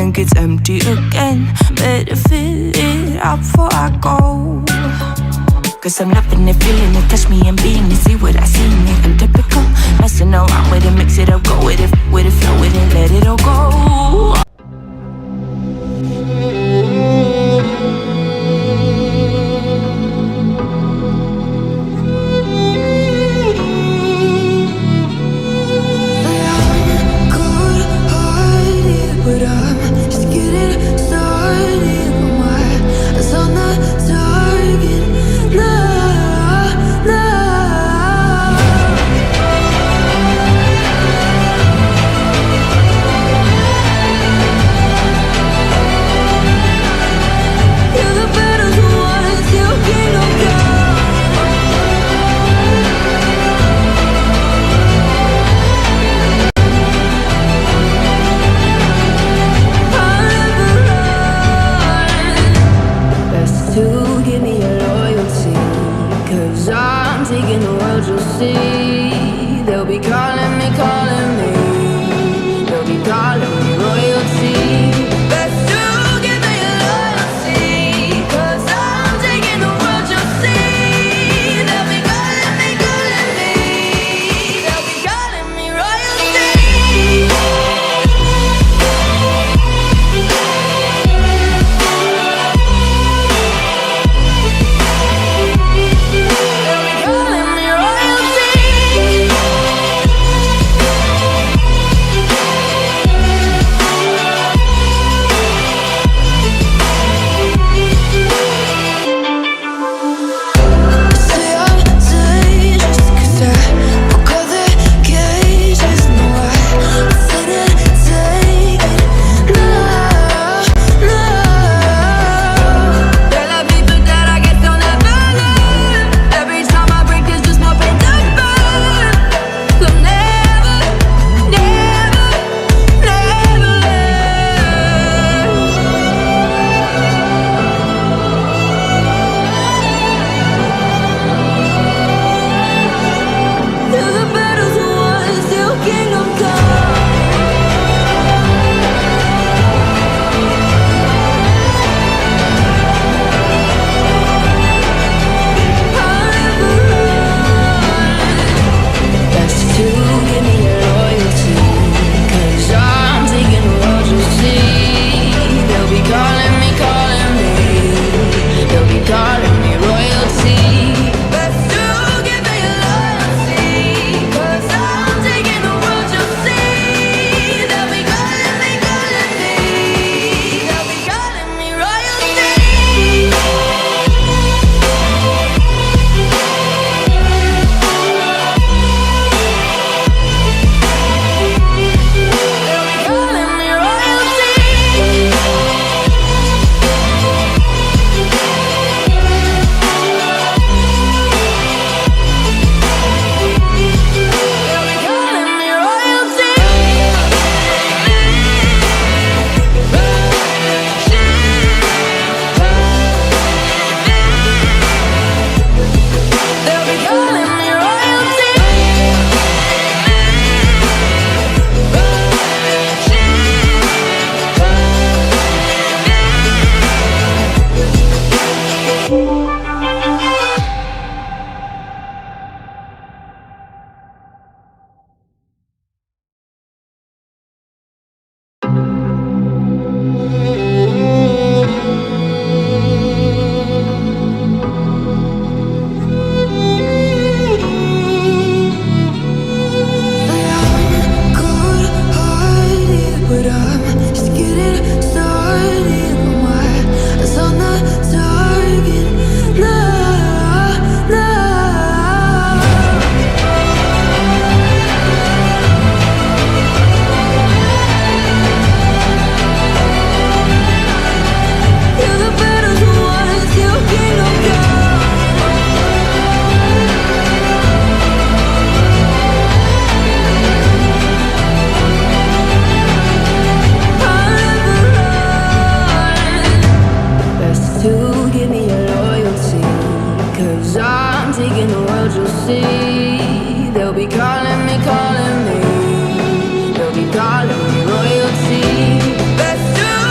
think it's empty again. Better fill it up before I go. Cause I'm loving it, feeling it, touch me and being it. See what I see in it, I'm typical. Messing around with it, mix it up, go with it, flow with it, let it all go. calling me royalty. Best to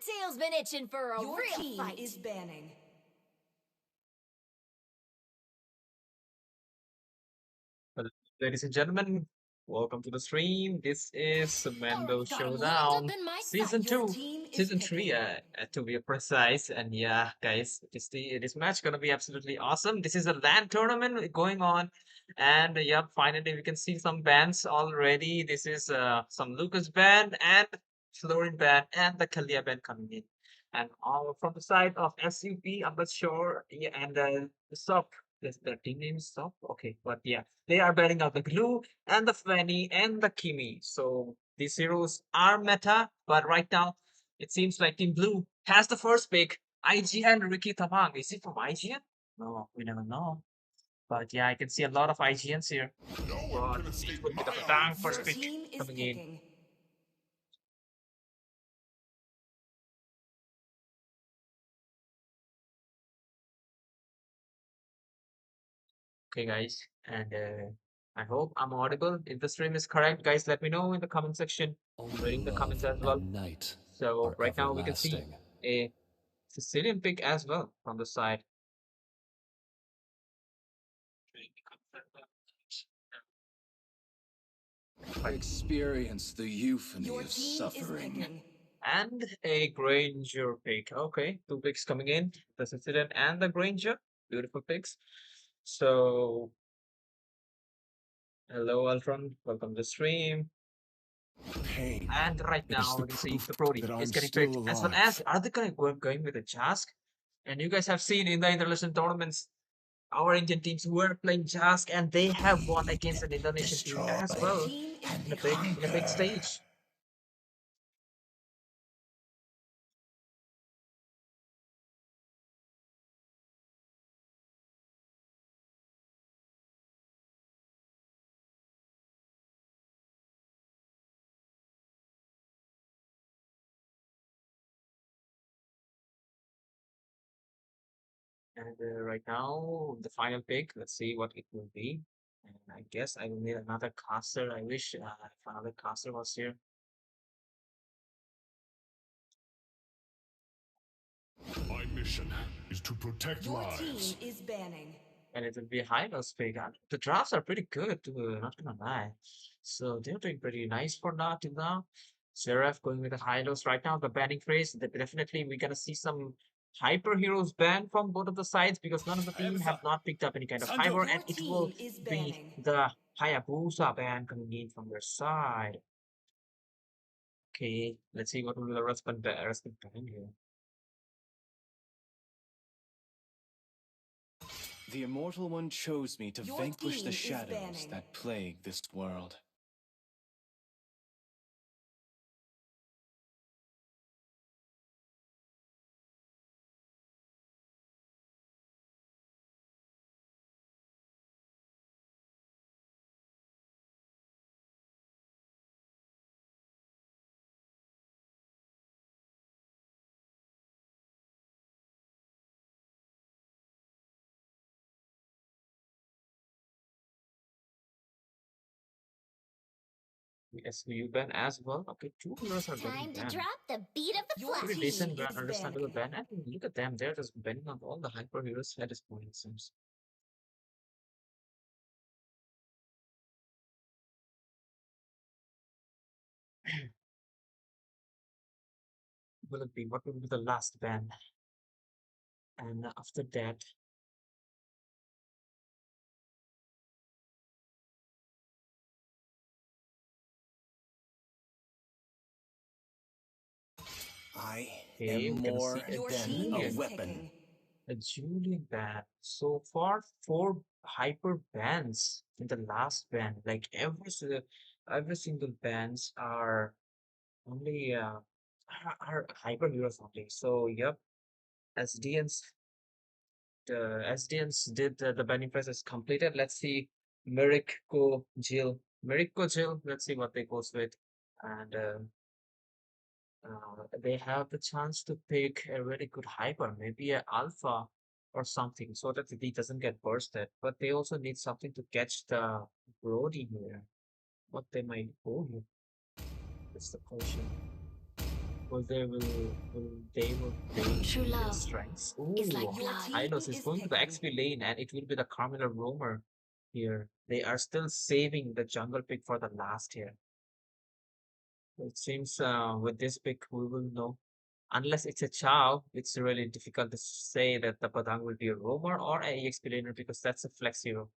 tail's been itching for a Your real team fight. is banning. Well, ladies and gentlemen, welcome to the stream. This is Sumendu Got 'em lined up Showdown, in my Season sights. Your 2. team is Season 3, picking. to be precise. And yeah, guys, this match gonna be absolutely awesome. This is a LAN tournament going on. And yeah, finally we can see some bands already. This is some Lucas band and Florin band and the Kalia band coming in. And all from the side of SUP, I'm not sure. Yeah, and the SUP. Their team name is SUP. Okay, but yeah, they are banning out the Glue and the Fanny and the Kimi. So these heroes are meta, but right now it seems like Team Blue has the first pick. IGN Ricky Tamang. Is it from IGN? No, we never know. But yeah, I can see a lot of IGNs here. But it would be the Patang Your first pick team is coming in. picking. Okay, guys, and I hope I'm audible. If the stream is correct, guys, let me know in the comment section. I'm reading the comments as well. Night So are right now we can see everlasting. a Sicilian pick as well from the side. Experience the euphony Your of team is suffering. picking. And a Granger pick. Okay, two picks coming in. The Sicilian and the Granger. Beautiful picks. So, hello, Alfron. Welcome to the stream. Pain. And right It is now, the we can see proof the Brody that is I'm getting still picked. As well as, alive. are they going with the Jask? And you guys have seen in the Intermission tournaments, our Indian teams were playing Jask and they have won against an Indonesian team Destroy as Your well team is and picking. in a big conquer. stage. And right now, the final pick, let's see what it will be. And I guess I will need another caster. I wish if another caster was here. My mission is to protect Your lives. team is banning. And it will be a high-loss pick. The drafts are pretty good, not gonna lie. So they're doing pretty nice for now till now. Seraph going with a high-loss right now. The banning phrase, definitely we're gonna see some hyper heroes banned from both of the sides because none of the team have not picked up any kind of hyper, Your and it will team is be banning. the Hayabusa ban coming in from their side. Okay, let's see what will the respond ban here. The Immortal One chose me to Your vanquish team the is shadows banning. that plague this world. SVU ban as well. Okay, two heroes are getting Time to banned. drop the beat of the Your flesh. Pretty team decent, is understandable banning. ban. And look at them, they're just banning on all the hyper heroes at this point, it seems. Will it be? What will be the last ban? And after that, I okay, am we're gonna more see a Your than team a is weapon. picking. A Julian ban. So far, 4 hyper bans in the last ban. Like every single bans are only are hyper heroes only. So yep, SDNs the SDNs did the banning process completed. Let's see Miriko Jill. Miriko Jill, let's see what they goes with. And they have the chance to pick a really good hyper, maybe a alpha or something, so that he doesn't get bursted. But they also need something to catch the Brody here. What they might go here? That's the question. Will they will play True their love strengths? is like Ooh, blood. Hylos is going to the XP lane and it will be the Carmilla Roamer here. They are still saving the jungle pick for the last here. It seems with this pick we will know. Unless it's a Chow, it's really difficult to say that the Padang will be a roamer or a EXP laner because that's a flex hero.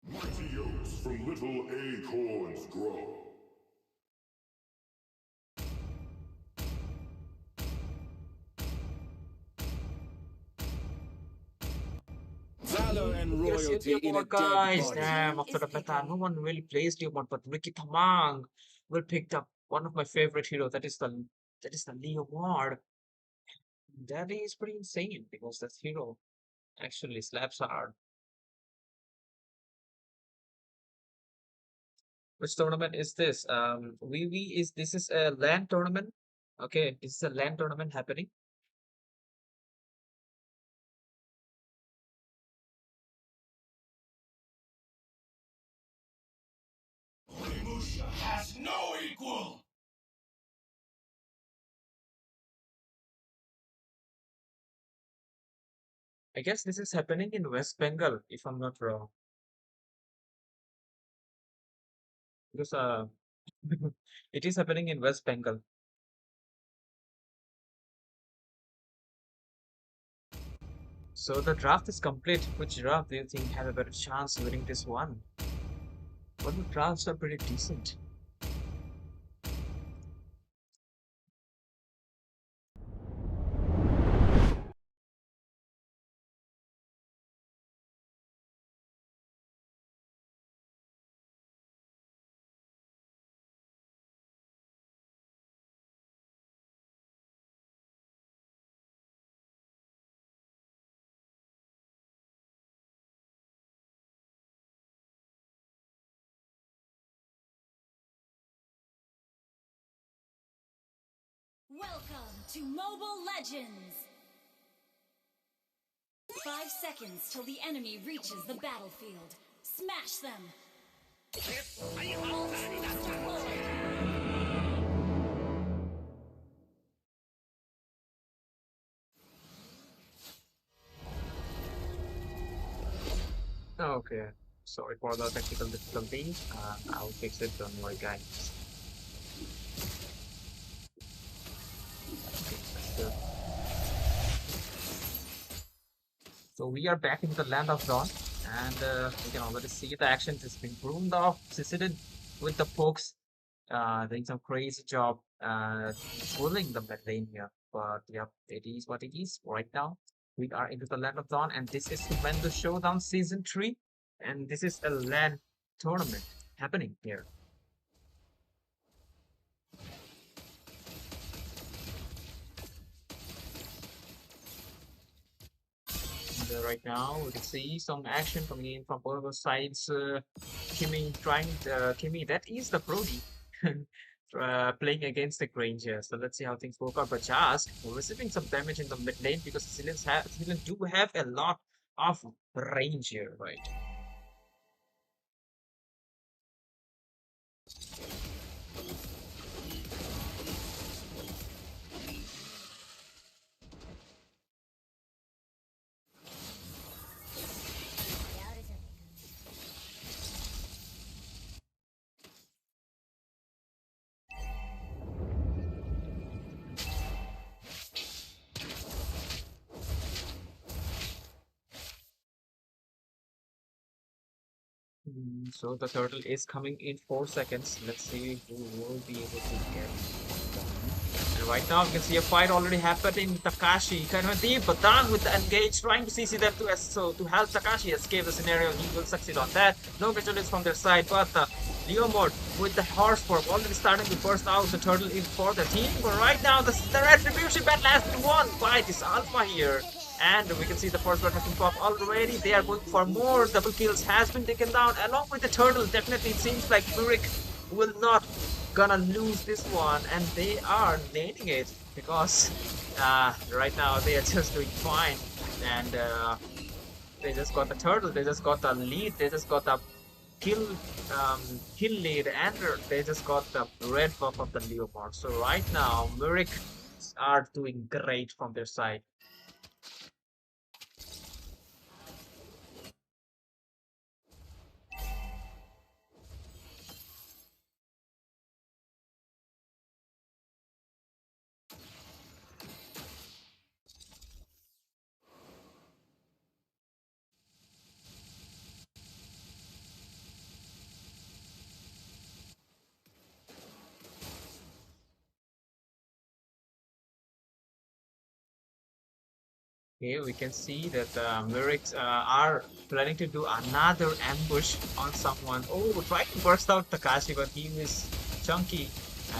Mighty oaks from little acorns grow. Valor and Yes, royalty in a Leomord, dead guys. body. Damn, after the meta, no one really plays Leomord, but Ricky Tamang will picked up one of my favorite heroes. That is the Leomord. That is pretty insane because that hero actually slaps hard. Which tournament is this? VV is this is a LAN tournament. Okay, this is a LAN tournament happening. Onimusha has no equal! I guess this is happening in West Bengal, if I'm not wrong. Because it is happening in West Bengal. So the draft is complete. Which draft do you think have a better chance winning this one? But the drafts are pretty decent. Welcome to Mobile Legends! 5 seconds till the enemy reaches the battlefield. Smash them! Ultimate deployed. Okay, sorry for the technical difficulty. I'll fix it. Don't worry, guys. Okay, let's go. So we are back in the land of Dawn, and we can already see the action has been groomed off. Succeeded with the pokes, doing some crazy job, pulling the mid lane here. But yep, it is what it is right now. We are into the land of Dawn, and this is Sumendu Showdown Season 3, and this is a LAN tournament happening here. And right now, we can see some action coming in from both of the sides. Kimmy, that is the Brody playing against the Granger. So let's see how things work out. But Jask receiving some damage in the mid lane because Sicilians do have a lot of range here, right? So the turtle is coming in 4 seconds. Let's see who will be able to get one. And right now, you can see a fight already happening. Takashi, kind of deep, but down with the engage, trying to CC them to help Takashi escape the scenario. He will succeed on that. No vigilance from their side, but Leomord with the horse form already starting to burst out the turtle in for the team. But right now, the retribution battle has been won by this Alpha here. And we can see the first one has been popped already. They are going for more. Double kills has been taken down along with the turtle. Definitely, it seems like Furik will not gonna lose this one, and they are nailing it because right now they are just doing fine, and they just got the turtle, they just got the lead, they just got the kill um, kill lead, and they just got the red buff of the Leopard. So right now, Murik are doing great from their side. Okay, we can see that Muriks are planning to do another ambush on someone. Oh, trying to burst out Takashi, but he is chunky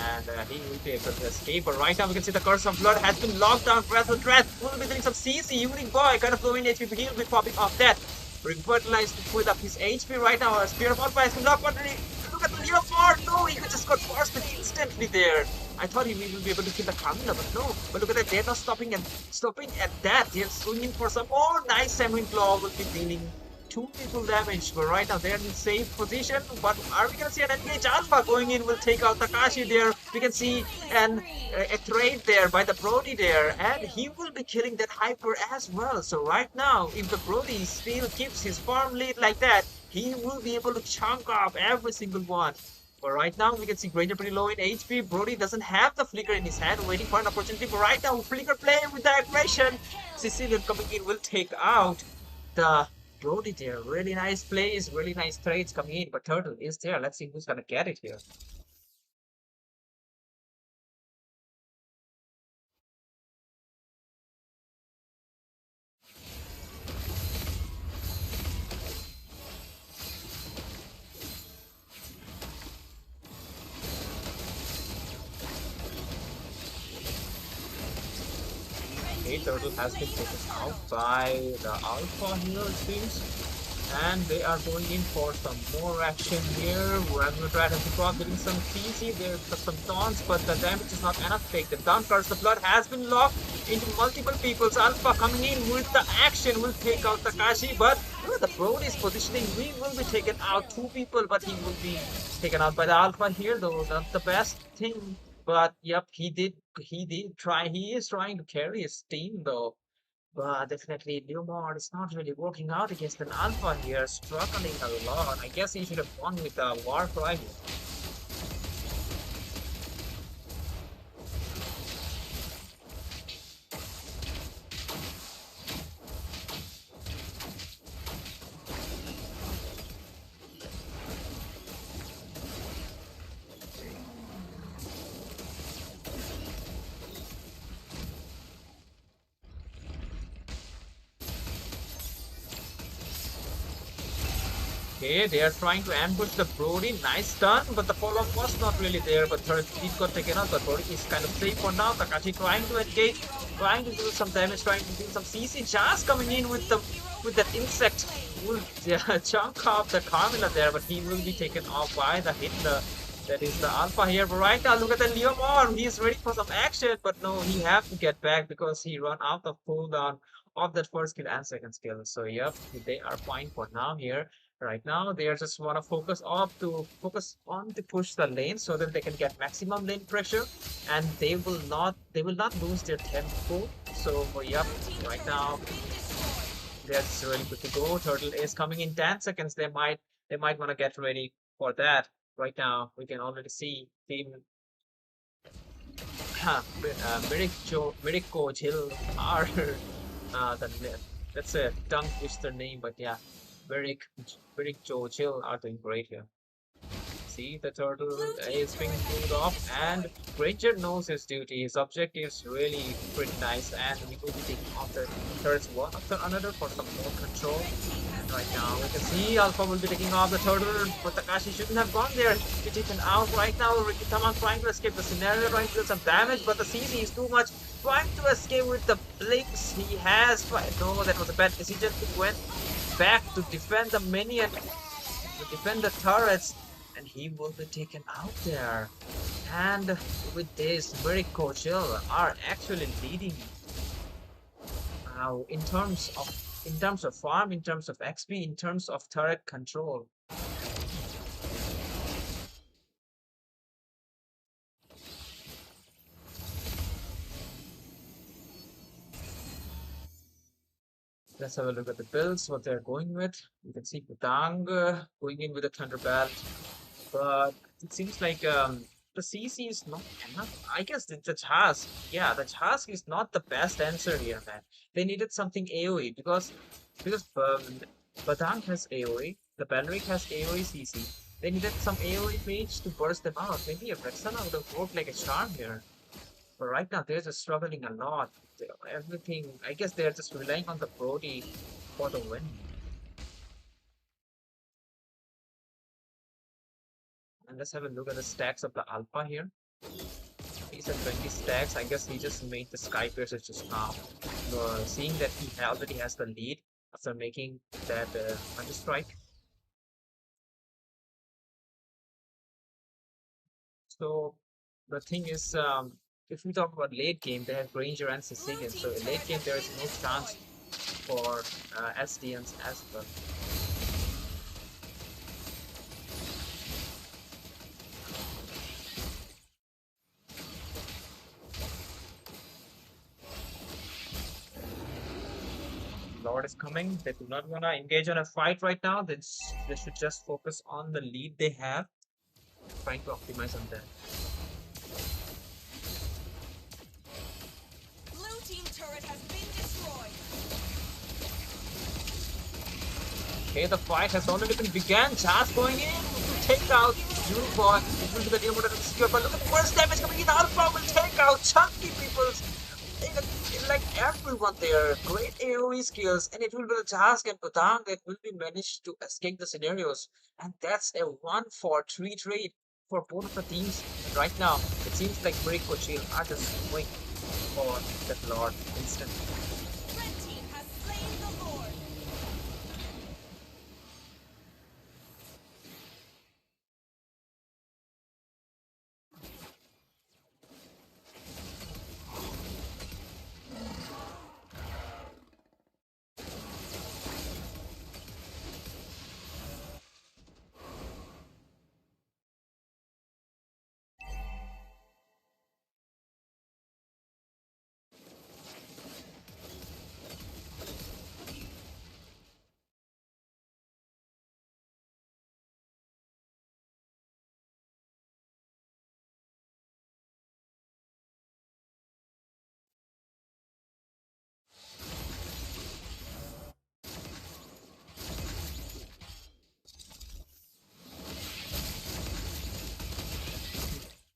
and he will be able to escape. But right now, we can see the Curse of Blood has been locked down. Wrestle Threat will be doing some CC. Unique Boy, kind of low in HP, but he'll be popping off that. Revitalized to put up his HP right now. A Spear of Alpha has been locked, but look at the Leopard. No, he just got bursted instantly there. I thought he will be able to kill the Kamina, but no. But look at that, they're not stopping at that. They're swinging for some. Oh, nice Salmon Claw will be dealing 2 people damage. But right now they're in safe position. But are we gonna see an engage Alpha going in? Will take out Takashi there. We can see a trade there by the Brody there, and he will be killing that Hyper as well. So right now, if the Brody still keeps his farm lead like that, he will be able to chunk off every single one. But right now, we can see Granger pretty low in HP. Brody doesn't have the flicker in his hand, waiting for an opportunity. But right now, flicker play with the aggression. Sicilian coming in will take out the Brody there. Really nice plays, really nice trades coming in. But Turtle is there. Let's see who's gonna get it here. Okay, Turtle has been taken out by the Alpha here, it seems. And they are going in for some more action here. Rat has been getting some CC, there's some taunts, but the damage is not enough to take them down. Curse the Blood has been locked into multiple people's. Alpha coming in with the action will take out Takashi, but the Brody's positioning, we will be taken out 2 people, but he will be taken out by the Alpha here, though not the best thing. But yep, he is trying to carry his team though. But definitely Leomord is not really working out against an Alpha here, struggling a lot. I guess he should have won with the War Cry. Okay, they are trying to ambush the Brody. Nice stun, but the follow-up was not really there. But third speed got taken out. But Brody is kind of safe for now. Takashi trying to engage, trying to do some damage, trying to do some CC. Just coming in with that insect will chunk off the Carmilla there, but he will be taken off by the Hitler. That is the Alpha here. But right now, look at the Leomord. He is ready for some action, but no, he have to get back because he run out of cooldown of that first skill and second skill. So yep, they are fine for now here. Right now, they are just want to focus on to push the lane so that they can get maximum lane pressure, and they will not lose their tempo. So yep, right now that's really good to go. Turtle is coming in 10 seconds. They might want to get ready for that. Right now, we can already see team Mirik Coach Hill are that's a tongue twister name, but yeah. Very Joe Chill are doing great here. See, the turtle is being pulled off, and Granger knows his duty. His objective is really pretty nice, and we will be taking off the turrets one after another for some more control. And right now, we can see Alpha will be taking off the turtle, but Takashi shouldn't have gone there. He's taken out right now. Rikitama trying to escape the scenario, trying to do some damage, but the CC is too much. Trying to escape with the blinks he has. No, that was a bad decision. He went back to defend the minion, to defend the turrets, and he will be taken out there. And with this, very Kochil are actually leading in terms of farm, in terms of XP, in terms of turret control. Let's have a look at the builds, what they're going with. You can see Putang going in with a Thunderbolt, but it seems like the CC is not enough. I guess the task, yeah, the task is not the best answer here, man. They needed something AoE because Batang has AoE, the Balric has AoE CC. They needed some AoE mage to burst them out. Maybe a Vexana would have worked like a charm here. But right now they're just struggling a lot. Everything, I guess they're just relying on the Brody for the win. And let's have a look at the stacks of the Alpha here. He's at 20 stacks. I guess he just made the Sky Piercer just now. Seeing that he already has the lead after making that Thunder Strike. So the thing is, if we talk about late game, they have Ranger and Sicilian. So in late game, there is no chance for SDNs as well. Lord is coming. They do not want to engage on a fight right now. They should just focus on the lead they have, trying to optimize on that. Blue team turret has been destroyed. Okay, the fight has already been began. Chas going in to take out Unicorn. It will be the Neo Modern secure, but look at the first damage coming in. Alpha will take out Chunky Peoples. Like everyone there, great AoE skills, and it will be the task and Patang that will be managed to escape the scenarios. And that's a 1-4-3 trade for both of the teams. And right now, it seems like Break Kochil are just waiting for that Lord instant. Red team has slain the Lord.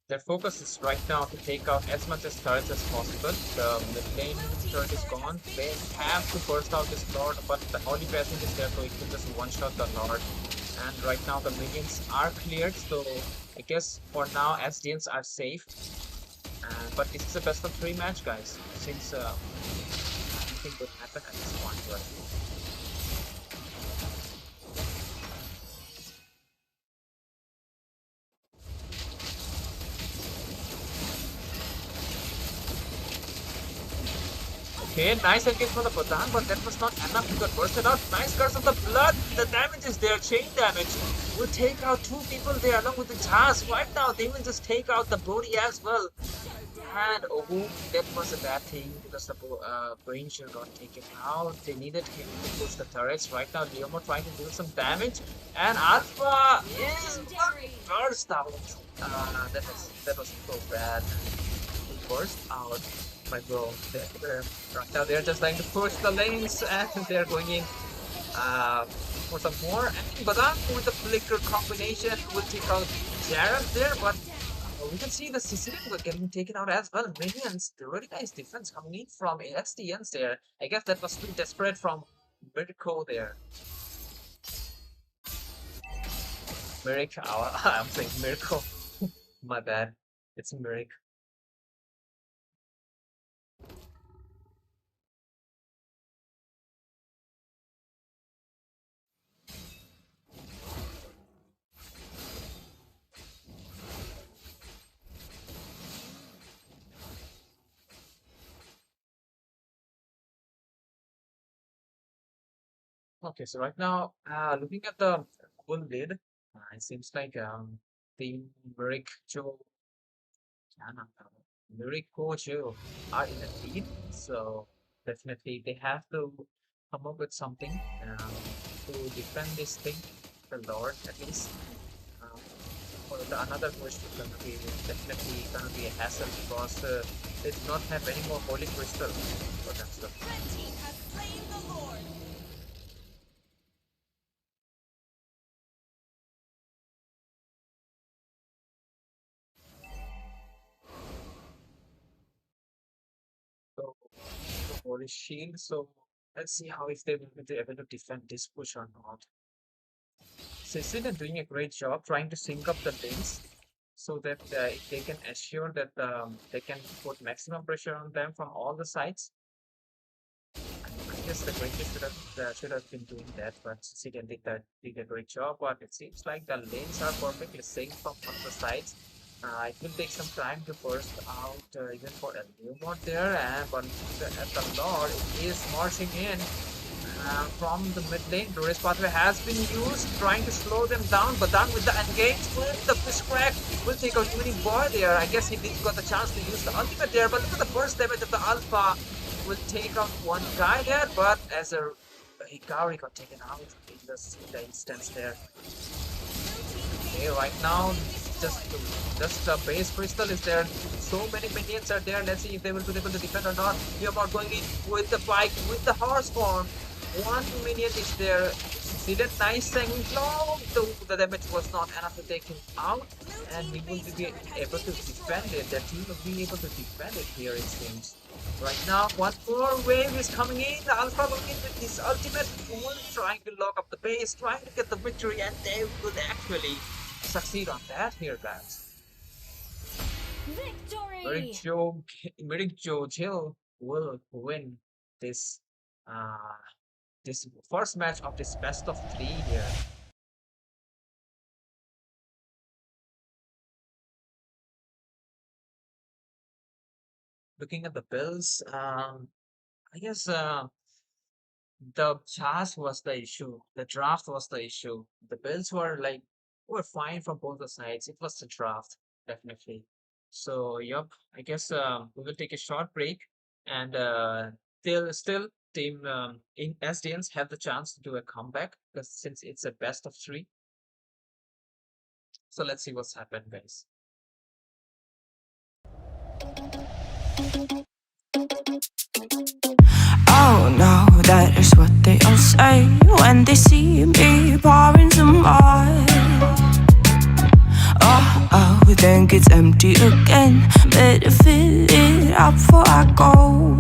Their focus is right now to take out as much as turrets as possible. The mid lane turret is gone. They have to burst out this Lord, but the Holy Passing is there, so it can just one-shot the Lord. And right now the minions are cleared, so I guess for now SDNs are safe. But this is a best of 3 match, guys, since anything could happen at this point, right? Okay, nice engage from the Patan, but that was not enough to get bursted out. Nice curse of the blood. The damage is there. Chain damage will take out 2 people there along with the task. Right now, they will just take out the Brody as well. And oh, that was a bad thing because the Ranger got taken out. They needed him to push the turrets. Right now, Leomo trying to do some damage. And Alpha is burst out. That was so bad. Burst out. My bro, right now they're just trying to push the lanes and they're going in for some more. And Badang with the flicker combination will take out Jareth there, but we can see the Sicilian were getting taken out as well. Minions, the really nice defense coming in from ASDNs there. I guess that was too desperate from Mirko there. Mirko, I'm saying Mirko. My bad. It's Mirko. Okay, so right now, looking at the full lid, it seems like the Merrick Joe, Miracle Joe are in the lead. So definitely they have to come up with something to defend this thing, the Lord at least. Um, for the another push is gonna be definitely gonna be a hassle because they do not have any more holy crystal for themselves. Red team has slain the Lord. So the holy shield. So let's see how if they will be able to defend this push or not. Cecil is doing a great job trying to sync up the lanes so that they can assure that they can put maximum pressure on them from all the sides. I guess the greatest should have been doing that, but Cecil did a great job. But it seems like the lanes are perfectly synced from on the sides. It will take some time to burst out even for a new mod there, and but the Lord is marching in from the mid lane. Doris pathway has been used, trying to slow them down, but done with the engage with the fish crack will take out winning boy there. I guess he didn't got the chance to use the ultimate there, but look at the burst damage of the Alpha. Will take out one guy there, but as a Hikari got taken out in the instance there. Okay, right now just the base crystal is there. So many minions are there. Let's see if they will be able to defend or not. Yamar going in with the bike with the horse form. One minion is there. See that nice thing? No, the damage was not enough to take him out, and he will be able to defend it. The team will be able to defend it here, it seems. Right now, one more wave is coming in. The Alpha will in with his ultimate tool, trying to lock up the base, trying to get the victory, and they would actually succeed on that here, guys. Victory! Merrick Joe Jill will win this uh this first match of this best of 3 here. Looking at the bills, I guess the chas was the issue. The draft was the issue. The bills were fine from both the sides. It was the draft, definitely. So yep, I guess we will take a short break, and still team in SDNs have the chance to do a comeback because since it's a best of 3. So let's see what's happened, guys. Oh no, that is what they all say when they see me pouring some wine. Oh, think it's empty again. Better fill it up before I go.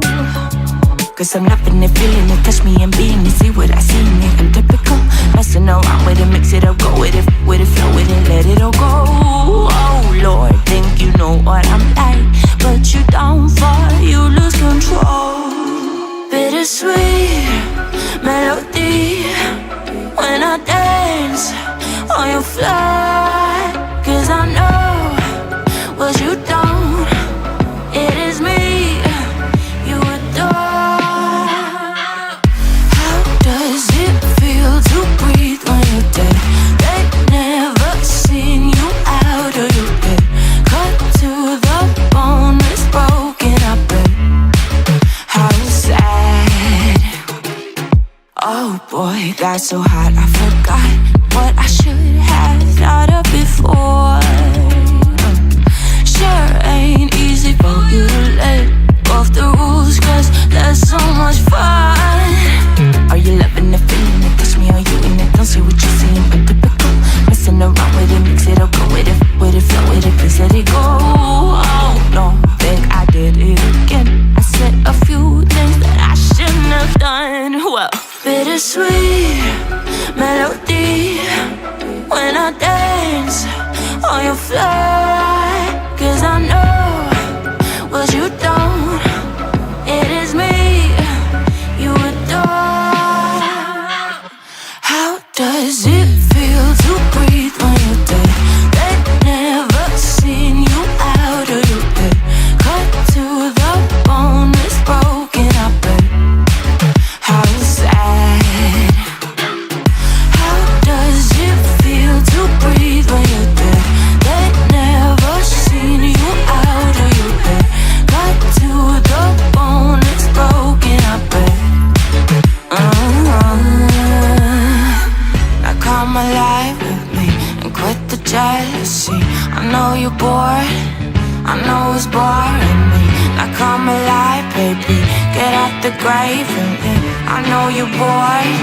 Cause I'm loving it, feeling it, touch me and being it. See what I see in it, I'm typical. Messing around with it, mix it up, go with it, flow with it, let it all go. Oh Lord, think you know what I'm like, but you don't fall, you lose control. Bittersweet melody when I dance on your fly. Cause I know what you don't, it is me you adore. How does it feel to breathe when you're dead? They never seen you out of your bed. Cut to the bone, it's broken, I bet. How sad. Oh boy, got so hot I forgot what I should have thought of before. Sure ain't easy for you to let go of the rules, cause there's so much fun. Are you loving the feeling it? Touch me, are you in it? Don't say what you're saying, but typical. Messing around with it, mix it up, go with it, flow with it, please let it go. Oh no, think I did it again. I said a few things that I shouldn't have done. Well, bittersweet melody when I dance on your fly. Cause I know what you don't, it is me you adore. How does it feel to breathe when you're dead? They never seen you out of your bed. Cut to the bone, it's broken, I bet. How sad. bored. I know it's boring me. Now come alive, baby. Get out the grave and I know you're bored.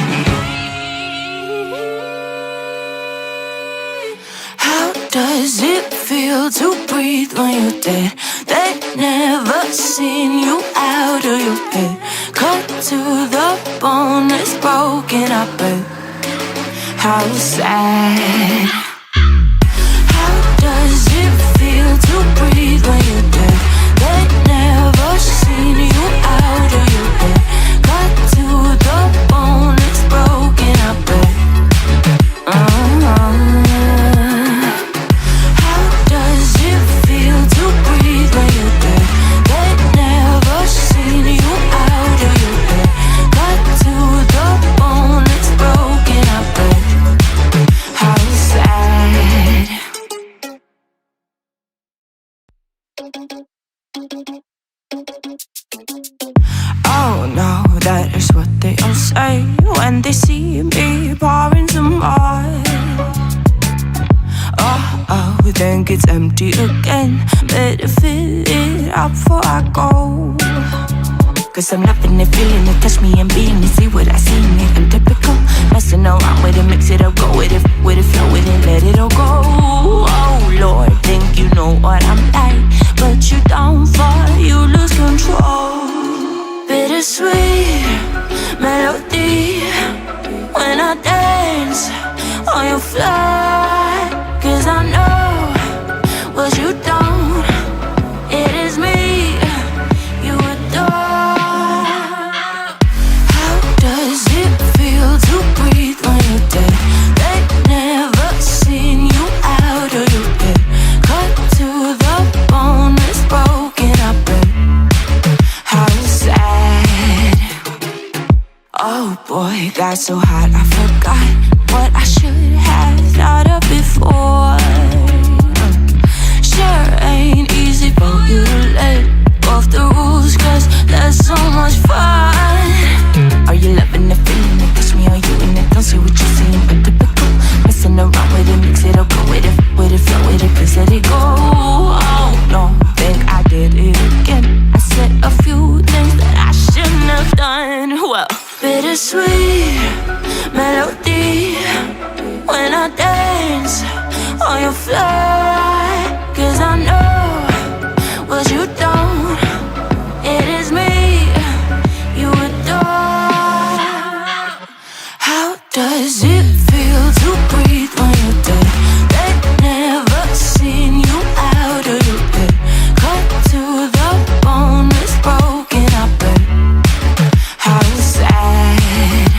How does it feel to breathe when you're dead? They never seen you out of your head. Cut to the bone, it's broken up, but how sad. How does it feel to breathe when you're dead? They never seen you out of your head. Cut to the bone, it's broken up, but how does it feel to breathe when you're dead? They never seen you out of your head. Cut to the bone, it's broken up, but how sad. Oh no, that is what they all say when they see me pouring some more. Oh, then it's empty again. Better fill it up before I go. Cause I'm loving it, feeling it, touch me and being it. See what I seen it, I'm typical. Messing around with it, mix it up, go with it, flow with it, let it all go. Oh Lord, think you know what I'm like, but you don't fall, you lose control. Bittersweet melody when I dance on your fly. Cause I know what you don't, it is me you adore. How does it feel to breathe when you're dead? They never seen you out of your head. Cut to the bone, it's broken up, but how sad. Oh boy, got so hot I forgot what I should have thought of before. Sure ain't easy for you to let go of the rules, cause there's so much fun. Are you loving the feeling it? Touch me, are you in it? Don't see what you're seeing, but typical. Messing around with it, mix it up, go with it, flow with it, please let it go. Oh no, think I did it again. I said a few things that I shouldn't have done. Well, bittersweet melody when I dance on your fly. Cause I know what you don't, it is me you adore. How does it feel to breathe when you're dead? They never seen you out of your head. Cut to the bone, it's broken up, but how sad.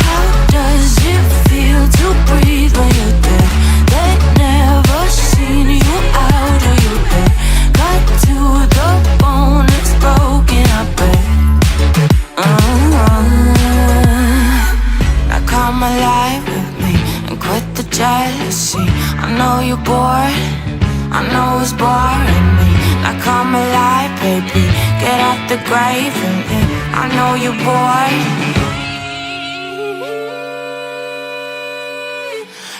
How does it feel to breathe when you're dead? They never seen you out of your head. Cut to the bone, it's broken up, but now come alive with me and quit the jealousy. I know you're bored, I know it's boring me. Now come alive, baby, get out the grave and I know you're bored.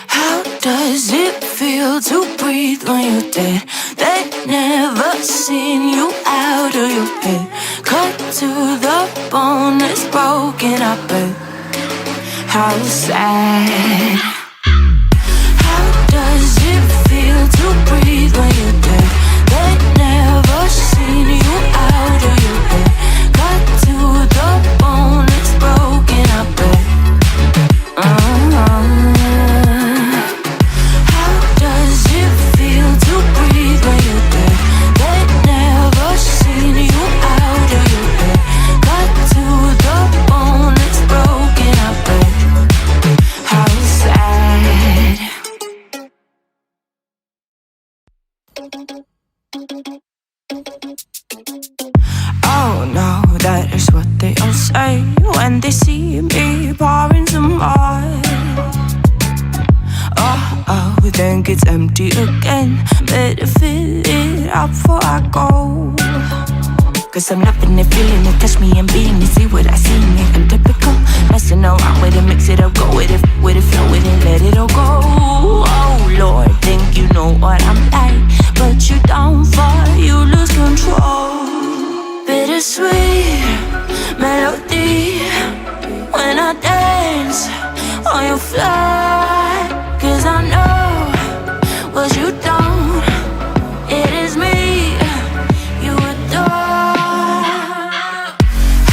How does it feel to breathe when you're dead? They never seen you out of your head. Cut to the bone, it's broken up, but how sad. How does it feel to breathe when you're dead? They never seen you out of your head. Cut to the bone, it's broken up, but how does it feel to breathe when you're dead? They never seen you out of your head. Cut to the bone, it's broken up, but how sad. Oh no, that is what they all say when they see me pouring some more. Oh, then it's empty again. Better fill it up before I go. Cause I'm loving it, feeling it, touch me and being it. See what I seen it, I'm typical. Messing around with it, mix it up, go with it, flow with it, let it all go. Oh Lord, think you know what I'm like, but you don't fall, you lose control. Bittersweet melody when I dance on your fly, 'cause I know what you don't. It is me you adore.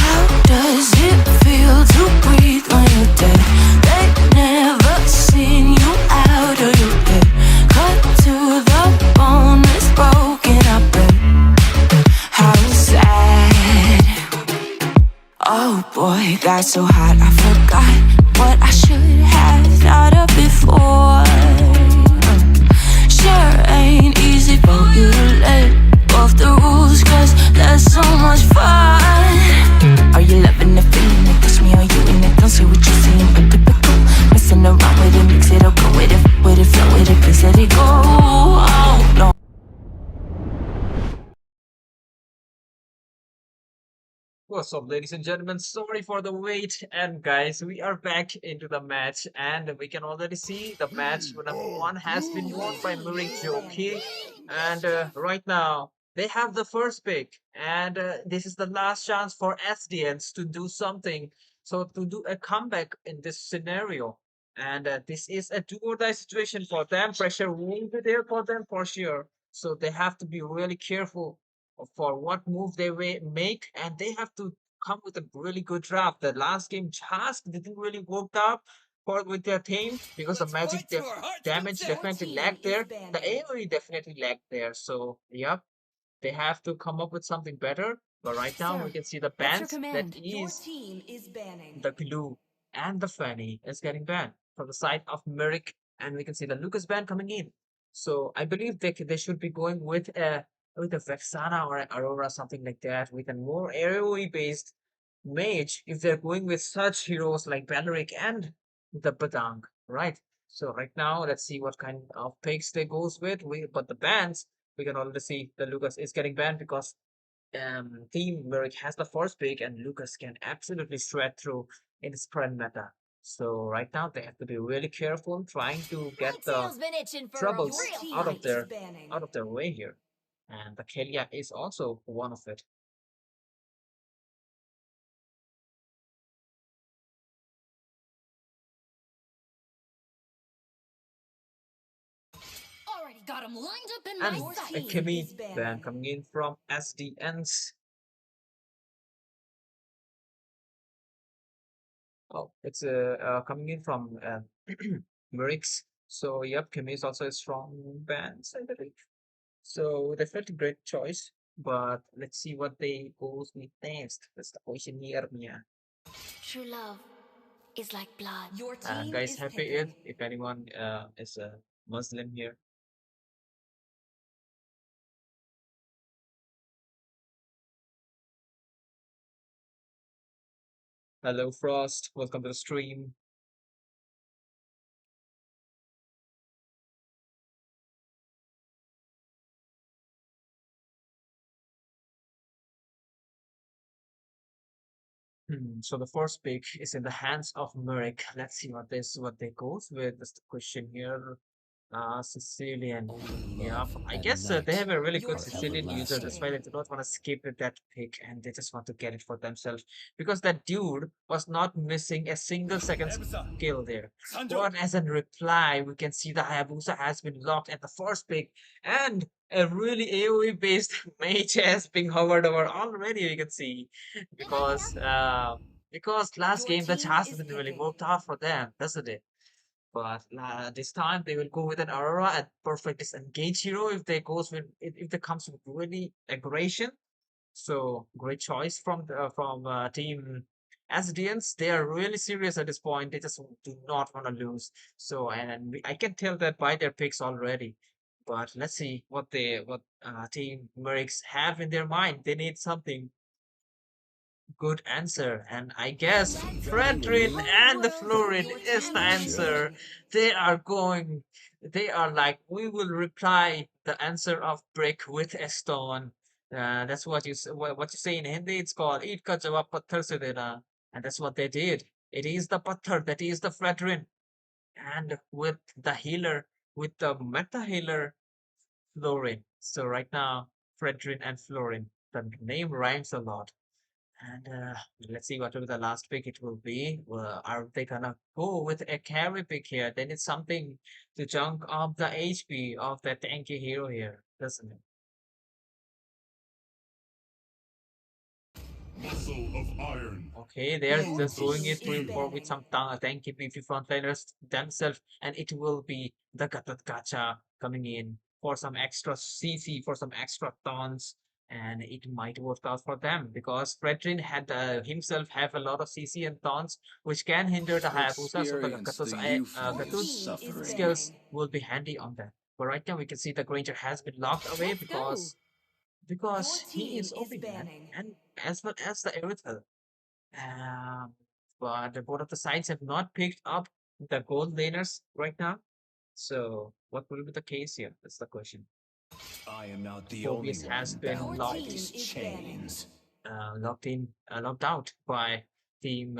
How does it feel to breathe when you're dead? They never seen you out or you dead. Cut to the bone, it's broken, I bet. How sad. Oh boy, got so hot I forgot what I should have thought of before. Sure ain't easy for you to let go of the rules, 'cause there's so much fun. Are you loving the feeling it? Touch me, are you in it? Don't see what you're seeing, but typical. Messing around with it, mix it up, go with it, flow with it, please let it go. Oh no. What's up, ladies and gentlemen? Sorry for the wait. And guys, we are back into the match, and we can already see the match number one has been won by Murik Joki. And right now, they have the first pick, and this is the last chance for SDNs to do something. So, to do a comeback in this scenario. And this is a do or die situation for them. Pressure will be there for them for sure. So, they have to be really careful for what move they make, and they have to come with a really good draft. The last game task didn't really work out for with their team because the magic damage definitely lagged there. The AoE definitely lagged there. So yep, they have to come up with something better. But right now we can see the bans that is the glue and the fanny is getting banned from the side of Merrick, and we can see the Lucas ban coming in. So I believe they should be going with a Vexana or an Aurora, something like that, with a more AoE based mage if they're going with such heroes like Baleric and the Badang, right? So right now let's see what kind of picks they goes with. But the bans we can already see the Lucas is getting banned because Team Merrick has the first pick and Lucas can absolutely shred through in his current meta. So right now they have to be really careful trying to get the troubles out of their way here. And the Kelia is also one of it. Already got him lined up in And my a sight. Kimmy ban coming in from SDNs. Oh, it's coming in from Merix. So yep, Kimmy is also a strong band, I believe. So definitely great choice. But let's see what they goes with next. That's the question here, Mia. True love is like blood. Your team Guys, is happy Eid picking. if anyone is a Muslim here. Hello, Frost. Welcome to the stream. So the first pick is in the hands of Merrick. Let's see what they goes with. That's the question here. Sicilian. Yeah, I guess they have a really Your good team Sicilian is user. That's why they picking. do not want to skip with that pick and they just want to get it for themselves. Because that dude was not missing a single second skill there. But as a reply, we can see the Hayabusa has been locked at the first pick and a really AoE based mage has been hovered over already, we can see. Because last Your game the team chance is didn't really picking. work out for them, doesn't it? But this time they will go with an Aurora at perfect disengage hero if they goes with if they comes with really aggression. So great choice from team SDNs. They are really serious at this point. They just do not want to lose. So I can tell that by their picks already. But let's see what team Mercs have in their mind. They need something good answer. And I guess Fredrin and the Florid Your is the team is answer. picking. They are like, we will reply the answer of brick with a stone. That's what you say in Hindi. It's called "Eat ka jawab patthar se dena," and that's what they did. It is the patthar that is the Fredrin, and with the healer with the meta healer Florin. So right now, Fredrin and Florin. The name rhymes a lot. And let's see what will be the last pick it will be. Are they gonna go with a carry pick here? They need something to chunk up the HP of the tanky hero here, doesn't it? Muscle of iron. Okay, they're Your just going team it is speed. for with banning. some tanky beefy frontliners themselves, and it will be the gacha coming in for some extra CC, for some extra tons, and it might work out for them because Fredrin had himself have a lot of CC and tons, which can hinder the Hayabusa, so the Experience the youthful Your Gato's team is suffering. skills banning. will be handy on that. But right now we can see the Granger has been locked away Let's go. Your because he team is is OP man, banning. and as well as the Erythel. Um, but both of the sides have not picked up the gold laners right now. So what will be the case here? That's the question. I am not the only Phobius has one been Your bound by team these is banning. chains. locked out by team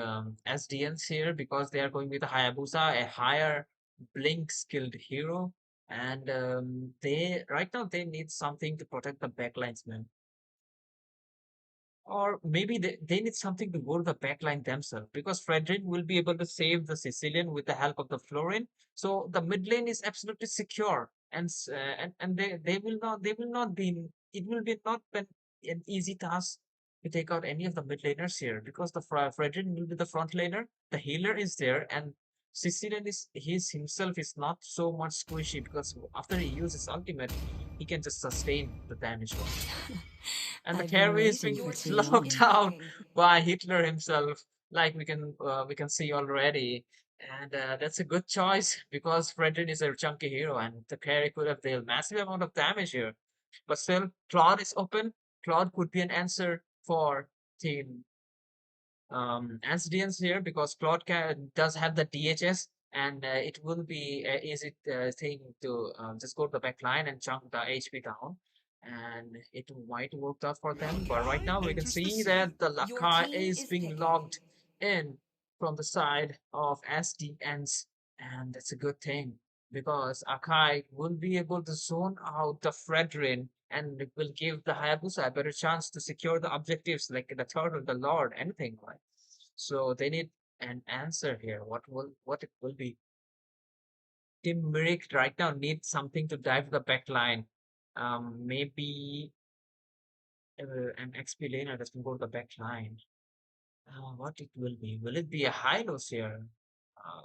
SDNs here because they are going with a Hayabusa, a higher blink skilled hero. And they right now they need something to protect the backlines, man. Or maybe they need something to go to the backline themselves because Frederick will be able to save the Sicilian with the help of the Florin. So the mid lane is absolutely secure, and and they will not be it will be not been an easy task to take out any of the mid laners here because the Frederick will be the front laner, the healer is there, and Sicilian is his himself is not so much squishy because after he uses ultimate, he can just sustain the damage one. And the I've been carry is waiting being Your for too team locked is long. down hacking. by Hitler himself, like we can see already. And that's a good choice because Fredrin is a chunky hero, and the carry could have dealt massive amount of damage here. But still, Claude is open. Claude could be an answer for team SDNs here because Claude does have the DHS, and it will be an easy thing to just go to the back line and chunk the HP down, and it might work out for them. But right Malachi now we can enters the see that scene. the Your Laka team is is being picking. logged in from the side of SDNs, and that's a good thing because Akai will be able to zone out the Fredrin and it will give the Hayabusa a better chance to secure the objectives like the Turtle, the Lord, anything like. So they need an answer here. What it will be? Team Mirik right now needs something to dive the back line. Maybe an XP laner that can go to the back line. What it will be? Will it be a Hylos here?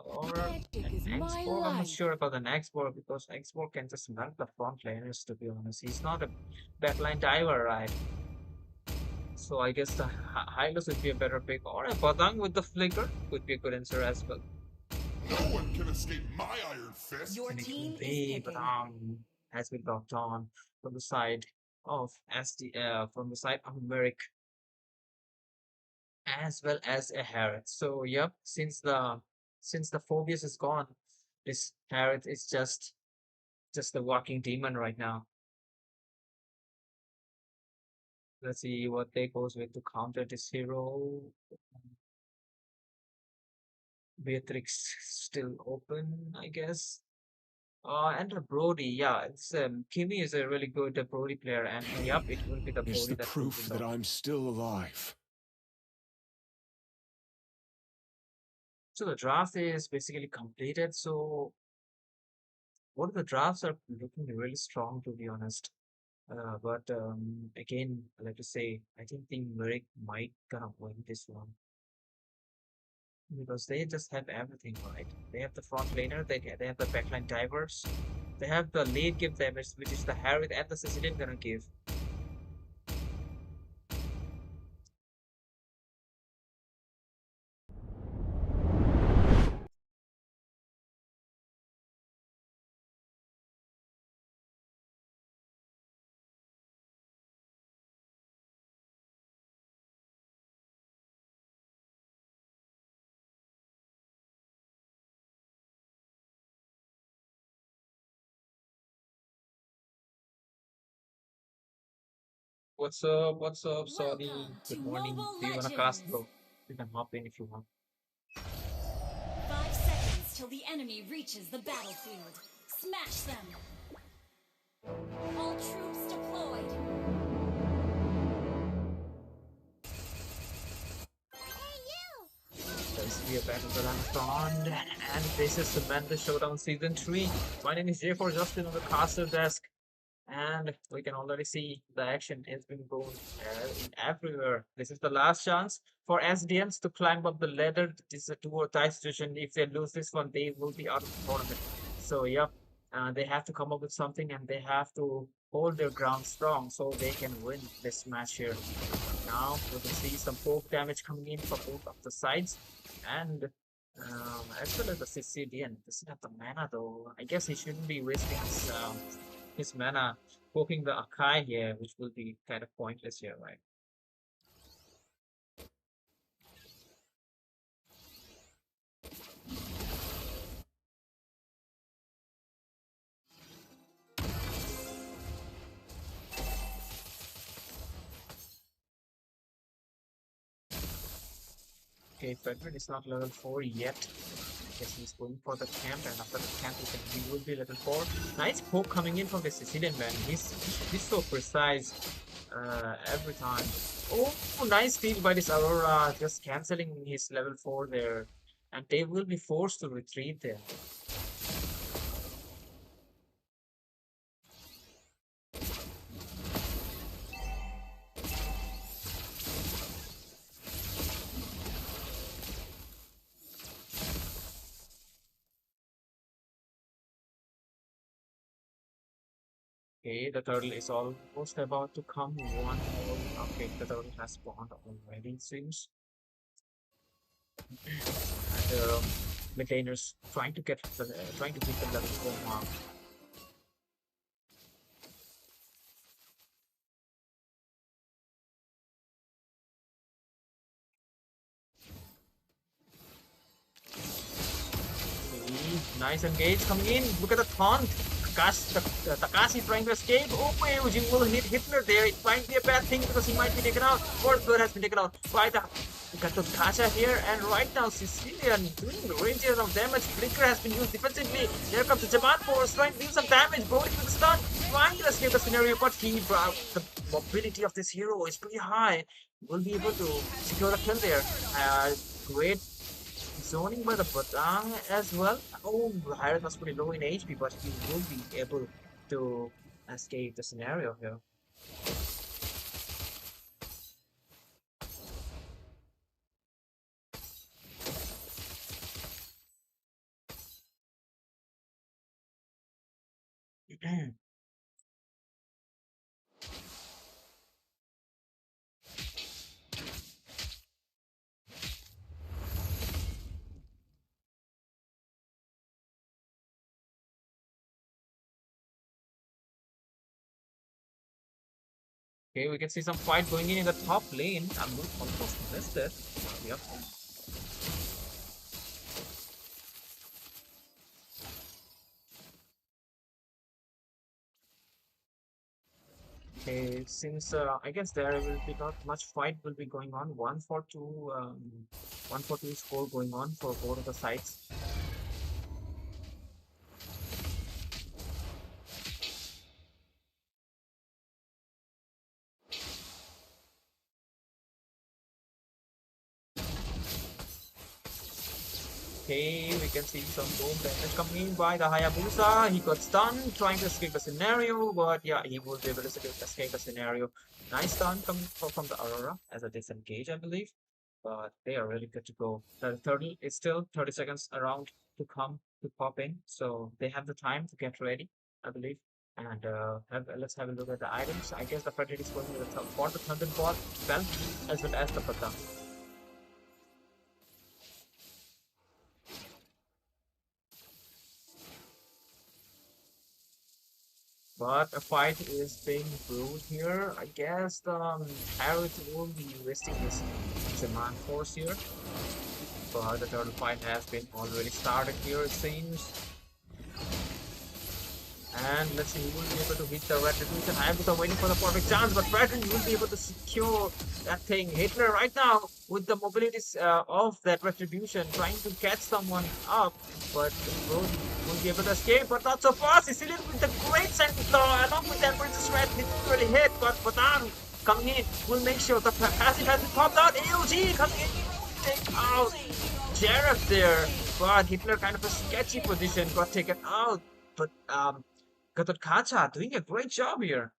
Or Magic an is my X-Borg? I'm not life. sure about an X-Borg because X-Borg can just melt the front laners, to be honest. He's not a backline diver, right? So I guess the Hylos would be a better pick, or a Badang with the flicker would be a good answer as well. No one can escape my iron fist. Your And it will team is be picking. Badang has been locked on from the side of from the side of Merrick as well as a Harriet. So yep, since the Phobius is gone, this Harriet is just a walking demon right now. Let's see what they goes with to counter this hero. Beatrix still open, I guess. And the Brody, yeah, it's Kimi is a really good Brody player, and yep, it will be the Is Brody the that will be proof that locked. I'm still alive. So the draft is basically completed. So what the drafts are looking really strong, to be honest. But again, I like to say, I think Merrick might gonna win this one because they just have everything right. They have the front laner, they have the backline divers, they have the late game damage, which is the Harriet and the Sicilian gonna give. What's up? What's up, Sony? Welcome to Good morning. Mobile Do you wanna cast? Legends. Go. You can hop in if you want. 5 seconds till the enemy reaches the battlefield. Smash them! All troops deployed! Guys, we are back in the land and this is Sumendu Showdown Season 3. My name is J4 Justin on the caster desk, and we can already see the action has been going everywhere. This is the last chance for SDMs to climb up the ladder. This is a do or die situation. If they lose this one, they will be out of the tournament. So, yeah, they have to come up with something and they have to hold their ground strong so they can win this match here. Now we can see some poke damage coming in from both of the sides, and as well as the Sicilian doesn't have the mana though. I guess he shouldn't be wasting his mana poking the Akai here, which will be kind of pointless here, right? Okay, Frederick is not level 4 yet. I guess he's going for the camp, and after the camp he will be level 4. Nice poke coming in from the Sicilian man. He's so precise every time. Oh, nice steal by this Aurora, just cancelling his level 4 there. And they will be forced to retreat there. Okay, the turtle is almost about to come. One more. Okay, the turtle has spawned already, it seems. And mid laners trying to beat the level 4 mark. Okay, nice engage coming in. Look at the taunt. Takashi trying to escape. Oh, Eugene will hit Hitler there. It might be a bad thing because he might be taken out. Fourth bird has been taken out by the Kasha here, and right now Sicilian doing ranges of damage. Flicker has been used defensively. Here comes the Japan force trying to do some damage. Going with the stun, trying to escape the scenario, but the mobility of this hero is pretty high. Will be able to secure the kill there. Great zoning by the Batang as well. Oh, Hyrat was pretty low in HP, but he will be able to escape the scenario here. Okay, we can see some fight going in the top lane. I'm almost missed it. Yep. Okay, since I guess there will be not much fight will be going on. 1-4-2 score going on for both of the sides. Okay, we can see some boom damage coming in by the Hayabusa. He got stunned, trying to escape the scenario, but yeah, he will be able to escape the scenario. Nice stun coming from the Aurora as a disengage, I believe. But they are really good to go. The turtle is still 30 seconds around to pop in, so they have the time to get ready, I believe. And let's have a look at the items. I guess the Frederick is going with the Thunderbolt belt as well as the Patang. But a fight is being brewed here. I guess Harriet will be resting his Shaman force here. But the turtle fight has been already started here, it seems. And let's see who will be able to hit the retribution. Hayabusa waiting for the perfect chance, but Frederick will be able to secure that thing. Hitler right now with the mobilities of that retribution, trying to catch someone up, but will be able to escape, but not so fast. Sicilian with the great sentinel, along with that Princess Red didn't really hit, but Badan coming in will make sure the passive has been popped out. AOG coming in, take out Jareth there, but Hitler kind of a sketchy position, got taken out. But Gatot Kacha doing a great job here.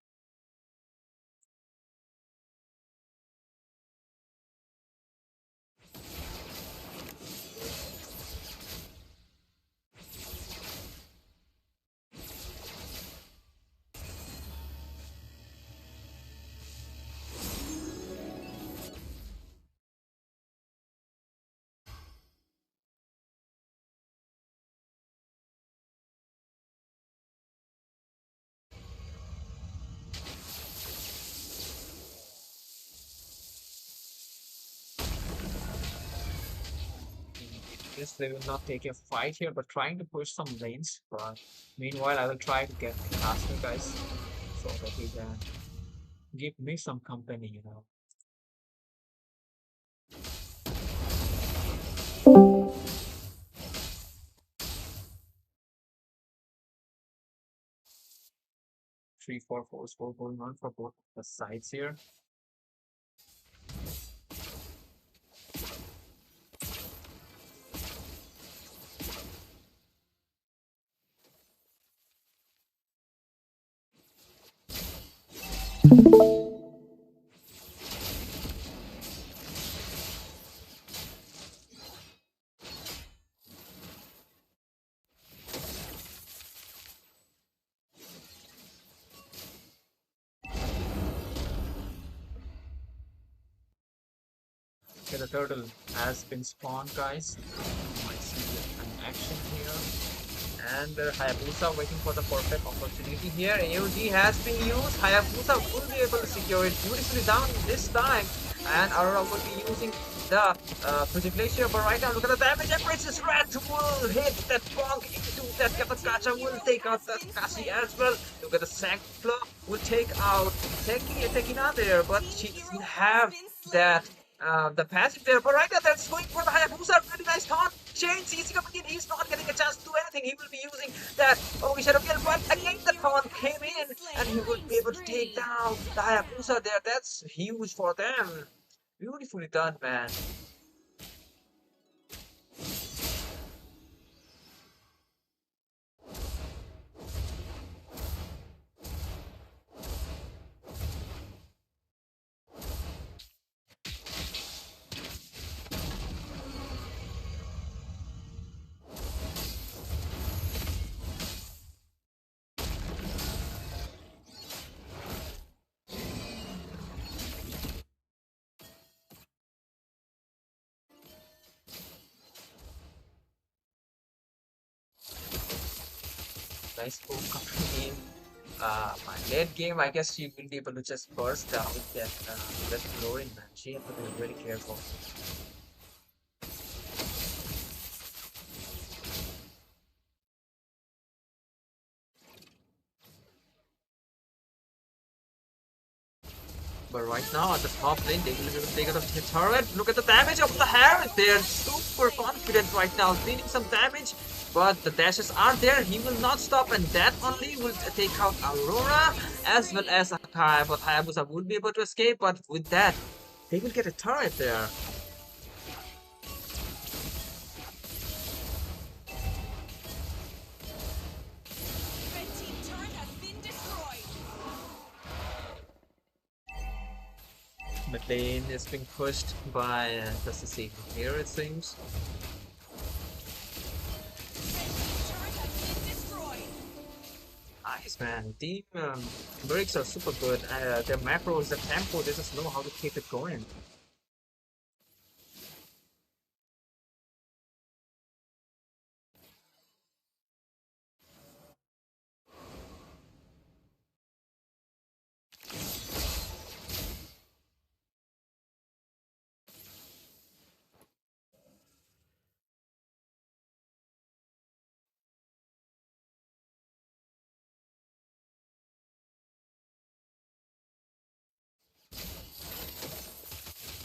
Yes, they will not take a fight here, but trying to push some lanes. But meanwhile, I will try to get faster, guys, so that he can give me some company. 3-4-4 going on for both the sides here. Okay, the turtle has been spawned, guys. You might see an action here. And Hayabusa waiting for the perfect opportunity here. AOG has been used. Hayabusa will be able to secure it beautifully down this time. And Aurora will be using the Fuji Glacier. But right now, look at the damage. And Princess Red will hit that bonk into that Katakacha. Will take out that Kashi as well. Look at the Sankflo. Will take out Tekina there. But she doesn't have that the passive there, but right now that's going for the Hayabusa. Really nice taunt. Shane CC coming in. He's not getting a chance to do anything. He will be using that Shadow Kill, but again the taunt came in and he will be able to take down the Hayabusa there. That's huge for them. Beautifully done, man. Nice poke coming in. My late game, I guess she will be able to just burst down with that flooring, man. She has to be really careful. But right now at the top lane, they will be able to take out the turret. Look at the damage of the Harriet. They're super confident right now, dealing some damage. But the dashes are there. He will not stop, and that only will take out Aurora as well as Akai. But Hayabusa will be able to escape. But with that, they will get a turret there. Red team turret has been destroyed. Mid lane is being pushed by the CC here, it seems. Turret has been destroyed. Nice, man. Team breaks are super good. Their macros, the tempo, they just know how to keep it going.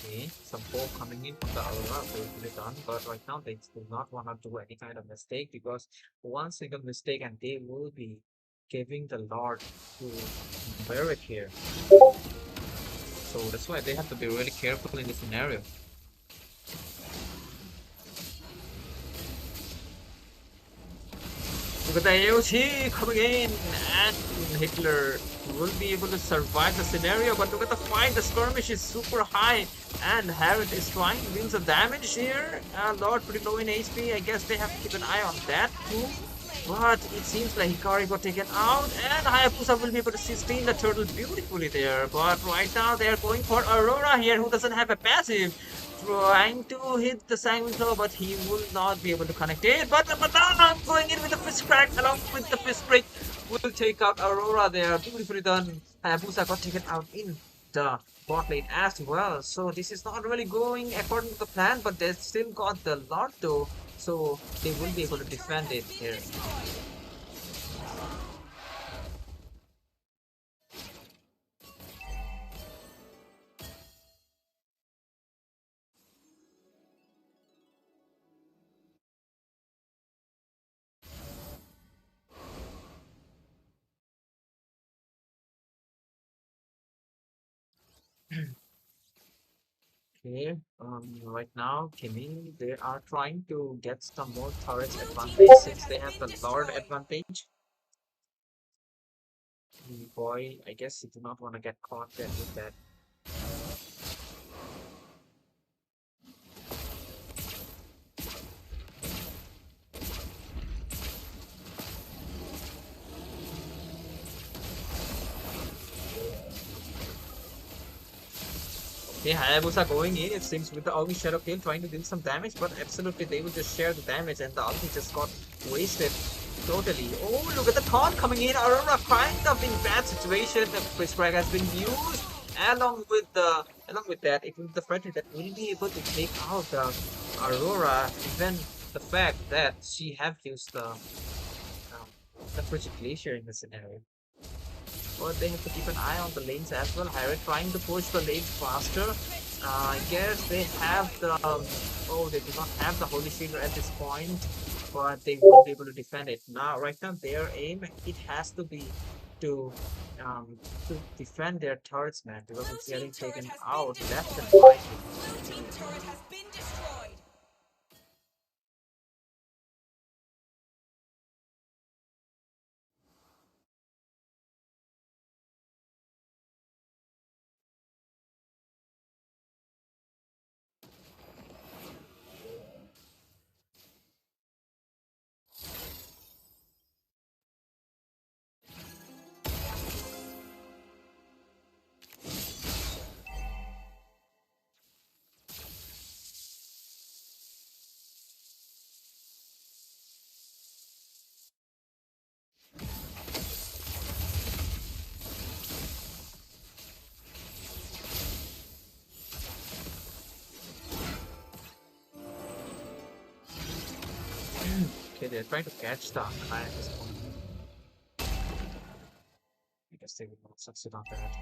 Okay, some four coming in from the Aurora, beautifully done. But right now they do not want to do any kind of mistake because one single mistake and they will be giving the Lord to Merrick here. So that's why they have to be really careful in this scenario. Look at the AOT coming in, and Hitler will be able to survive the scenario. But look at the fight, the skirmish is super high, and Harrod is trying to deal some damage here. Lord pretty low in HP. I guess they have to keep an eye on that too. But it seems like Hikari got taken out, and Hayabusa will be able to sustain the turtle beautifully there. But right now they are going for Aurora here, who doesn't have a passive. Trying to hit the Sanguine Claw, but he will not be able to connect it. But now going in with the fist crack along with the fist break will take out Aurora there. Beautifully done. Hayabusa got taken out in the bot lane as well. So this is not really going according to the plan, but they still got the Lord though. So they will be able to defend it here. Okay, right now, Kimi, they are trying to get some more turret advantage since they have the Lord advantage. Boy, I guess he do not want to get caught there with that. Okay, Hayabusa going in, it seems, with the Augie Shadow Kill, trying to deal some damage, but absolutely they will just share the damage and the ulti just got wasted totally. Oh, look at the taunt coming in. Aurora kind of in bad situation. The Fist Crack has been used along with that, it will be the Frederick that will be able to take out the Aurora, even the fact that she have used the Frigid Glacier in the scenario. But they have to keep an eye on the lanes as well. Hyra trying to push the lanes faster. I guess they have the oh, they do not have the Holy Shield at this point, but they won't be able to defend it. Now right now their aim, it has to be to um to defend their turrets, man, because it's getting taken out left and right. Okay, they're trying to catch the Akai at this point. I guess they will not succeed on that.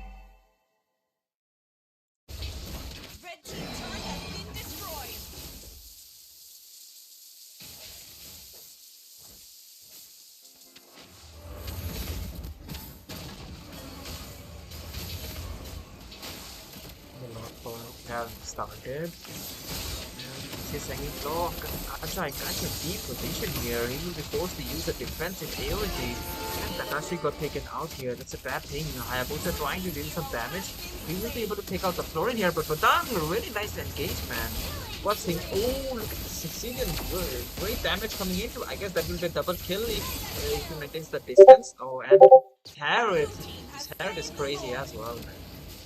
Red team turret has been destroyed. The Lord for have started. He's saying, "Oh, Acha, I got a deep position here. He will be forced to use a defensive AoE. And Takashi got taken out here. That's a bad thing. Hayabusa trying to deal some damage. He will be able to take out the Florin here, but Badang, really nice engagement. What's he? Oh, look at the Sicilian. Great damage coming into. I guess that will be a double kill if he maintains the distance. Oh, and Harrod. His Harrod is crazy as well, man.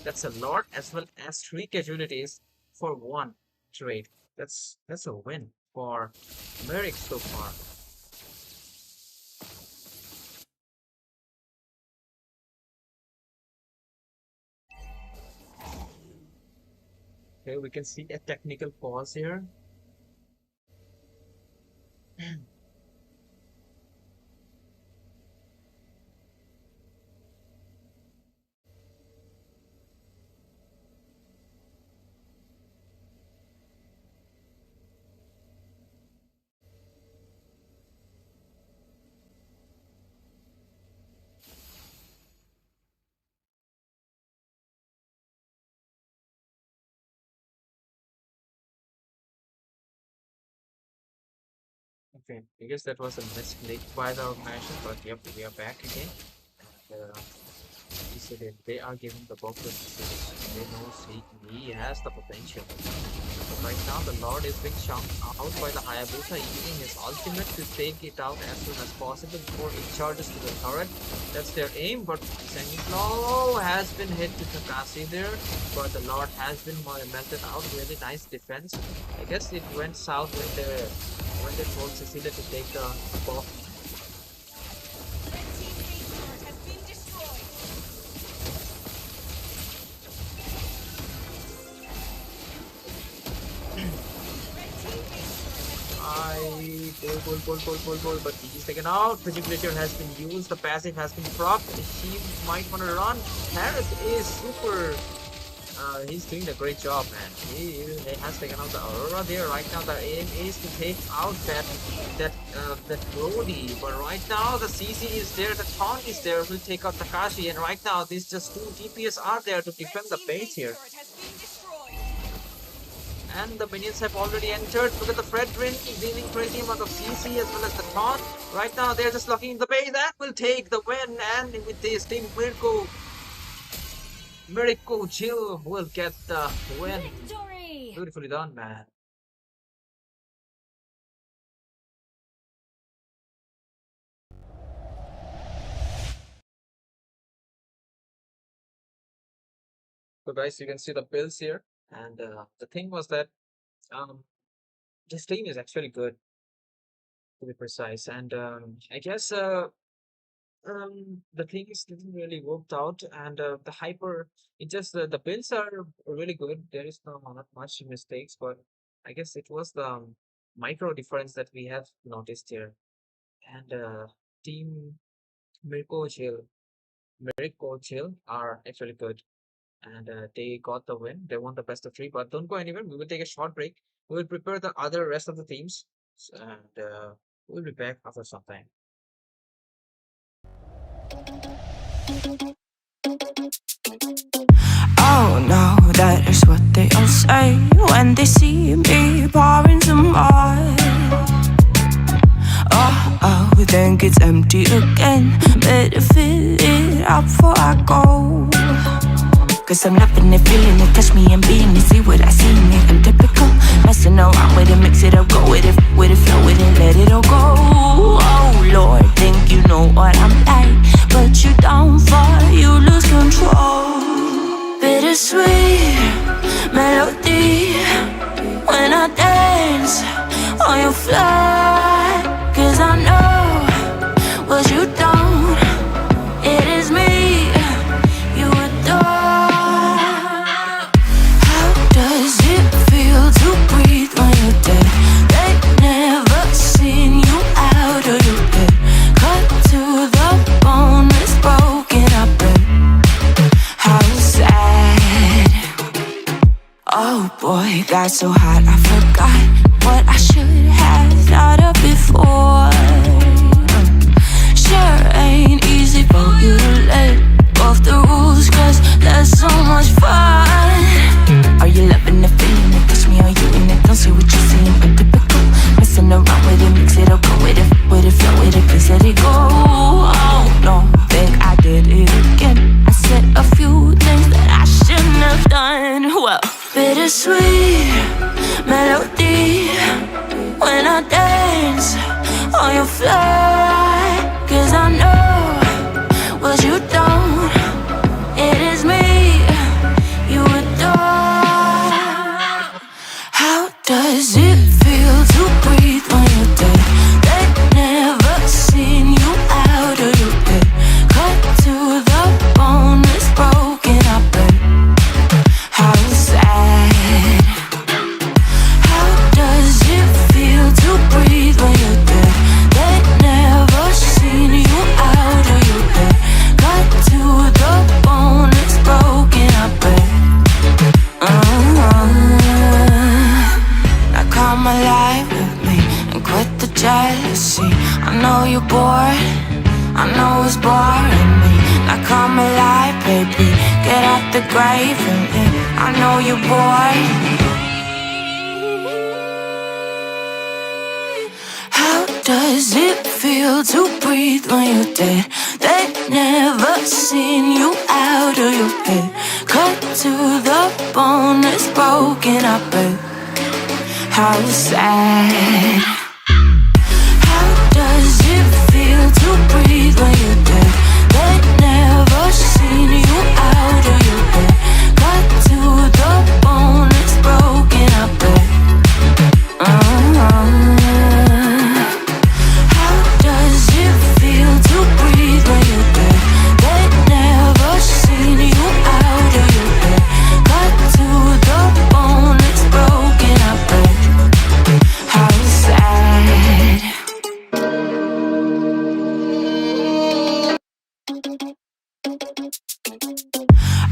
That's a lot as well as 3 casualties for 1 trade. That's a win for Merrick so far. Okay, we can see a technical pause here. Okay, I guess that was a mistake by the organization, but yep, we are back again. And, he said it, they are giving the buff to Cicely. They know he has the potential. But right now, the Lord is being shot out by the Hayabusa, using his ultimate to take it out as soon as possible before it charges to the turret. That's their aim, but Semi-Claw has been hit to Kakashi there, but the Lord has been melted out. Really nice defense. I guess it went south when they told Cecilia to take the buff. Pull, but he's taken out. Precipitation has been used. The passive has been propped. She might want to run. Harris is super. He's doing a great job, man. He has taken out the Aurora there. Right now, the aim is to take out that Brody. But right now, the CC is there. The taunt is there to take out Takashi. And right now, these just two DPS are there to defend the base here. And the minions have already entered. Look at the Fredrin dealing crazy amount of CC as well as the taunt. Right now, they're just locking in the base. That will take the win. And with this team, Miracle Chill will get the win. Victory! Beautifully done, man. So guys, you can see the builds here. And the thing was that this team is actually good, to be precise. And I guess the things didn't really worked out, and the hyper, it just the builds are really good. There is not much mistakes, but I guess it was the micro difference that we have noticed here. And team Mirko Chill are actually good, and they got the win. They won the best of 3, but don't go anywhere. We will take a short break. We will prepare the other rest of the teams, and we'll be back after some time. Oh no, that is what they all say when they see me pouring some more. Oh, then gets empty again. Better fill it up before I go. Cause I'm loving it, feeling it, touch me and being it. See what I see in it, I'm typical. Messing around with it, mix it up, go with it, flow with it, let it all go. Oh Lord, think you know what I'm like, but you don't fall, you lose control. Bittersweet melody when I dance on your fly. Cause I know what you don't, it is me you adore. How does it feel to breathe when you're dead? They never seen you out of your bed. Cut to the bone, it's broken up and how sad. Oh boy, got so hot I forgot what I should have thought of before. Sure ain't easy for you to let go of the rules, cause there's so much fun. Are you loving the feeling it? Touch me, are you in it? Don't say what you're saying, but typical. Messing around with it, mix it up, go with it, flow with it, please let it go. Oh no, think I did it again. I said a few things that I shouldn't have done. Well, bittersweet melody when I dance on your fly. Cause I know what you don't, it is me you adore. How does it feel to breathe when you're dead? They never seen you out of your bed. Cut to the bone, it's broken up and how sad. How does it feel to breathe when you're dead? They never seen you out of your bed. Cut to the bone, it's broken up Now come alive with me and quit the jealousy. I know you're bored, I know it's boring me. Now come alive, baby, get out the grave and I know you're bored. How does it feel to breathe when you're dead? They never seen you out of your head. Cut to the bone, it's broken up, but how sad. How does it feel to breathe when you're dead? They never seen you out of your head. Cut to the bone, it's broken up, but how does it feel to breathe when you're dead? They never seen you out of your head. Cut to the bone, it's broken up, but how sad.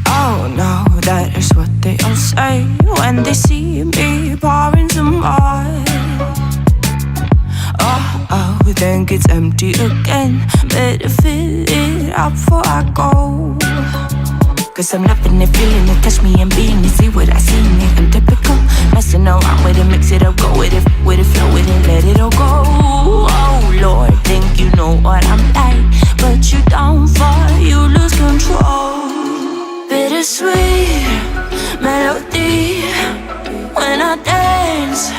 Oh no, that is what they all say when they see me pouring some more. Oh, think it's empty again. Better fill it up before I go. Cause I'm loving it, feeling it, touch me and being it. See what I see in it, I'm typical. Messing around with it, mix it up, go with it, flow with it, let it all go. Oh Lord, think you know what I'm like, but you don't fall, you lose control. Bittersweet melody when I dance.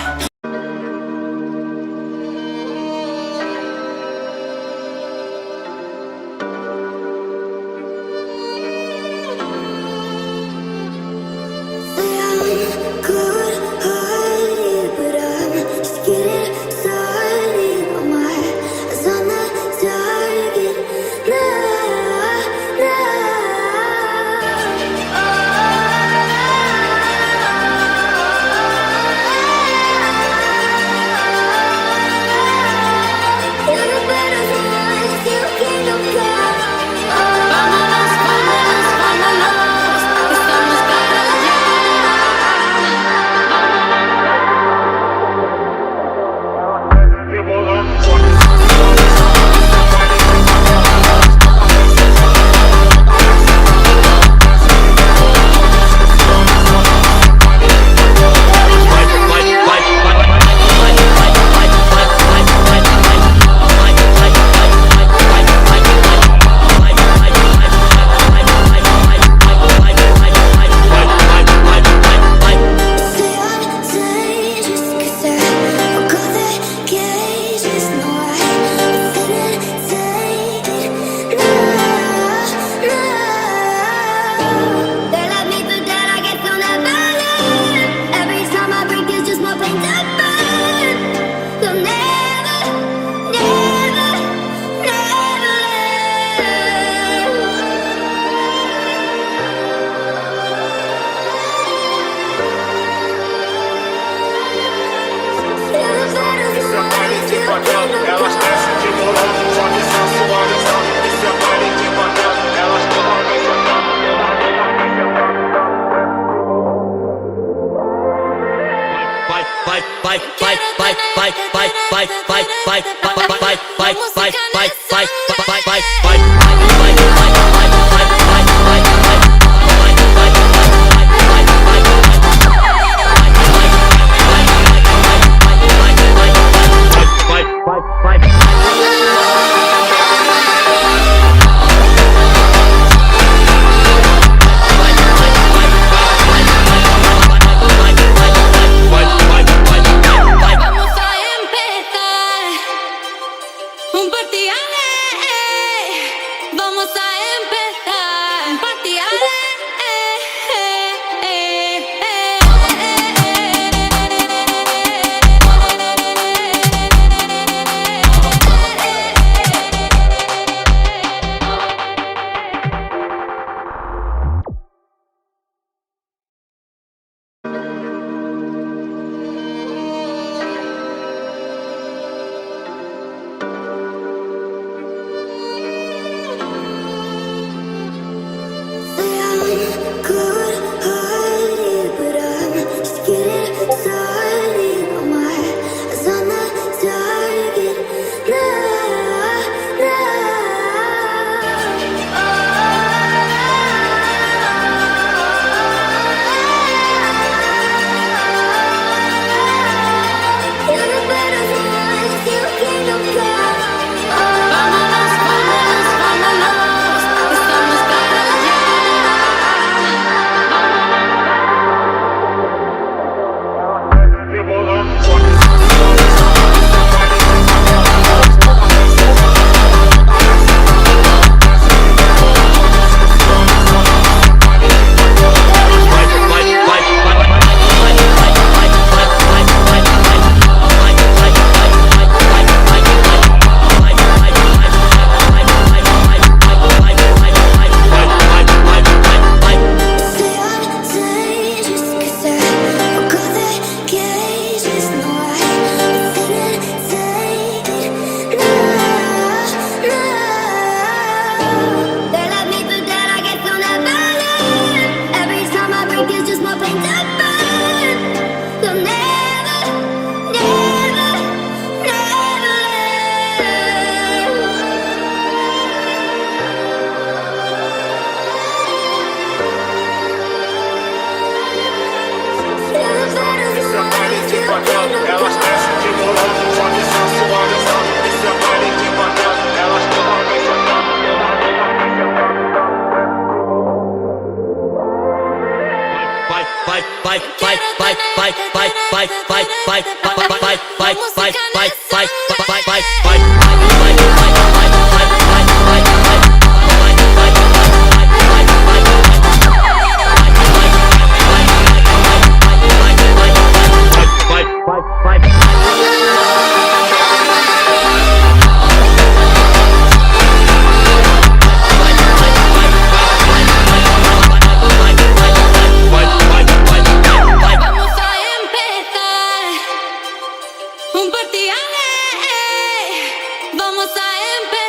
Vamos a empezar. Vamos a empezar.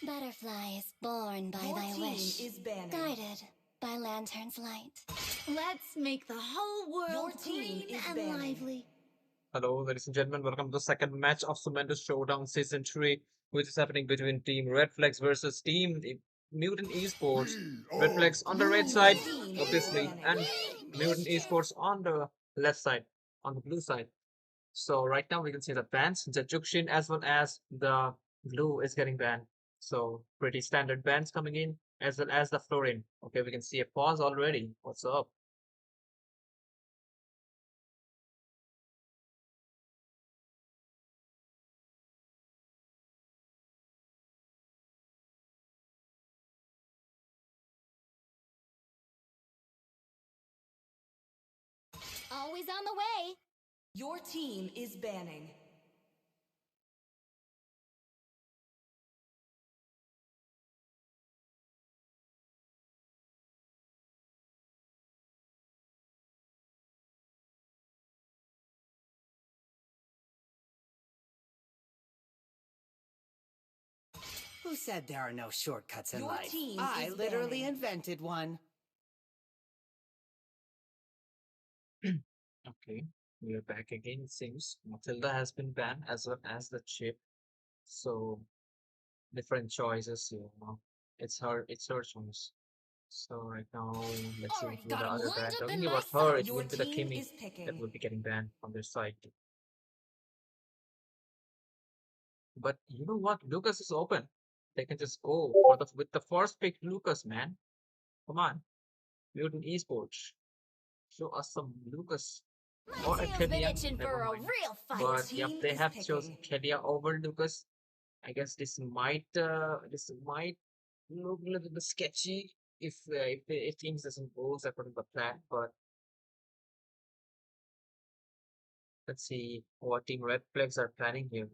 Butterflies born by Your thy team wish, is banning. guided by lantern's light. Let's make the whole Your world team green is and banning. lively. Hello, ladies and gentlemen. Welcome to the second match of Sumendu Showdown Season 3, which is happening between Team Red Flags versus Team Mutant Esports. Red We Flags are on the red Your side, Blue. team is obviously, banning. and Mutant Esports on the left side, on the blue side. So right now we can see the bans, the Jukshin as well as the blue is getting banned. So pretty standard bans coming in as well as the Florin. Okay, we can see a pause already. What's up? Always on the way. Your team is banning. Who said there are no shortcuts in Your life? team I is literally banning. invented one. Okay, we are back again. It seems Matilda has been banned as well as the chip. So different choices here. It's her choice. So right now, let's see Already who got the him other lined band. up in Talking my about her, it sights. Your will be the team Kimmy is that picking. will be getting banned from their side. But you know what? Lucas is open. They can just go for the with the first pick, Lucas, man. Come on, Mutant Esports. Show us some Lucas My or a tail's been Kedia. itching Never for a mind. real Your fight. But yep, team they is have chosen picking. Kedia over Lucas. I guess this might look a little bit sketchy if things doesn't go according to plan. But let's see what Team Red Flags are planning here.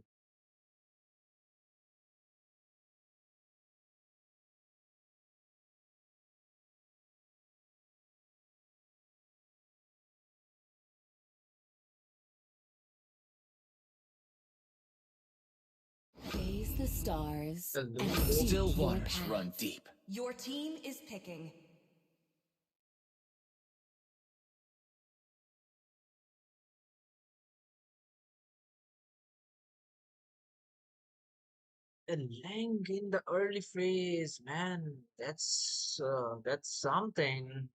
Gaze the stars The and Luke seek Still your waters path. run deep. Your team is picking. and Lang in the early phase, man. That's something.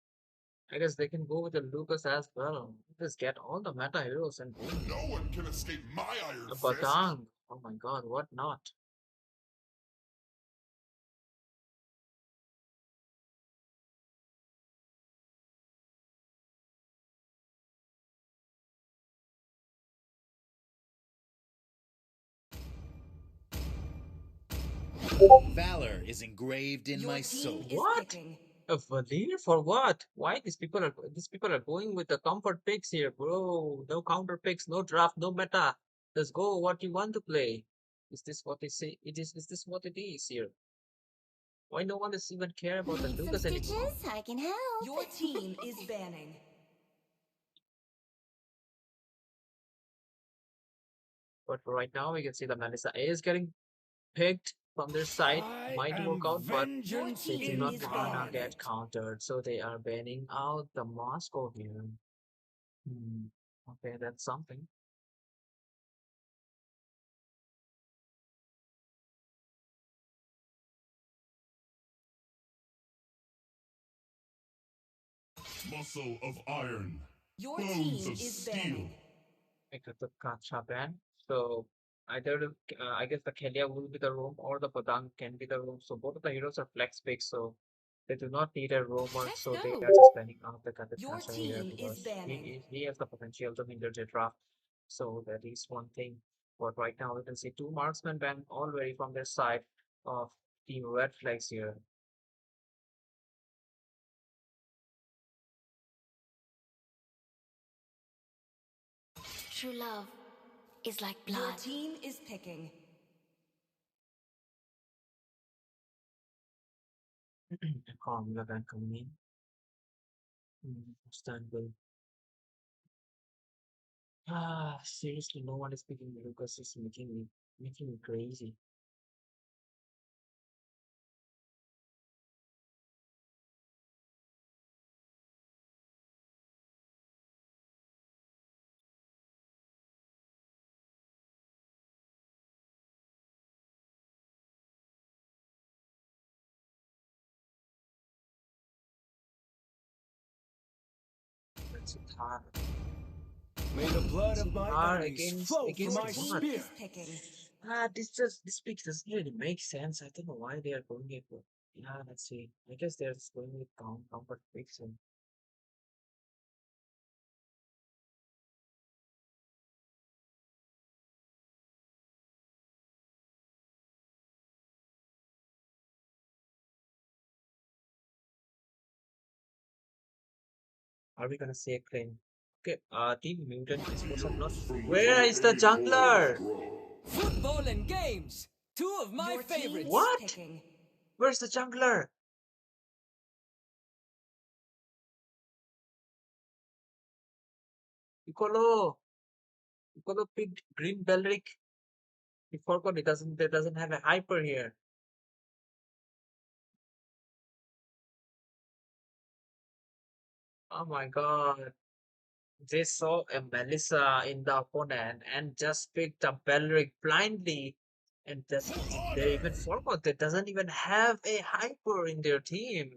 I guess they can go with the Lucas as well. Just get all the meta heroes and boom. No one can escape my iron A fist. Batang. Oh my god, what not? Valor is engraved in Your my team soul. is What? picking. A Valir for what? Why these people are going with the comfort picks here, bro? No counter picks, no draft, no meta. Just go what you want to play. Is this what they say? Is this what it is here? Why no one does even care about the Need some Lucas anymore? stitches? I can help. Your team is banning. But for right now, we can see the Melissa A is getting picked from their side. I Might work am out, but Your vengeance they do team not is wanna banned. get incarnate. countered, so they are banning out the Moscow here. Hmm. Okay, that's something. Muscle of iron. Your Bones team of is steel. banning. I got the Kacha ban. So I guess the Kelia will be the roam or the Padang can be the roam. So both of the heroes are flex picks, so they do not need a roamer, Let's so they go. are just banning out the Your Kacha here team is because banning. he has the potential to hinder the draft. So that is one thing. But right now we can see two marksmen banned already from their side of Team Red Flags here. True love is like Your blood. team is picking. A Formula ban coming in. Istanbul. Seriously, no one is picking Lucas. It's making me crazy. Suthar. May the blood of my Suthar enemies flow from against Your my team what? spear. is picking. This pick doesn't really make sense. I don't know why they are going it. But yeah, let's see. I guess they're just going with comfort picks and are we gonna say a claim? Okay, Team Mutant Esports are not. Champions from Where Little is the Acorns jungler? Grow. Football and games. Two of my Your team favorites. is What? picking. Where's the jungler? Piccolo. Piccolo picked Green Belric. He forgot it doesn't have a hyper here. Oh my god. They saw a Melissa in the opponent and just picked up Belric blindly. And they even forgot they doesn't even have a hyper in their team.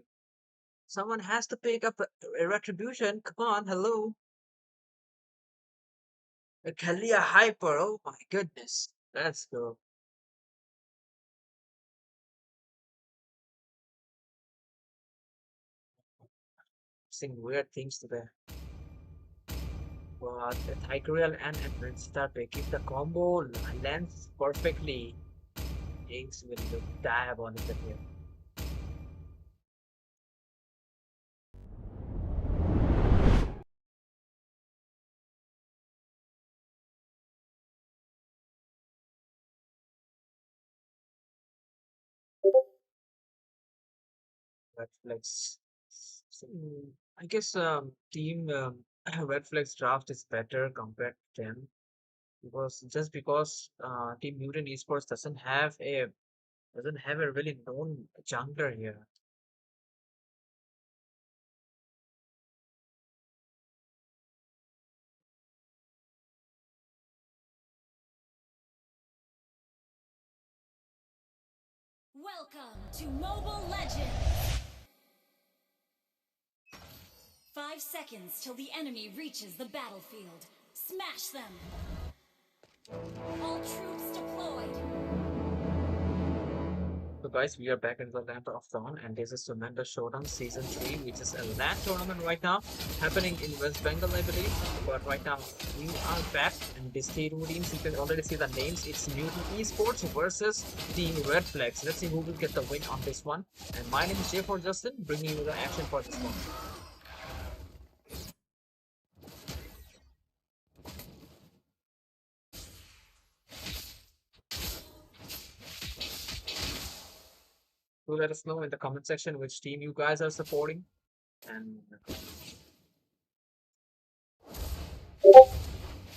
Someone has to pick up a retribution. Come on, hello. A Kalia hyper. Oh my goodness. Let's go. Seeing weird things today. But the Tigreal and Emerald Star keep the combo lands perfectly. Things will look diabolical here. Red Flags. So, I guess team Red Flags draft is better compared to them because Team Mutant Esports doesn't have a really known jungler here. Welcome to Mobile Legends! 5 seconds till the enemy reaches the battlefield. Smash them! All troops deployed! So guys, we are back in the land of Dawn, and this is Sumendu Showdown Season 3, which is a LAN tournament right now, happening in West Bengal, I believe. But right now, we are back, and these three teams, you can already see the names. It's Mutant Esports versus Team Red Flags. Let's see who will get the win on this one. And my name is J4 Justin, bringing you the action for this one. Do let us know in the comment section which team you guys are supporting. And you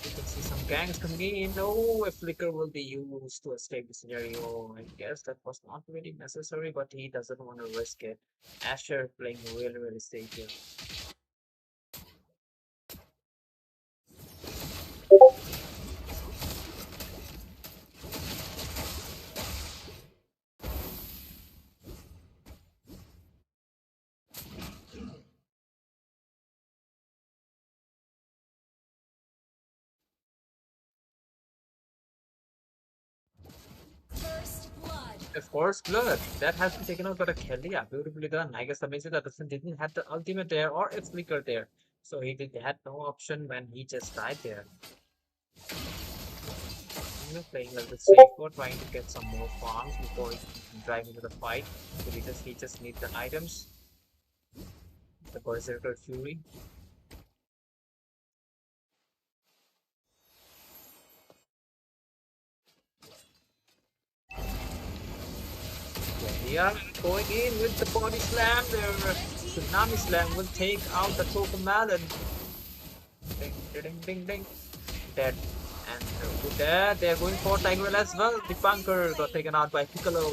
can see some gangs coming in. Oh, a flicker will be used to escape the scenario. I guess that was not really necessary, but he doesn't want to risk it. Asher playing really, really safe here. First blood! Of course, blood. That has been taken out by the Kelly. Yeah, beautifully done. I guess the message that person didn't have the ultimate there or a flicker there. So had no option when he just died there. Playing a little safer, trying to get some more farms before he can drive into the fight. So he just needs the items. The Berserker Fury. They are going in with the body slam. Their tsunami slam will take out the Cocomelon. Ding, ding, ding, ding. Dead. And with that, they're going for Tigreal as well. The bunker got taken out by Piccolo.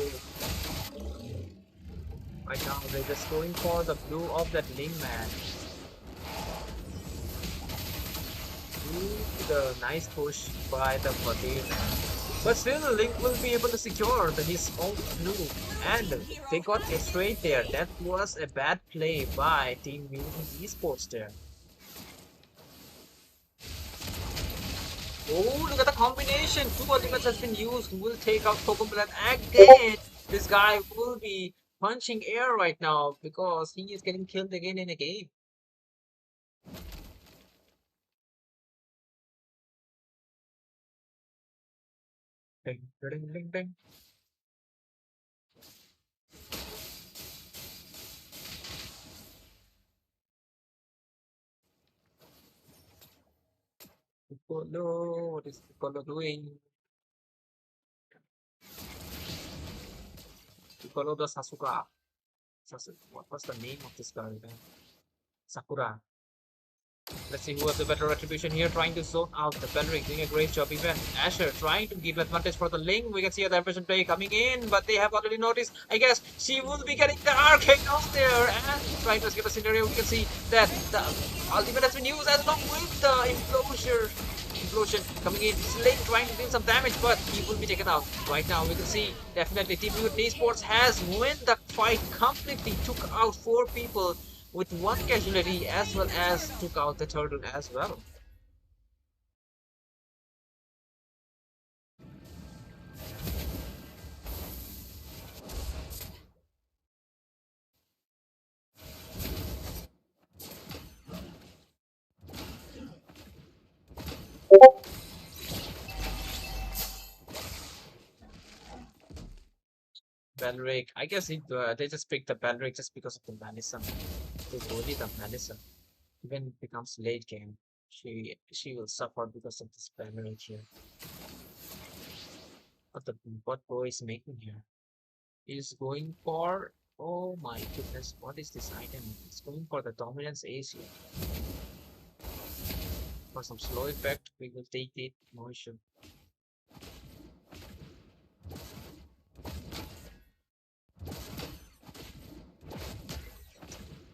Right now, they're just going for the blue of that Ling man. Ooh, the nice push by the Fadir. But still, Link will be able to secure his own blue. And they got a straight there. That was a bad play by Team Mutant Esports there. Oh, look at the combination. Two ultimates has been used. Will take out Cocomelon again. This guy will be punching air right now because he is getting killed again and again. Ding, ding, ding, ding. Piccolo, what is Piccolo doing? Piccolo the Sasuke. What was the name of this guy? Sakura. Let's see who has the better retribution here, trying to zone out the Belric, doing a great job. Even Asher trying to give advantage for the Ling. We can see the Intermission play coming in, but they have already noticed. I guess she will be getting the arcade out there and trying to escape the scenario. We can see that the ultimate has been used as long with the implosion coming in. Sling trying to do some damage, but he will be taken out. Right now, we can see definitely Team Mutant Esports has won the fight completely, took out 4 people with 1 casualty as well as took out the turtle as well. Belric, I guess they just picked the Belric just because of the Melissa. It's only the Melissa. When it becomes late game, she will suffer because of this Belric here. What boy is making here? He's going for, oh my goodness, what is this item? It's going for the dominance ace here. For some slow effect, we will take it, no issue.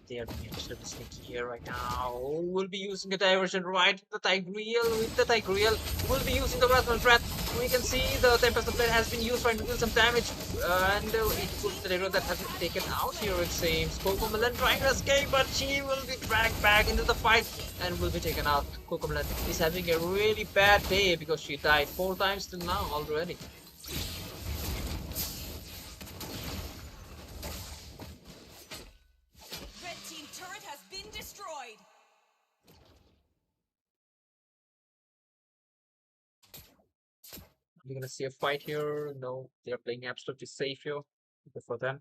They are being extremely sneaky here right now. We'll be using a diversion right to the Tigreal. With the Tigreal, we'll be using the Rascal Breath. We can see the Tempest of Blade has been used trying to do some damage. And it puts the Tigreal that has been taken out here, it seems. Cocomelon trying to escape, but she will be dragged back into the fight and will be taken out. Cocomelon is having a really bad day because she died 4 times till now already. We're gonna see a fight here. No, they're playing absolutely safe here. Good for them.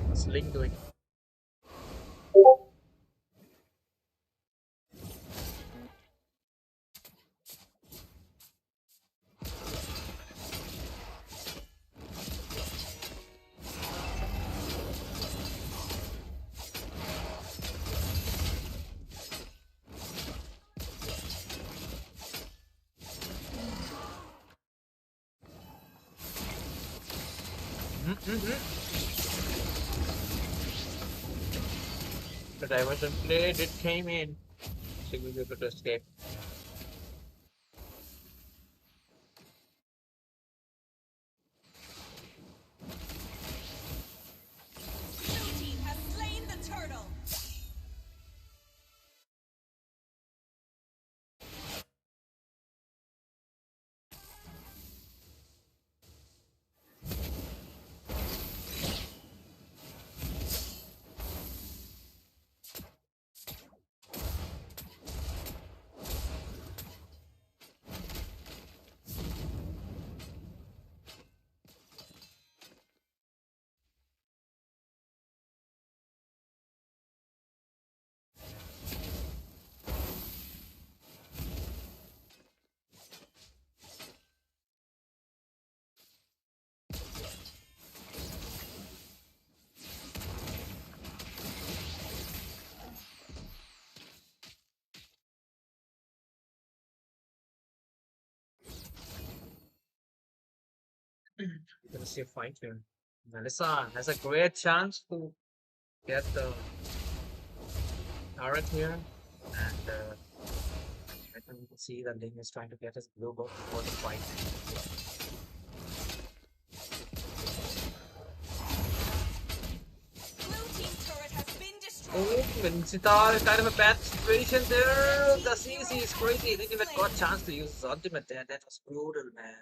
What's Ling doing? The diversion play did came in. She will be able to escape. We're gonna see a fight here. Melissa has a great chance to get the turret here, and I can see that Ling is trying to get his blue buff before the fight. Oh, When Sitar kind of a bad situation there. The CC is crazy. He didn't even got a chance to use his ultimate there. That was brutal, man.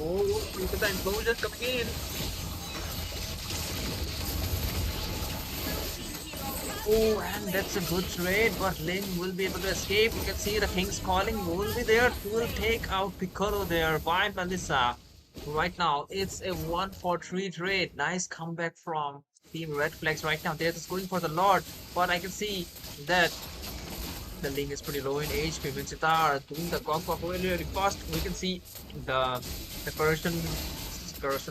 Oh, look at the implosion coming in. Oh, and that's a good trade, but Ling will be able to escape. You can see the King's Calling will be there. Will take out Piccolo there by Melissa. Right now, it's a 1-for-3 trade. Nice comeback from Team Red Flags right now. They're just going for the Lord, but I can see that the Ling is pretty low in HP. Vincita are doing the Gog really, really fast. We can see the corrosion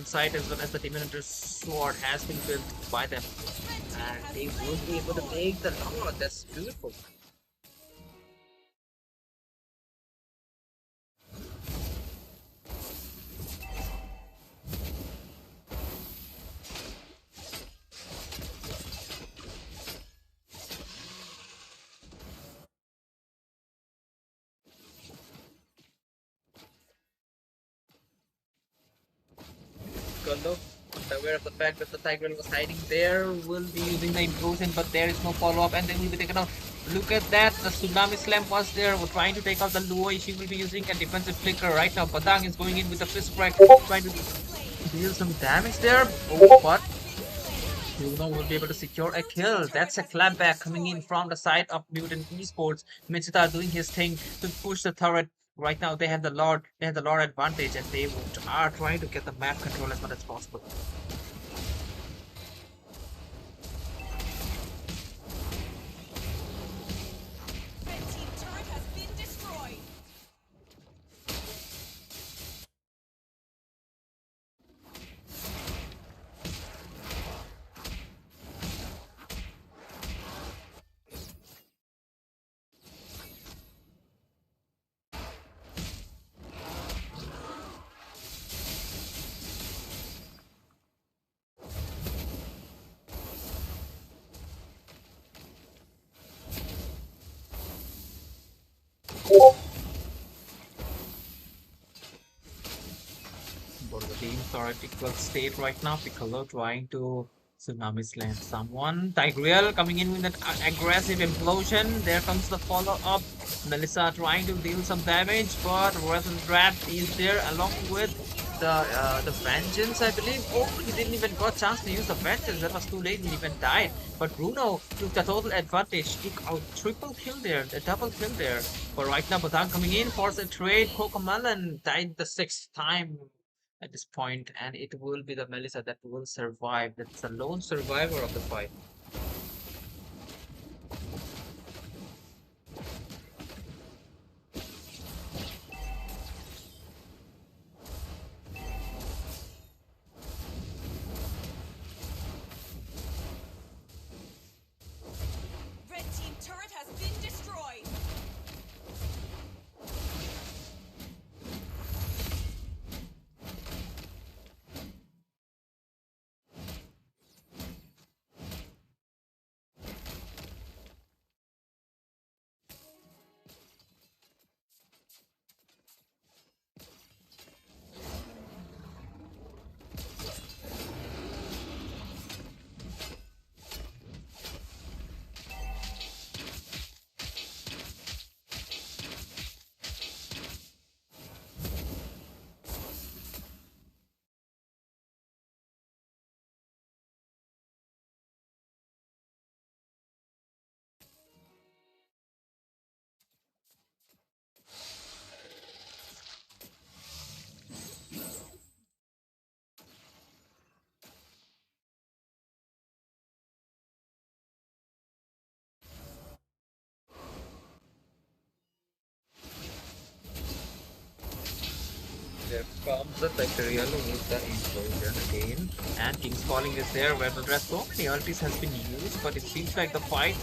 site as well as the Demon Hunter's sword has been built by them. And they will be able to make the Lord. That's beautiful. Goldo, aware of the fact that the Tiger was hiding there, will be using the implosion, but there is no follow-up, and they will be taken out. Look at that, the Tsunami Slam was there. We're trying to take out the Luo. She will be using a defensive flicker right now. Padang is going in with the fist crack, trying to deal some damage there. Oh, but Bruno will be able to secure a kill. That's a clapback coming in from the side of Mutant Esports. Michita doing his thing to push the turret. Right now, they have the Lord advantage, and they are trying to get the map control as much as possible. Red team turret has been destroyed. Both the teams are at equal state right now. Piccolo trying to Tsunami Slam someone. Tigreal coming in with an aggressive implosion. There comes the follow-up. Melissa trying to deal some damage, but Resident Rat is there along with the Vengeance, I believe. Oh, he didn't even got a chance to use the Vengeance. That was too late. He even died. But Bruno took the total advantage. Took out triple kill there, a double kill there. But right now, Batang coming in for a trade. Cocomelon died the 6th time at this point, and it will be the Melissa that will survive. That's the lone survivor of the fight. Red team turret has been destroyed. there comes the Imperial with the implosion again. And King's Calling is there where there are so many ultis has been used, but it seems like the fight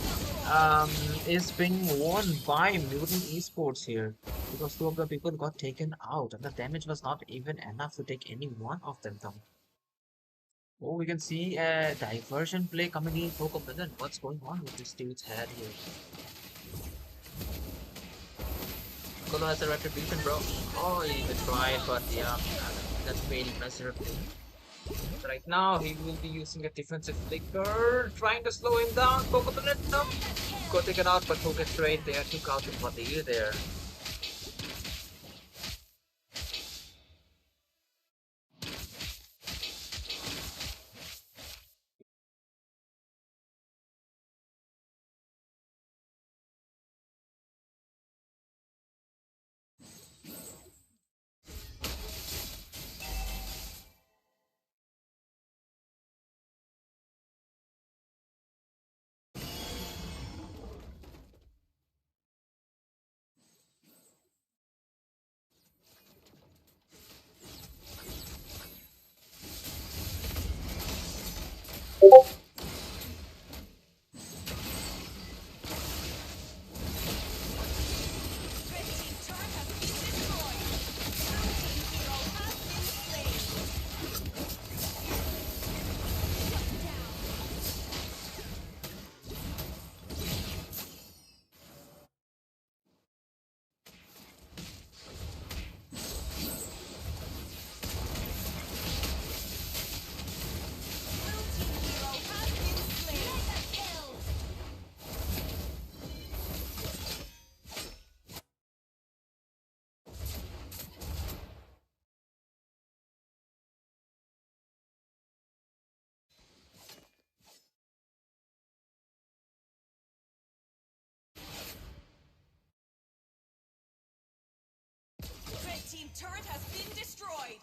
is being won by Mutant Esports here. Because two of the people got taken out and the damage was not even enough to take any one of them down. Oh, we can see a diversion play coming in for Covenant. What's going on with this dude's head here? Colo has a retribution, bro. Oh, he even tried, but yeah, that's failed miserably. Right now, he will be using a defensive flicker, trying to slow him down. Coconut, no! Got taken out, but Focus Trade there took out the body there. Red team turret has been destroyed.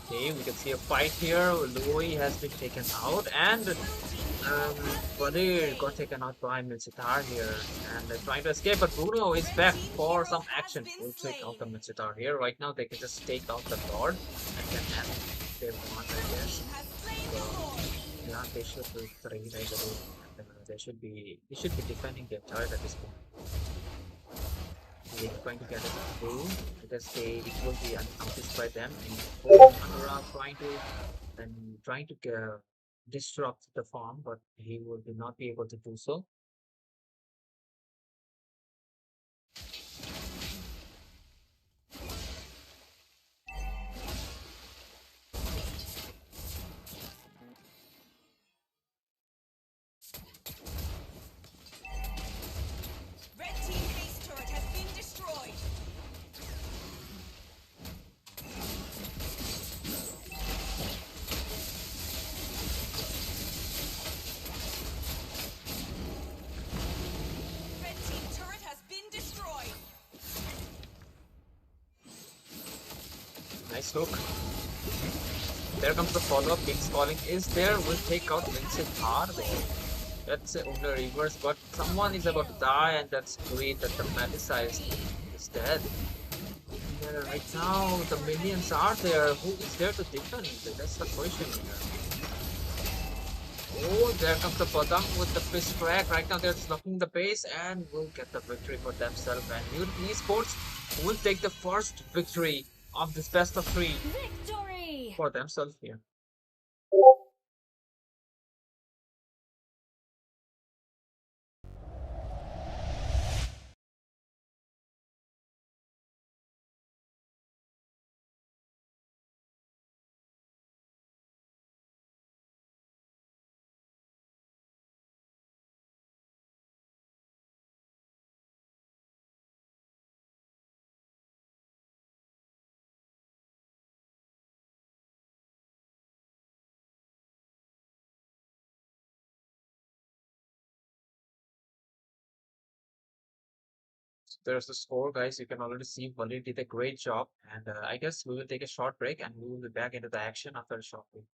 Okay, we can see a fight here. Louis has been taken out, and Valir got taken out by Mitsitar here, and they're trying to escape. But Bruno is back for some action. We'll take out the Mitsitar here. Right now, they can just take out the Lord and can have their one, I guess. So, yeah, they should be three, I believe. And, they should be defending their turret at this point. They're trying to get it through because it will be unnoticed by them and going around trying to disrupt the farm, but he will not be able to do so. Nice hook. There comes the follow-up. King's Calling is there. Will take out Vincent R there. That's on the reverse, but someone is about to die, and that's great that the Melicized is dead. Yeah, right now, the minions are there. Who is there to defend? That's the question here. Oh, there comes the Badang with the fist crack. Right now, they're slugging the base and will get the victory for themselves. And Mutant Esports will take the first victory of this best of 3 Victory! for themselves here. There's the score, guys. You can already see Wally did a great job. And I guess we will take a short break and we will be back into the action after a short break.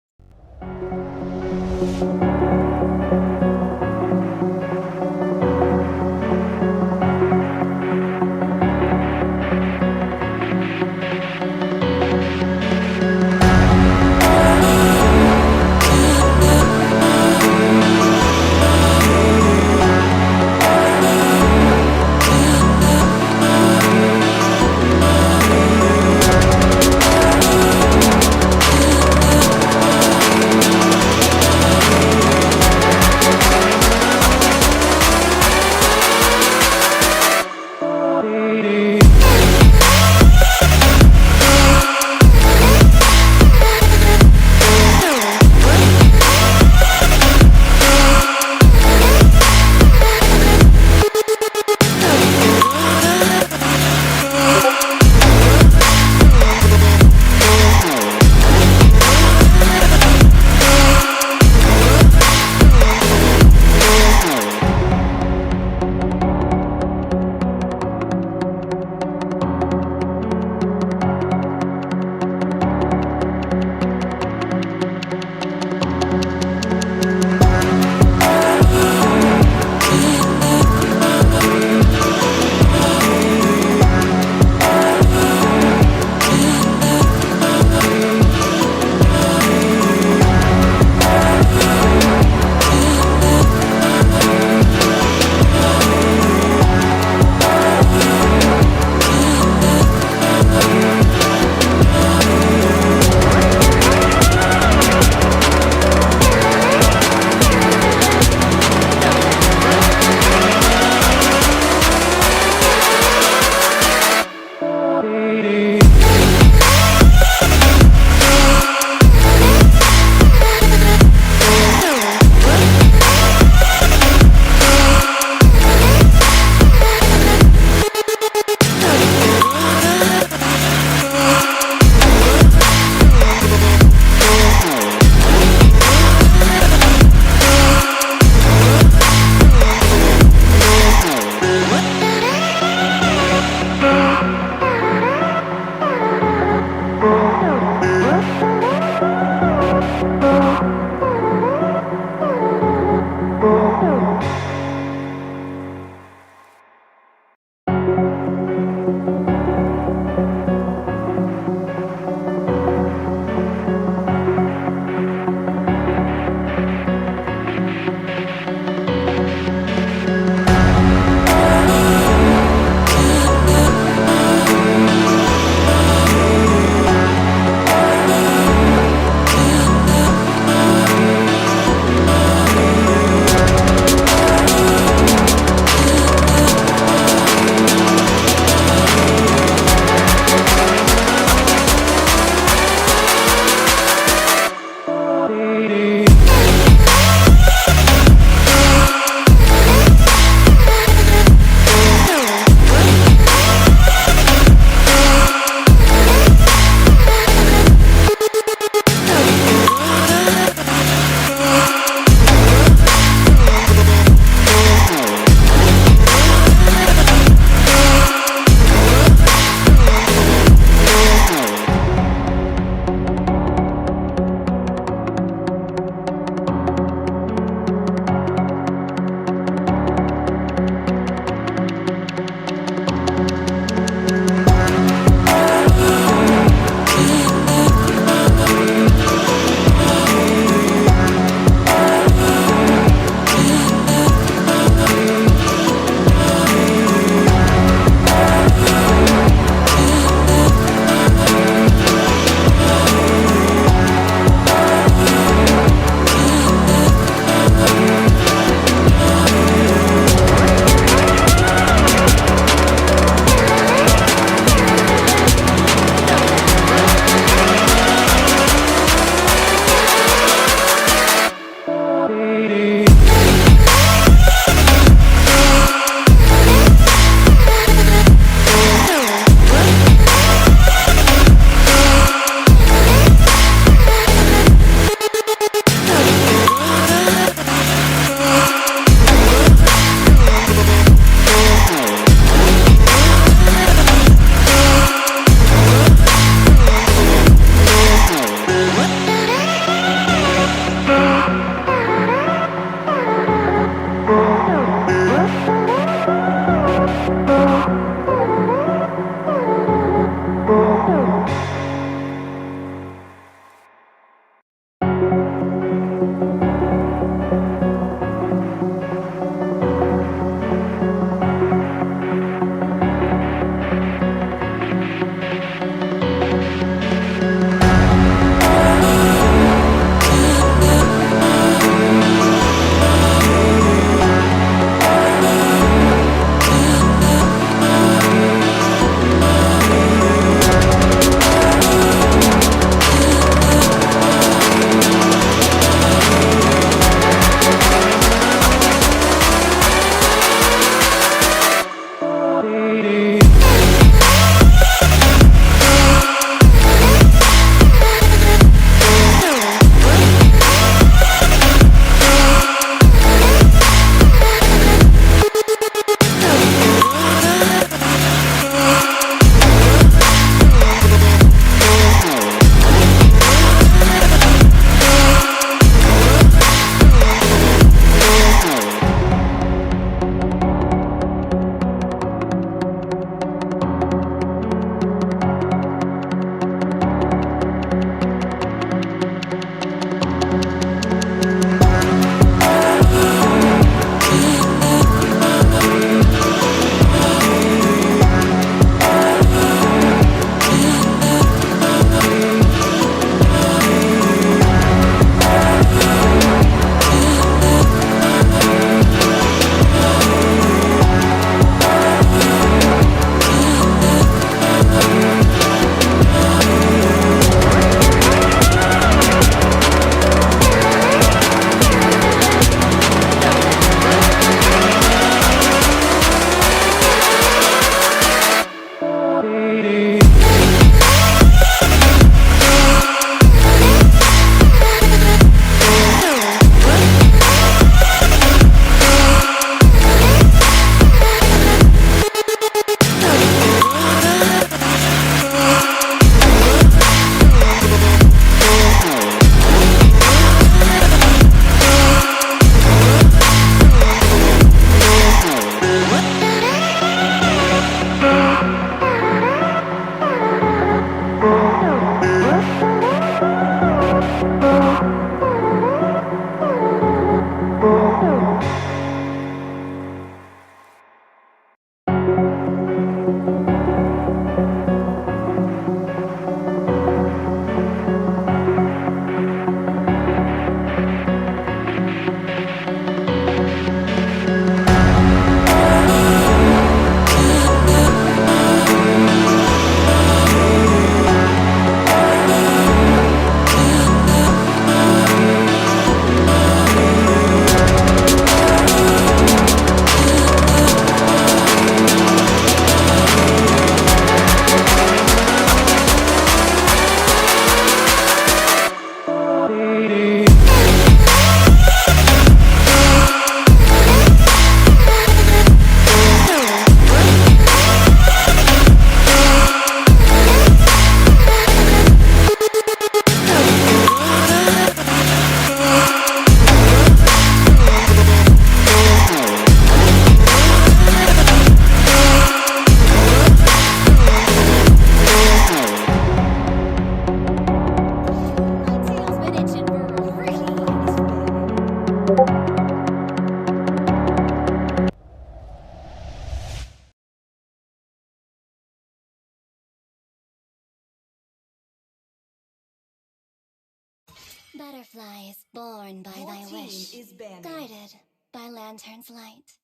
Butterfly is born by Your thy team wish, is banning. guided by lantern's light.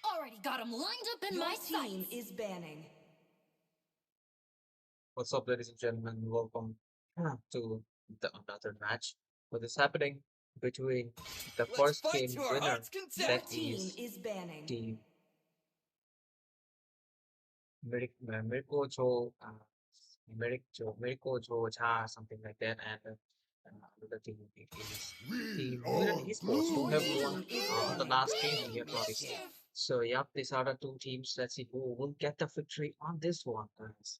Already got him lined up in Your my team sights. is banning. What's up, ladies and gentlemen? Welcome to the another match. What is happening between the Let's first fight game to our winner, heart's Your content. that team is is banning. Team Mirko Jo, Mirko Jo Cha, something like that, and another team is We Team Mutant are Esports, who Your have blue. won team is the banning. last game we have noticed. So, yep, these are the two teams. Let's see who will get the victory on this one, guys.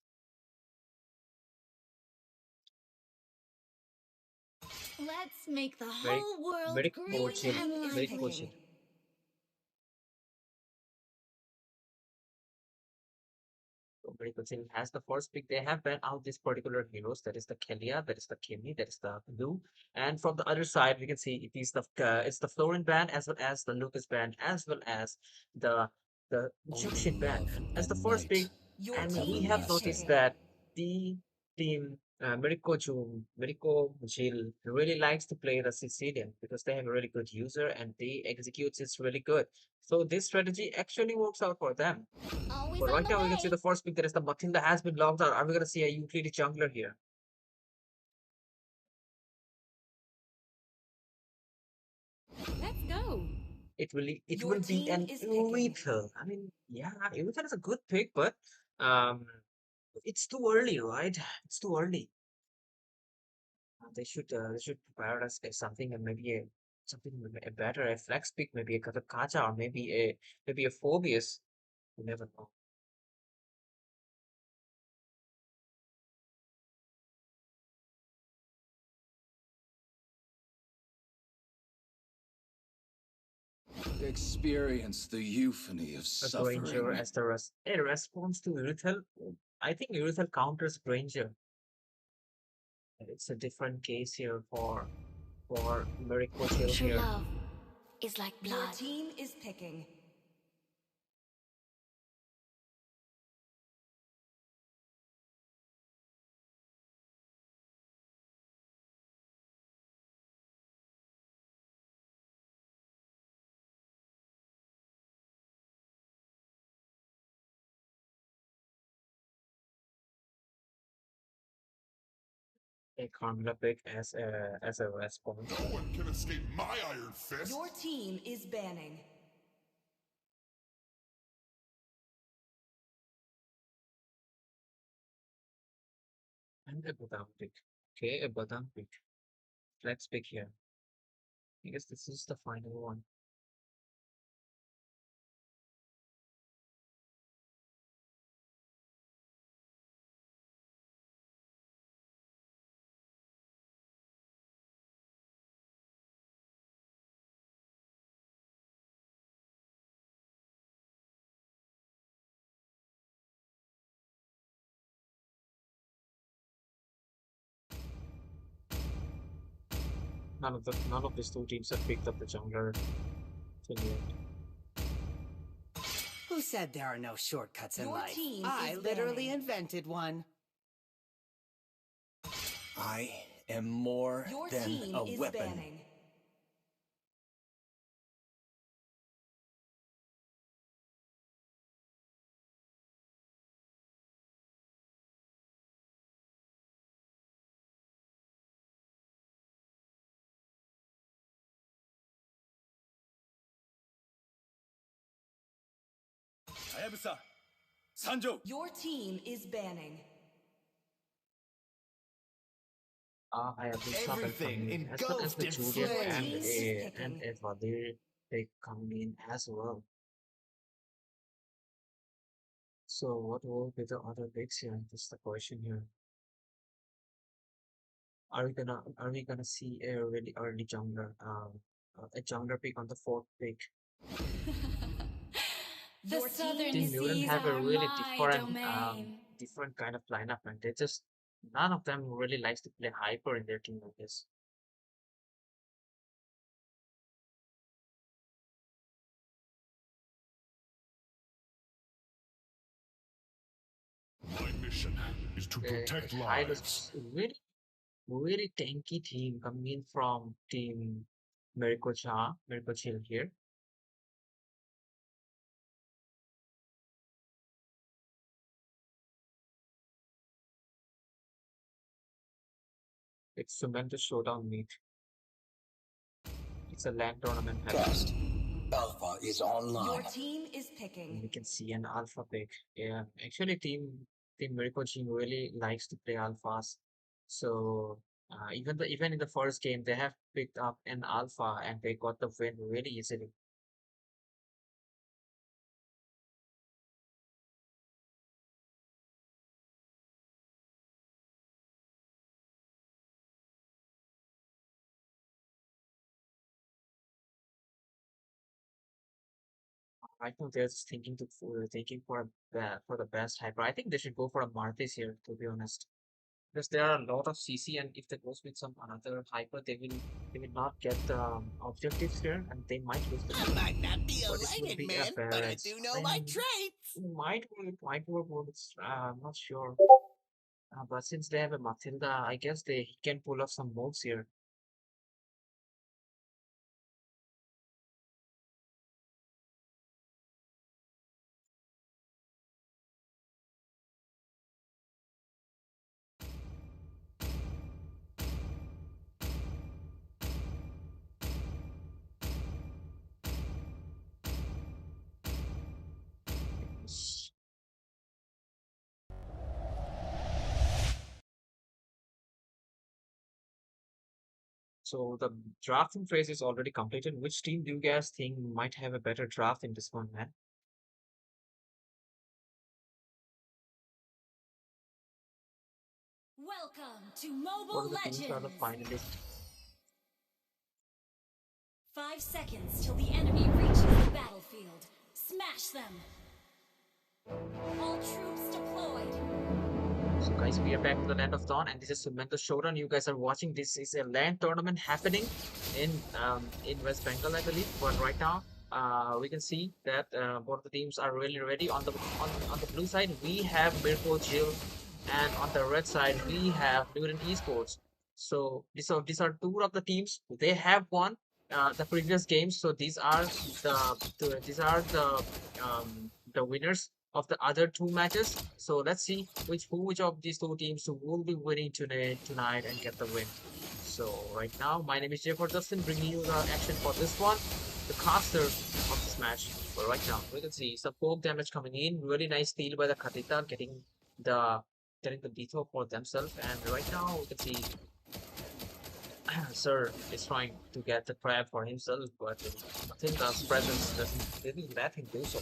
Let's make the Very, whole world very great Your coaching, team and is very lively. picking. coaching. American team has the first pick. They have banned out these particular heroes. That is the Kelia, that is the Kimi, that is the Blue. And from the other side, we can see it's the Florin band as well as the Lucas band as well as the the Jushin band as the first pick. Your And we team have is noticed picking. that the team Mirko Jill really likes to play the Sicilian because they have a really good user and they executes it really good. So this strategy actually works out for them. Always But on right the now, we can see way. the first pick that is the Matilda has been locked out. Are we going to see a utility jungler here? Let's go. It Your will be team an is picking. Urethel. I mean, yeah, Urethel is a good pick, but um, it's too early, right? It's too early. They should prepare us something and maybe a better a flex pick, maybe a Katakacha or maybe a Phobius. You never know. Experience the euphony of A Granger suffering. as a response to Urethel. I think Urethel counters Granger. It's a different case here for Miracle Chill True here. love is like Your blood. team is picking. A Carmilla pick as a response. No one can escape my iron fist. Your team is banning. And a Badam pick. Okay, a Badam pick. Let's pick here. I guess this is the final one. None of these two teams have picked up the jungler till yet. Who said there are no shortcuts in Your life? team I is literally banning. invented one. I am more Your than team a is weapon. banning. Hayabusa, Sanjo. Your team is banning. I have been Saka Everything coming in as well as engulfed the in Julian Your team flames. is and picking. a Valir pick coming in as well. So what will be the other picks here? That's the question here. Are we gonna see a really early jungler, a jungler pick on the fourth pick? The Your southern team Team is Mutant seas have a are picking. really my domain. different kind of lineup, and they just none of them really likes to play hyper in their team, I guess. My mission is to A protect high lives. really tanky team coming in from team Miracle Chill here. It's Sumendu Showdown meet. It's a LAN tournament happening. Trust. Alpha is Your online. team is And picking. we can see an alpha pick. Yeah, actually, Team Miracle Team really likes to play alphas. So even in the first game, they have picked up an alpha and they got the win really easily. Right now they're just thinking for the best hyper. I think they should go for a Martis here, to be honest. Because there are a lot of CC, and if they goes with some another hyper, they will not get the objectives here, and they might lose the game. Might not be a But it will lightning be a man, but I Barret's. do know my traits. Might work, but I'm not sure. But since they have a Matilda, I guess they he can pull off some moves here. Yes. So the drafting phase is already completed. Which team do you guys think might have a better draft in this one, man? Welcome to What Mobile are the teams that are the Legends. finalists? 5 seconds till the enemy reaches the battlefield. Smash them. All troops deployed. So guys, we are back to the Land of Dawn, and this is Sumendu Showdown. You guys are watching. This is a land tournament happening in West Bengal, I believe. But right now, we can see that both the teams are really ready. On the blue side, we have Mirko Jill, and on the red side, we have Luren Esports. So these are two of the teams. They have won the previous games. So these are the winners of the other two matches. So let's see which of these two teams will be winning tonight and get the win. So right now, my name is Jay for Justin, bringing you the action for this one, the caster of this match. But right now, we can see some poke damage coming in. Really nice steal by the Katita, the getting the detour for themselves. And right now, we can see Sir is trying to get the crab for himself, but Matilda's presence didn't let him do so.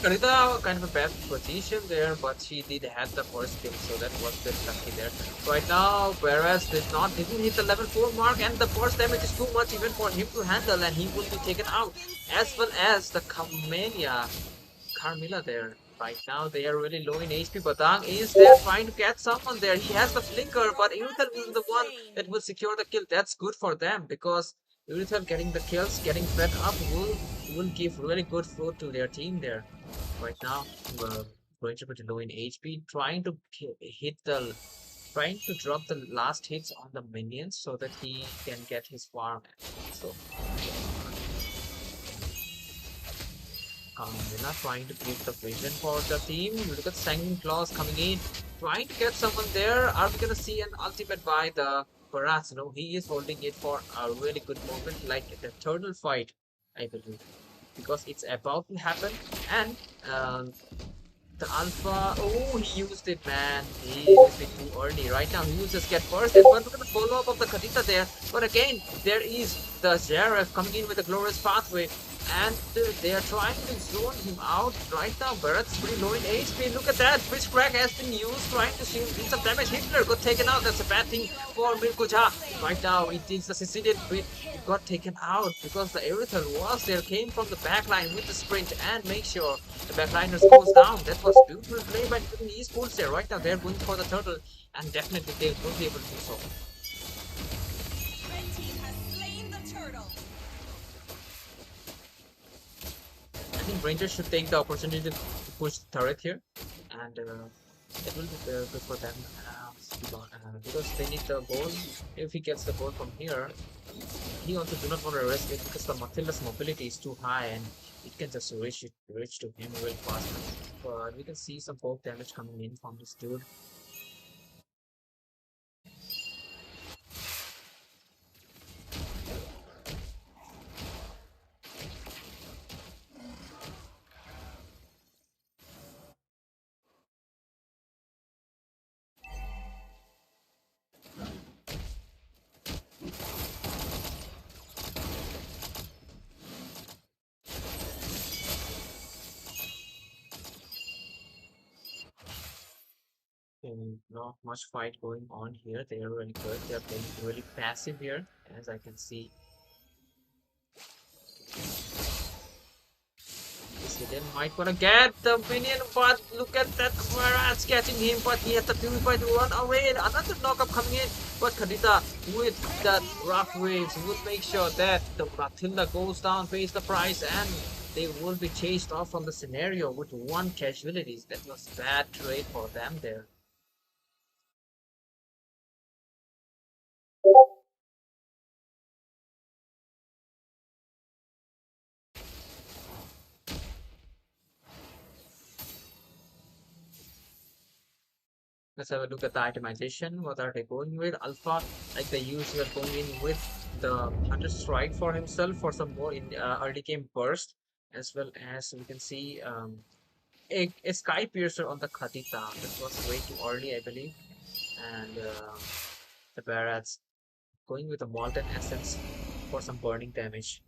Karita kind of a bad position there, but she did have the first kill, so that was a bit lucky there. Right now, Perez didn't hit the level 4 mark, and the force damage is too much even for him to handle, and he will be taken out. As well as the Carmilla there. Right now, they are really low in HP. Batang is there trying to catch someone there. He has the flicker, but Irithel will be the one that will secure the kill. That's good for them because Irithel getting the kills, getting fed up will give really good food to their team there. Right now, going to be low in HP, trying to drop the last hits on the minions so that he can get his farm. So we're not trying to give the vision for the team. You look at Sanguine Claws coming in, trying to get someone there. Are we gonna see an ultimate by the Paras? No, he is holding it for a really good moment, like the turtle fight, I believe, because it's about to happen. And the Alpha, oh, he used it, man. He used it too early. Right now, he will just get first. And one look at the follow-up of the Kadita there. But again, there is the Sheriff coming in with a glorious pathway. And they are trying to zone him out right now. Barrett's pretty low in HP. Look at that. Witch Crack has been used trying to deal some damage. Hitler got taken out. That's a bad thing for Mirkuja. Right now, it is the Sicilian bit got taken out because the Aerithal was there, came from the backline with the sprint and make sure the backliners goes down. That was beautiful play by the esports there. Right now, they're going for the turtle and definitely they will be able to do so. Red team has slain the turtle. I think Rangers should take the opportunity to push the turret here, and it will be good for them because they need the goal. If he gets the goal from here, he also do not want to risk it because the Matilda's mobility is too high and it can just reach to him real fast. But we can see some poke damage coming in from this dude. Not much fight going on here. They are really good. They are playing really passive here, as I can see. Then might wanna get the minion, but look at that Marat's catching him, but he has the purify to run away. Another knockup coming in, but Khadija with that rough waves will make sure that the Matilda goes down, pays the price, and they will be chased off from the scenario with one casualties. That was bad trade for them there. Let's have a look at the itemization. What are they going with? Alpha, like the usual, going in with the Hunter Strike for himself for some more in early game burst, as well as we can see a Sky Piercer on the Khatita. That was way too early, I believe. And the Barats going with a Molten Essence for some burning damage.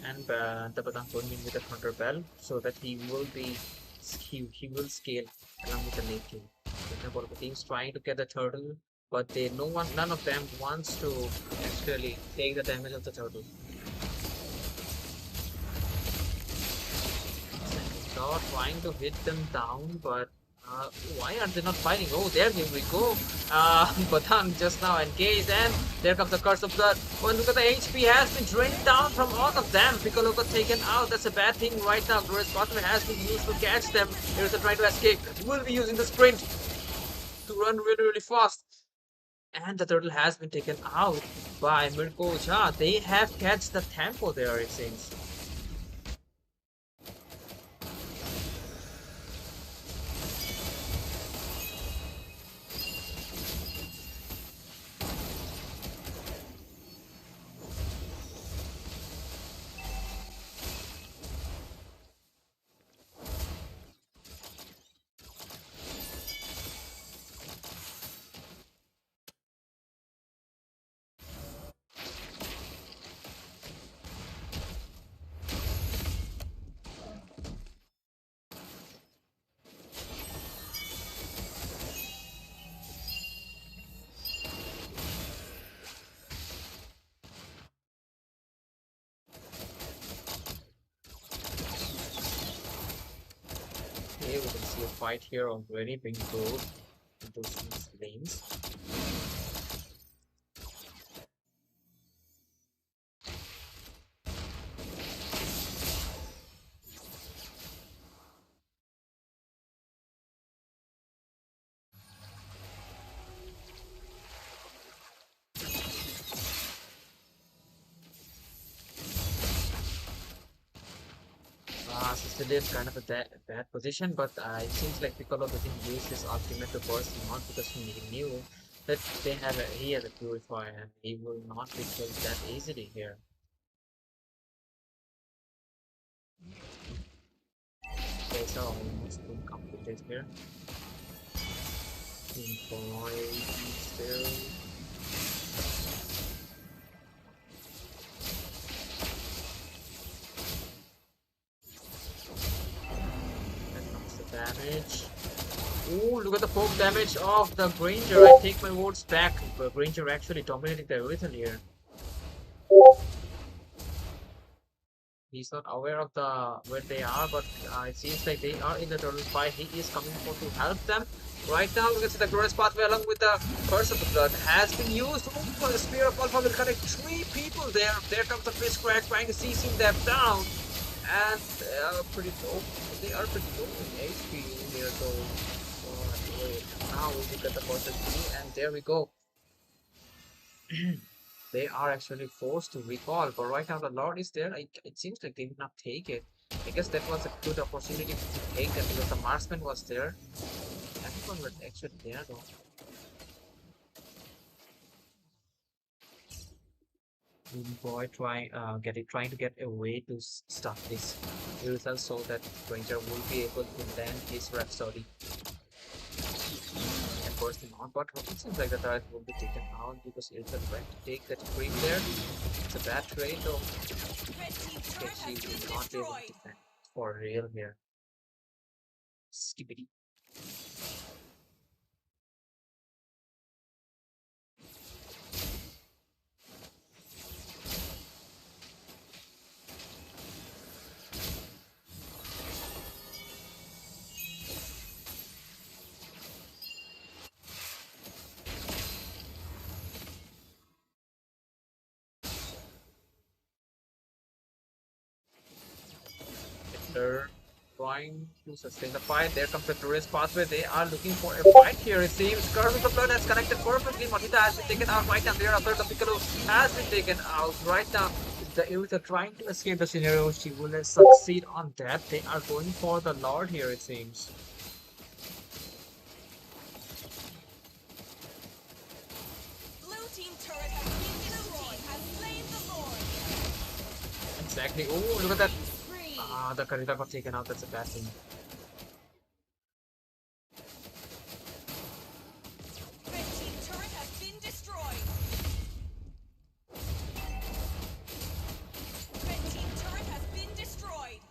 And the Batang going in with a Thunder Bell so that he will scale along with the late game. The team's trying to get the turtle, but none of them wants to actually take the damage of the turtle. Not trying to hit them down, but why are they not fighting? Oh, there we go. Batang just now engaged, and there comes the Curse of Blood. Oh, look at the HP has been drained down from all of them. Piccolo got taken out. That's a bad thing right now. Glorious Bottom has been used to catch them. Here's a try to escape. Will be using the sprint to run really, really fast. And the turtle has been taken out by Mirko Jha. They have catched the tempo there, it seems. Okay, we can see a fight here already being pulled into these lanes. Sicily is kind of a bad position, but it seems like Piccolo didn't use his ultimate to burst him out because he knew that he has a purifier and he will not be killed that easily here. Okay, so almost been completed here. Boy, still. Damage. Ooh, look at the poke damage of the Granger. I take my words back. The Granger actually dominating the Rhythm here. He's not aware of where they are, but it seems like they are in the turtle fight. He is coming for to help them. Right now, we can see the Glorious Pathway along with the Curse of the Blood has been used. Ooh, for the Spear of Alpha will connect 3 people there. There comes the Fist Crack trying to CC them down. And they are pretty low. They are pretty low in HP here, so now we look at the percentage, and there we go. They are actually forced to recall, but right now the Lord is there. It seems like they did not take it. I guess that was a good opportunity to take that because the marksman was there. Everyone was actually there though. Boy trying to get a way to stop this result so that Ranger will be able to land his Rhapsody and burst him out. But it seems like the turret will be taken out because Ilsa went to take that creep there. It's a bad trade though. Okay, she will not be able to defend for real here. Skippity. trying to sustain the fight. There comes the tourist pathway. They are looking for a fight here. It seems Curse of the Blood has connected perfectly. Matita has been taken out right now. There, a third of Piccolo has been taken out right now. The youth are trying to escape the scenario. She will succeed on that. They are going for the Lord here, it seems. Blue team turret has been destroyed. Has slain the Lord. Exactly. Oh, look at that. Spree. The Karita got taken out. That's a bad thing. Red team turret has been destroyed. Red team turret has been destroyed.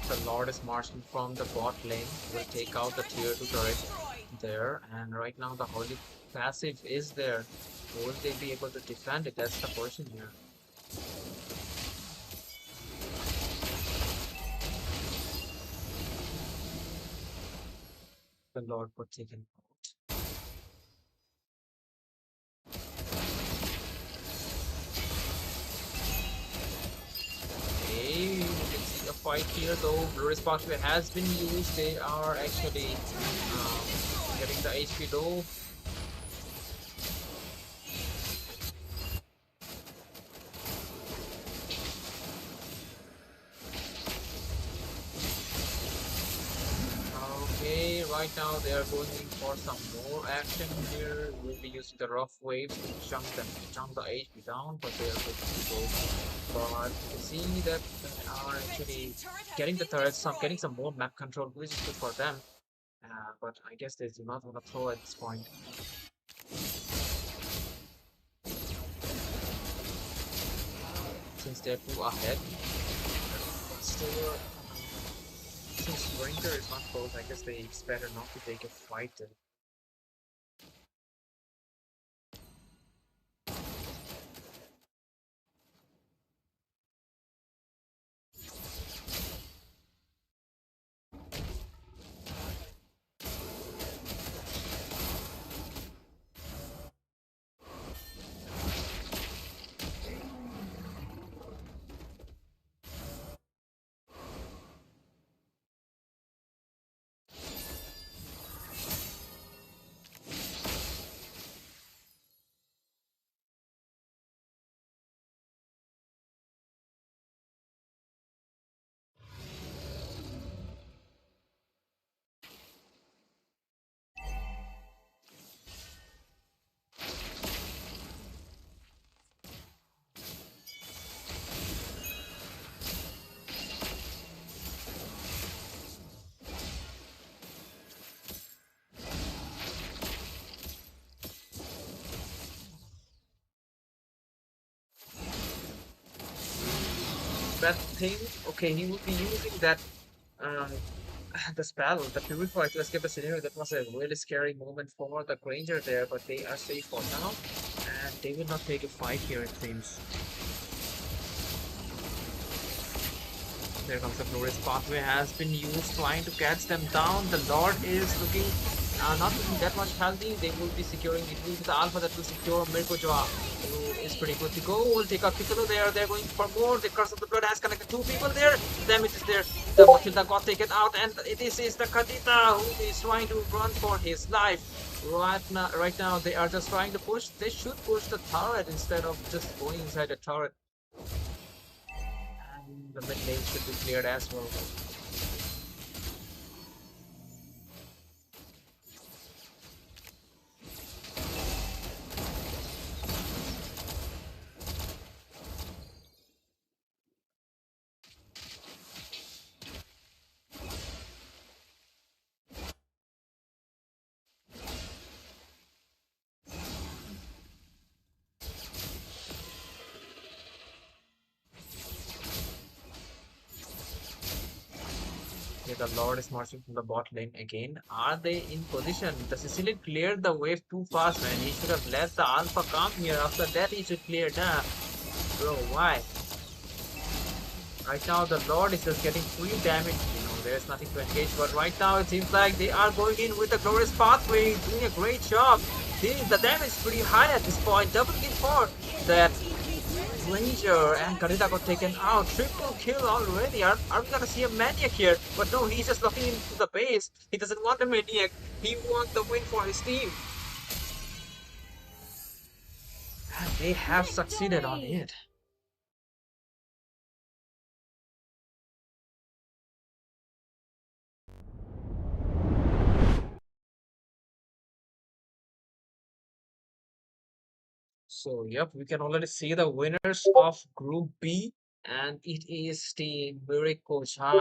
The Lord is marching from the bot lane. Will take out the tier 2 turret there. And right now the Holy passive is there. Will they be able to defend it? That's the question here. The Lord got taken out. Okay, you can see a fight here though. Blue Response has been used. They are actually getting the HP low. Okay, right now they are going in for some more action here. We'll be using the rough waves to chunk the HP down, but they are good to go. But you can see that they are actually getting the turrets, getting some more map control, which is good for them. But I guess they do not want to throw at this point. Since they're too ahead, but still. Since Ranger is not close, I guess it's better not to take a fight then. That thing, okay, he would be using that the spell, the Purify to escape the scenario. That was a really scary moment for the Granger there, but they are safe for now, and they will not take a fight here, it seems. There comes the Glorious Pathway has been used, trying to catch them down. The Lord is looking, not looking that much healthy. They will be securing, it will be the Alpha that will secure Mirko Joa, who is pretty good to go. Will take out Piccolo there. They're going for more. The Curse of the Blood has connected two people there. The damage is there. The Matilda got taken out, and this is the Kadita who is trying to run for his life. Right now, they are just trying to push. They should push the turret instead of just going inside the turret. And the mid lane should be cleared as well. Okay, the Lord is marching from the bot lane again. Are they in position? The Sicilian cleared the wave too fast, man. He should have let the Alpha come here. After that, he should clear. Nah, bro, why? Right now, the Lord is just getting free damage. There's nothing to engage. But right now, it seems like they are going in with the glorious pathway, doing a great job. The damage is pretty high at this point. Double kill for that Ranger, and Karita got taken out. Triple kill already. Are we gonna see a maniac here? But no, he's just looking into the base. He doesn't want a maniac. He wants the win for his team. And they have succeeded on it. So, yep, we can already see the winners of Group B, and it is Team Miracle-cha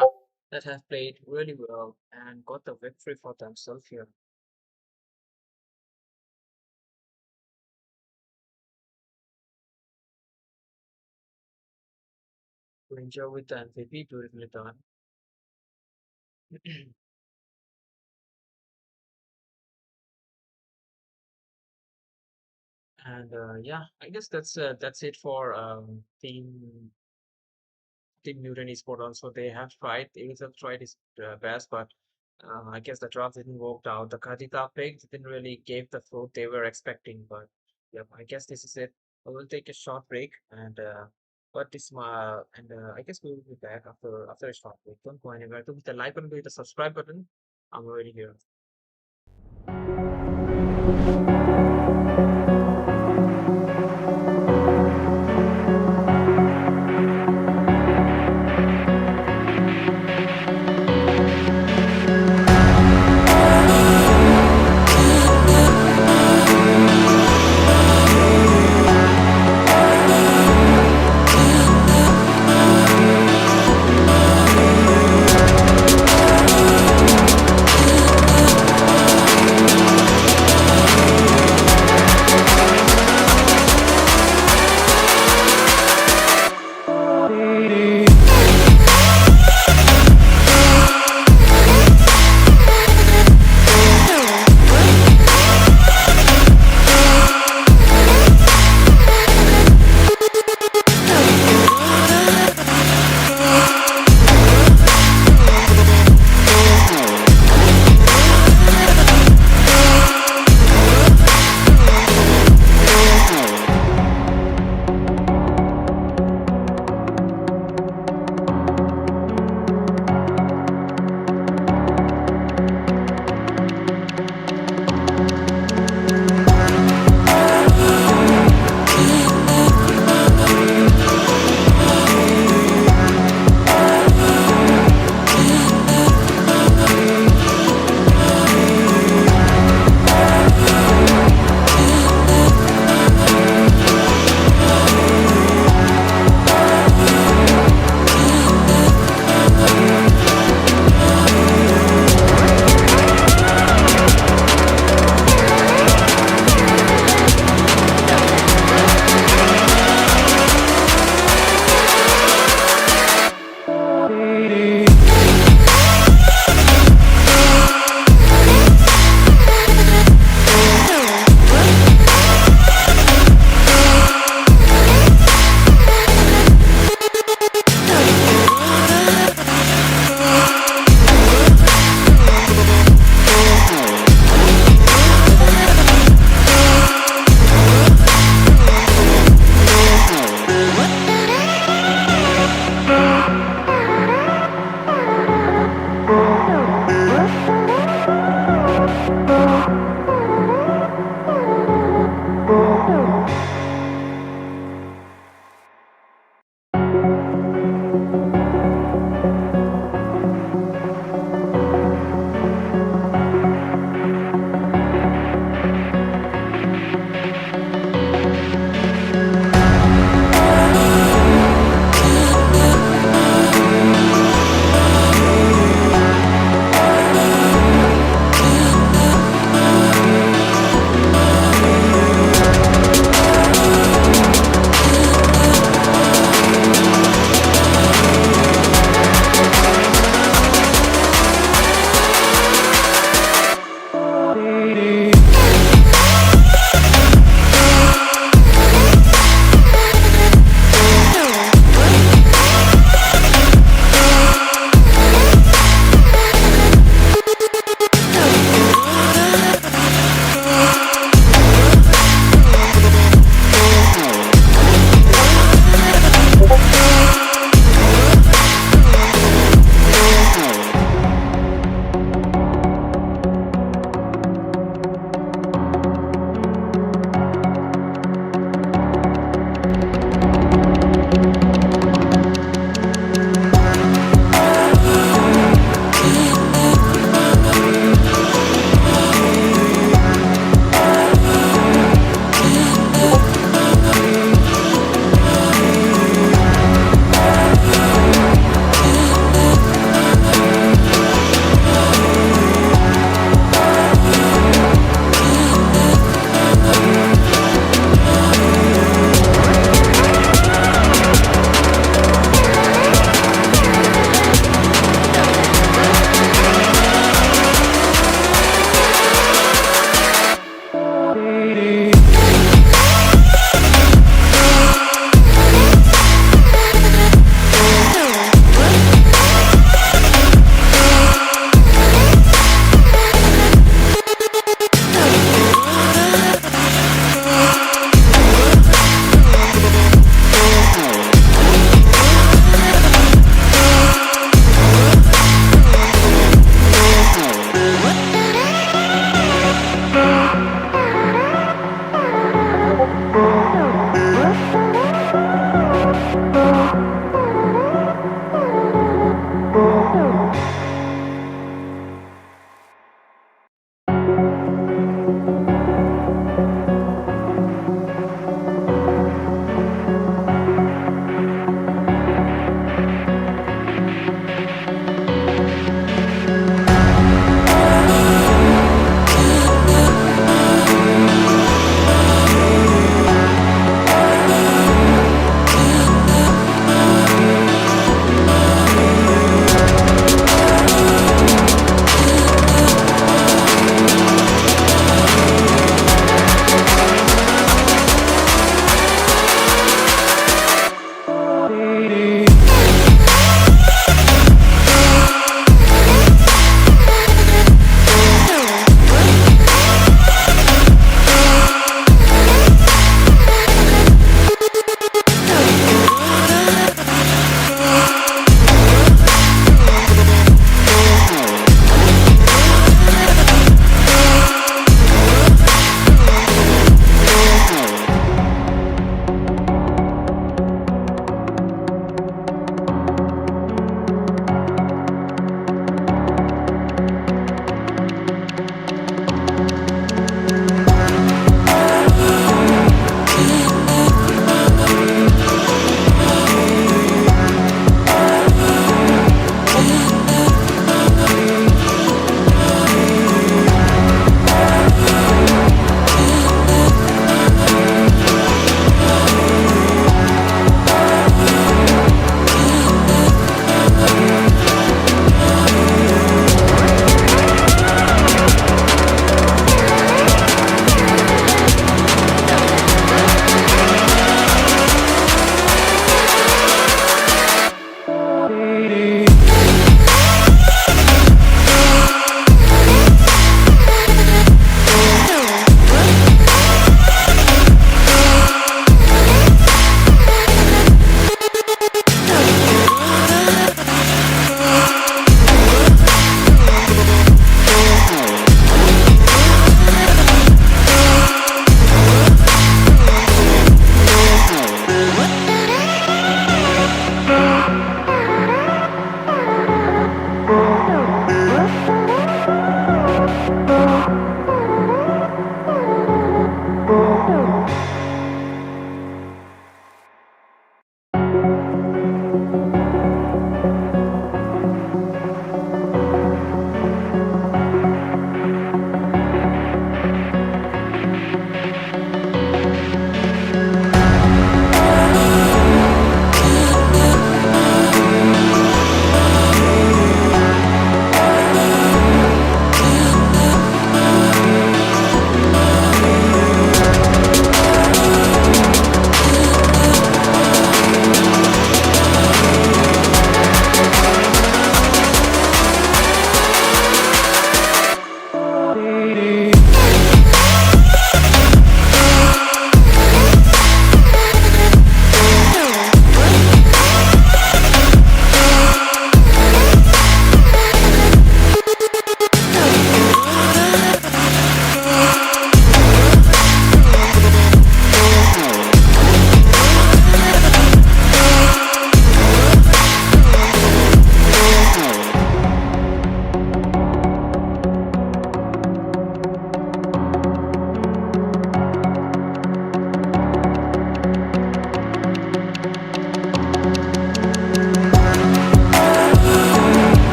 that have played really well and got the victory for themselves here. Ranger with the MVP beautifully done. And yeah, I guess that's it for Team Mutant Esport. Also, they have tried. Aesop tried his best, but I guess the draft didn't work out. The Kadita pick didn't really give the fruit they were expecting. But yep, I guess this is it. I will take a short break, and I guess we will be back after a short break. Don't go anywhere. Do hit the like button, do hit the subscribe button. I'm already here.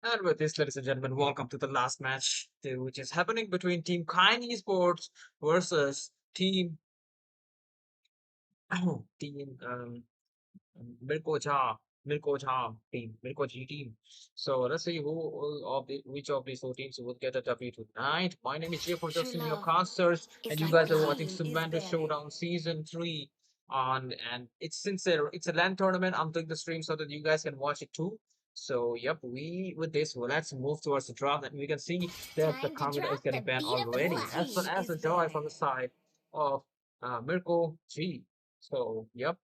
And with this, ladies and gentlemen, welcome to the last match, which is happening between Team Kine Esports versus Team Team Mirko Cha, Mirko Cha team, Mirko G team. So let's see which of these two teams will get a W tonight. My name is Jay from True Just in Your love Casters, is and you like guys are blood. watching Sumendu Showdown Season 3 on, and it's a LAN tournament. I'm doing the stream so that you guys can watch it too. So yep, with this, well, let's move towards the draft, and we can see that the Time to Kamina is drop the getting banned beat of the already, as well flash. as the Joy from the side of Mirko G. So yep,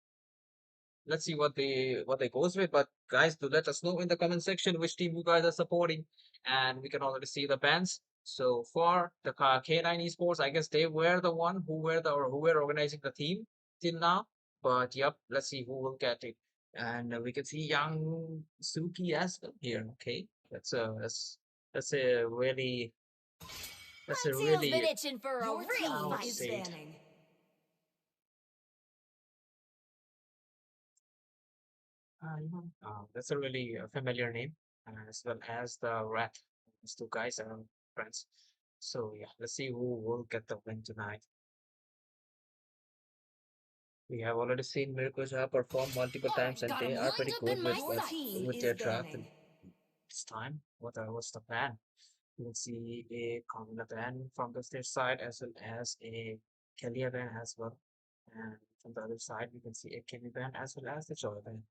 let's see what they goes with. But guys, do let us know in the comment section which team you guys are supporting, and we can already see the bands. So for the K9 Esports, I guess they were the one who were organizing the team till now. But yep, let's see who will get it. And we can see young Suki as well here. Okay, that's a really that's a Unseal's been really itching for a Your real team proud fight. is state. banning. That's a really familiar name, as well as the rat. These two guys are friends. So yeah, let's see who will get the win tonight. We have already seen Mirkoja perform multiple times, and Got him they are lined pretty up good in my Your sights. team with is their draft. And banning. this time, what's the plan? We'll see a Kamala ban from the stage side, as well as a Kelia ban as well. And from the other side, we can see a Kimmy ban as well as the Joy ban.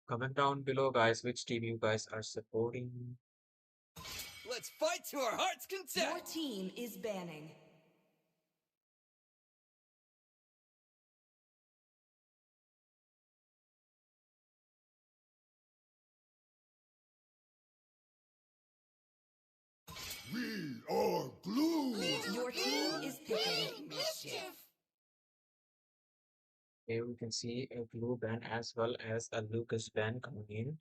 Comment down below, guys, which team you guys are supporting. Let's fight to our heart's Your content. team is banning. We are glue. Your team is picking. Here we can see a blue band as well as a Lucas band coming in.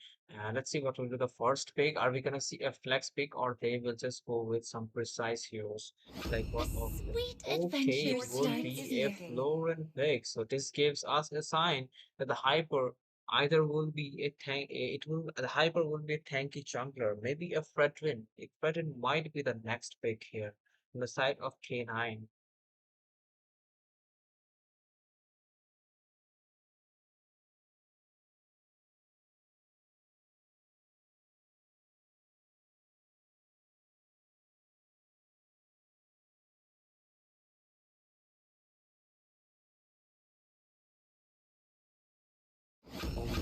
Let's see what will be the first pick. Are we gonna see a flex pick, or they will just go with some precise heroes? Like A what of them? sweet Okay, adventure it Your will team starts is be a here. picking. Florin pick. So this gives us a sign that the hyper either will be a tank. The hyper will be a tanky jungler, maybe a Fredrin. Fredrin might be the next pick here on the side of K9.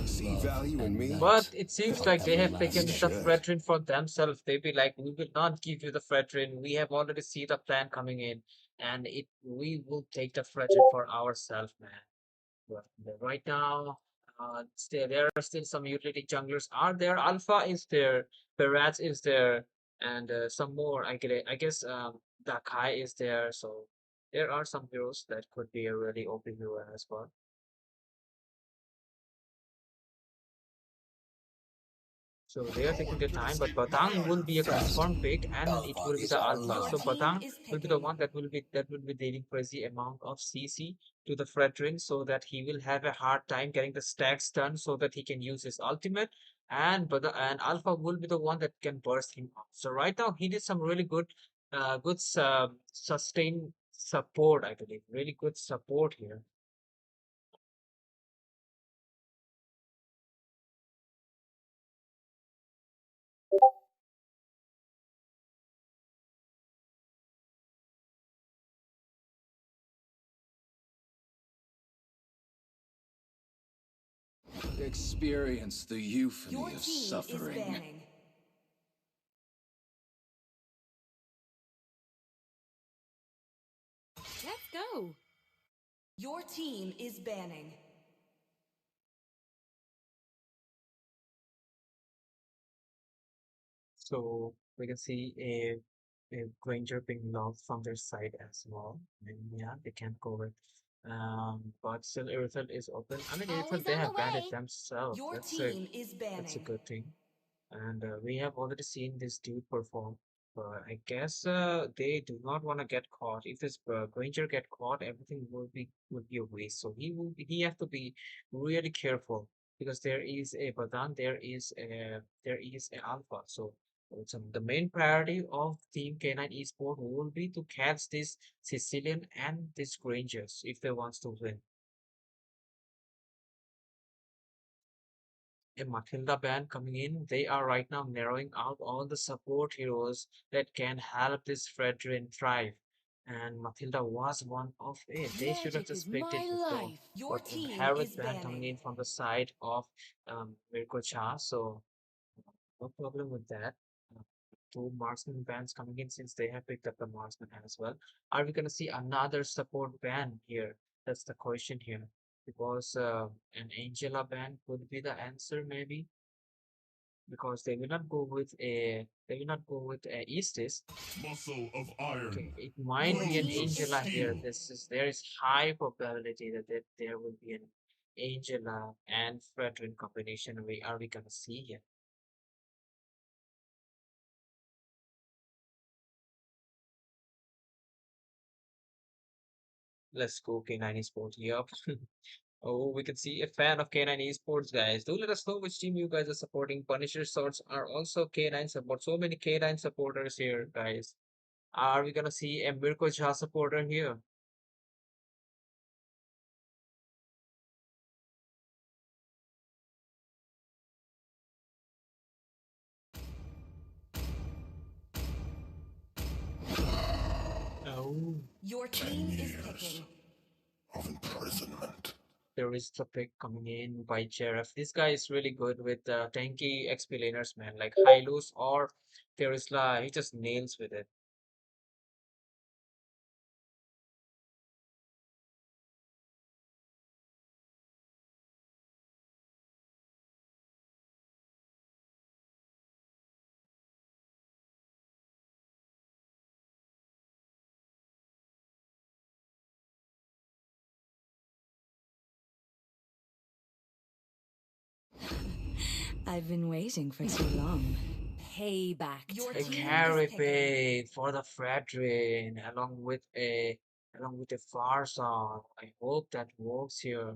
See value in me? But it seems like they have taken the Should. Fredrin for themselves. They be like, we will not give you the Fredrin. We have already see the plan coming in, and we will take the Fredrin for ourselves, man. But right now, there are still some utility junglers are there. Alpha is there, Berat is there, and some more. I guess Dakai is there. So there are some heroes that could be a really OP hero as well. So they are taking their time, but Batang will be a confirmed pick, and it Alpha will be is the our Alpha. Your So love. team Batang is will be the picking. one that will be dealing crazy amount of CC to the Fredrin, so that he will have a hard time getting the stacks done, so that he can use his ultimate. And Alpha will be the one that can burst him off. So right now he did some really good sustain support. I believe really good support here. Experience the euphony Your of team is suffering. banning. Let's go. Your team is banning. So we can see a Granger being locked from their side as well. And yeah, they can't go with. But still, Irithel is open. I mean, Irithel, Always they on the have banned it way. themselves. Your That's a team is that's a banning. good thing. And we have already seen this dude perform. But I guess they do not want to get caught. If this Granger get caught, everything will be a waste. So he have to be really careful because there is a Badan, there is a Alpha. So the main priority of Team K9 Esport will be to catch this Sicilian and this Grangers if they wants to win. A Matilda band coming in. They are right now narrowing out all the support heroes that can help this Fredrin thrive. And Matilda was one of it. They should have Magic just is picked it my before. life. Your But team is Harriet band coming banning. in from the side of Mirko Cha. So no problem with that. Uh, Two marksman bands coming in since they have picked up the marksman as well. Are we gonna see another support band here? That's the question here. Because an Angela band could be the answer maybe because they will not go with a Eastis. Muscle of Okay, iron. it might Your be an Bones team of is Angela here. steel. banning. There is high probability that there will be an Angela and Fredrin combination. Are we gonna see here? Let's go K9 Esports. Yup. Oh, we can see a fan of K9 Esports, guys. Do let us know which team you guys are supporting. Punisher Swords are also K9 support. So many K9 supporters here, guys. Are we gonna see a Mirko Jha supporter here? Oh, Your team is picking. Of imprisonment. there is the pick coming in by Jeref. This guy is really good with tanky XP laners, man. Like Hylos or Terisla, he just nails with it. I've been waiting for too long. Payback. Your A team is carry picking. bait for the Fredrin along with a Farsa. I hope that works here.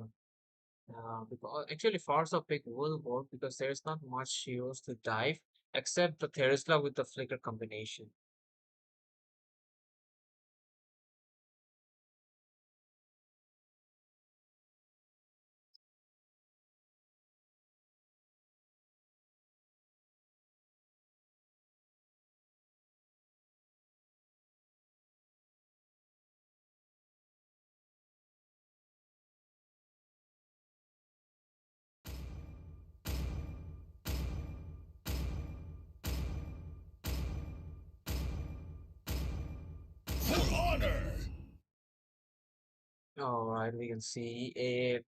Because actually Farsa pick will work because there's not much heroes to dive except the Terisla with the flicker combination. For honor! All right, we can see a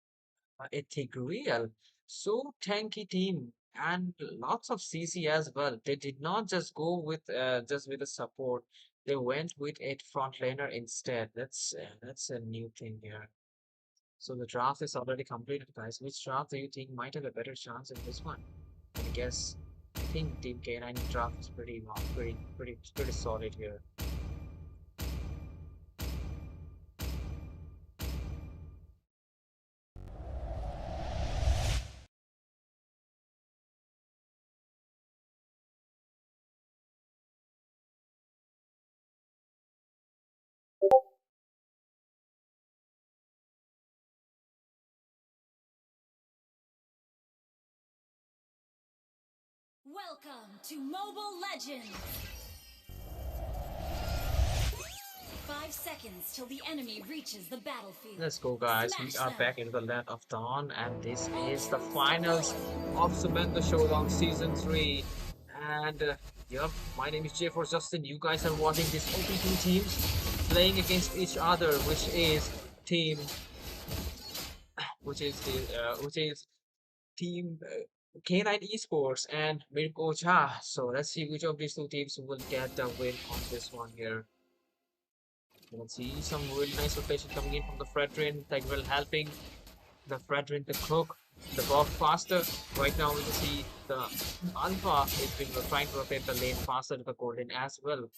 Tigreal, so tanky team and lots of CC as well. They did not just go with just with the support. They went with a front laner instead. That's a new thing here. So the draft is already completed, guys. Which draft do you think might have a better chance in this one? I think Team K9 draft is pretty solid here. Welcome to Mobile Legends! 5 seconds till the enemy reaches the battlefield. Let's go, guys. We Smash are them. back in the land of Dawn, and this All is the troops finals deployed. of Sumendu Showdown Season 3. And, yep, my name is J4 Justin. You guys are watching these OP2 teams playing against each other, team, which is team K9 Esports and Mirko Cha. So let's see which of these two teams will get the win on this one here. You can see some really nice rotation coming in from the Fredrin, Tigreal helping the Fredrin to cook the buff faster. Right now we can see the Alpha is been trying to rotate the lane faster to the Golden as well.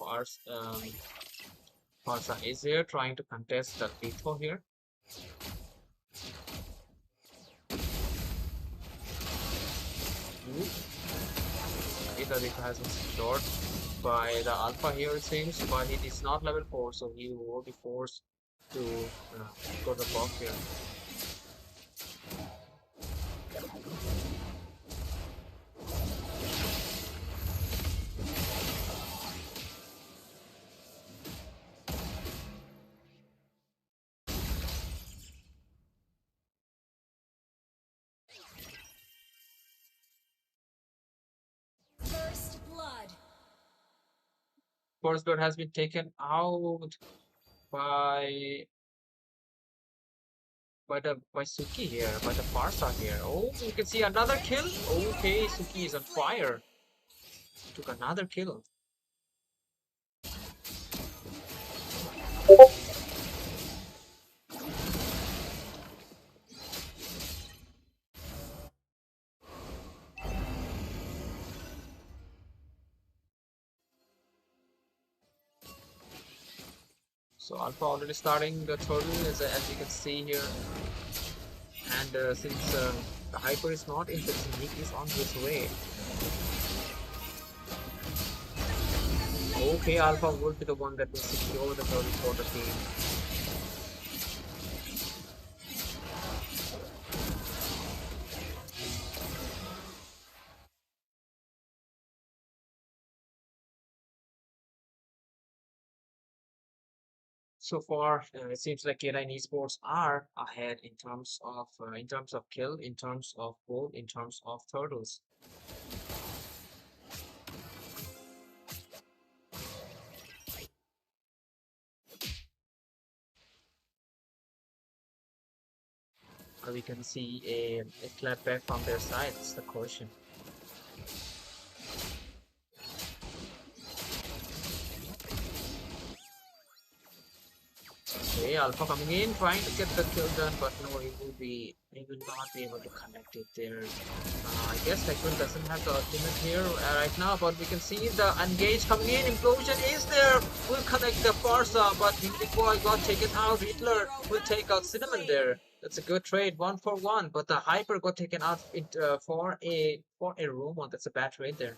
Farsa is here trying to contest the lethal here. Either it has been secured by the Alpha here it seems, but it is not level 4, so he will be forced to go the buff here. First blood. First blood has been taken out by by Suki here, by the Farsa here. Oh, you can see another kill. Okay, Suki is on fire. Took another kill. So Alpha already starting the turtle as you can see here. And since the Hyper is not in position, he is on his way. Okay, Alpha would be the one that will secure the turtle for the team. So far, it seems like K9 Esports are ahead in terms of kill, in terms of gold, in terms of turtles. We can see a clapback from their side. It's the question. Okay, Alpha coming in, trying to get the kill done, but no, he will not be able to connect it there. I guess Tekun doesn't have the ultimate here right now, but we can see the engage coming in. Implosion is there, will connect the Farsa, but Unique Boy got taken out. Hitler will take out Cinnamon there. That's a good trade, 1-for-1, but the Hyper got taken out for a Roman. That's a bad trade there.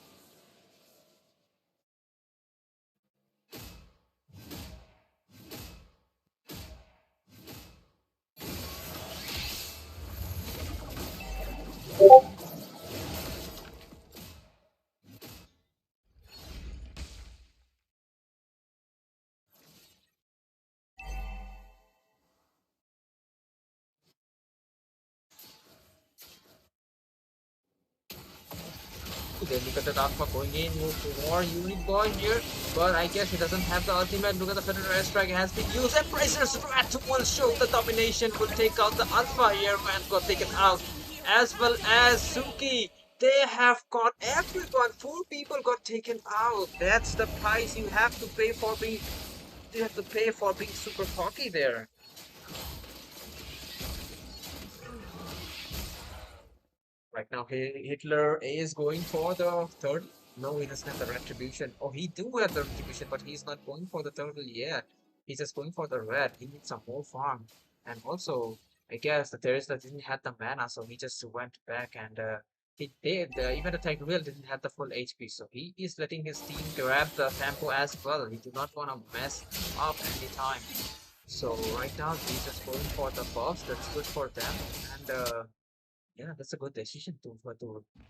Then look at the Alpha going in, move to war, Unique Boy here, but I guess he doesn't have the ultimate. Look at the Federal Airstrike has been used, and Pricer's Rat will show the domination, will take out the Alpha here, man got taken out, as well as Suki. They have got everyone, 4 people got taken out. That's the price you have to pay for being, super cocky there. Right now, Hitler is going for the third. No, he doesn't have the retribution. Oh, he do have the retribution, but he's not going for the turtle yet. He's just going for the red. He needs some more farm. And also, I guess the Teresa didn't have the mana, so he just went back and he did. Even the Tigreal didn't have the full HP, so he is letting his team grab the tempo as well. He do not want to mess up anytime. So right now, he's just going for the buffs. That's good for them. And yeah, that's a good decision to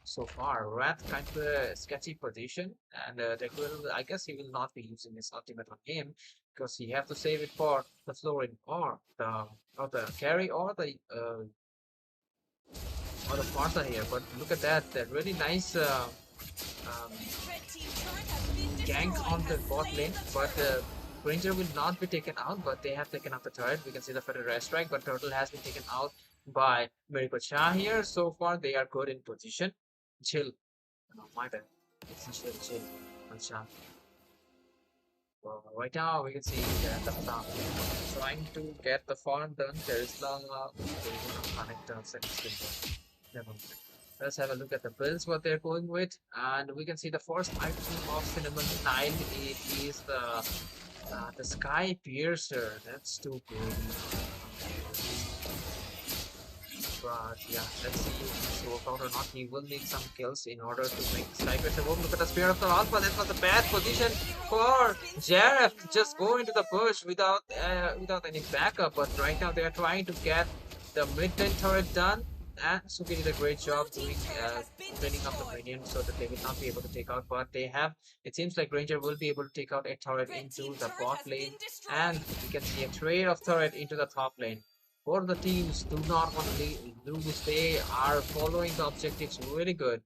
so far. Rat kind of a sketchy position, and I guess he will not be using his ultimate on him because he have to save it for the Florin or the carry or the Farsa here. But look at that really nice gank on the bot lane, but Ranger will not be taken out, but they have taken out the turret. We can see the Federal Airstrike, but Turtle has been taken out by Maripocha here. So far, they are good in position. Chill. No, my bad. It's chill. Shah. Right now, we can see the farm trying to get the farm done. There is no connector second skill. Never mind. Let's have a look at the builds what they're going with, and we can see the first item of Cinnamon Nine. It is the Sky Piercer. That's too greedy. But yeah, let's see if this works out or not. He will need some kills in order to make Sky Piercer work. Look at the Spear of the Alpha. That was a bad position for Jareth to just go into the bush without any backup. But right now they are trying to get the mid-lane turret done. And Suki did a great job doing cleaning up the minions so that they will not be able to take out. But they have, it seems like Ranger will be able to take out a turret into the bot lane, and we can see a trade of turret into the top lane. For the teams do not want to lose, they are following the objectives really good.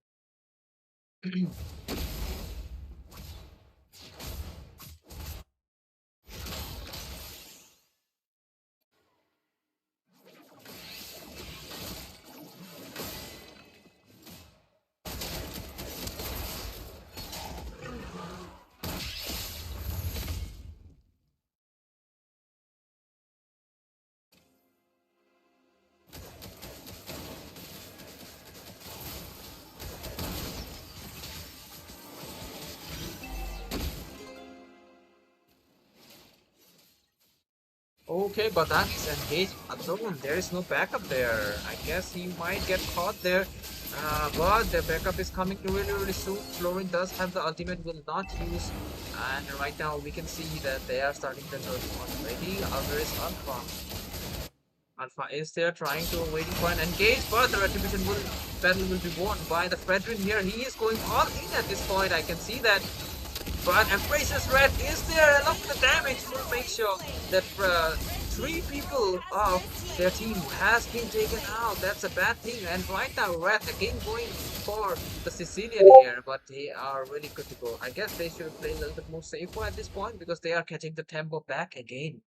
Okay, but that is engaged alone. There is no backup there. I guess he might get caught there. But the backup is coming really soon. Florin does have the ultimate, will not use. And right now we can see that they are starting the turn already. There is Alpha. Alpha is there trying to waiting for an engage, but the retribution battle will be won by the Fredrin here. He is going all in at this point. I can see that. But Embrace's Red is there along with the damage will make sure that 3 people of their team has been taken out. That's a bad thing. And right now Red again going for the Sicilian here, but they are really good to go. I guess they should play a little bit more safer at this point because they are catching the tempo back again.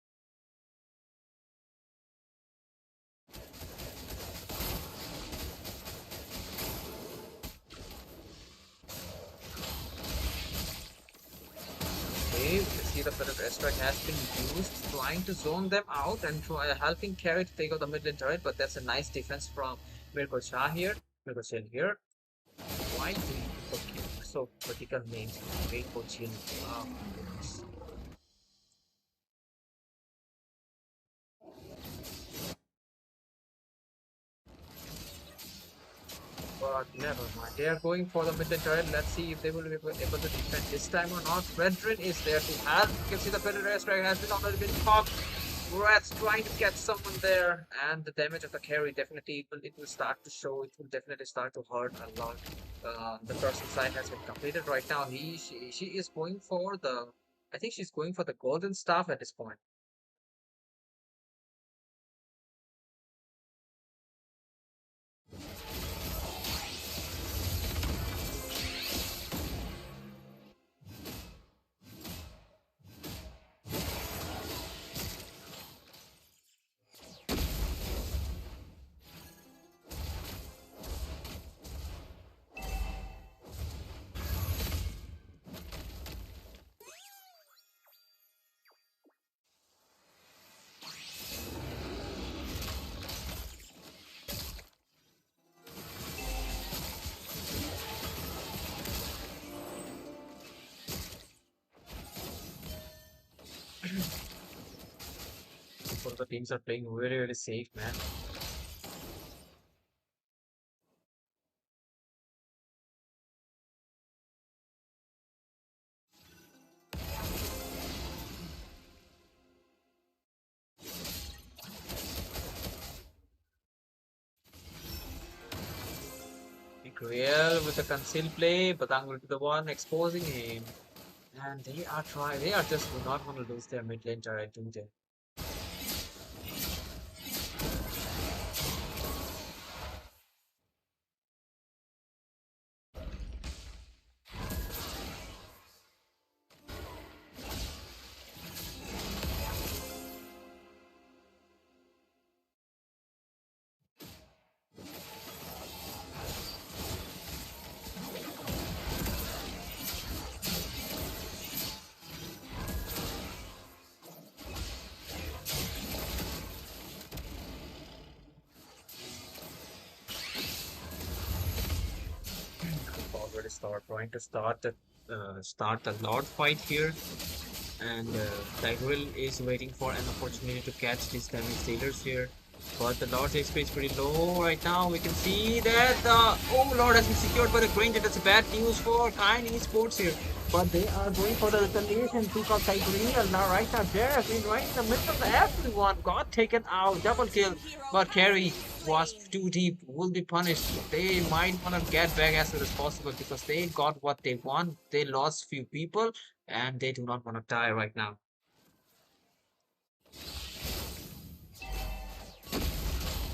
We see the Predator airstrike has been used, trying to zone them out and helping Carry to take out the mid-lane turret, but that's a nice defense from Mirko Shah here. Mirko Chin here. Why do you keep so critical names? Mirko Chin. Wow. But never mind. They are going for the mid-lane turret. Let's see if they will be able to defend this time or not. Redrin is there to help. You can see the Predator airstrike has been already been popped. Rat's trying to get someone there, and the damage of the carry definitely it will start to show. It will definitely start to hurt a lot. The person side has been completed right now. She is going for the. I think she's going for the golden staff at this point. Both of the teams are playing really safe, man. Real with the conceal play, Batang will be the one exposing him. And they are just do not want to lose their mid lane turret, do they? already trying to start the Lord fight here, and Tigreal is waiting for an opportunity to catch these damage dealers here. But the Lord's HP is pretty low right now. We can see that the Lord has been secured by the Granger. That's bad news for Kind Esports here. But they are going for the retaliation. Took out Tigreal. Now right now, there has been right in the middle of everyone. Got taken out. Double kill. But Carry was too deep. Will be punished. They might want to get back as soon as possible because they got what they want. They lost few people and they do not want to die right now.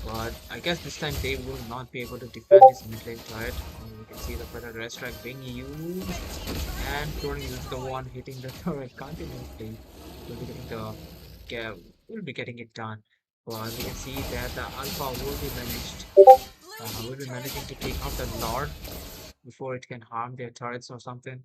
But I guess this time they will not be able to defend this mid lane turret. You can see the better red strike being used, and Tony is the one hitting the turret continuously. Will be getting it done. But we can see that the Alpha will be managing to take out the Lord before it can harm their turrets or something.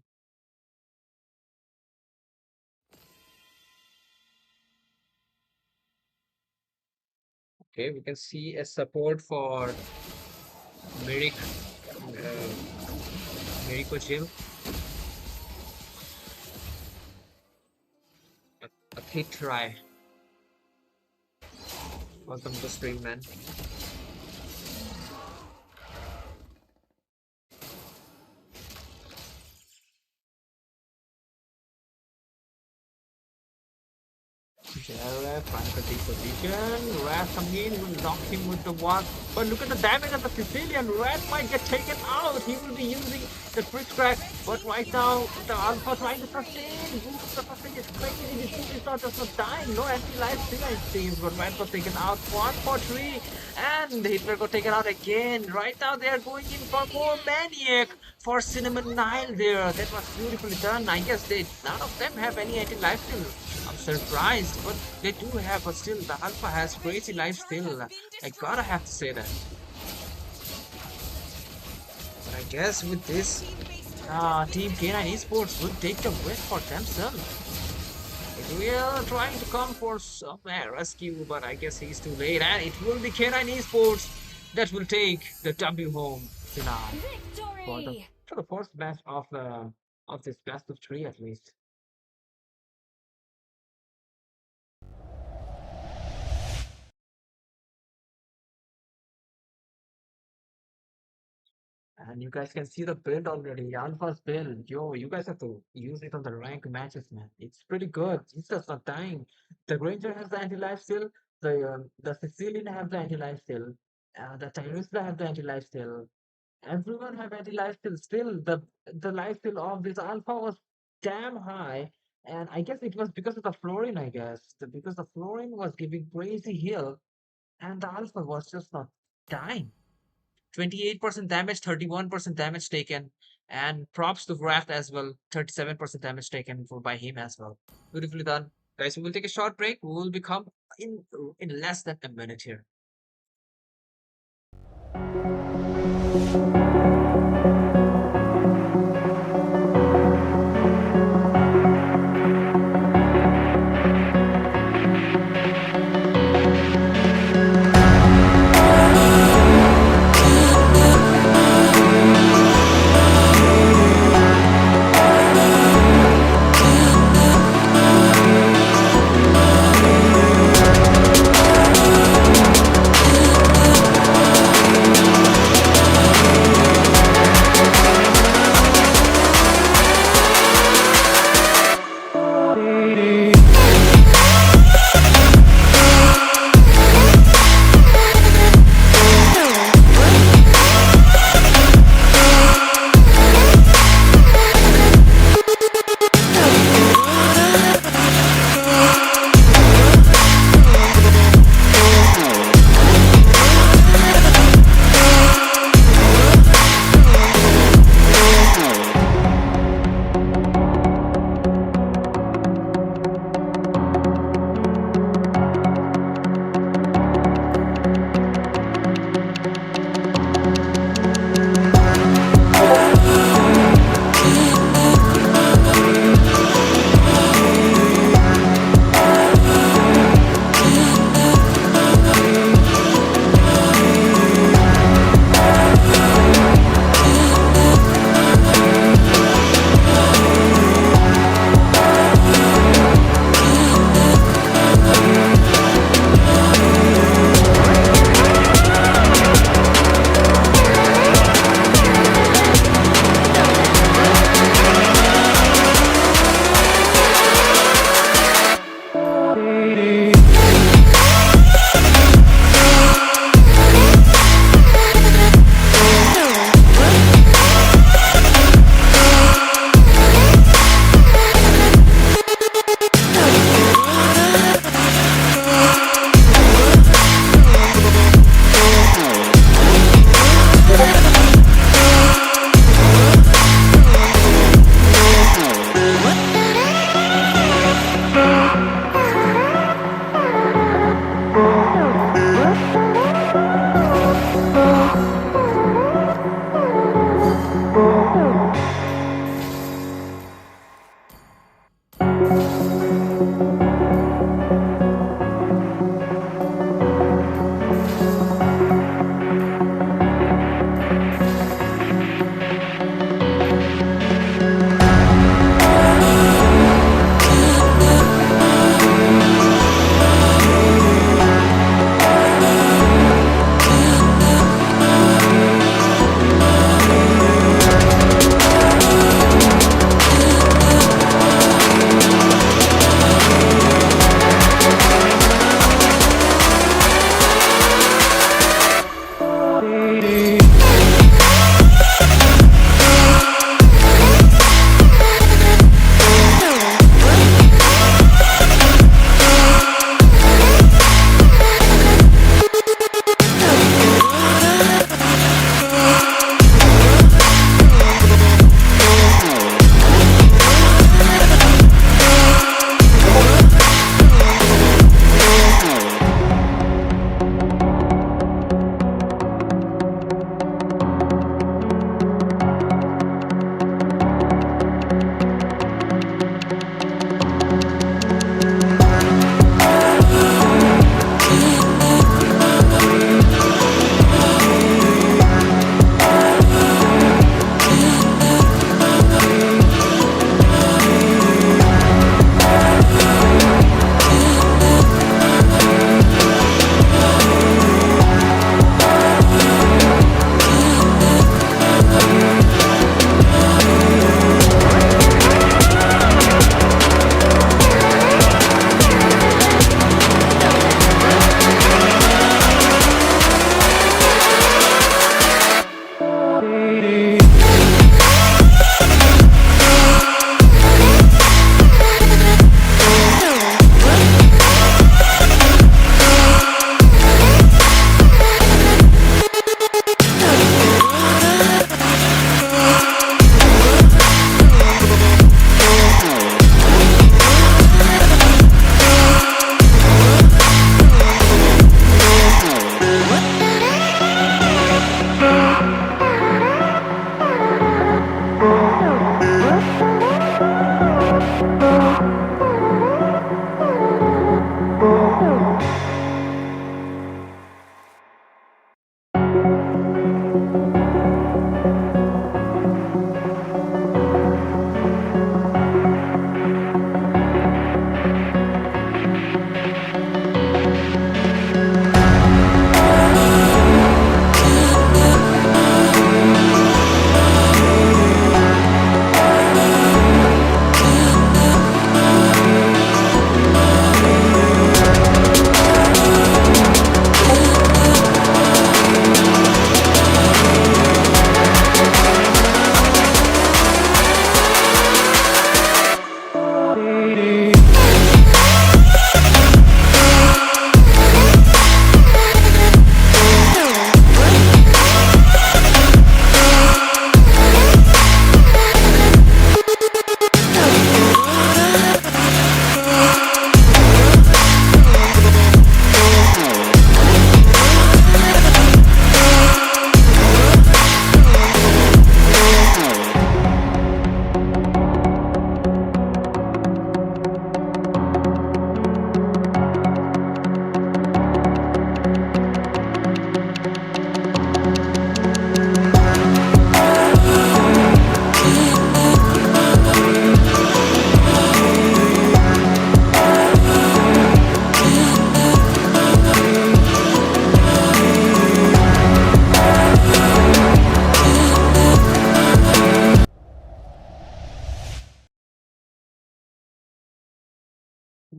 Okay, we can see a support for Miracle Jill. A hit try. Welcome to the stream, man. Jareth trying to take position. Wrath coming in, will knock him with the one. But look at the damage of the Sicilian. Wrath might get taken out. He will be using the Fritz crack. But right now, the Alpha trying to sustain. The sustain is crazy. This team is not just not dying. No anti-life still it seems. But Wrath was taken out. 1 for 3. And Hitler got taken out again. Right now, they are going in for more Maniac for Cinnamon Nile there. That was beautifully done. I guess none of them have any anti-life still. I'm surprised, but they do have, but still the Alpha has crazy life still. I gotta have to say that. But I guess with this, Team K9 Esports will take the win for themselves. We are trying to come for some rescue, but I guess he's too late, and it will be K9 Esports that will take the W home tonight for the first match of this best of 3 at least. And you guys can see the build already. Alpha's build. Yo, you guys have to use it on the rank matches, man. It's pretty good. It's just not dying. The Granger has the anti-life still. The Sicilian have the anti-life still. The Tyrista have the anti-life still. Everyone have anti-life still. Still, the life still of this Alpha was damn high. And I guess it was because of the Florin, I guess. Because the Florin was giving crazy heal. And the Alpha was just not dying. 28% damage, 31% damage taken, and props to Wrath as well. 37% damage taken by him as well. Beautifully done, guys. We will take a short break. We will become in less than a minute here.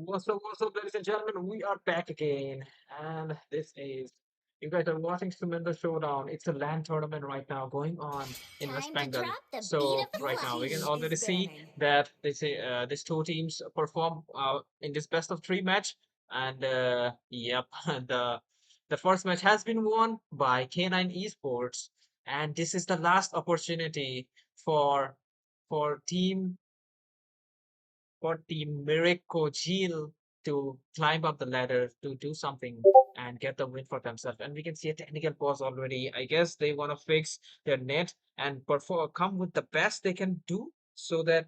What's up, ladies and gentlemen? We are back again, and this is you guys are watching Sumendu Showdown. It's a land tournament right now going on in West Time to Bengal. drop the beat So of right now we can flush. already see that they say these two teams perform in this best of three match, and yep, the first match has been won by K9 Esports, and this is the last opportunity for for team for the Miracle to climb up the ladder to do something and get the win for themselves. And we can see a technical pause already. I guess they want to fix their net and perform, come with the best they can do so that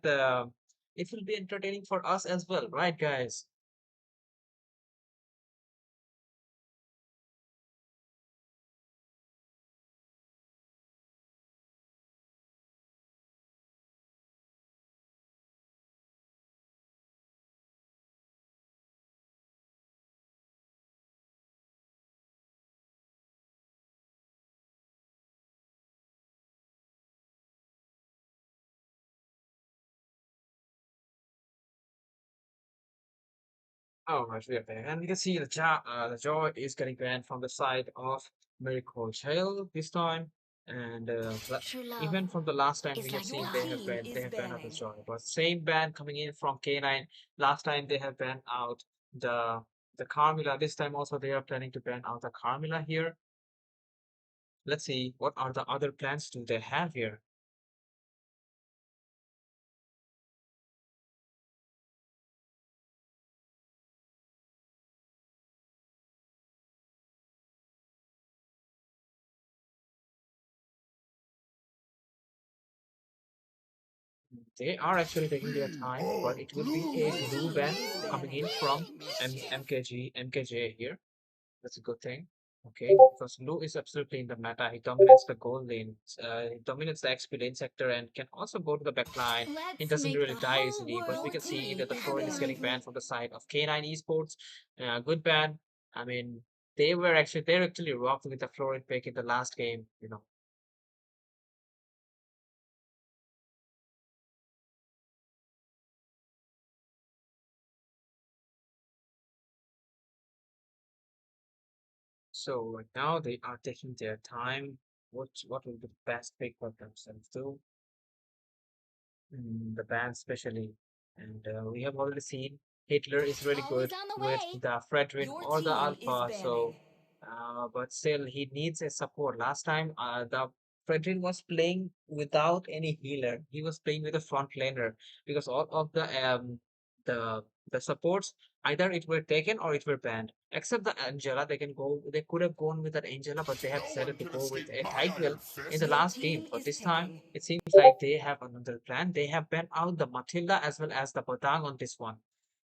it will be entertaining for us as well, right, guys? Oh, right, we are back. And we can see the jaw is getting banned from the side of Miracle Child this time. And True love even from the last time we is have like seen love. they have banned out the jaw. But same ban coming in from K9. Last time they have banned out the the Carmilla. This time also they are planning to ban out the Carmilla here. Let's see what are the other plans do they have here. They are actually taking their We time, but are it will be a blue. blue ban coming in from MKJ here. That's a good thing. Okay, because Lu is absolutely in the meta. He dominates the gold lane, he dominates the XP lane sector, and can also go to the back line. He Let's doesn't make really the die whole easily, but we world can see see that the how Florin is getting banned beautiful. from the side of K9 Esports. Good ban. I mean, they're actually robbed with the Florin pick in the last game, you know. So right now they are taking their time. What will be the best pick for themselves to? The band especially. And we have already seen Hitler is really Always good on the with way. the Fredrin Your or the team is Alpha. banning. So, but still, he needs a support. Last time, the Fredrin was playing without any healer. He was playing with a front laner because all of the the supports either it were taken or it were banned. Except the Angela, they could have gone with an Angela, but they have No one decided to can go with escape a my Tidewell iron in the fist. Your last game. team But is this time, picking. it seems like they have another plan. They have banned out the Matilda as well as the Batang on this one.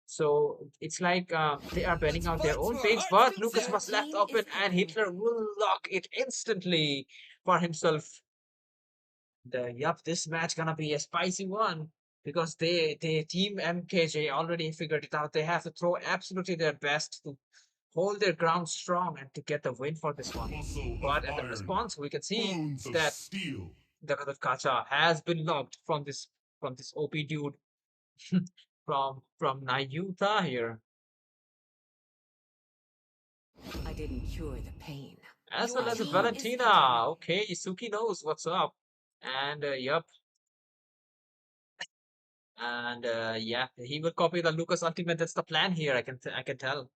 So it's like they are banning Let's out their fight to own our picks, heart's but Lucas Your content. was left team is open and picking. Hitler will lock it instantly for himself. Yup, this match gonna be a spicy one because they team MKJ already figured it out. They have to throw absolutely their best to hold their ground strong and to get the win for this one. Muscle of But at the iron, response, we can see bones of that steel. the Kacha has been locked from this OP dude from Nayuta here, I didn't cure the pain. as Your well as team is picking. Valentina. Okay, Suki knows what's up, and yep, and yeah, he will copy the Lucas ultimate. That's the plan here. I can tell.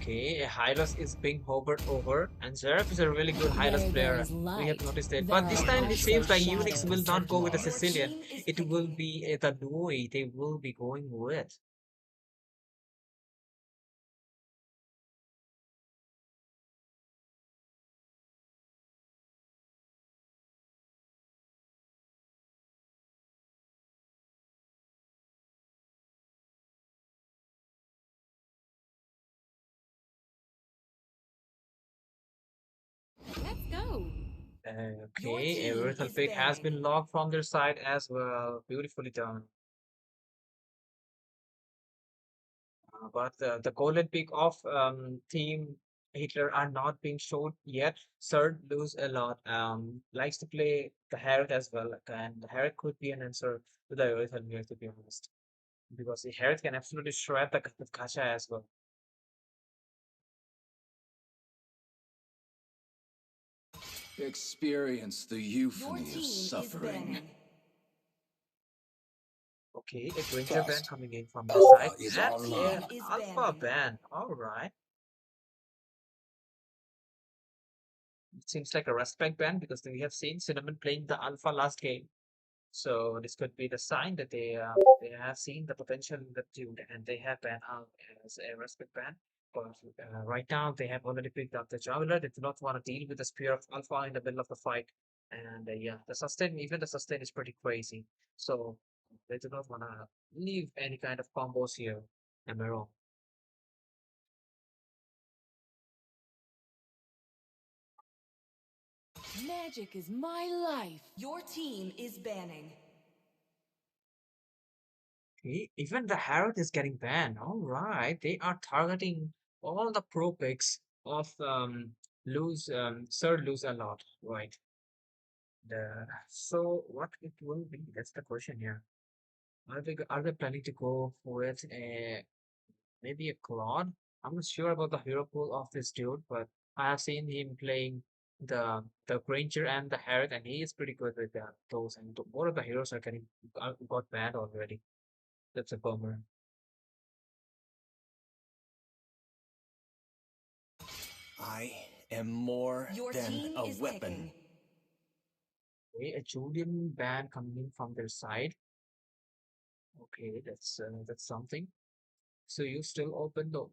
Okay, Hylos is being hovered over, and Zeref is a really good Hylos Where there player. is We have light, noticed it. there But are this time it also seems like Unix will shadows. not go with the Your Sicilian. team is It will picking. be the Nui they will be going with. Okay, a team virtual is pick has banning. been logged from their side as well. Beautifully done. But the golden peak of Team Hitler are not being showed yet. Sir lose a lot. Likes to play the Herod as well, and the Herod could be an answer to the Earth here, to be honest, because the Herod can absolutely shred the Gacha as well. Experience the Your euphony of team is suffering. banning. Okay, a Granger ban Trust. coming in from the Alpha side, is Your and team online. an is Alpha banning. ban. All right, it seems like a respect ban because we have seen Cinnamon playing the Alpha last game. So this could be the sign that they have seen the potential in the dude and they have banned out as a respect ban. But right now they have already picked up the Javeler. They do not want to deal with the Spear of Alpha in the middle of the fight. And yeah, the sustain, even the sustain is pretty crazy. So they do not want to leave any kind of combos here. Am I wrong? Magic is my life. Your team is banning. Okay, even the Herald is getting banned. All right, they are targeting all the pro picks of lose Sir lose a lot, right? So what it will be? That's the question here. Are they planning to go with a maybe a Claude? I'm not sure about the hero pool of this dude, but I have seen him playing the Granger and the Herald, and he is pretty good with those. And more of the heroes are getting got banned already. That's a bummer. I am more Your than team a is weapon. picking. Okay, a Julian ban coming in from their side. Okay, that's something. So you still open though.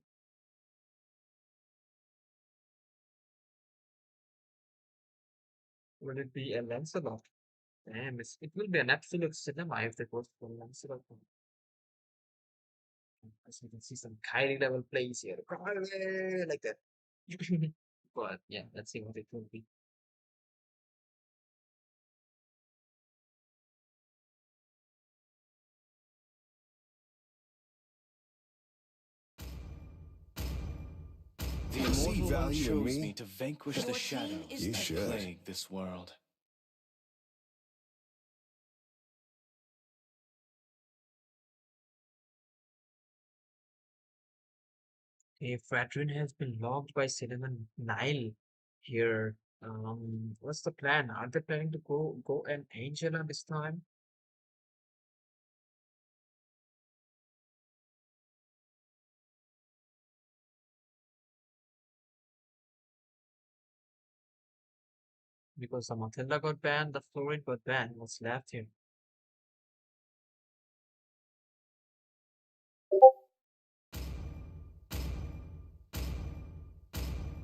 Will it be a Lancelot? Damn, it will be an absolute cinema if it was for Lancelot. As you can see some Kyrie level plays here. Kyrie, like that. But yeah, let's see what it will be. The See immortal one value in chose me? me to vanquish Your the team shadows is You that should. plague this world. A veteran has been logged by Cinnamon Nile here. What's the plan? Are they planning to go an Angela this time? Because the Matilda got banned, the Florid got banned. What's left here?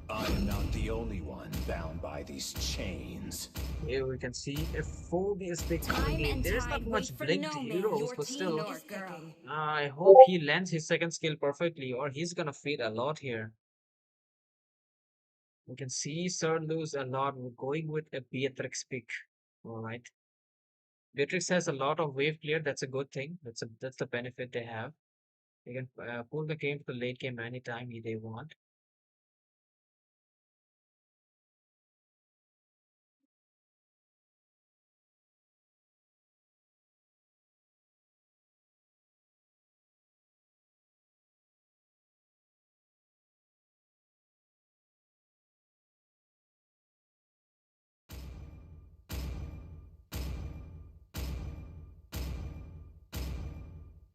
I am not the only one bound by these chains. Here we can see a Phobius pick coming Time in. and There's not tide much wait for blinked no man. heroes, Your but team still, is picking. I hope he lands his second skill perfectly, or he's gonna feed a lot here. We can see Sir lose a lot. We're going with a Beatrix pick. All right. Beatrix has a lot of wave clear. That's a good thing. That's the benefit they have. They can pull the game to the late game anytime they want.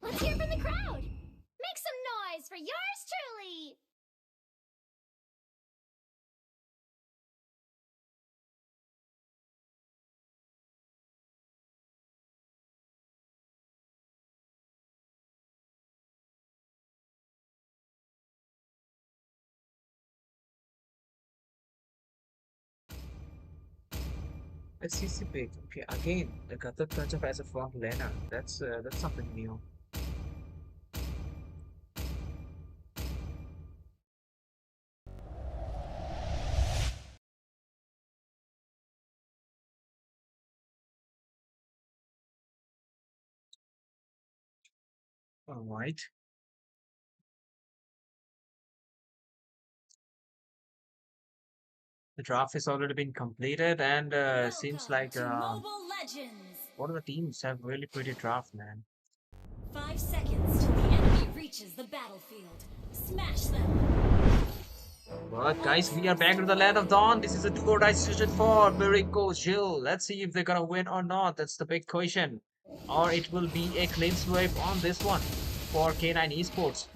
Let's hear from the crowd. Make some noise for yours truly. A CC pick. Okay, again, the Qatar touch up as a front laner. That's something new. All right. The draft has already been completed, and seems Welcome like to Mobile Legends! one of the teams have really pretty draft, man. 5 seconds till the enemy reaches the battlefield. Smash them! But guys, we are back to the land of dawn. This is a do or die decision for Miracle Jill. Let's see if they're gonna win or not. That's the big question. Or it will be a clean sweep on this one for K9 Esports.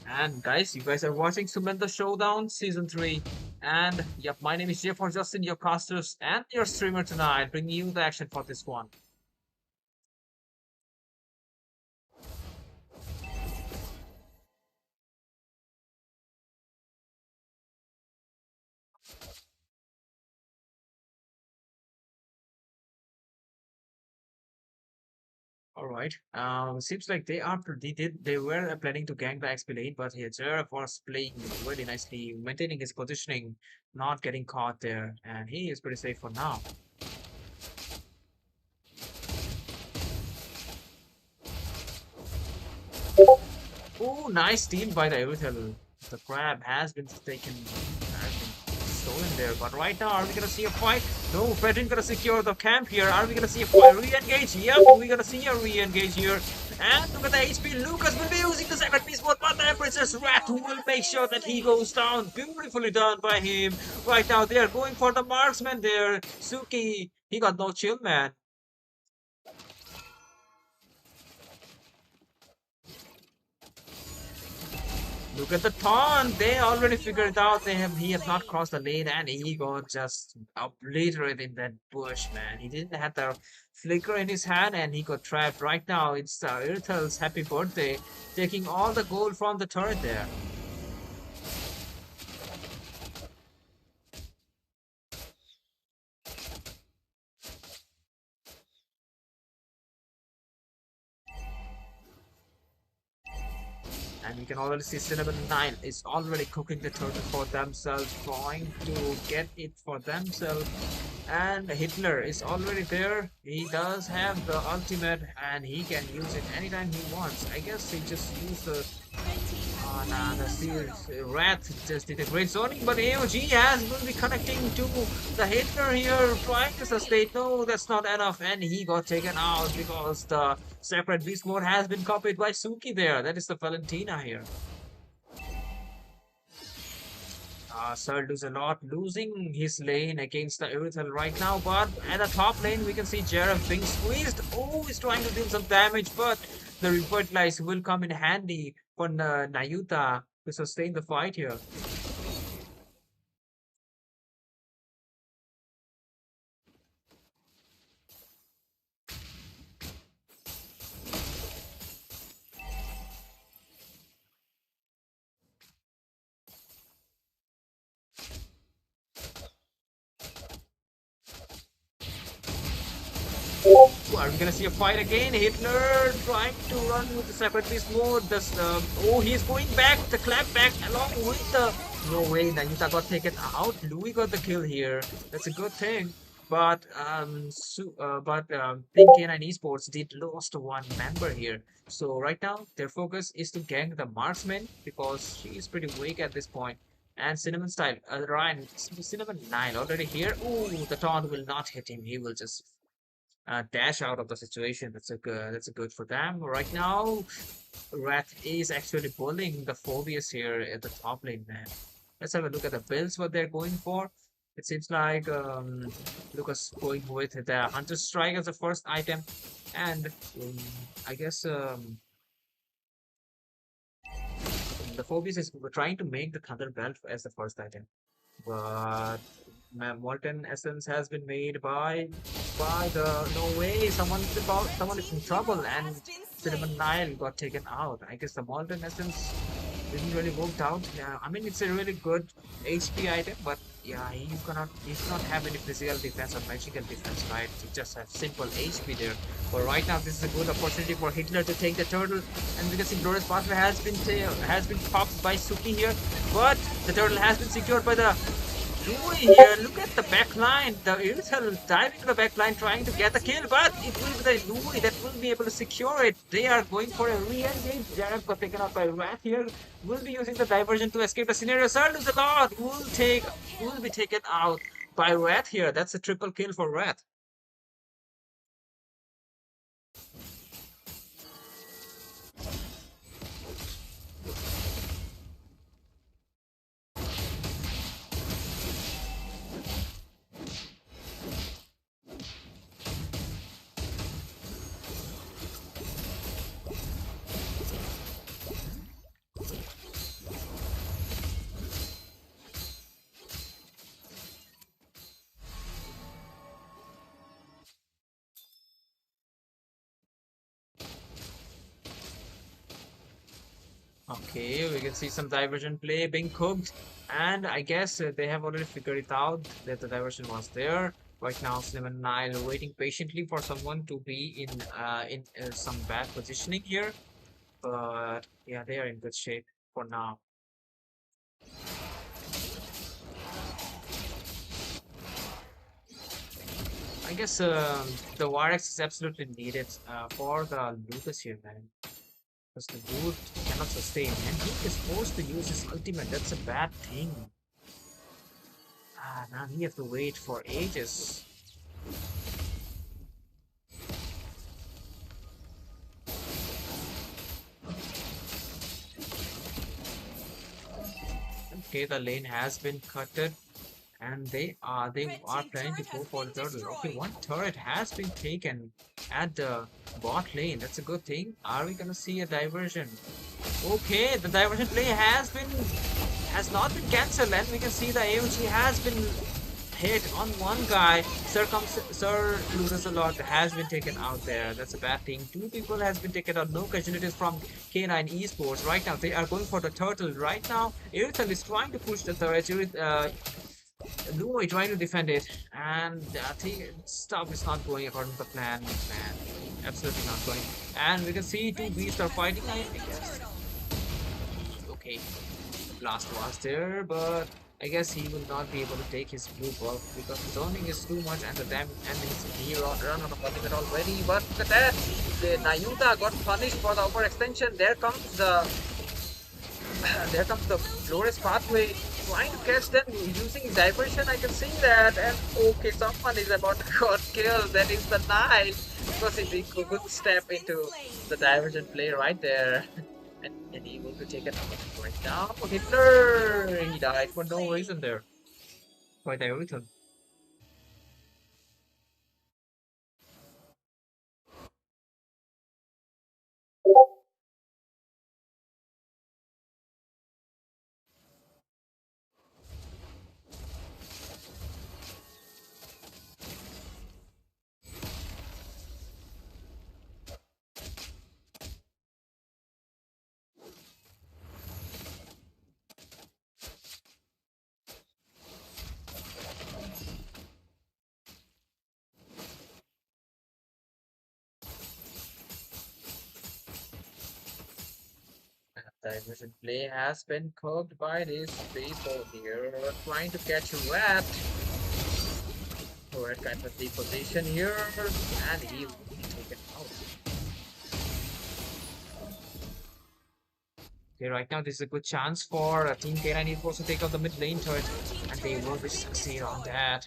And guys, you guys are watching Sumendu Showdown Season 3. And yep, my name is Jeff or Justin, your casters and your streamer tonight, bringing you the action for this one. All right. Seems like they were planning to gank the XP lane, but here Zeref was playing really nicely, maintaining his positioning, not getting caught there, and he is pretty safe for now. Oh, nice steal by the Evitel. The crab has been stolen there, but right now, are we gonna see a fight? No, Fredrin gonna secure the camp here. Are we gonna see a fight? Re-engage? Yep, we're gonna see a re-engage here. And look at the HP. Lucas will be using the second beast mode, but the Princess Rat will make sure that he goes down. Beautifully done by him. Right now, they are going for the marksman there. Suki, he got no chill, man. Look at the taunt. They already figured it out. He has not crossed the lane, and he got just obliterated in that bush, man. He didn't have the flicker in his hand, and he got trapped. Right now, it's Irthel's happy birthday, taking all the gold from the turret there. And we can already see Cinnamon 9 is already cooking the turtle for themselves, trying to get it for themselves. And Hitler is already there. He does have the ultimate and he can use it anytime he wants. I guess he just used the Wrath just did a great zoning, but AOG will be connecting to the Hitler here, trying to sustain. No, that's not enough, and he got taken out because the separate beast mode has been copied by Suki there. That is the Valentina here. Serdu's a lot losing his lane against the Irithel right now, but at the top lane we can see Jareth being squeezed. Oh, he's trying to deal some damage, but the Revitalize will come in handy for Nayuta to sustain the fight here. Are we gonna see a fight again? Hitler trying to run with the separate beast mode. Oh, he's going back with the clap back along with the. No way, Nayuta got taken out. Louis got the kill here. That's a good thing. But Team K9 Esports did lost one member here. So right now their focus is to gank the marksman because she is pretty weak at this point. And Cinnamon style, Ryan, Cinnamon 9 already here. Oh, the taunt will not hit him. He will just dash out of the situation. That's a good for them. Right now, Wrath is actually bullying the Phobius here at the top lane, man. Let's have a look at the builds, what they're going for. It seems like Lucas going with the Hunter Strike as the first item. And I guess the Phobius is trying to make the Thunder Belt as the first item. But Molten Essence has been made by the no way someone is in trouble and Cinnamon Nile got taken out. I guess the Molten Essence didn't really work out. Yeah, I mean it's a really good HP item, but yeah, you cannot have any physical defense or magical defense, right? You just have simple HP there. But right now this is a good opportunity for Hitler to take the turtle, and because the Glorious Pathway has been popped by Suki here, but the turtle has been secured by the doing here? Look at the back line. The Irithel diving to the back line trying to get the kill, but it will be the Louis that will be able to secure it. They are going for a re-engage. Jarab got taken out by Wrath here. Will be using the diversion to escape the scenario. Sir lose a lot. Will be taken out by Wrath here. That's a triple kill for Wrath. Okay, we can see some diversion play being cooked, and I guess they have already figured it out that the diversion was there. Right now, Slim and Nile are waiting patiently for someone to be in some bad positioning here, but yeah, they are in good shape for now. I guess the Warex is absolutely needed for the Lucas here, man. Because the Root cannot sustain, and Luke is forced to use his ultimate. That's a bad thing. Ah, now he have to wait for ages. Okay, the lane has been cutted, and they are planning to go for the turtle. Okay, one turret has been taken at the bot lane. That's a good thing. Are we gonna see a diversion? Okay, the diversion play has not been cancelled, and we can see the AOG has been hit on one guy. Sir loses a lot, has been taken out there. That's a bad thing. Two people has been taken out. No casualties from K9 Esports. Right now, they are going for the turtle. Right now, Irithel is trying to push the turret. Luo is trying to defend it, and I think stuff is not going according to the plan. Man, absolutely not going. And we can see two beasts are fighting. I guess. Okay, blast was there, but I guess he will not be able to take his blue buff because the zoning is too much and the damage and his run out of limit already. But look at that, the Nayuta got punished for the overextension. There comes the Flores pathway trying to catch them using diversion. I can see that, and okay, someone is about to get killed. That is the Nile because he could step into the diversion play right there. And able to take it out right now. Hitler! He died for no reason there. Quite irritating. Diversion play has been cooked by these people here. Trying to catch a rat. Rat kind of deposition here, and he will be taken out. Okay, right now this is a good chance for Team K9 Esports to take out the mid lane turret, and they will be succeed on that.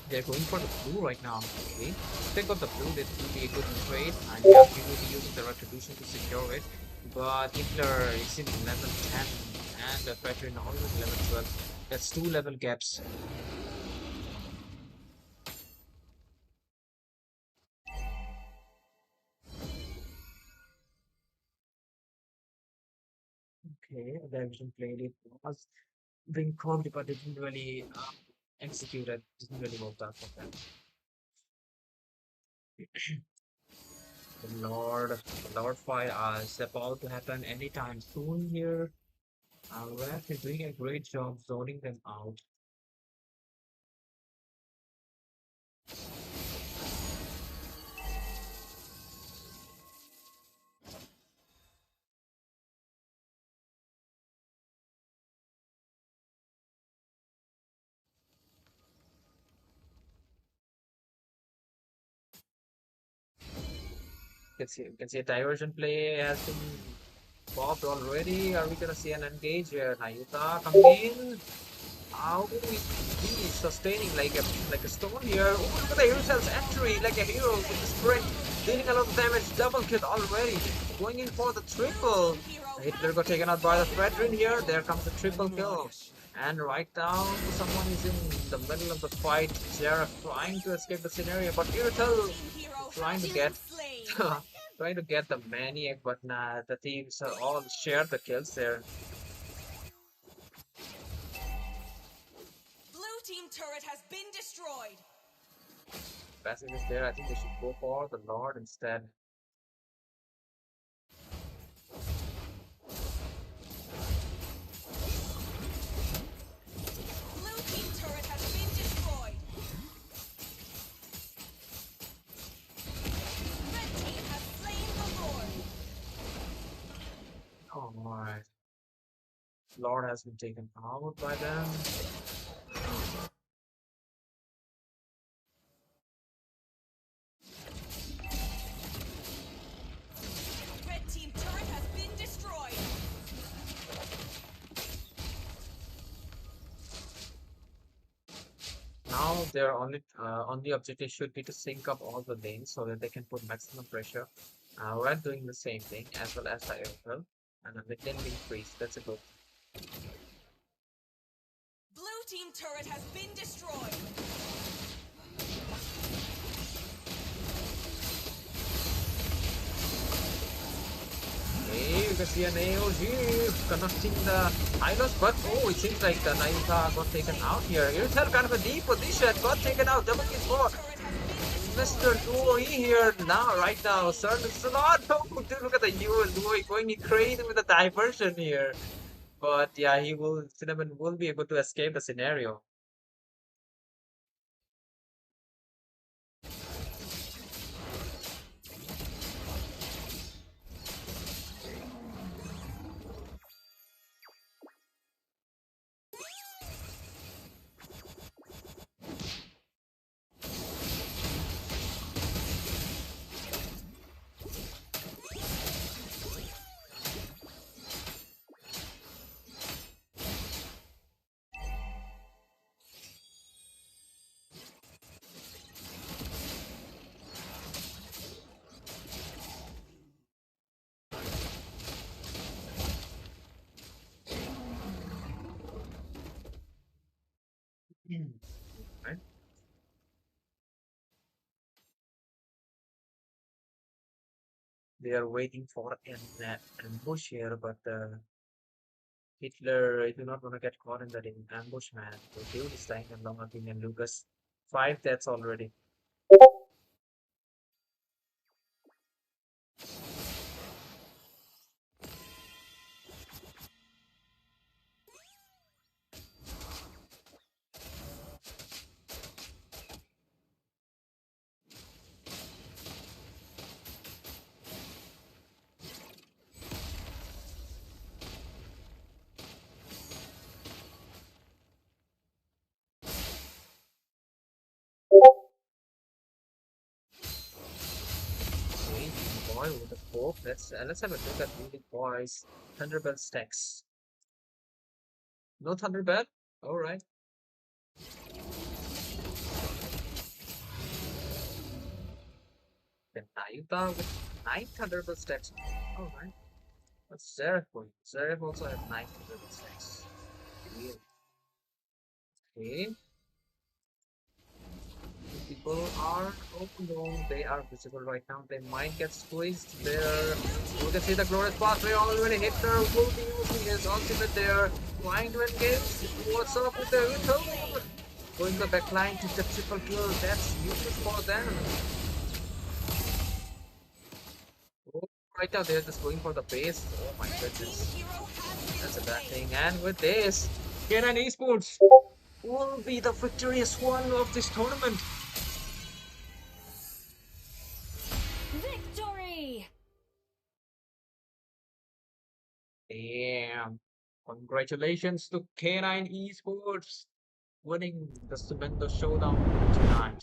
They're going for the blue right now. Okay, if they got the blue, that will be a good trade, and yeah, we will be using the retribution to secure it. But Hitler is in level 10, and the veteran always level 12. That's 2 level gaps. Okay, the division played it was being cooked, but it didn't really execute it. Didn't really work out for them. The Lord fight is about to happen anytime soon here. Ref is doing a great job zoning them out. You can see a diversion play has been popped already. Are we gonna see an engage here? Nayuta coming in. How is he sustaining like a stone here? Oh, look at the hero cells entry like a hero with the sprint, dealing a lot of damage. Double kill already. Going in for the triple. Hitler got taken out by the Fredrin here. There comes the triple kill. And right now, someone is in the middle of the fight. Jareth trying to escape the scenario, but Irtel trying to get trying to get the maniac, but nah, the teams all share the kills there. Blue team turret has been destroyed. Passive is there. I think they should go for the Lord instead. Blue team turret has been destroyed. Red team has slain the Lord. Oh my. Lord has been taken out by them. Red team turret has been destroyed. Now their only objective should be to sync up all the lanes so that they can put maximum pressure. We're doing the same thing as well as the Airtel, and the mid lane being freeze. That's a good. Blue team turret has been destroyed. Hey, you can see an AOG connecting the Hylos, but oh, it seems like the Nayuta got taken out here. Airtel kind of a deep position, got taken out. Double kill for Mr. Duo here now, right now. Sir, it's a lot. Oh, dude, look at the Duo going crazy with the diversion here. But yeah, Cinnamon will be able to escape the scenario. Right? They are waiting for an ambush here, but Hitler do not want to get caught in that ambush, man. The dude is dying in long opinion. Lucas, 5 deaths already. Wait, boy with the poke. Let's have a look at the boys. Thunderbell stacks. No Thunderbell? Alright. Then Nayuta with 9 Thunderbell stacks. Alright. What's Zareth going? Zareth also has 9 Thunderbell stacks. Weird. Okay. People are, oh no, they are visible right now. They might get squeezed there. You can see the glorious pathway already. Hitler will be using his ultimate there. Trying to engage. What's up with the Hitler? Going the backline to the triple kill. That's useless for them. Oh, right now they're just going for the base. Oh my goodness. That's a bad thing. And with this, K9 Esports will be the victorious one of this tournament. Victory! Damn. Congratulations to K9 Esports winning the Sumendu Showdown tonight.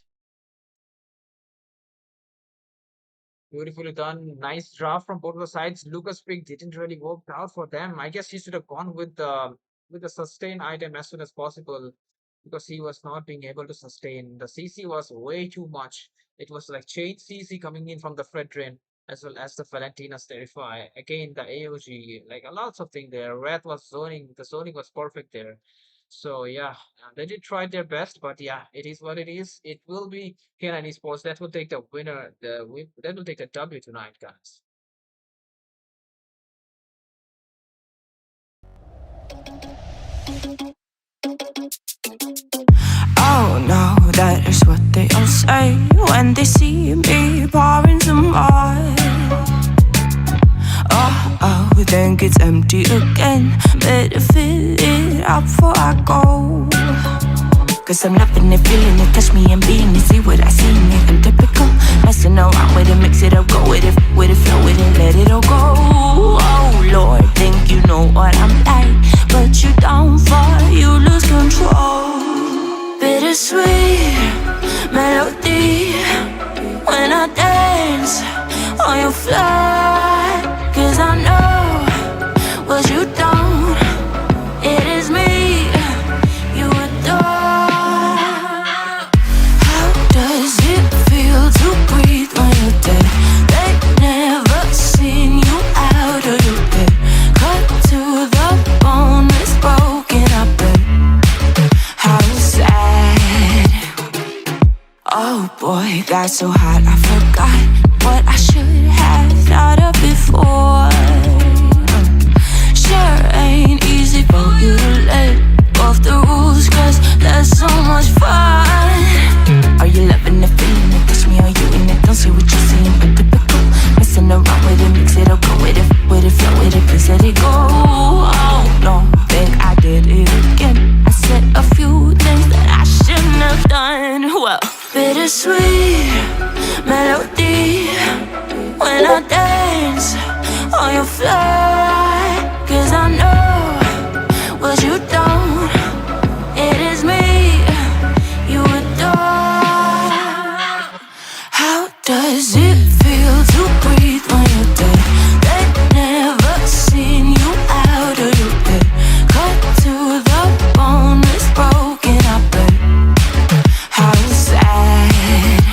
Beautifully done. Nice draft from both of the sides. Lucas pick didn't really work out for them. I guess he should have gone with the sustain item as soon as possible because he was not being able to sustain. The CC was way too much. It was like chain CC coming in from the Fred drain as well as the Valentina's Terrify. Again, the AOG, like a lots of things there. Wrath was zoning. The zoning was perfect there. So yeah, they did try their best, but yeah, it is what it is. It will be K9 Esports that will take the winner. That will take the W tonight, guys. Oh no, that is what they all say when they see me pouring some wine. Oh, think it's empty again. Better fill it up before I go. Cause I'm loving it, feeling it, touch me and being it. See what I see in it, I'm typical. Messing around with it, mix it up, go with it, flow with it, let it all go. Oh Lord, think you know what I'm like, but you don't fall, you lose control. Bittersweet melody when I dance on your fly. Cause I know what you don't, it is me you adore. How does it feel to breathe when you're dead? They never seen you out of your bed. Cut to the bone, it's broken, I bet. How sad. Oh boy, got so hot I forgot what I should have thought of before. Sure ain't easy for you to let off the rules, cause that's so much fun. Are you loving the feeling it? Touch me, are you in it? Don't see what you're seeing, but typical. Messing around with it, mix it up, go with it, flow with it, please let it go. Oh no, think I did it again. I said a few things that I shouldn't have done. Well, bittersweet melody when I dance on your fly. Cause I know what you don't, it is me you adore. How does it feel to breathe when you're dead? They never seen you out of your bed. Cut to the bone, it's broken, I bet. How sad.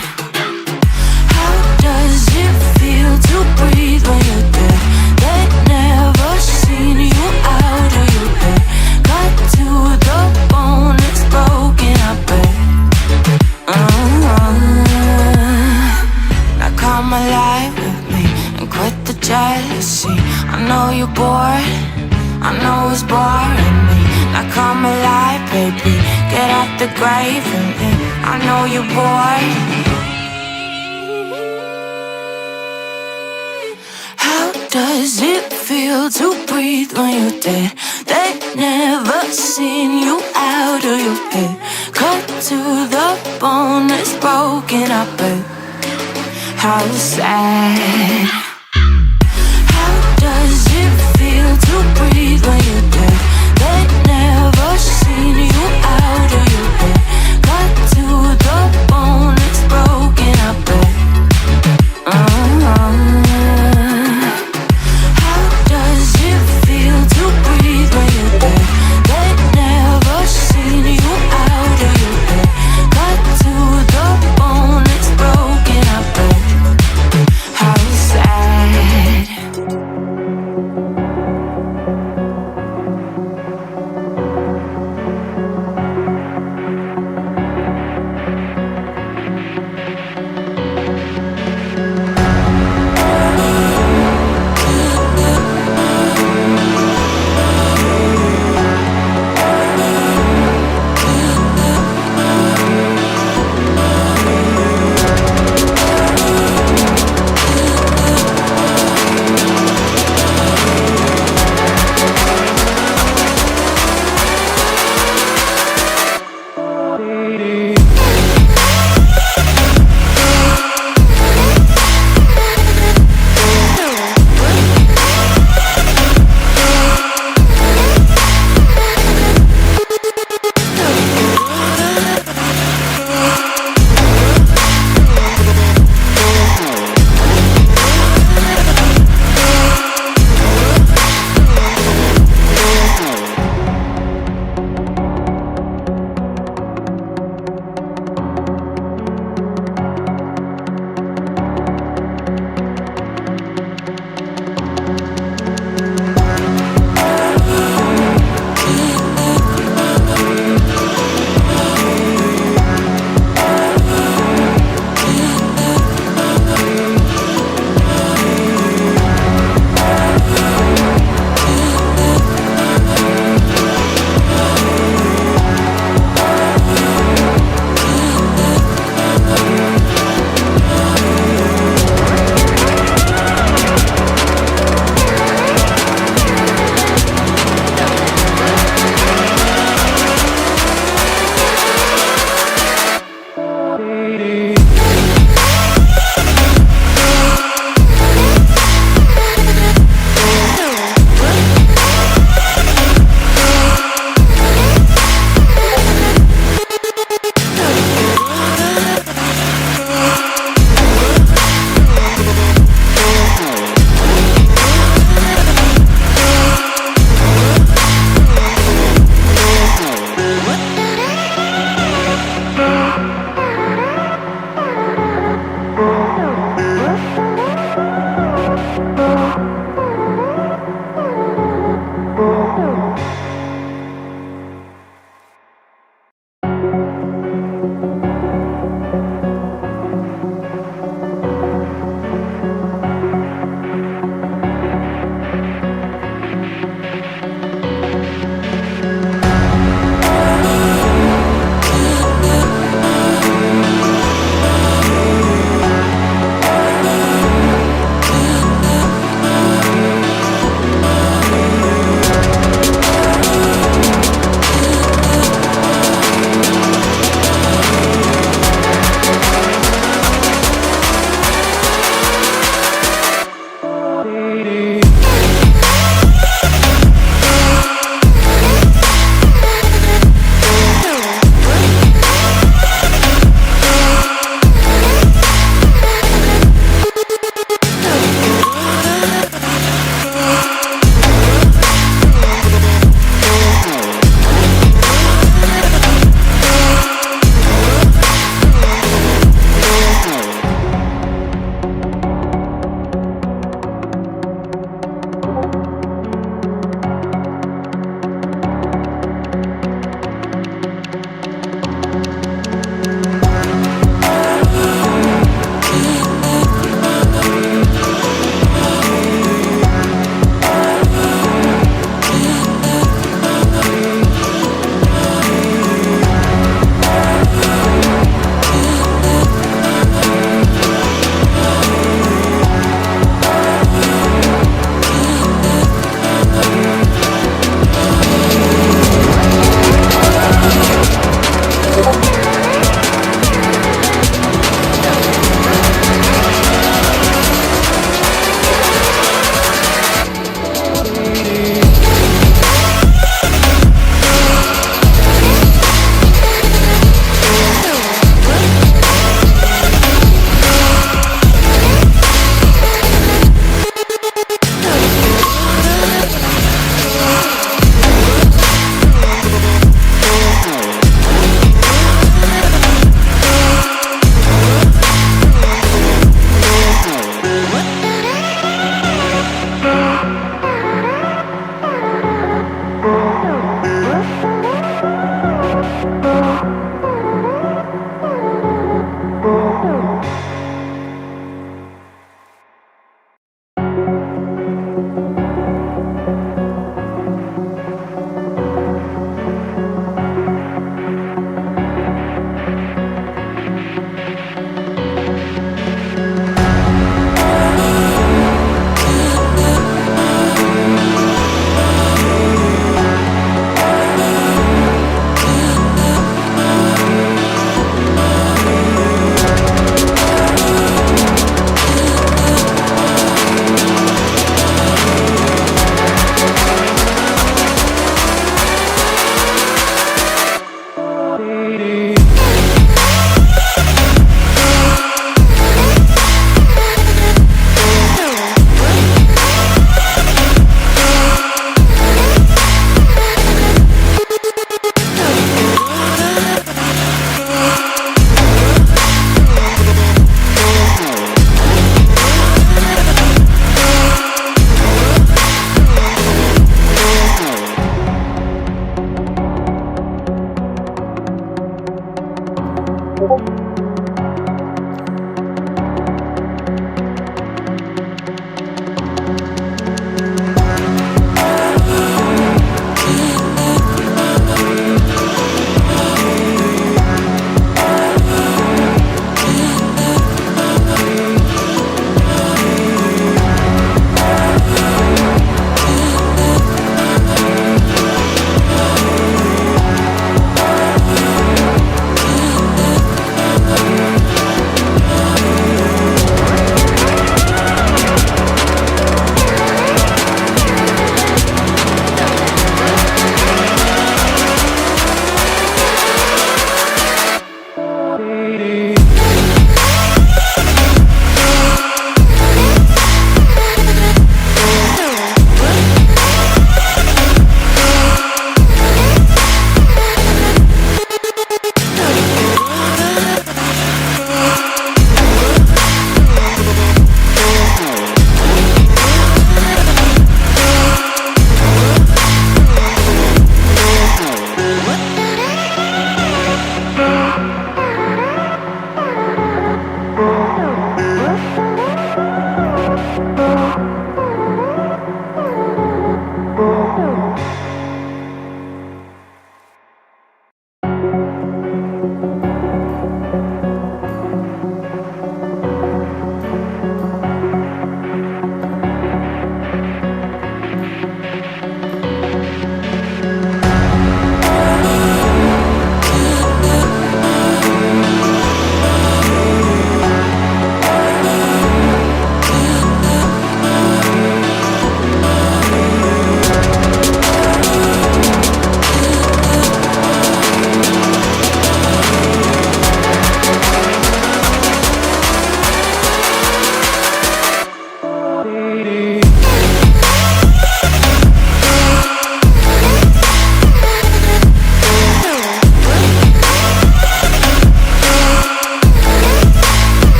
How does it feel to breathe when you're dead? They never seen you out of your bed. Cut to the bone, it's broken, I bet. Now come alive with me and quit the jealousy. I know you're bored, I know it's boring me. Now come alive, baby, get out the grave and live. I know you're bored. How does it feel to breathe when you're dead? They never seen you out of your bed. Cut to the bone, it's broken, I bet. How sad. How does it feel to breathe when you're dead? They never seen you out of your bed. Cut to the bone, it's broken, I bet. How does it feel to breathe when you're dead? They never seen you out of your bed. Cut to the bone, it's broken, I bet. How sad.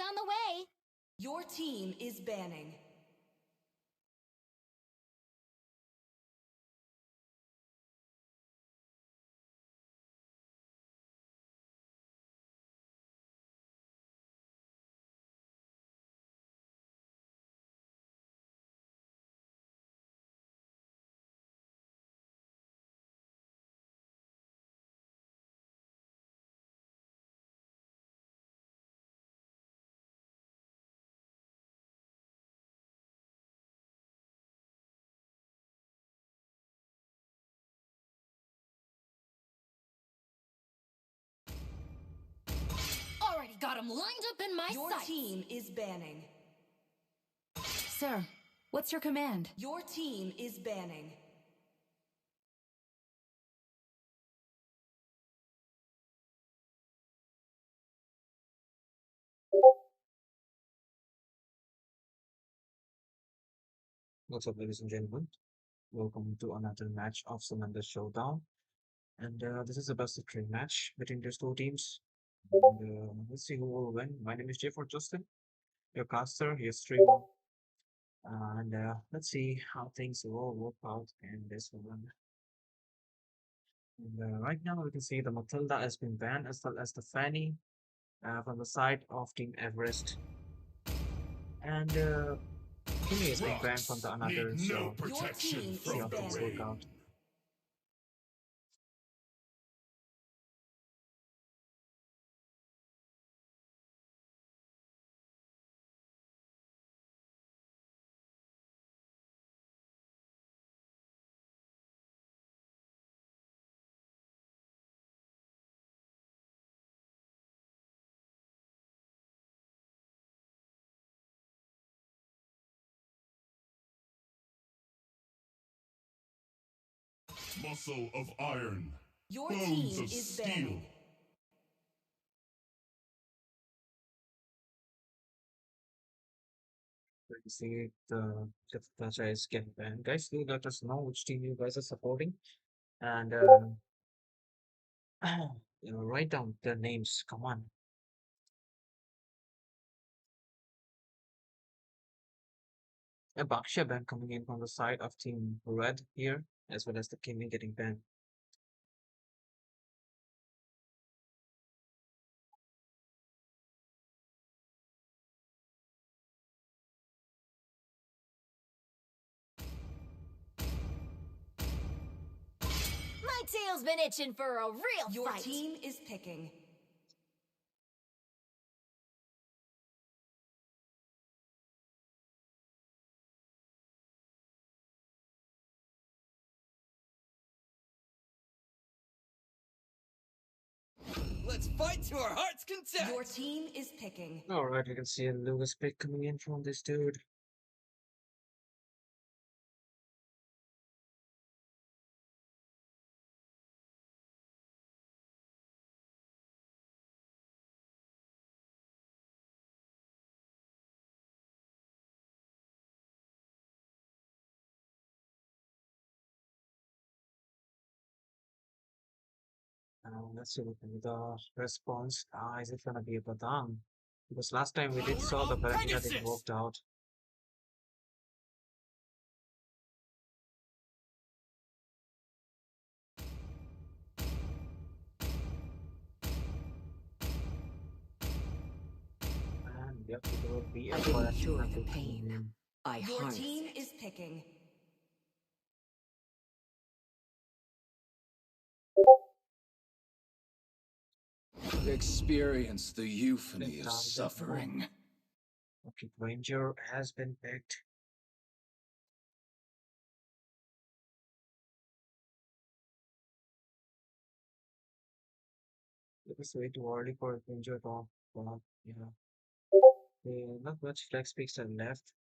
on the way. Your team is banning. Already got him lined up in my Your sights. team is banning. Sir, what's your command? Your team is banning. What's up, ladies and gentlemen? Welcome to another match of Sumendu Showdown. And this is a best of three match between these two teams. And let's see who will win. My name is Jay for Justin, your caster, your streamer. And let's see how things will work out in this one. And right now, we can see the Matilda has been banned, as well as the Fanny from the side of Team Everest. And Kimmy has been banned from the another, Need no so protection team see from how the things work rain. out. Muscle of iron. Your Bones team of is steel. banning. So you see the franchise getting banned. Guys, do let us know which team you guys are supporting. And write down their names. Come on. A Baksha ban coming in from the side of Team Red here, as well as the Kimmy getting banned. My tail's been itching for a real Your fight. team is picking. Let's fight to our heart's content! Your team is picking. Alright, you can see a Lewis pick coming in from this dude. Let's see what the response. Is it gonna be a Badam? Because last time we did saw the Baratina didn't work out. And yep, it will be a I Baratina endure the pick pain. coming in. I Your harness team it. is picking. Experience the euphony Then of suffering. Okay, Ranger has been picked. It was way too early for Ranger to yeah. Not much flex picks are left.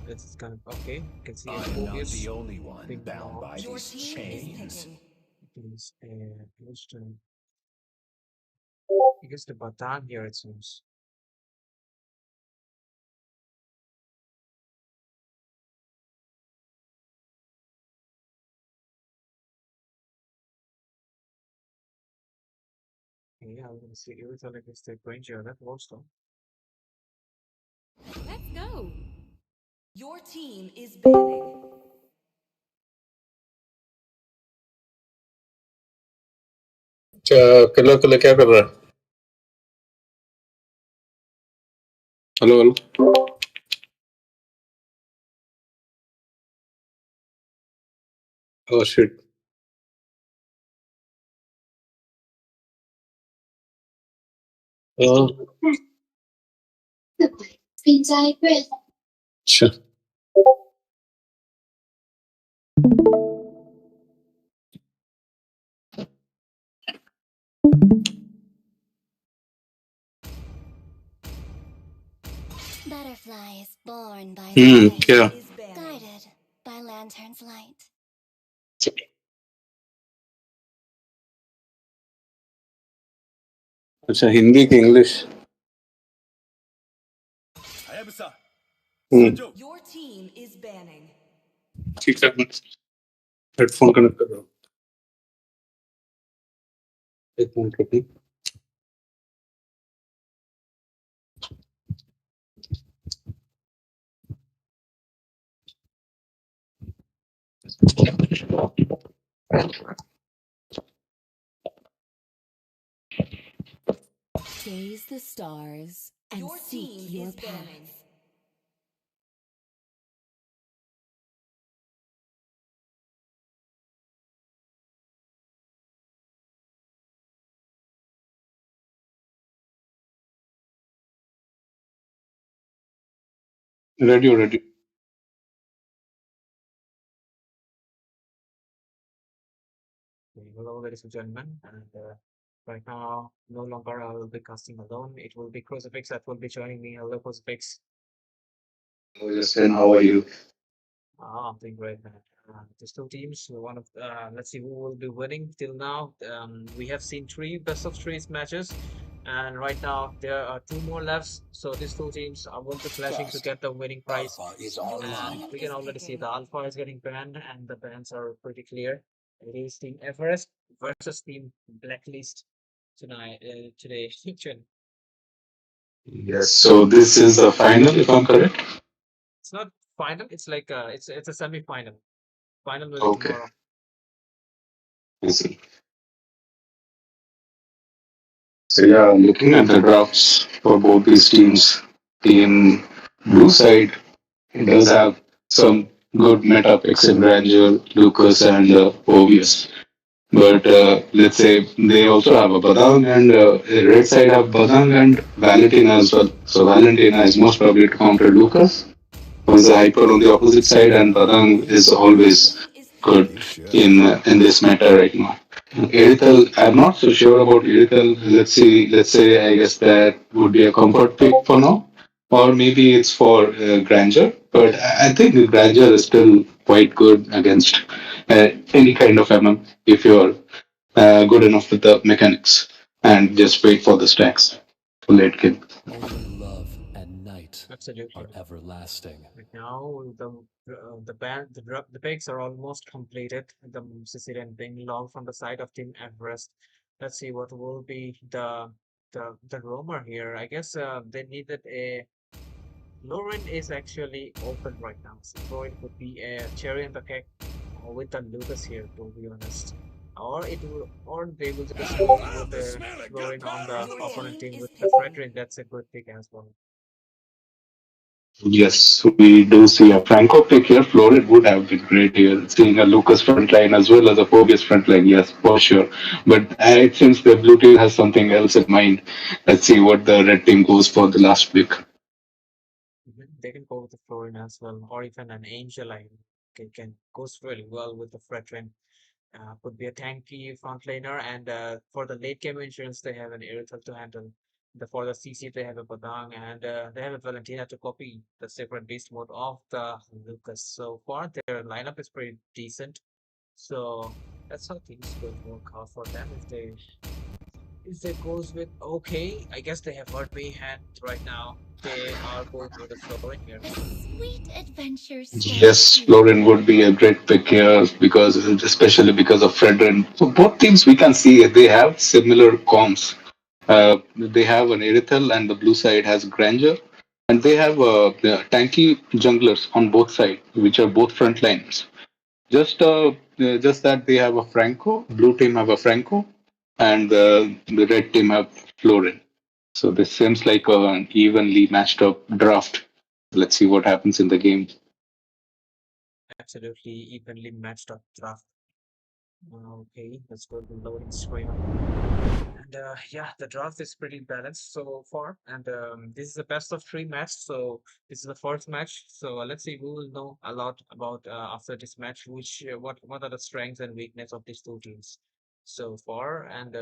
This is kind of okay. You can see I it's am not obvious. the only one Big bound ball. by Your these team is chains. picking. It is a close turn. I guess the Batang here, it seems. Yeah, I'm gonna see Irithel against the Granger. That works though. Let's go. Your team is banning. कल्ला कल्ला क्या कर रहा है? Hello hello. Oh shit. Oh. अच्छा. Butterflies born by क्या? Is banning. guided by lantern's light. अच्छा, हिंदी की English. Hayabusa. Hmm. Your team is banning. ठीक है. हेडफोन कनेक्ट कर रहा हूँ. एक मिनट रुकिए. Gaze the stars and Your seek team your is banning. path. Ready ready. Hello, ladies and gentlemen, and right now, no longer I will be casting alone. It will be Crucifix that will be joining me. Hello, Crucifix. Hello Justin, how are you? I'm doing great, man. There's two teams. One of let's see who will be winning till now. We have seen three best of three matches, and right now there are two more left. So these two teams will be clashing to get the winning prize. Alpha is Your And team we is can already see picking. the Alpha is getting banned, and the bans are pretty clear. It is Team Everest versus Team Blacklist tonight. Today, Chen. Yes. So this is the final, if I'm correct. It's not final. It's like it's a semi-final. Final will be Okay. tomorrow. I see. So yeah, looking at the drafts for both these teams, Team Blue side does have some good meta picks in Ranger, Lucas, and Ovius. But let's say they also have a Badang and Red side have Badang and Valentina as well. So Valentina is most probably to counter Lucas, who's a hyper on the opposite side, and Badang is always Is good They should. in this meta right now. Irithel, I'm not so sure about Irithel. Let's see. Let's say I guess that would be a comfort pick for now, or maybe it's for Granger. But I think the Granger is still quite good against any kind of MM if you're good enough with the mechanics and just wait for the stacks for late game. Only love and night Absolutely. are everlasting. Right now, the picks are almost completed. The Sicilian being logged from the side of Team Everest. Let's see what will be the rumor here. I guess they needed a Lauren is actually open right now, so it could be a cherry on the cake with the Lucas here, to be honest. Or it will, or they will just go with the Lauren on the your opponent team team is with the picking. Frederick. That's a good pick as well. Yes, we do see a Franco pick here. Florid would have been great here, seeing a Lucas front line as well as a Phobius front line, yes, for sure. But it seems the blue team has something else in mind. Let's see what the red team goes for the last pick. They can go with the Florin as well, or even an Angel. I can goes really well with the Fredrin. Could be a tanky front laner, and for the late game insurance, they have an Irithel to handle. For the CC, they have a Badang, and they have a Valentina to copy the Sacred Beast mode of the Lucas. So far, their lineup is pretty decent. So that's how things could work out for them If it goes with okay, I guess they have heard me hand right now. They are going with the Florin here. The sweet adventure starts Yes, here. Florin would be a great pick here because, especially because of Fredrin. So both teams we can see they have similar comps. They have an Irithel and the blue side has Granger, and they have the tanky junglers on both sides, which are both frontliners. Just that they have a Franco, blue team have a Franco, and the red team have Florin. So this seems like an evenly matched up draft. Let's see what happens in the game. Absolutely evenly matched up draft. Okay, let's go to the loading screen. And yeah, the draft is pretty balanced so far. And this is a best of three match. So this is the first match. So let's see. We will know a lot about after this match, which what are the strengths and weakness of these two teams so far. And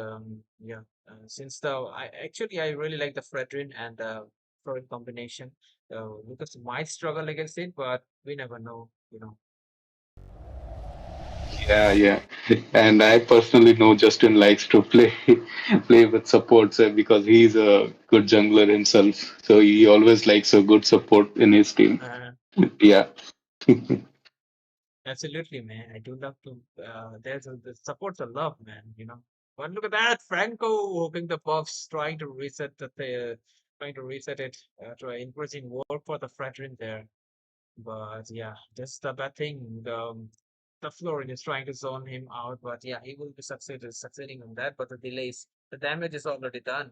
yeah, since the I really like the Fredrin and Floyd combination. Lucas might struggle against it, but we never know. You know. Yeah, yeah. And I personally know Justin likes to play play with supports because he's a good jungler himself. So he always likes a good support in his team. Uh, Yeah. Absolutely, man. I do love to. The supports a love, man. But look at that, Franco hooking the buffs, trying to reset trying to reset it, try increasing work for the Fredrin there. But yeah, just the bad thing. The Florin is trying to zone him out, but yeah, he will be succeeding on that. But the delays, the damage is already done.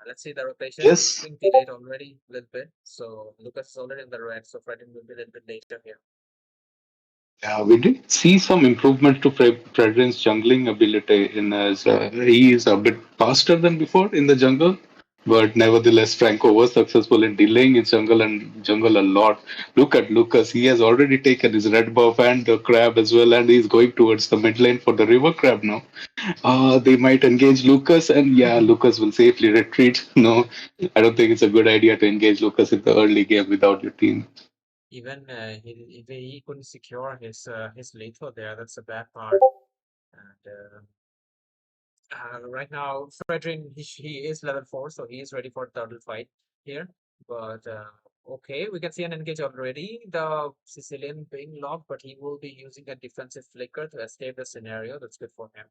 Let's see the rotation. It's Yes. been delayed already a little bit. So Lucas is already in the red, so Fredrin will be a little bit later here. Yeah, we did see some improvement to Fredrin's jungling ability in as he is a bit faster than before in the jungle, but nevertheless Franco was successful in delaying his jungle a lot. Look at Lucas; he has already taken his red buff and the crab as well, and he's going towards the mid lane for the river crab now. They might engage Lucas, and yeah, Lucas will safely retreat. No, I don't think it's a good idea to engage Lucas in the early game without your team. Even he couldn't secure his lethal there. That's a bad part. And right now, Fredrin he is level 4, so he is ready for turtle fight here. But okay, we can see an engage already. The Sicilian being locked, but he will be using a defensive flicker to escape the scenario. That's good for him.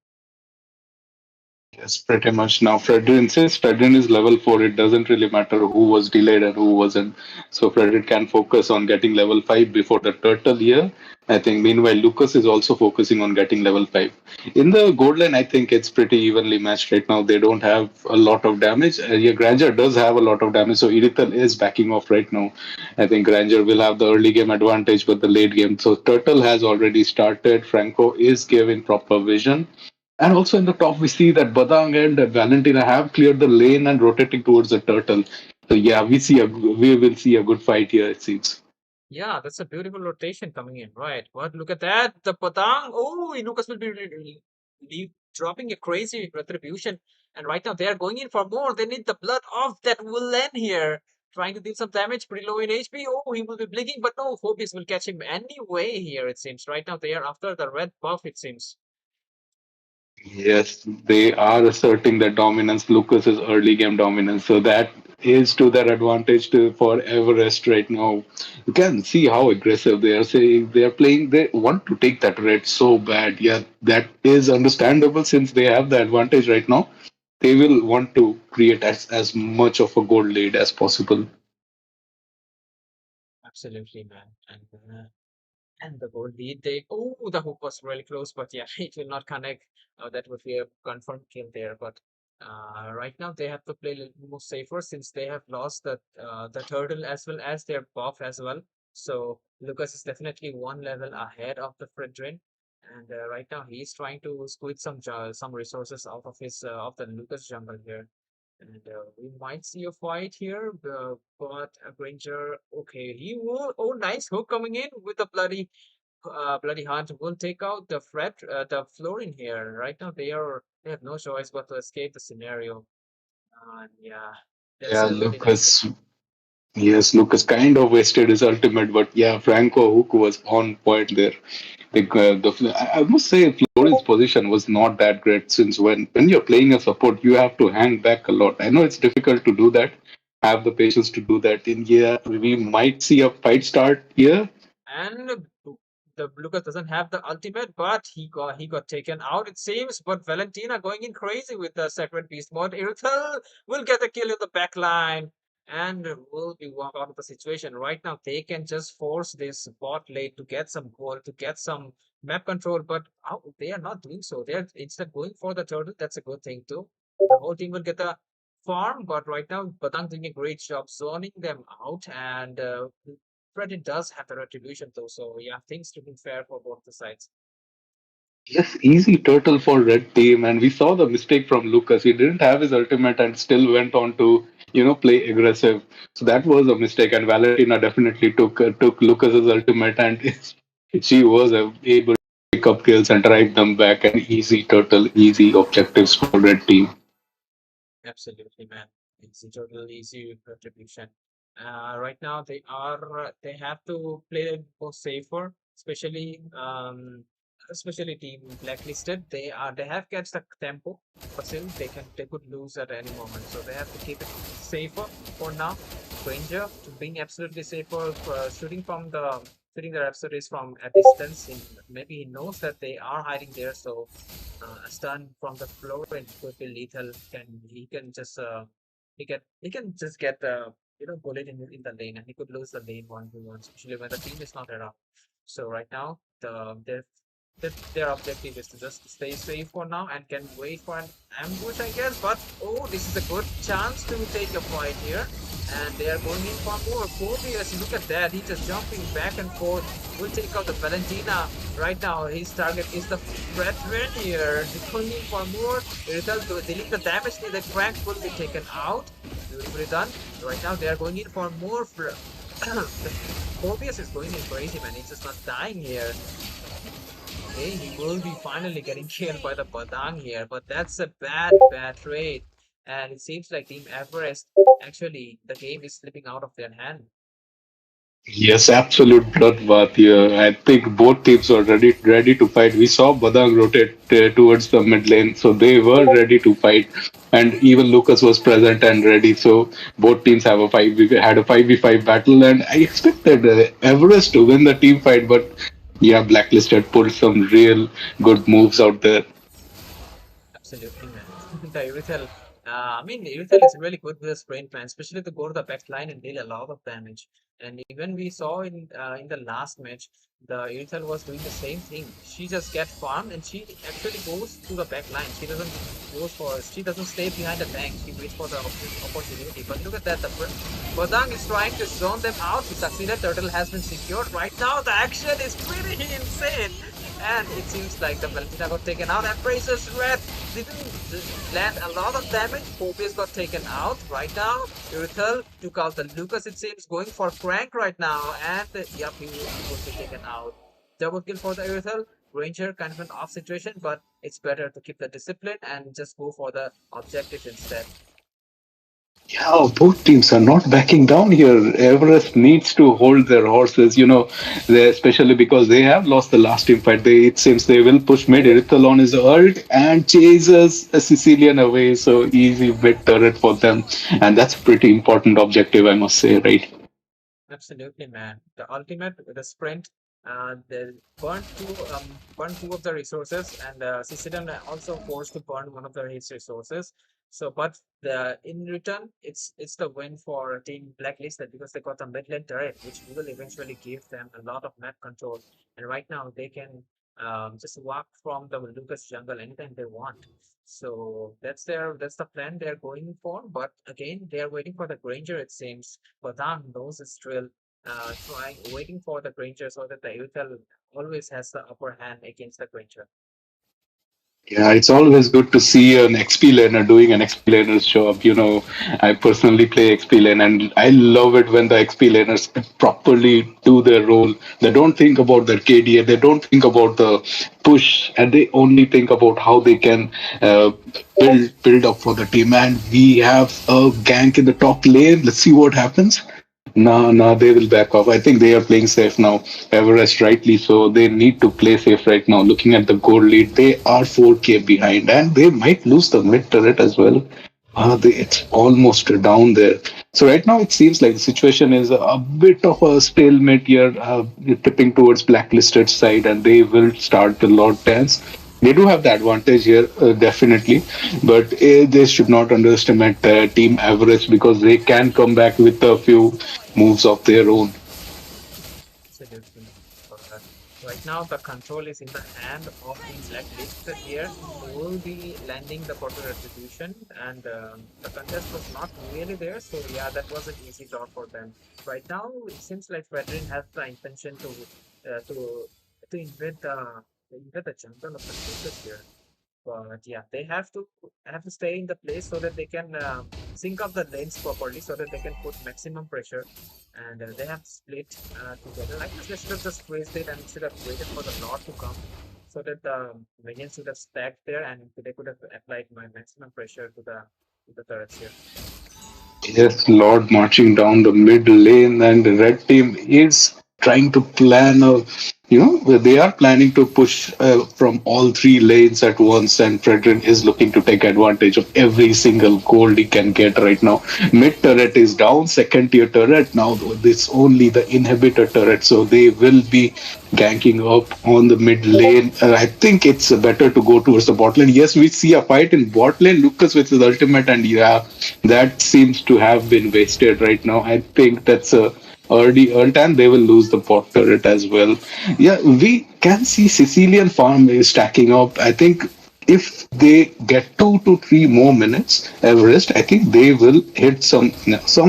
Yes, pretty much. Now, since Fredrin is level 4, it doesn't really matter who was delayed and who wasn't. So, Fredrin can focus on getting level 5 before the turtle here. I think, meanwhile, Lucas is also focusing on getting level 5. In the gold line, I think it's pretty evenly matched right now. They don't have a lot of damage. Yeah, Granger does have a lot of damage, so Irithel is backing off right now. I think Granger will have the early game advantage, but the late game. So, Turtle has already started. Franco is giving proper vision. And also in the top, we see that Badang and Valentina have cleared the lane and rotating towards the turtle. So yeah, we will see a good fight here. It seems. Yeah, that's a beautiful rotation coming in, right? But look at that, the Patang. Oh, Lucas will be dropping a crazy retribution, and right now they are going in for more. They need the blood of that villain here, trying to deal some damage, pretty low in HP. Oh, he will be blinking, but no, Phoebus will catch him anyway here. It seems right now they are after the red buff. It seems. Yes, they are asserting their dominance, Lucas's early game dominance. So that is to their advantage for Everest right now. You can see how aggressive they are saying they are playing. They want to take that red so bad. Yeah, that is understandable since they have the advantage right now. They will want to create as much of a gold lead as possible. Absolutely, man. And the goal lead they the hook was really close, but yeah, it will not connect. That would be a confirmed kill there. But right now they have to play a little more safer since they have lost the turtle as well as their buff as well. So Lucas is definitely one level ahead of the Fredrin. And right now he's trying to squeeze some resources out of his of the Lucas jungle here. And we might see a fight here, but Granger, okay, he will. Oh, nice hook coming in with the bloody hunt. Will take out the Florin here. Right now, they have no choice but to escape the scenario. And yeah, that's Yeah, a really nice hook. Yes, Lucas kind of wasted his ultimate, but yeah, Franco Hook was on point there. I must say, Florid's position was not that great since when you're playing a support, you have to hang back a lot. I know it's difficult to do that, have the patience to do that. In yeah, we might see a fight start here. And the Lucas doesn't have the ultimate, but he got taken out, it seems. But Valentina going in crazy with the Sacred Beast mode. Irithel will get a kill in the back line and will be walk out of the situation. Right now, they can just force this bot lane to get some goal, to get some map control, but they are not doing so. They're instead going for the turtle. That's a good thing too. The whole team will get the farm, but right now, Badang doing a great job zoning them out, and Reddit does have the retribution though, so yeah, things to be fair for both the sides. Yes, easy turtle for red team, and we saw the mistake from Lucas. He didn't have his ultimate and still went on to play aggressive. So that was a mistake, and Valentina definitely took Lucas's ultimate, and she was able to pick up kills and drive them back. An easy turtle, easy objectives for red team. Absolutely, man. It's a totally easy retribution. Right now they have to play more safer, especially team blacklisted. They have catch the tempo, but still they could lose at any moment. So they have to keep it safer for now. Ranger to being absolutely safer, shooting their adversaries from a distance. Maybe he knows that they are hiding there, so a stun from the floor and could be lethal. He can just get the bullet in the lane, and he could lose the lane 1v1, especially when the team is not around. So right now their objective is to just stay safe for now and can wait for an ambush, I guess. But oh, this is a good chance to take a fight here. And they are going in for more. Phobius, look at that. He's just jumping back and forth. Will take out the Valentina. Right now, his target is the Brethren here. He's going in for more. Result to dealing the damage. The crank will be taken out. Beautifully done. Right now, they are going in for more. Phobius is going in crazy, man. He's just not dying here. Okay, he will be finally getting killed by the Badang here, but that's a bad trade. And it seems like Team Everest, actually, the game is slipping out of their hand. Yes, absolute bloodbath here. I think both teams were ready to fight. We saw Badang rotate towards the mid lane, so they were ready to fight. And even Lucas was present and ready. So both teams have had a 5v5 battle, and I expected Everest to win the team fight, but yeah, Blacklisted pulled some real good moves out there. Absolutely, man. The Irithel, I mean, Irithel is really good with a sprint, man, especially to go to the back line and deal a lot of damage. And even we saw in the last match, the Irithel was doing the same thing. She just gets farmed and she actually goes to the back line. She doesn't stay behind the tank. She waits for the opportunity. But look at that, the Badang is trying to zone them out. He succeeded. Turtle has been secured. Right now, the action is pretty insane. And it seems like the Valentina got taken out, and Bracer's Red didn't land a lot of damage. Phobius got taken out right now. Irithel took out the Lucas, it seems, going for Crank right now, and yep, he will be taken out. Double kill for the Irithel. Ranger kind of an off situation, but it's better to keep the discipline and just go for the objectives instead. Yeah, both teams are not backing down here. Everest needs to hold their horses, especially because they have lost the last team fight. It seems they will push mid. Irithel on his ult and chases a Sicilian away. So easy mid turret for them. And that's a pretty important objective, I must say, right? Absolutely, man. The ultimate, the sprint, they burn two of the resources, and Sicilian also forced to burn one of his resources. So, but in return, it's the win for Team Blacklisted because they got a mid-lane turret, which will eventually give them a lot of map control. And right now, they can just walk from the Lucas jungle anytime they want. So that's the plan they're going for. But again, they are waiting for the Granger, it seems. Badang knows his drill, waiting for the Granger so that the Uthel always has the upper hand against the Granger. Yeah, it's always good to see an XP laner doing an XP laner's job. I personally play XP lane, and I love it when the XP laners properly do their role. They don't think about their KDA, they don't think about the push, and they only think about how they can build up for the team. And we have a gank in the top lane. Let's see what happens. No, they will back off. I think they are playing safe now. Everest rightly so. They need to play safe right now. Looking at the goal lead, they are 4K behind, and they might lose the mid turret as well. It's almost down there. So right now it seems like the situation is a bit of a stalemate here, tipping towards blacklisted side, and they will start the Lord dance. They do have the advantage here, definitely, but they should not underestimate Team Everest because they can come back with a few moves of their own. Absolutely. Uh, right now, the control is in the hand of the blacklisted here, who will be landing the quarter retribution, and the contest was not really there. So yeah, that was an easy draw for them. Right now, it seems like Fredrin has the intention uh, to to invade the jungle of the Lucas here. But yeah, they have to stay in the place so that they can sync up the lanes properly, so that they can put maximum pressure. And they have split together. I guess they should have just raised it and should have waited for the Lord to come, so that the minions should have stacked there and they could have applied my maximum pressure to the turrets here. Yes, Lord marching down the mid lane, and the red team is trying to plan a, they are planning to push from all three lanes at once, and Fredrin is looking to take advantage of every single gold he can get right now. Mid turret is down, second tier turret now. It's only the inhibitor turret, so they will be ganking up on the mid lane. I think it's better to go towards the bot lane. Yes, we see a fight in bot lane. Lucas with his ultimate, and yeah, that seems to have been wasted right now. I think that's a early and they will lose the bot turret as well. Yeah, we can see Sicilian farm is stacking up. I think if they get 2 to 3 more minutes Everest, I think they will hit some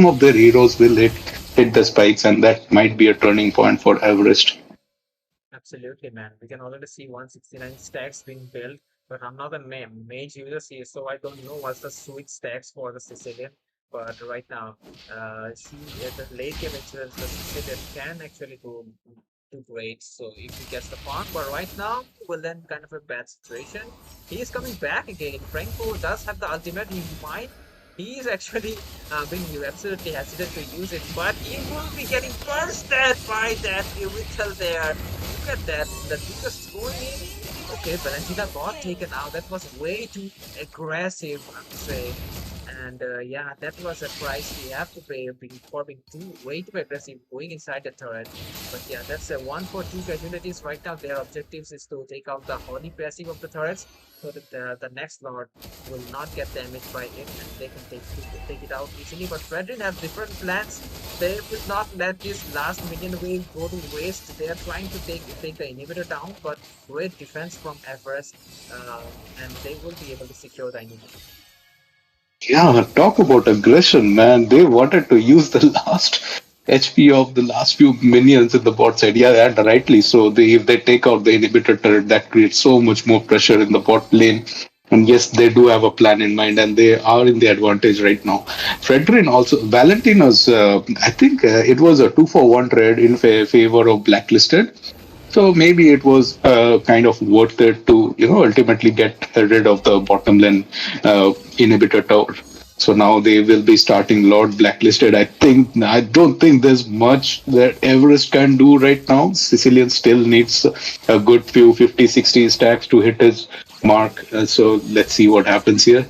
of their heroes will hit the spikes, and that might be a turning point for Everest. Absolutely, man. We can already see 169 stacks being built, but I'm not a mage user here, so I don't know what's the sweet stacks for the Sicilian. But right now, see at the late game itself, the Sicilian can actually do great. So if he gets the farm, but right now, well then kind of a bad situation. He is coming back again. Franco does have the ultimate. He is actually being absolutely hesitant to use it, but he will be getting bursted by that Irithel there. Look at that. The Lucas going in. Okay, Valentina got taken out. That was way too aggressive, I would say. And yeah, that was a price we have to pay for being way too aggressive going inside the turret. But yeah, that's a 1 for 2 casualties right now. Their objectives is to take out the holy passive of the turrets, so that the next lord will not get damaged by it, and they can take it out easily. But Fredrin have different plans. They will not let this last minion wave go to waste. They are trying to take the inhibitor down, but great defense from Everest, and they will be able to secure the inhibitor. Yeah, talk about aggression, man. They wanted to use the last HP of the last few minions in the bot side. Yeah, and rightly so. If they take out the inhibitor turret, that creates so much more pressure in the bot lane. And yes, they do have a plan in mind, and they are in the advantage right now. Fredrin also, Valentina's, I think it was a 2 for 1 trade in favor of Blacklisted. So maybe it was kind of worth it to, ultimately get rid of the bottom lane inhibitor tower. So now they will be starting Lord Blacklisted. I don't think there's much that Everest can do right now. Sicilian still needs a good few 50, 60 stacks to hit his mark. So let's see what happens here.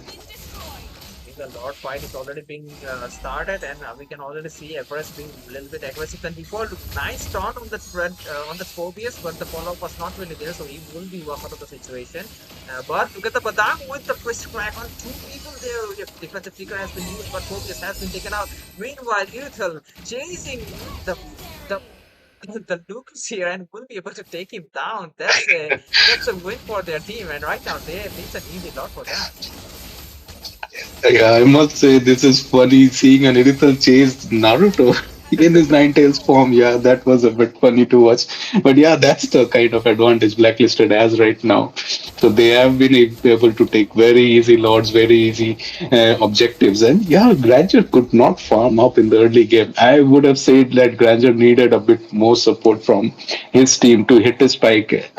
The Lord fight is already being started, and we can already see Everest being a little bit aggressive than before. Nice taunt on the spread on the Phobius, but the follow-up was not really there, so he will be worked out of the situation. But look at the Badang with the Priest Crack on 2 people there. The defensive flicker has been used, but Phobius has been taken out. Meanwhile, Irithel chasing the the Lucas here and will be able to take him down. That's a win for their team, and right now it's an easy lot for them. Yeah, I must say this is funny seeing an Irithel chase Naruto in his Nine Tails form. Yeah, that was a bit funny to watch. But yeah, that's the kind of advantage Blacklisted has right now. So they have been able to take very easy lords, very easy objectives. And yeah, Granger could not farm up in the early game. I would have said that Granger needed a bit more support from his team to hit his spike.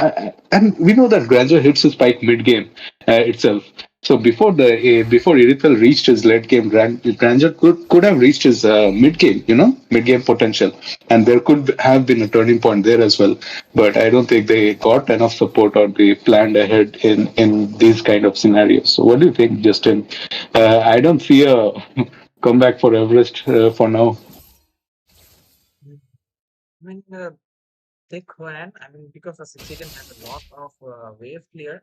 And we know that Granger hits his spike mid game itself. So before Irithel reached his late game, Granger could have reached his mid game, mid game potential, and there could have been a turning point there as well. But I don't think they got enough support or they planned ahead in these kind of scenarios. So what do you think, Justin? I don't see a comeback for Everest for now. Mm. I mean, they can. I mean, because the Sicilian has a lot of wave clear,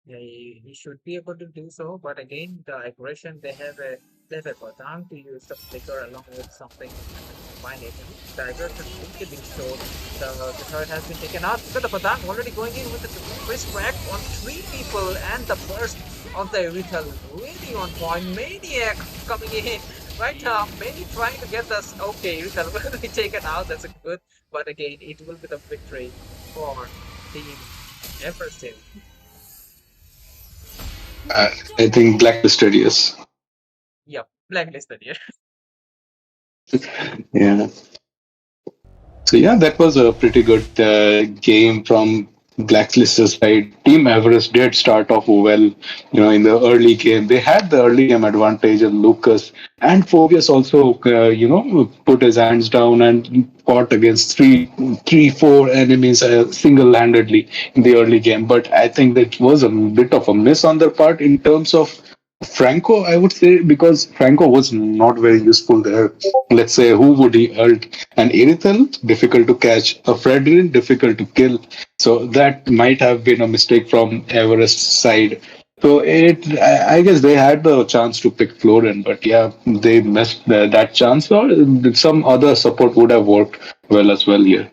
he should be able to do so. But again, the aggression they have a Patang to use the flicker along with something and combine it. And the aggression really being showed. The turret has been taken out. Look at the Patang already going in with the wrist crack on three people and the burst of the Erythal really on point. Maniac coming in right now. Many trying to get us. Okay, Erythal will be taken out. That's a good. But again, it will be the victory for Team Everest team. Uh, I think blacklisted, yes. Yep, blacklisted here. Yeah. So yeah, that was a pretty good game from Blacklist's side. Team Everest did start off well, in the early game. They had the early game advantage, and Lucas and Phobius also, put his hands down and fought against four enemies single-handedly in the early game. But I think that was a bit of a miss on their part in terms of Franco, I would say, because Franco was not very useful there. Let's say, who would he hurt? And Irithel, difficult to catch. A Fredrin, difficult to kill. So that might have been a mistake from Everest's side. So I guess they had the chance to pick Florin, but yeah, they missed that chance. Or some other support would have worked well as well here.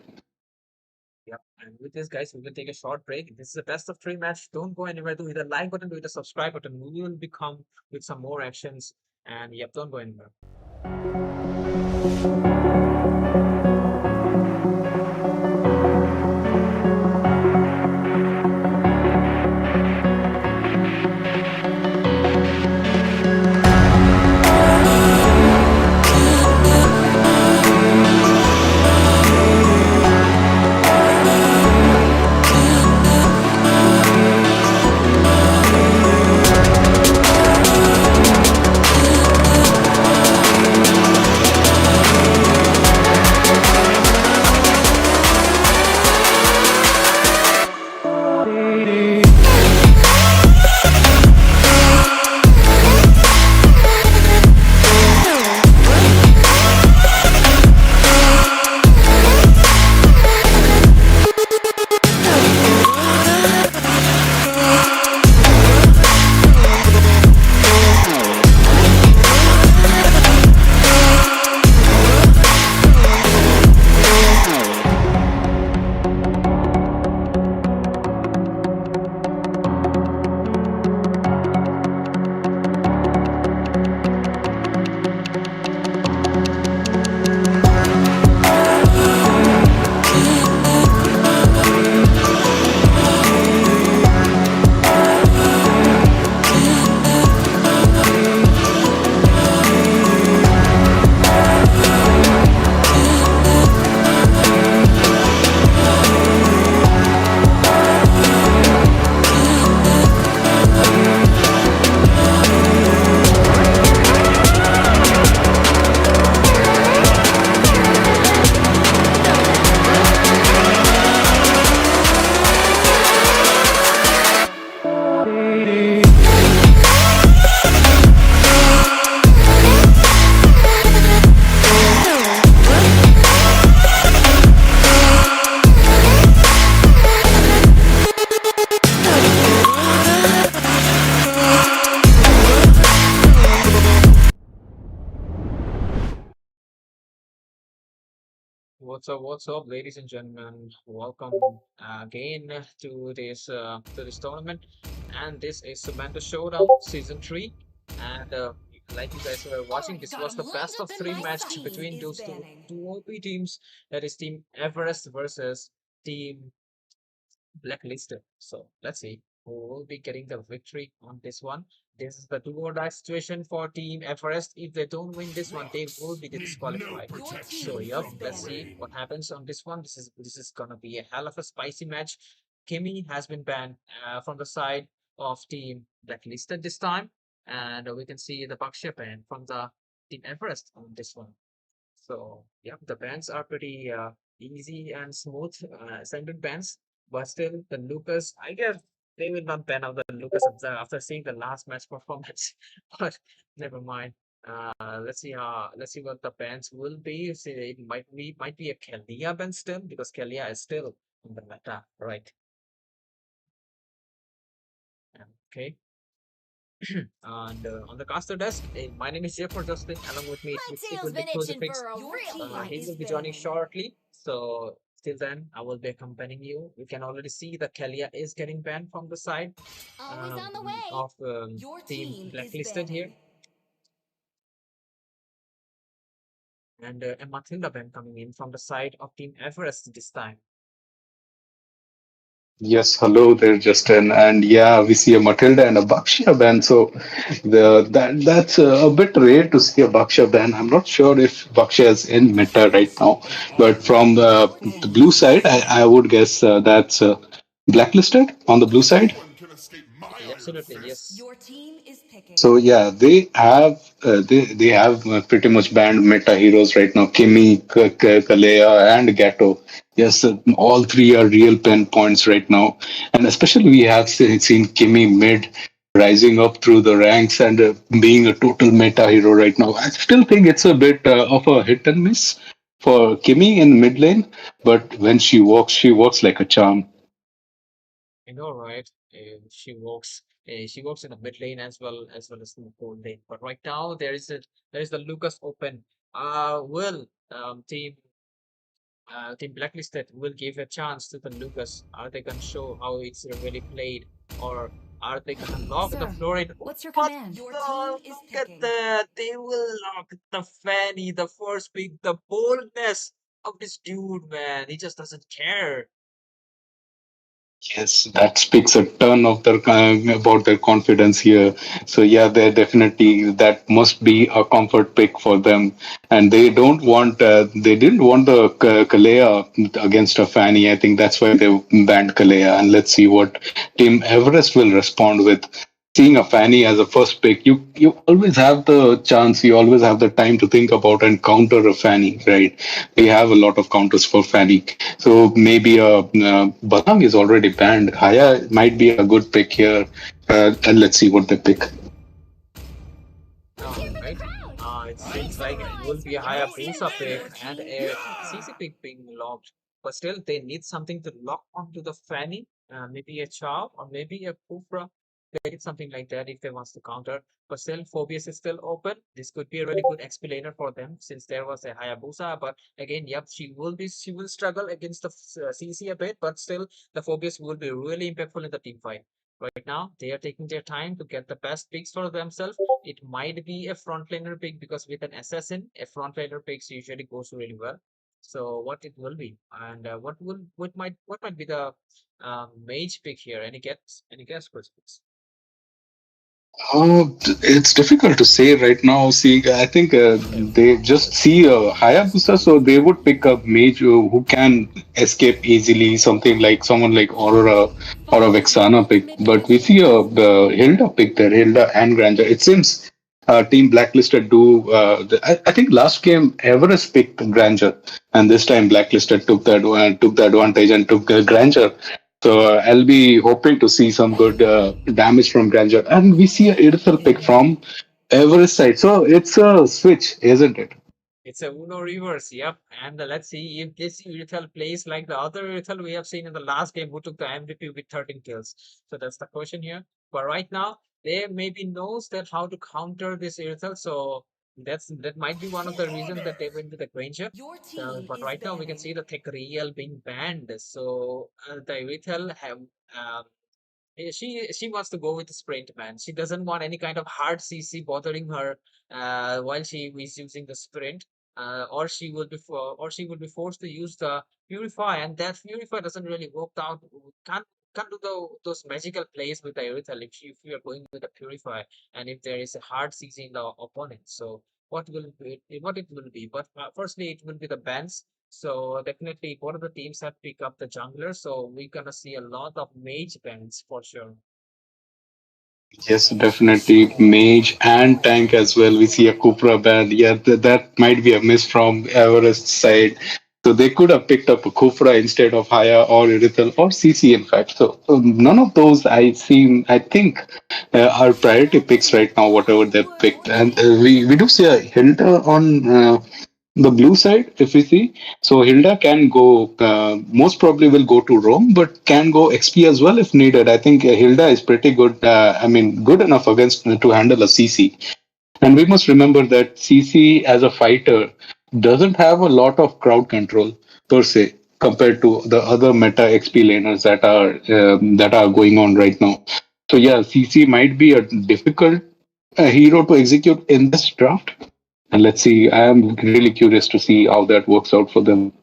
Yep. And with this, guys, we will take a short break. This is a best of three match. Don't go anywhere. Do hit the like button, do hit the subscribe button. We will become with some more actions. And yep, don't go anywhere. What's up, ladies and gentlemen? Welcome again to this tournament, and this is Sumendu Showdown Season 3. And like you guys were watching, this was the best of three match between those two OP teams. That is Team Everest versus Team Blacklisted. So let's see who will be getting the victory on this one. This is the do or die situation for Team Everest. If they don't win this one, they will be Need no disqualified. So protection yep, from the let's see rain. what happens on this one. This is gonna be a hell of a spicy match. Kimmy has been banned from the side. of Team Blacklisted this time, and we can see the Bakshia band from the Team Everest on this one. So yeah, the bands are pretty easy and smooth ascended bands, but still the Lucas, I guess they will not ban out the Lucas after seeing the last match performance. But never mind. Let's see what the bands will be. See, it might be a Kelia band still because Kelia is still in the meta, right? Okay. And on the caster desk, my name is Jeff for Justin. Along with me, My it tail's will be been itching Crucifix. for a real fight. He will be joining shortly. So till then, I will be accompanying you. You can already see that Kalia is getting banned from the side Always on the way. of Your Team team is Blacklisted here, banning. and a Matilda ban coming in from the side of Team Everest this time. Yes, hello there, Justin. And yeah, we see a Matilda and a Bakshia band. So that's a bit rare to see a Bakshia band. I'm not sure if Bakshia is in meta right now, but from the blue side, I would guess that's blacklisted on the blue No side. one can escape my iron Absolutely, fist. yes. Your team is picking. So yeah, they have pretty much banned meta heroes right now. Kimi, Kalea, and Gato. Yes, all three are real pen points right now, and especially we have seen Kimi mid rising up through the ranks and being a total meta hero right now. I still think it's a bit of a hit and miss for Kimi in mid lane, but when she walks like a charm. I know, right? She works in the mid lane as well as in the gold lane. But right now there is the Lucas Open. Will Team Blacklisted will give a chance to the Lucas. Are they gonna show how it's really played, or are they gonna lock the Sir, Florid? what's your What command? Your the? team is Look at picking. that! They will lock the Fanny, the first pick, the boldness of this dude, man. He just doesn't care. Yes, that speaks a ton of their about their confidence here. So yeah, they're definitely that must be a comfort pick for them, and they didn't want the Kalea against a Fanny. I think that's why they banned Kalea, and let's see what Team Everest will respond with. Seeing a Fanny as a first pick, you always have the chance, you always have the time to think about and counter a Fanny, right? We have a lot of counters for Fanny. So maybe Balang is already banned. Haya might be a good pick here. And let's see what they pick. Let's hear from the Right. crowd. It Make seems some like it will noise for be a the Hayabusa Blacklisted. pick Your and team a wins. CC pick being locked. But still, they need something to lock onto the Fanny. Maybe a Chow or maybe a Kufra. They need something like that if they wants to counter. But still, Phobius is still open. This could be a really good explainer for them since there was a Hayabusa. But again, yep, she will struggle against the CC a bit. But still, the Phobius will be really impactful in the team fight. Right now, they are taking their time to get the best picks for themselves. It might be a frontliner pick because with an assassin, a frontliner picks usually goes really well. So what it will be, and what might be the mage pick here? Any guess, Chris? It's difficult to say right now. See, I think they just see Hayabusa, so they would pick up mage who can escape easily, something like someone like Aurora or a Vexana pick. But we see Hilda pick there, Hilda and Granger. It seems Team Blacklisted do. I think last game Everest picked Granger, and this time Blacklisted took the advantage and took Granger. So I'll be hoping to see some good damage from Granger. And we see a Irithel pick from Everest side. So it's a switch, isn't it? It's a Uno reverse, yep. And let's see if this Urethel plays like the other Urethel we have seen in the last game who took the MVP with 13 kills. So that's the question here. But right now, they maybe knows that how to counter this Urethel. So that might be one of the reasons that they went to the Granger. Your team But is right now we can banning. see the Tekriel being banned. So the Urethel have um, she wants to go with the sprint, man. She doesn't want any kind of hard CC bothering her while she is using the sprint. Or she will be forced to use the purify, and that purify doesn't really work out. Can't do those magical plays with the Erythal if you are going with the purify, and if there is a hard CC in the opponent. So what it will be? But firstly, it will be the bans. So definitely, both of the teams have picked up the jungler. So we're gonna see a lot of mage bans for sure. Yes, definitely. Mage and tank as well. We see a Cupra band. Yeah, that might be a miss from Everest side. So they could have picked up a Kufra instead of Haya or Irithel or CC, in fact. So none of those I think are priority picks right now, whatever they picked. And we do see a Hilda on the blue side, if we see. So Hilda can go, most probably will go to Rome, but can go XP as well if needed. I think Hilda is pretty good. I mean, good enough against to handle a CC. And we must remember that CC as a fighter doesn't have a lot of crowd control per se compared to the other meta XP laners that are going on right now. So yeah, CC might be a difficult hero to execute in this draft. And let's see. I am really curious to see how that works out for them.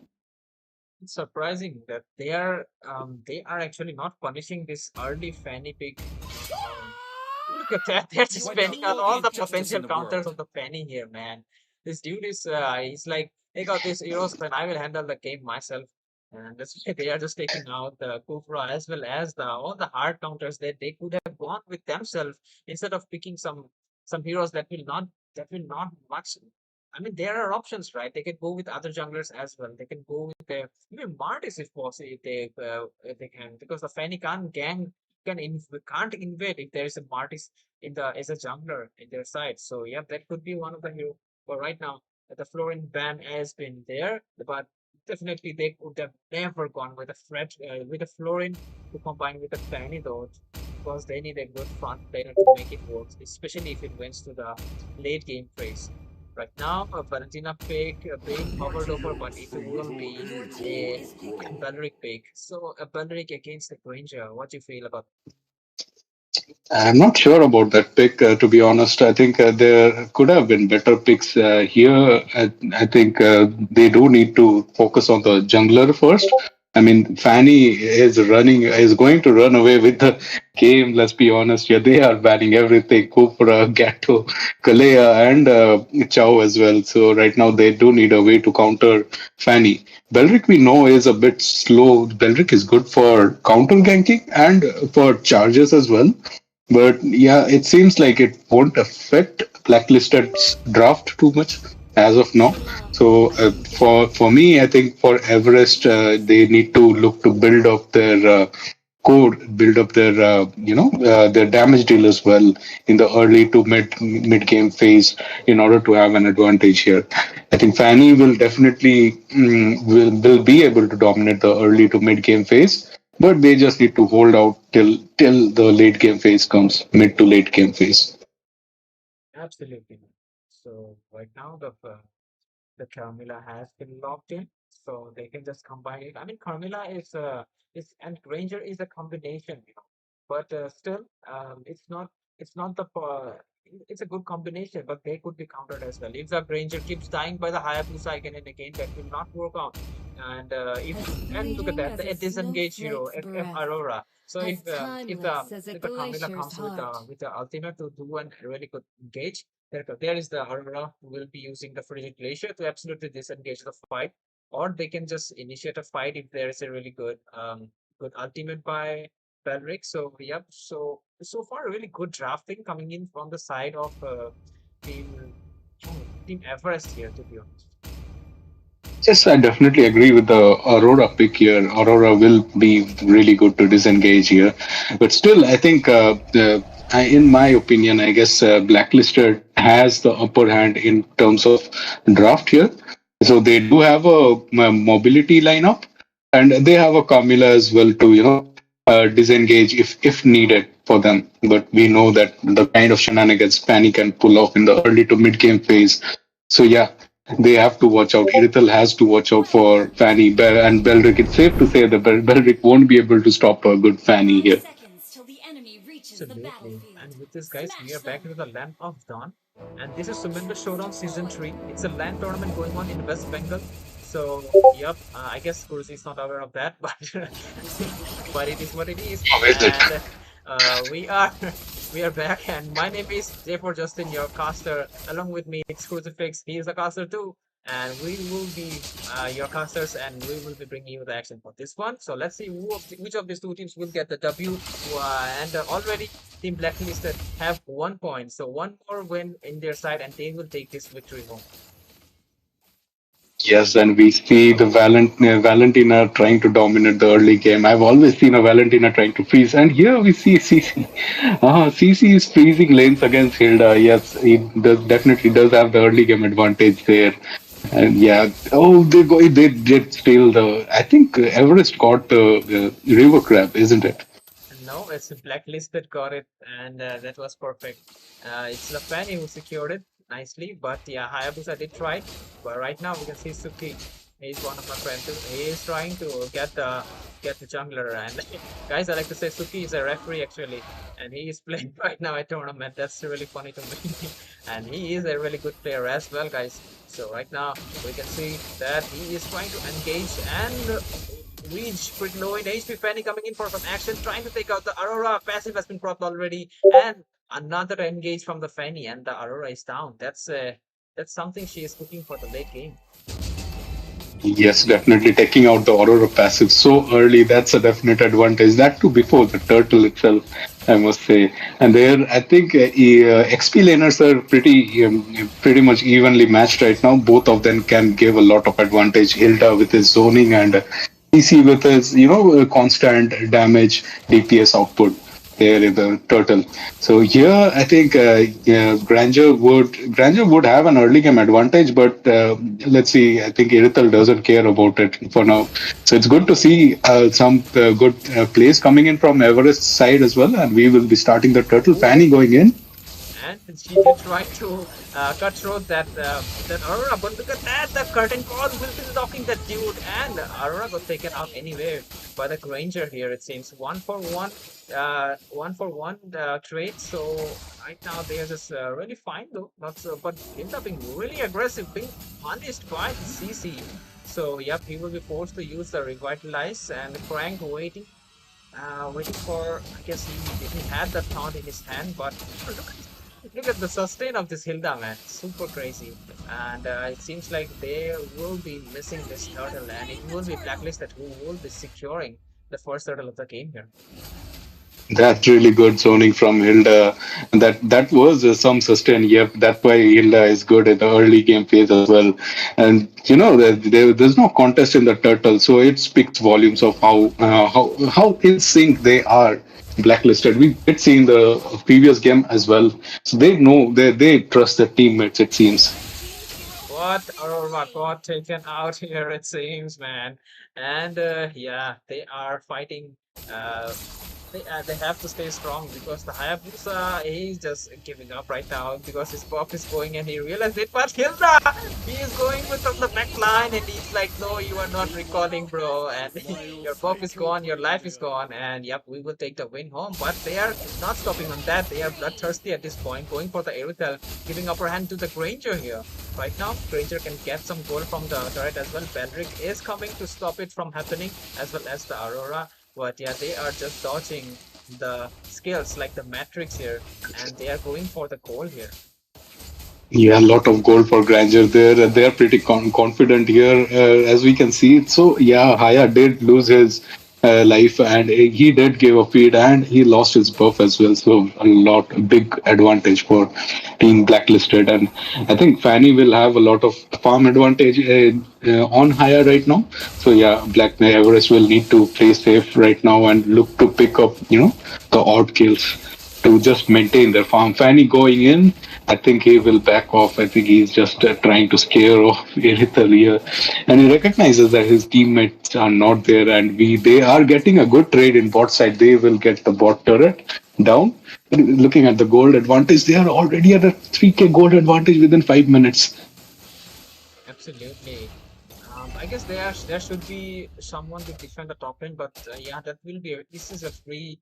It's surprising that they are actually not punishing this early Fanny pick. Look at that. They're just Wipe out spending on all the all the injustice in potential the counters world. of the Fanny here, man. This dude is he's like, take out this heroes, then I will handle the game myself. And that's why they are just taking out the Kufra as well as the all the hard counters that they could have gone with themselves instead of picking some heroes that will not much. I mean, there are options, right? They can go with other junglers as well. They can go with even Martis if possible, if they can, because the Fanny can't invade if there is a Martis in the as a jungler in their side. So yeah, that could be one of the hero. But right now, the Florin ban has been there, but definitely they could have never gone with a Florin to combine with a Fanny though, because they need a good front laner to make it work, especially if it wins to the late game phase. Right now, a Valentina pick being hovered over, but it from will Little be a Acorn. Belric pick. So a Belric against the Granger. What do you feel about? I'm not sure about that pick, to be honest. I think there could have been better picks here. I think they do need to focus on the jungler first. I mean, Fanny is going to run away with the game. Let's be honest. Yeah, they are banning everything: Kupra, Gatto, Kalea, and Chow as well. So right now they do need a way to counter Fanny. Belric we know is a bit slow. Belric is good for counter ganking and for charges as well. But yeah, it seems like it won't affect Blacklisted's draft too much as of now. So for me, I think for Everest, they need to look to build up their code, build up their their damage deal as well in the early to mid game phase in order to have an advantage here. I think Fanny will definitely will be able to dominate the early to mid game phase, but they just need to hold out till the late game phase comes, mid to late game phase. Absolutely. So right now the Carmilla has been locked in, so they can just combine it. I mean, Carmilla is and Granger is a combination, but still, it's not it's a good combination, but they could be countered as well. If the Granger keeps dying by the Hayabusa again and again, that will not work out. And if As and look at fleeting that, as the a disengage hero, snowflake's F breath, Aurora. So as timeless as a if the Carmilla glacier's comes heart. with the ultimate to do a really good engage, there is the Aurora who will be using the Frigid Glacier to absolutely disengage the fight, or they can just initiate a fight if there is a really good ultimate by Belric. So yep, so far really good drafting coming in from the side of team team Everest here, to be honest. Yes, I definitely agree with the Aurora pick here. Aurora will be really good to disengage here, but still, I think, in my opinion, I guess Blacklisted has the upper hand in terms of draft here. So they do have a mobility lineup, and they have a Camila as well to disengage if needed for them. But we know that the kind of shenanigans Fanny can pull off in the early to mid game phase. So yeah, they have to watch out. Irithel has to watch out for Fanny and Belric. It's safe to say that Belric won't be able to stop a good Fanny 5 here. seconds till the enemy reaches the Absolutely. battlefield. And with this, guys, we Smash are back them! into the Lamp of Dawn. And this is All Sumendu troops Showdown Season deployed. 3. It's a LAN tournament going on in West Bengal. So, yep, I guess Kurzi is not aware of that, but but it is what it is. How is it? And we are we are back. And my name is J4 Justin, your caster. Along with me, it's Crucifix. He is a caster too. and we will be your casters, and we will be bringing you the action for this one. So let's see which of these two teams will get the W. And already Team Blacklisted have 1 point, so one more win in their side, and they will take this victory home. Yes, and we see the Valentina trying to dominate the early game. I've always seen a Valentina trying to freeze, and here we see CC. CC is freezing lanes against Hilda. Yes, he definitely does have the early game advantage there. And yeah, oh, they did steal the. I think Everest got the river crab, isn't it? No, it's a blacklisted got it, and that was perfect. It's the Fanny who secured it nicely, but yeah, Hayabusa did try. But right now we can see Suki. He's one of my friends. He is trying to get the jungler. And guys, I like to say Suki is a referee actually, and he is playing right now a tournament. That's really funny to me. And he is a really good player as well, guys. So right now we can see that he is trying to engage and reach pretty low in HP. Fanny coming in for some action, trying to take out the Aurora. Passive has been propped already, and another engage from the Fanny, and the Aurora is down. That's something she is looking for the late game. Yes, definitely taking out the Aurora passive so early, that's a definite advantage. That too before the turtle itself, I must say. And there, I think XP laners are pretty much evenly matched right now. Both of them can give a lot of advantage. Hilda with his zoning and PC with his, constant damage DPS output there in the turtle. So here, I think yeah, Granger would have an early game advantage, but let's see. I think Irithel doesn't care about it for now. So it's good to see some good plays coming in from Everest's side as well, and we will be starting the turtle. Fanny going in. And she did try to cut through that Aurora, but look at that, the curtain call will be locking that dude, and Aurora got taken out anyway by the Granger here. It seems 1-for-1, 1-for-1 trade. So right now they are just really fine though, not so, but end up being really aggressive, being punished by the CC. So yep, he will be forced to use the revitalize, and Crank waiting for, I guess he had the taunt in his hand, but look at the sustain of this Hilda, man. Super crazy. And it seems like they will be missing this turtle, and it will be Blacklisted who will be securing the first turtle of the game here. That's really good zoning from Hilda. That was some sustain. Yep, that's why Hilda is good at the early game phase as well. And there's no contest in the turtle, so it speaks volumes of how in sync they are. Blacklisted. We did see in the previous game as well. So they know they trust their teammates. It seems. What Aurora got taken out here, it seems, man. And yeah, they are fighting. They have to stay strong because the Hayabusa, he's just giving up right now because his buff is going and he realized it. But Hilda, he is going with from the back line and he's like, no, you are not recalling, bro. And your buff is gone, your life is gone. And yep, we will take the win home. But they are not stopping on that. They are bloodthirsty at this point, going for the Aerotel, giving upper hand to the Granger here. Right now, Granger can get some gold from the turret as well. Belric is coming to stop it from happening, as well as the Aurora. But yeah, they are just dodging the skills like the Matrix here, and they are going for the goal here. Yeah, a lot of gold for Granger there. They are pretty confident here, as we can see. So yeah, Haya did lose his life, and he did give a feed, and he lost his buff as well. So a big advantage for Team Blacklisted, and I think Fanny will have a lot of farm advantage on Haya right now. So yeah, Black Everest will need to play safe right now and look to pick up, the odd kills to just maintain their farm. Fanny going in, I think he will back off. I think he's just trying to scare off Eritrea, and he recognizes that his teammates are not there, and they are getting a good trade in bot side. They will get the bot turret down. Looking at the gold advantage, they are already at a 3k gold advantage within 5 minutes. Absolutely. I guess there should be someone to defend the top lane, but yeah, this is a free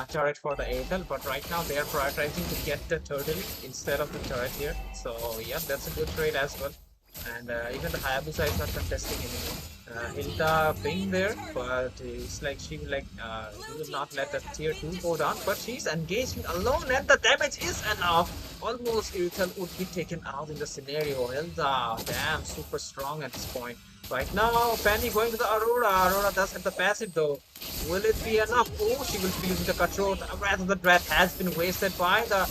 turret for the Aerodel, but right now they are prioritizing to get the turtle instead of the turret here. So yeah, that's a good trade as well. And even the Hayabusa is not contesting anymore. Hilda being there, but it's like she will not let the tier 2 go down, but she's engaging alone and the damage is enough. Almost Irithel would be taken out in the scenario. Hilda, damn, super strong at this point. Right now, Fanny going to the Aurora. Aurora does have the passive though. Will it be enough? Oh, she will be using the control. Rather, the dread has been wasted by the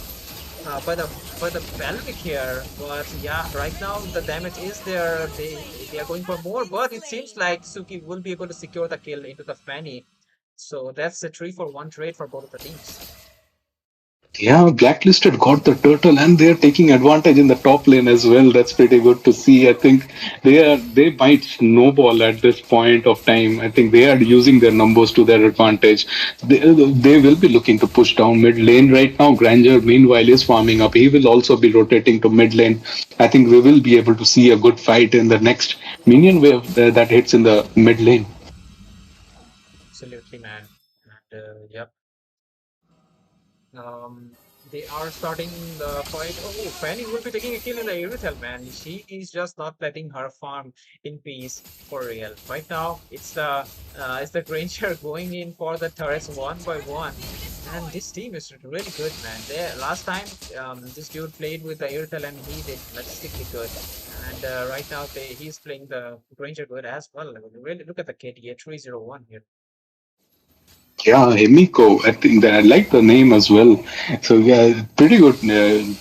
Belvic here, but yeah, right now the damage is there. They are going for more, but it seems like Suki will be able to secure the kill into the Fanny. So that's a 3-for-1 trade for both of the teams. Yeah, Blacklisted got the turtle and they're taking advantage in the top lane as well. That's pretty good to see. I think they might snowball at this point of time. I think they are using their numbers to their advantage. They will be looking to push down mid lane right now. Granger meanwhile is farming up. He will also be rotating to mid lane. I think we will be able to see a good fight in the next minion wave that hits in the mid lane. Absolutely, man. And yep. They are starting the fight. Oh, Fanny will be taking a kill in the Irithel, man. She is just not letting her farm in peace for real. Right now, it's the Granger going in for the turrets one by one. And this team is really good, man. Last time, this dude played with the Irithel and he did majestically good. And right now, he's playing the Granger good as well. I mean, really look at the KDA 301 here. Yeah, Himiko. I think that I like the name as well. So yeah, pretty good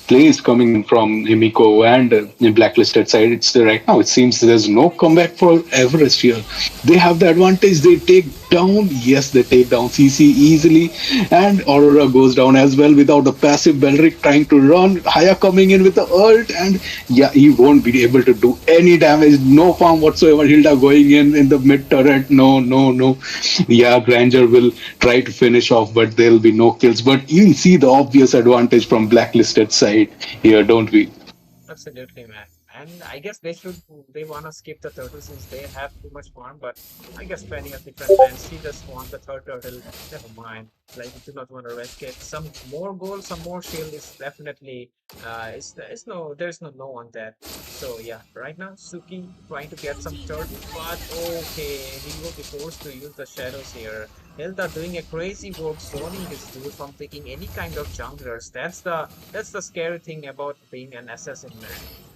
plays coming in from Himiko and the blacklisted side. It's right now. It seems there's no comeback for Everest here. They have the advantage. They take down. Yes, they take down CC easily, and Aurora goes down as well without a passive. Belric trying to run. Haya coming in with the ult, and yeah, he won't be able to do any damage. No farm whatsoever. Hilda going in the mid turret. No, no, no. Yeah, Granger will try to finish off, but there'll be no kills. But you see the obvious advantage from blacklisted side here, don't we? Absolutely, man. And I guess they wanna skip the turtle since they have too much farm, but I guess Penny has different plans. She just wants the third turtle. Never mind. Like, you do not want to risk it. Some more gold, some more shield is definitely there's no on that. So yeah, right now Suki trying to get some turtle, but okay, he will be forced to use the shadows here. Hilda doing a crazy work zoning this dude from taking any kind of junglers. That's the scary thing about being an assassin, man.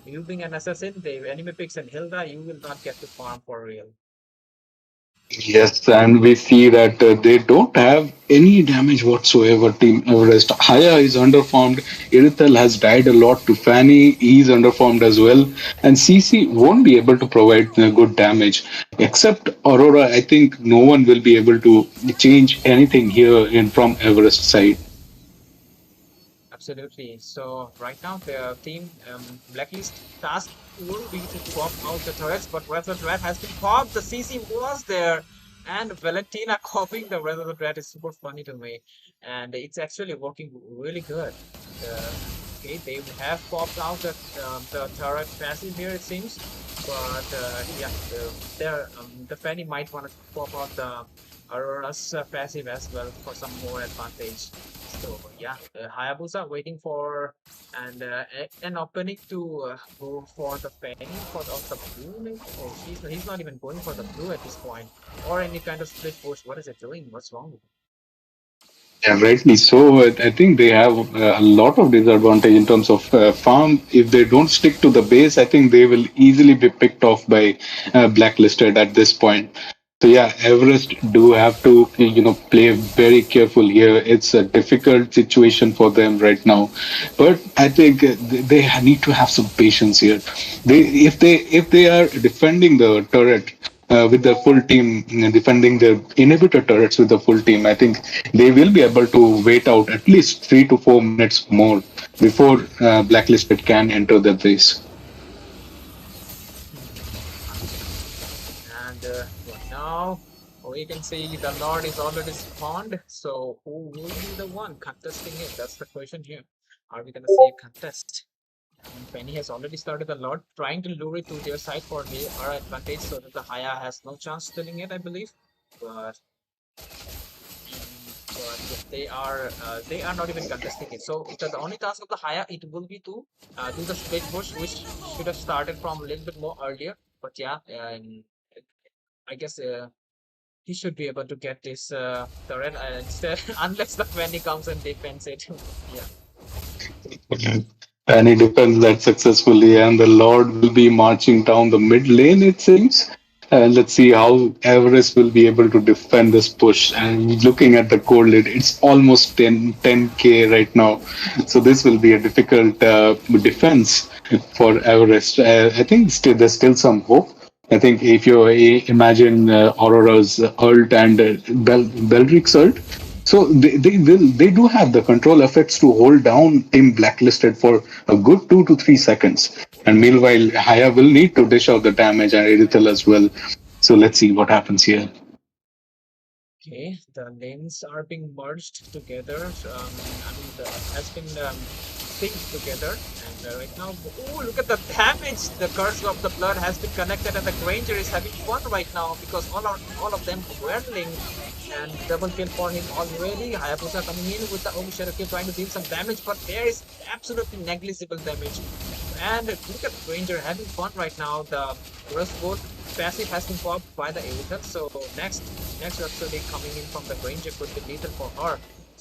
You being an assassin, the enemy picks and Hilda, you will not get to farm for real. Yes, and we see that they don't have any damage whatsoever. Team Everest. Haya is underformed. Irithel has died a lot to Fanny. He's underformed as well. And CC won't be able to provide good damage. Except Aurora, I think no one will be able to change anything here in from Everest side. Absolutely. So right now the team blacklist task will be to swap out the turrets, but Weather Dread has been popped. The CC was there, and Valentina copying the Weather Dread is super funny to me, and it's actually working really good. Okay, they have popped out the turret passive here it seems, but yeah, the Fanny might want to pop out the Aurora's passive as well for some more advantage. So yeah, Hayabusa waiting for an opening to go for the Penny for the blue. Maybe? Oh, he's not even going for the blue at this point, or any kind of split push. What is it doing? What's wrong with it? Yeah, rightly so. I think they have a lot of disadvantage in terms of farm. If they don't stick to the base, I think they will easily be picked off by blacklisted at this point. So yeah, Everest do have to play very careful here. It's a difficult situation for them right now, but I think they need to have some patience here. If they are defending the turret with the full team, defending their inhibitor turrets with the full team, I think they will be able to wait out at least 3 to 4 minutes more before blacklisted can enter the base. Absolutely. And right now, we can see the Lord is already spawned. So who will be the one contesting it? That's the question here. Are we gonna see a contest? And Penny has already started a lot, trying to lure it to their side for our advantage so that the Haya has no chance stealing it, I believe. But yeah, they are not even contesting it. So the only task of the Haya it will be to do the split push, which should have started from a little bit more earlier. But yeah, I guess he should be able to get this turret instead, unless the Fanny comes and defends it. Yeah. And he defends that successfully, and the Lord will be marching down the mid lane, it seems. And let's see how Everest will be able to defend this push. And looking at the gold lead, it's almost 10k right now. So this will be a difficult defense for Everest. I think there's still some hope. I think if you imagine Aurora's ult and Beldrick's ult, so they do have the control effects to hold down Team Blacklisted for a good 2 to 3 seconds. And meanwhile, Haya will need to dish out the damage and Irithel as well. So let's see what happens here. Okay, the lanes are being merged together. Has been synced together. And right now, oh, look at the damage! The curse of the blood has been connected, and the Granger is having fun right now because all of them whirling. And double kill for him already. Hayabusa coming in with the Omi Shadow Kill, trying to deal some damage, but there is absolutely negligible damage. And look at Granger having fun right now. The Rust Bolt passive has been popped by the Aether, so next Rhapsody coming in from the Granger could be lethal for her.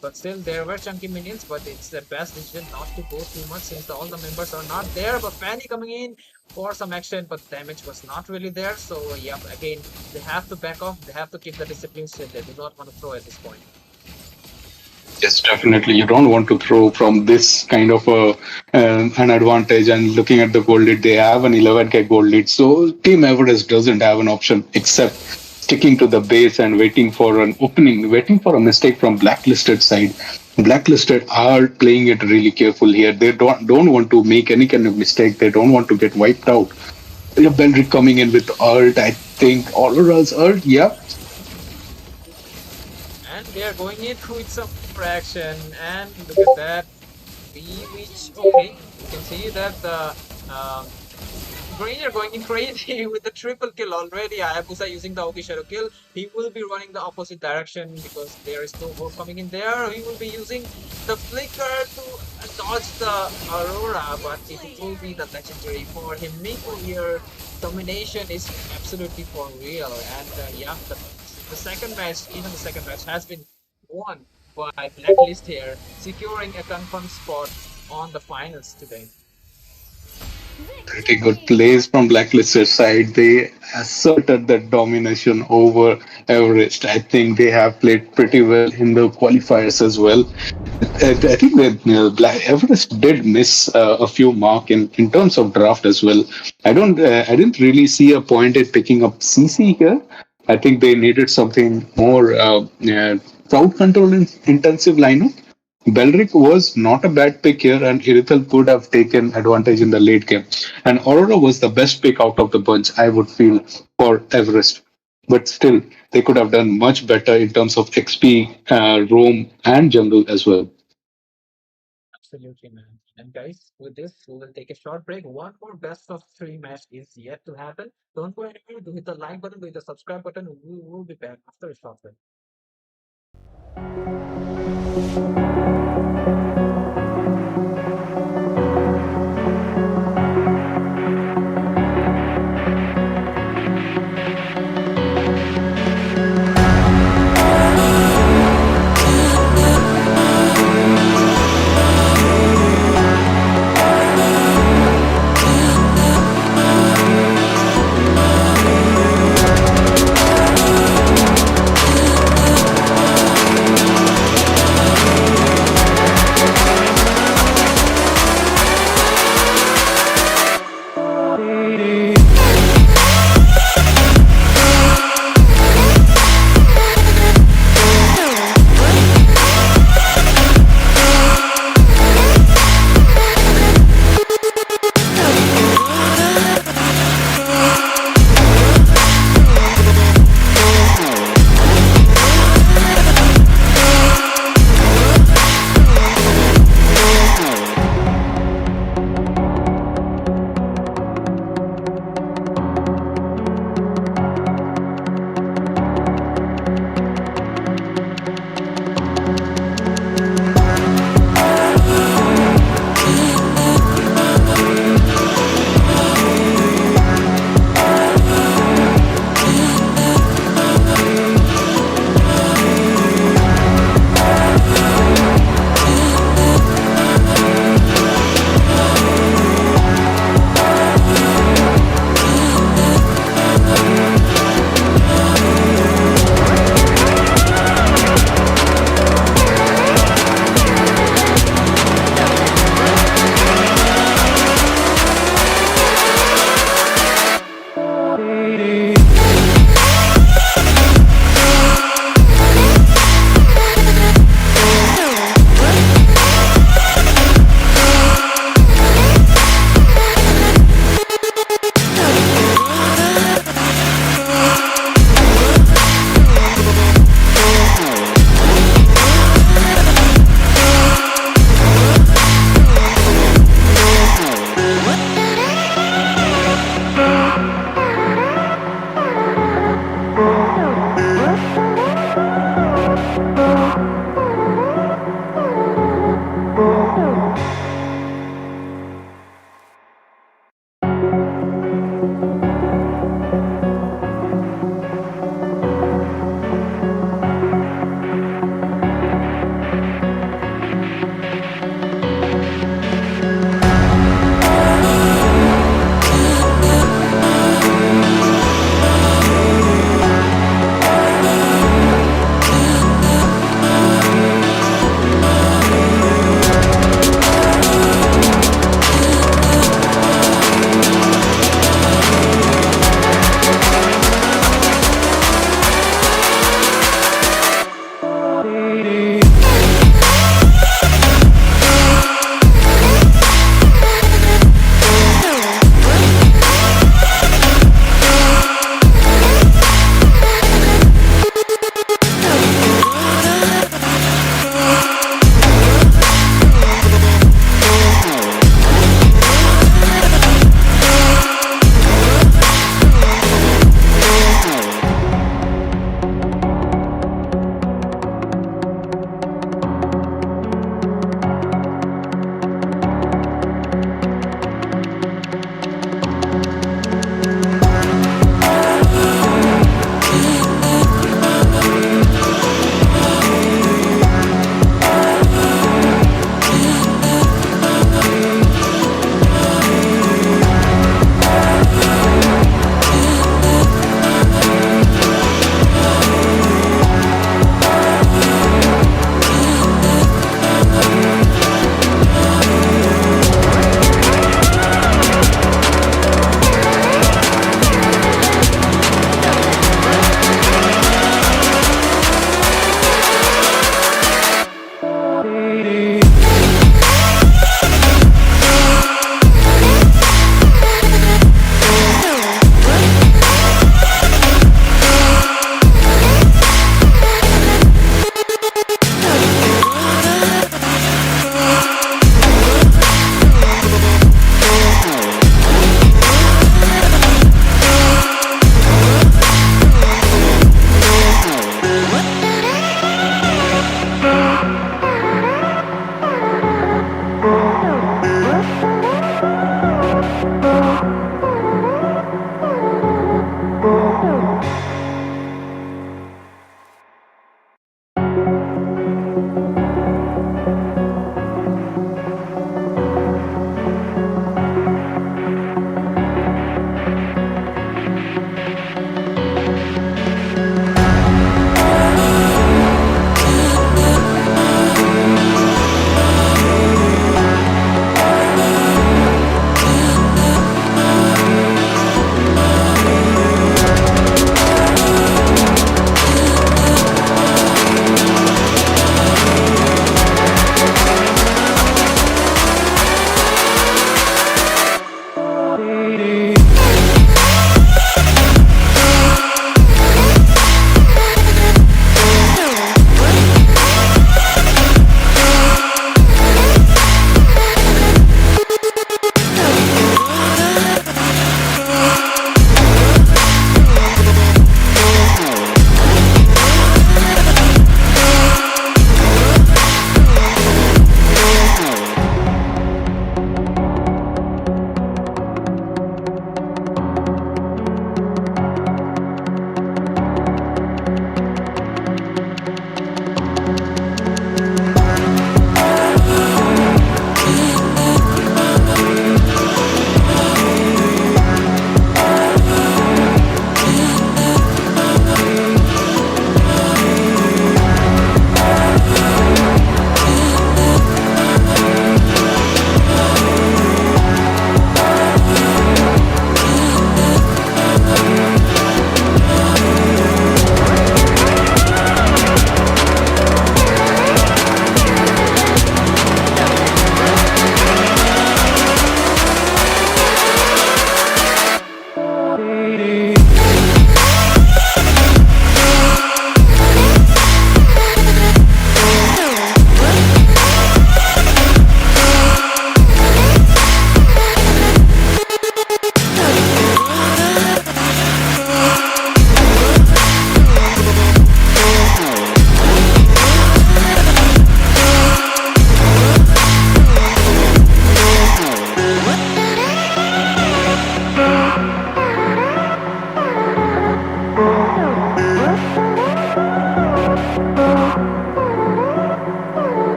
But still, there were chunky minions, but it's the best decision not to go too much since all the members are not there. But Fanny coming in for some action, but damage was not really there. So, yep, again, they have to back off. They have to keep the discipline still. They do not want to throw at this point. Yes, definitely. You don't want to throw from this kind of an advantage. And looking at the gold lead, they have an 11k gold lead. So Team Everest doesn't have an option except sticking to the base and waiting for an opening, waiting for a mistake from Blacklisted side. Blacklisted are playing it really careful here. They don't want to make any kind of mistake. They don't want to get wiped out. Beldrick coming in with ult. I think Aurora's ult. Yeah. And they are going in with some fraction. And look at that. Which okay, you can see that the Granger going in crazy with the triple kill already. Hayabusa using the Oki Shadow Kill. He will be running the opposite direction because there is no more coming in there. He will be using the Flicker to dodge the Aurora, but it will be the legendary for him. Miko here, domination is absolutely for real. And yeah, the second match, even the second match has been won by Blacklist here, securing a confirmed spot on the finals today. Pretty good plays from Blacklisted side. They asserted the domination over Everest. I think they have played pretty well in the qualifiers as well. I think that Everest did miss a few mark in terms of draft as well. I didn't really see a point at picking up CC here. I think they needed something more crowd control intensive lineup. Belric was not a bad pick here, and Irithel could have taken advantage in the late game. And Aurora was the best pick out of the bunch, I would feel, for Everest. But still, they could have done much better in terms of XP, roam, and jungle as well. Absolutely, man. And guys, with this, we will take a short break. One more best of 3 match is yet to happen. Don't go anywhere. Do hit the like button, do hit the subscribe button. We will be back after a short break.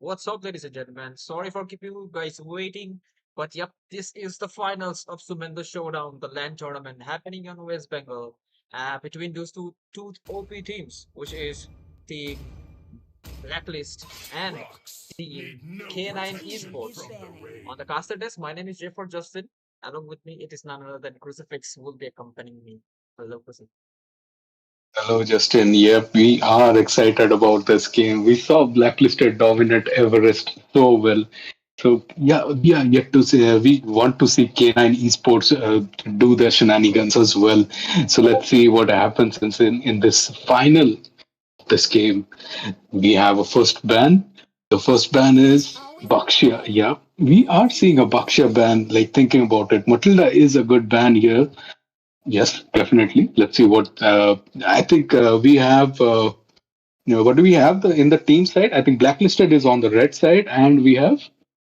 What's up, ladies and gentlemen? Sorry for keeping you guys waiting, but yep, this is the finals of Sumendu Showdown, the LAN tournament happening in West Bengal, between those two OP teams, which is Team Blacklist and Rocks Team need no K9 protection Esports. from the On rain. the caster desk, my name is Jefford Justin. Along with me, it is none other than Crucifix who will be accompanying me. Hello, Crucifix. Hello, Justin. Yep, we are excited about this game. We saw Blacklisted dominate Everest so well. So yeah, we are yet to see. We want to see K9 Esports do their shenanigans as well. So let's see what happens in this final of this game. We have a first ban. The first ban There's is always a Bakshia. plan. Yeah, we are seeing a Bakshia ban. Like thinking about it, Matilda is a good ban here. Yes, definitely. Let's see what I think we have. What do we have in the team side? I think Blacklisted is on the red side, and we have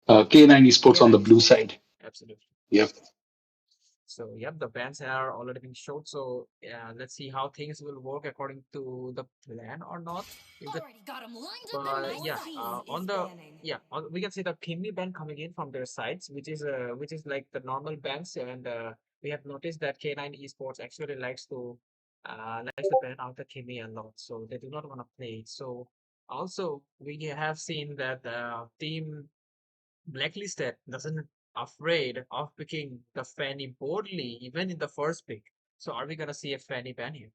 K9 Esports on the K9 blue Esports. side. Absolutely. Yep. So, yep, the bans are already being showed. So, yeah, let's see how things will work according to the plan or not. If the Already got him lined up in But my yeah, sights. on the we can see the Kimi band coming in from their sides, which is like the normal bands, and we have noticed that K9 Esports actually likes to ban out the Kimi a lot, so they do not want to play it. So also we have seen that the team Blacklisted doesn't afraid of picking the Fanny boldly, even in the first pick. So are we gonna see a Fanny ban here?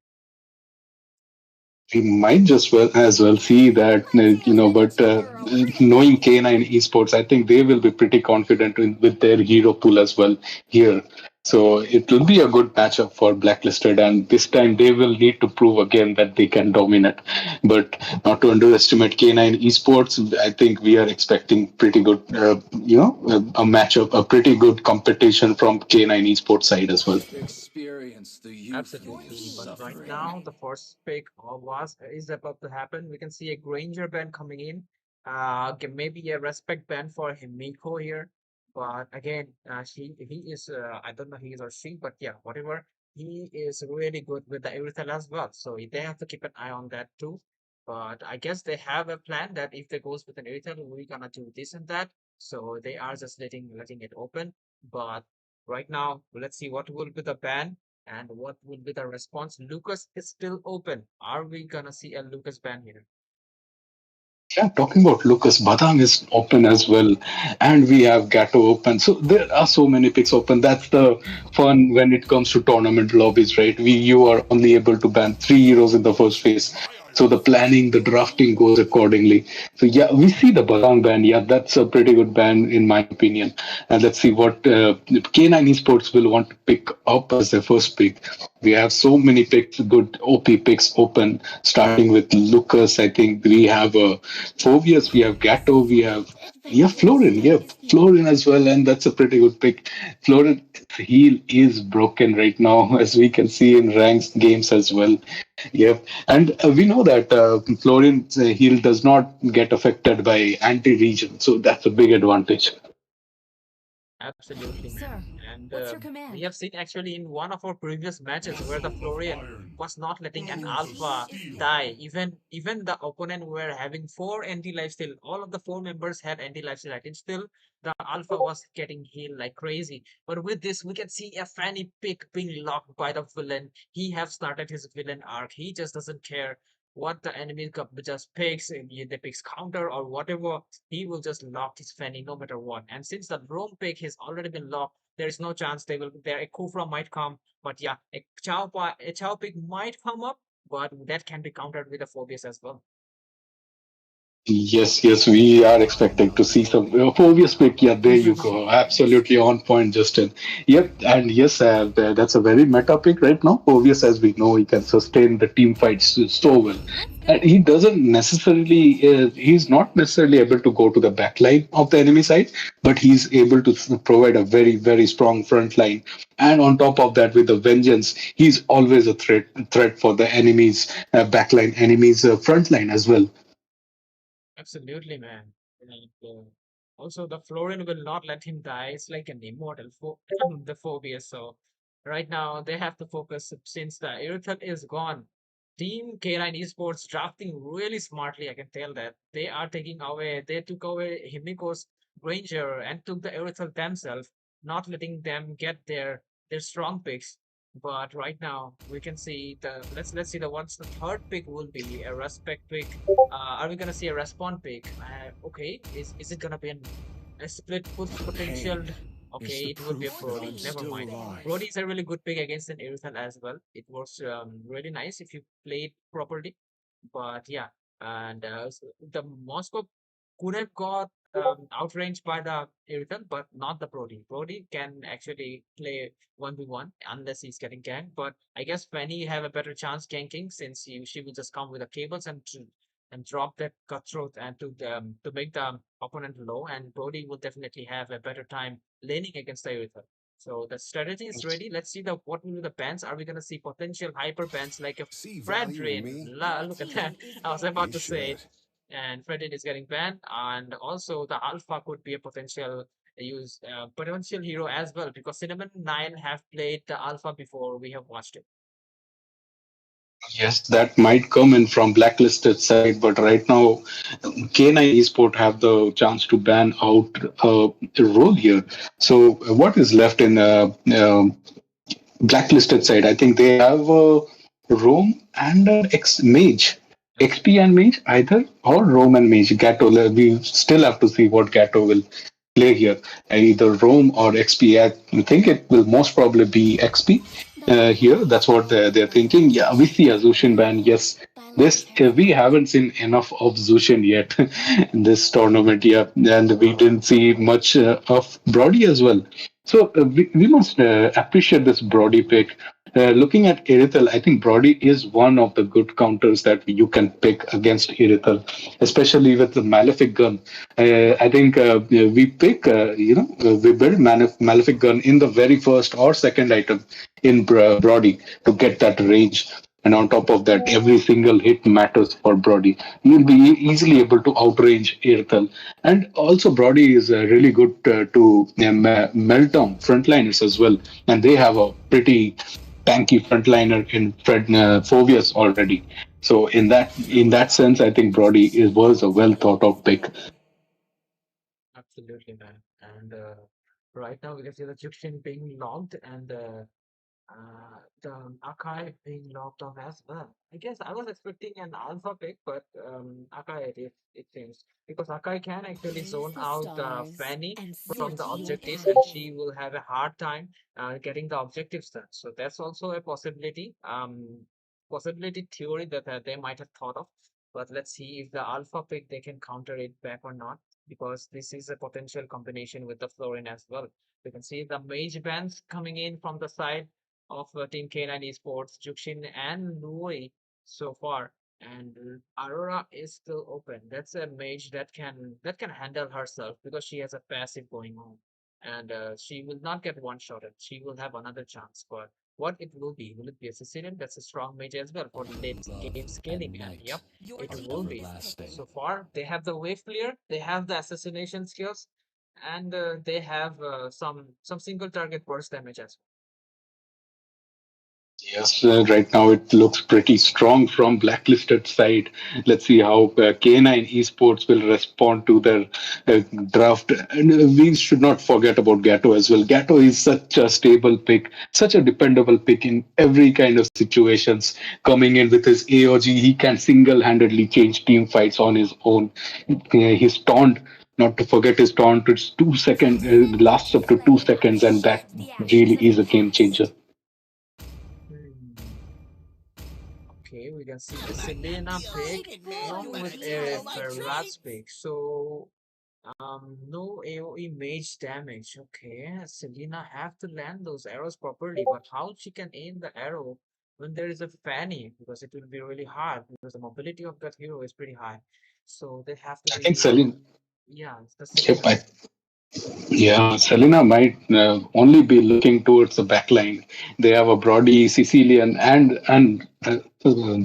We might just well as well see that Let's hand it but to her a knowing rematch. K9 Esports, I think they will be pretty confident with their hero pool as well here. So it will be a good matchup for Blacklisted, and this time they will need to prove again that they can dominate. But not to underestimate K9 Esports, I think we are expecting pretty good, a matchup, a pretty good competition from K9 Esports side as well. Experience the youthful Absolutely. But right suffering. now, the first pick is about to happen. We can see a Granger band coming in. Maybe a respect band for Himiko here. But again, he is I don't know he is or she, but yeah, whatever. He is really good with the Erythel as well. So they have to keep an eye on that too. But I guess they have a plan that if they goes with an Erythel, we're gonna do this and that. So they are just letting it open. But right now, let's see what will be the ban and what would be the response? Lucas is still open. Are we gonna see a Lucas ban here? Yeah, talking about Lucas, Badang is open as well, and we have Gato open. So there are so many picks open. That's the fun when it comes to tournament lobbies, right? You are only able to ban 3 heroes in the first phase. So the planning, the drafting goes accordingly. So yeah, we see the Badang ban. Yeah, that's a pretty good ban in my opinion. And let's see what K9 Esports will want to pick up as their first pick. We have so many picks, good OP picks open, starting with Lucas. I think we have Phobius, we have Gatto, we have Florin, Florin as well, and that's a pretty good pick. Florin heel is broken right now, as we can see in ranks games as well. Yep, and we know that Florin's heel does not get affected by anti-region, so that's a big advantage. Absolutely, Sir, man. And what's your we command? have seen actually in one of our previous matches where the Vessel of Florian iron, was not letting an foes of alpha steel. die. Even the opponent were having four anti-life steal. All of the four members had anti-life steal. And still the alpha was getting healed like crazy. But with this, we can see a Fanny pick being locked by the villain. He have started his villain arc. He just doesn't care what the enemy just picks, they picks counter or whatever, he will just lock his Fanny no matter what. And since the Rome pick has already been locked, there is no chance a Kufra might come. But yeah, a Chow pick might come up, but that can be countered with a Phobius as well. Yes, yes, we are expecting to see some Phobius pick. Yeah, there you go. Absolutely on point, Justin. Yep, and yes, that's a very meta pick right now. Phobius, as we know, he can sustain the team fights so well. Let's And go. he doesn't necessarily, he's not necessarily able to go to the back line of the enemy side, but he's able to provide a very, very strong front line. And on top of that, with the vengeance, he's always a threat for the enemy's backline, enemy's front line as well. Absolutely, man. And also, the Florian will not let him die. It's like an immortal the Phobius. So right now, they have to focus since the Erythel is gone. Team K9 Esports drafting really smartly. I can tell that they took away Himiko's Ranger and took the Aerithal themselves, not letting them get their strong picks. But right now we can see let's see the what's the third pick will be a respect pick. Are we gonna see a respawn pick? Okay, is it gonna be a split push potential? Okay, it will be a Brody. Never mind. Brody is a really good pick against an Aerithal as well. It works really nice if you play it properly. But yeah, and the Moscow could have got outranged by the Aerithal, but not the Brody. Brody can actually play 1v1 unless he's getting ganked. But I guess Fanny have a better chance ganking since she will just come with the cables and drop that cutthroat and to make the opponent low. And Brody will definitely have a better time laning against the Aerithal. So the strategy is ready. Let's see what will be the bans. Are we gonna see potential hyper bans like a Fredrin? Look at that. I was about to say it. And Fredrin is getting banned, and also the Alpha could be a potential hero as well because Cinnamon 9 have played the Alpha before. We have watched it. Yes, that might come in from blacklisted side, but right now K9 Esport have the chance to ban out a role here. So what is left in blacklisted side? I think they have Rome and ex mage. XP and mage either or Rome and mage. Gatto. We still have to see what Gatto will play here. Either Rome or XP. I think it will most probably be XP here. That's what they're thinking. Yeah, we see a Zushin ban. Yes, this we haven't seen enough of Zushin yet in this tournament. Yeah, and we didn't see much of Brody as well. So we must appreciate this Brody pick. Looking at Irithel, I think Brody is one of the good counters that you can pick against Irithel, especially with the Malefic gun. I think we pick, we build Malefic gun in the very first or second item in Brody to get that range. And on top of that, every single hit matters for Brody. You'll be easily able to outrange Irithel. And also, Brody is really good to melt down frontliners as well. And they have a pretty tanky frontliner in Fred Phobius already. So in that sense, I think Brody was a well thought of pick. Absolutely, man. And right now we can see the Juxian being logged and the Akai being locked off as well. I guess I was expecting an alpha pick, but Akai it seems because Akai can actually Praise zone the out stars Fanny and from sit the ye objectives, and calm. she will have a hard time getting the objectives done. So that's also a possibility. Possibility theory that they might have thought of. But let's see if the alpha pick they can counter it back or not, because this is a potential combination with the Florin as well. We can see the mage bands coming in from the side of Team K9 Esports, Juxin and Lui so far. And Aurora is still open. That's a mage that can handle herself because she has a passive going on, and she will not get one shotted. She will have another chance. But what it will it be a Sicilian? That's a strong mage as well for late game scaling. And yep, it will be. So far, they have the wave clear, they have the assassination skills, and they have some single target burst damage as Yes, right now it looks pretty strong from blacklisted side. Let's see how K9 Esports will respond to their draft. And we should not forget about Gatto as well. Gatto is such a stable pick, such a dependable pick in every kind of situations. Coming in with his AOG, he can single-handedly change team fights on his own. His taunt, not to forget his taunt, it's 2 seconds, lasts up to 2 seconds, and that really is a game changer. well. Okay, we can see the Selena pick along with a Ferrat's pick. So, no AoE mage damage. Okay, Selena have to land those arrows properly, but how she can aim the arrow when there is a Fanny? Because it will be really hard because the mobility of that hero is pretty high. So they have to I be think using, Selena. yeah, it's the Yep, Selena. yeah, Selena might only be looking towards the back line. They have a Brody, Sicilian, and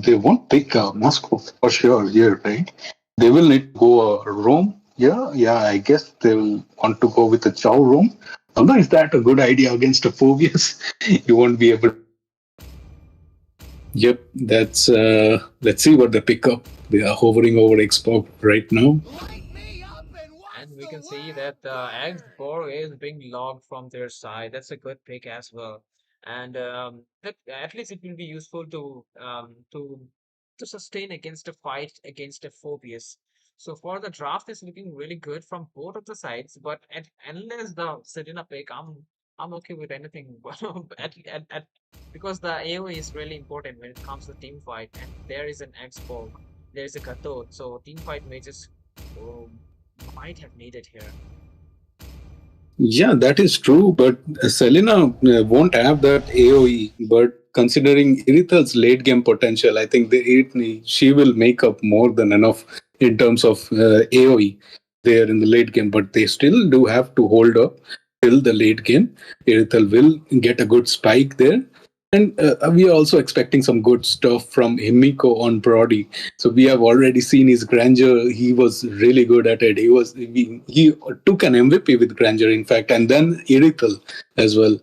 they won't pick Moscow for sure here, right? They will need to go Rome. Yeah, yeah. I guess they will want to go with a Chow Rome. Although, is that a good idea against a Phobius? You won't be able Yep, that's let's see what they pick up. They are hovering over Xbox right now. And we can see that the X4 is being logged from their side. That's a good pick as well. And that at least it will be useful to sustain against a fight against a phobias. So for the draft is looking really good from both of the sides, but unless the Serena pick, I'm okay with anything. Because the AoE is really important when it comes to team fight, and there is an X4, there is a Kato, so team fight may just um, might have needed here. Yeah, that is true, but Selena won't have that AoE. But considering Irithal's late game potential, I think she will make up more than enough in terms of AoE there in the late game. But they still do have to hold up till the late game. Irithal will get a good spike there. And we are also expecting some good stuff from Himiko on Brody. So we have already seen his grandeur. He was really good at it. He took an MVP with grandeur, in fact, and then Irithel as well.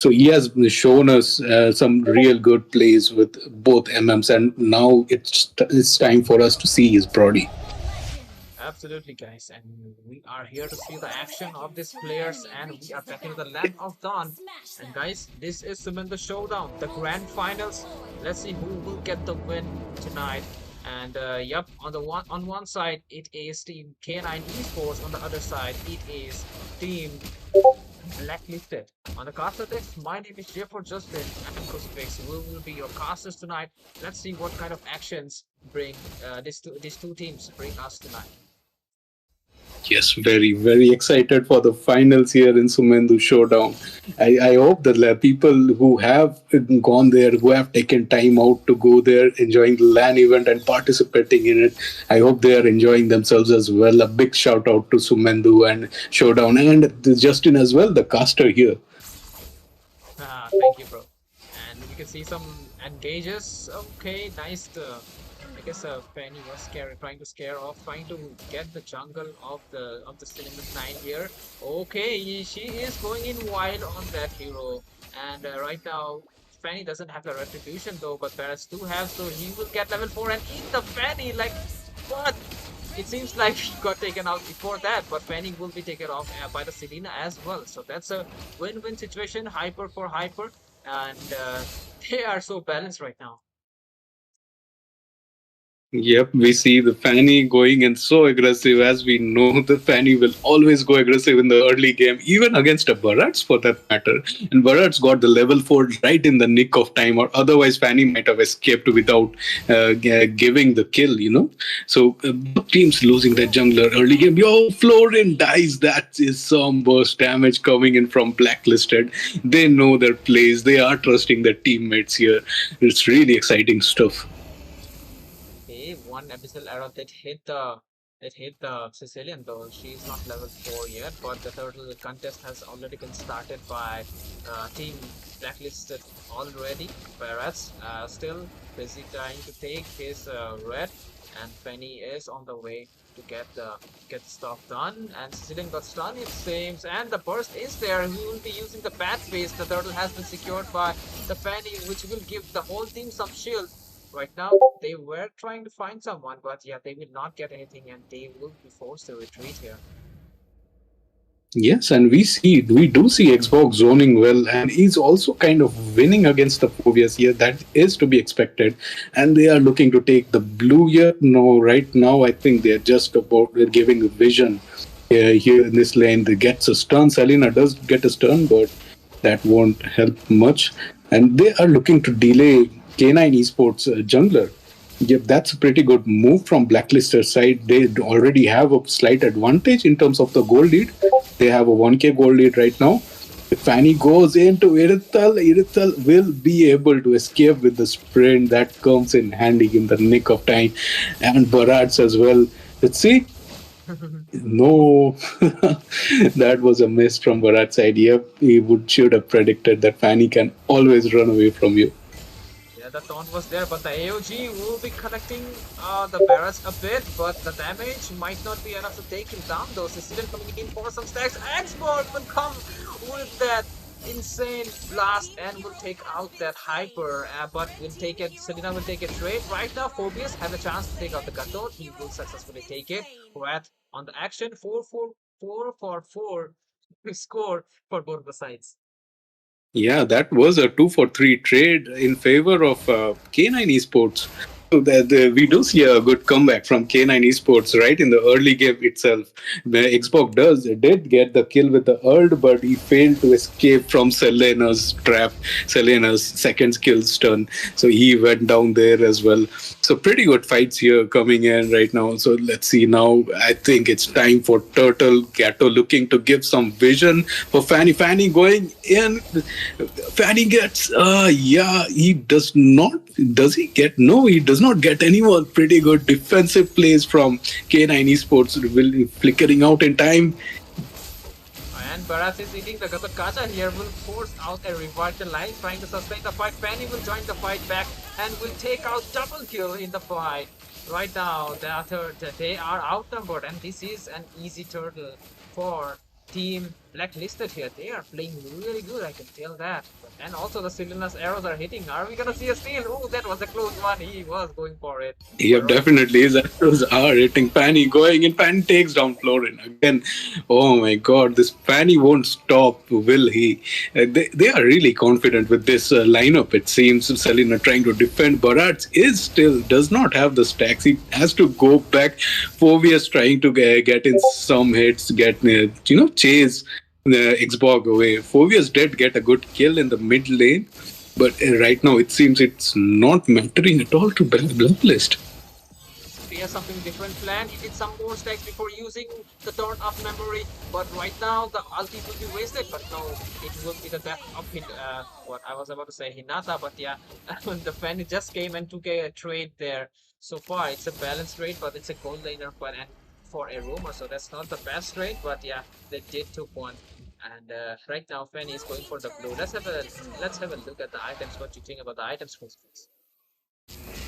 So he has shown us some real good plays with both MMs, and now it's time for us to see his Brody. Absolutely, guys, and we are here to see the action of these players, and we are back into the land of dawn. And guys, this is Sumendu Showdown, the grand finals. Let's see who will get the win tonight. And yep, on one side it is Team K9 Esports. On the other side it is Team Blacklisted. On the caster text, my name is Jefford Justin and Crucifix. We will be your casters tonight. Let's see what kind of actions bring these two teams bring us tonight. Yes, very, very excited for the finals here in Sumendu Showdown. I hope that people who have gone there, who have taken time out to go there, enjoying the LAN event and participating in it, I hope they are enjoying themselves as well. A big shout out to Sumendu and Showdown and Justin as well, the caster here. Thank you, bro. And we can see some engages. Okay, nice. I guess Penny was trying to get the jungle of the Cylinder 9 here. Okay, she is going in wild on that hero. And right now, Fanny doesn't have the retribution though, but Paris do have, so he will get level 4 and eat the Fanny. Like, what? It seems like he got taken out before that, but Fanny will be taken off by the Selena as well. So that's a win-win situation, hyper for hyper, and they are so balanced right now. Yep, we see the Fanny going in so aggressive. As we know, the Fanny will always go aggressive in the early game, even against a Barats for that matter. And Barats got the level 4 right in the nick of time, or otherwise Fanny might have escaped without giving the kill, you know. So both teams losing their jungler early game. Yo, Florin dies. That is some burst damage coming in from Blacklisted. They know their plays. They are trusting their teammates here. It's really exciting stuff. Okay, one abyssal arrow that hit the Sicilian though. She's not level 4 yet, but the turtle contest has already been started by team blacklisted already. Whereas still busy trying to take his red, and Penny is on the way to get the stuff done. And Sicilian got stunned, it seems, and the burst is there. He will be using the bat phase. The turtle has been secured by the Penny, which will give the whole team some shield. Right now, they were trying to find someone, but yeah, they will not get anything and they will be forced to retreat here. Yes, and we do see Xbox zoning well, and he's also kind of winning against the phobias here. That is to be expected, and they are looking to take the blue here. No, right now I think they're just about giving a vision here in this lane. They gets a stun. Selena does get a stun, but that won't help much. And they are looking to delay K9 Esports jungler. Yep, that's a pretty good move from Blacklister side. They already have a slight advantage in terms of the goal lead. They have a 1k goal lead right now. If Fanny goes into Irithal will be able to escape with the sprint that comes in handy in the nick of time. And Barats as well. Let's see. No, that was a miss from Barat's side. Yep, should have predicted that Fanny can always run away from you. Yeah, the taunt was there, but the AOG will be connecting the barracks a bit, but the damage might not be enough to take him down though. Sicilian coming in for some stacks. Export will come with that insane blast and will take out that hyper, but will take it. Selena will take a trade. Right now, Phobius has a chance to take out the Gatot. He will successfully take it. Rat on the action, 4 for 4 score for both the sides. Yeah, that was a 2 for 3 trade in favor of K9 Esports. So we do see a good comeback from K9 Esports right in the early game itself. The Xbox did get the kill with the Erd, but he failed to escape from Selena's trap, Selena's second skill stun. So he went down there as well. So pretty good fights here coming in right now. So let's see now. I think it's time for Turtle Gato looking to give some vision for Fanny. Fanny going in. Fanny gets, yeah, he does not. Does he get? No, he does not get any more pretty good defensive plays from K9 Esports. Will flickering out in time. And Baras is eating the Gatot Kacha here, will force out a revitalize, trying to sustain the fight. Fanny will join the fight back and will take out double kill in the fight. Right now, they are outnumbered, and this is an easy turtle for Team Blacklisted here. They are playing really good, I can tell that. And also the Selena's arrows are hitting. Are we gonna see a steal? Oh, that was a close one. He was going for it. Yep, definitely. His arrows are hitting. Fanny going in. Fanny takes down Florin again. Oh my god, this Fanny won't stop, will he? They are really confident with this lineup. It seems Selena trying to defend. Barats does not have the stacks. He has to go back. Fovius trying to get in some hits, chase Xbox away. Fovius did get a good kill in the mid lane, but right now it seems it's not mattering at all to Blacklist. He has something different planned. He did some more stacks before using the turn up memory, but right now the ulti will be wasted. But no, it will be the death of what I was about to say, Hinata, but yeah, the fan just came and took a trade there. So far, it's a balanced trade, but it's a gold laner for a rumor, so that's not the best trade. But yeah, they did took one. And right now, Fanny is going for the blue. Let's have a look at the items. What do you think about the items, please?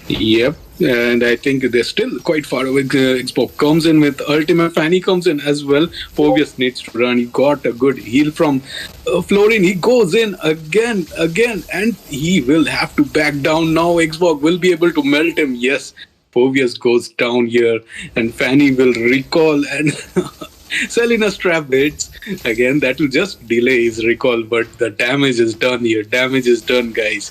Yep, and I think they're still quite far away. Xbox comes in with ultimate. Fanny comes in as well. Phobius needs to run. He got a good heal from Florin. He goes in again, and he will have to back down now. Xbox will be able to melt him. Yes, Phobius goes down here, and Fanny will recall and. Selena's trap hits again. That will just delay his recall, but the damage is done here. Damage is done, guys.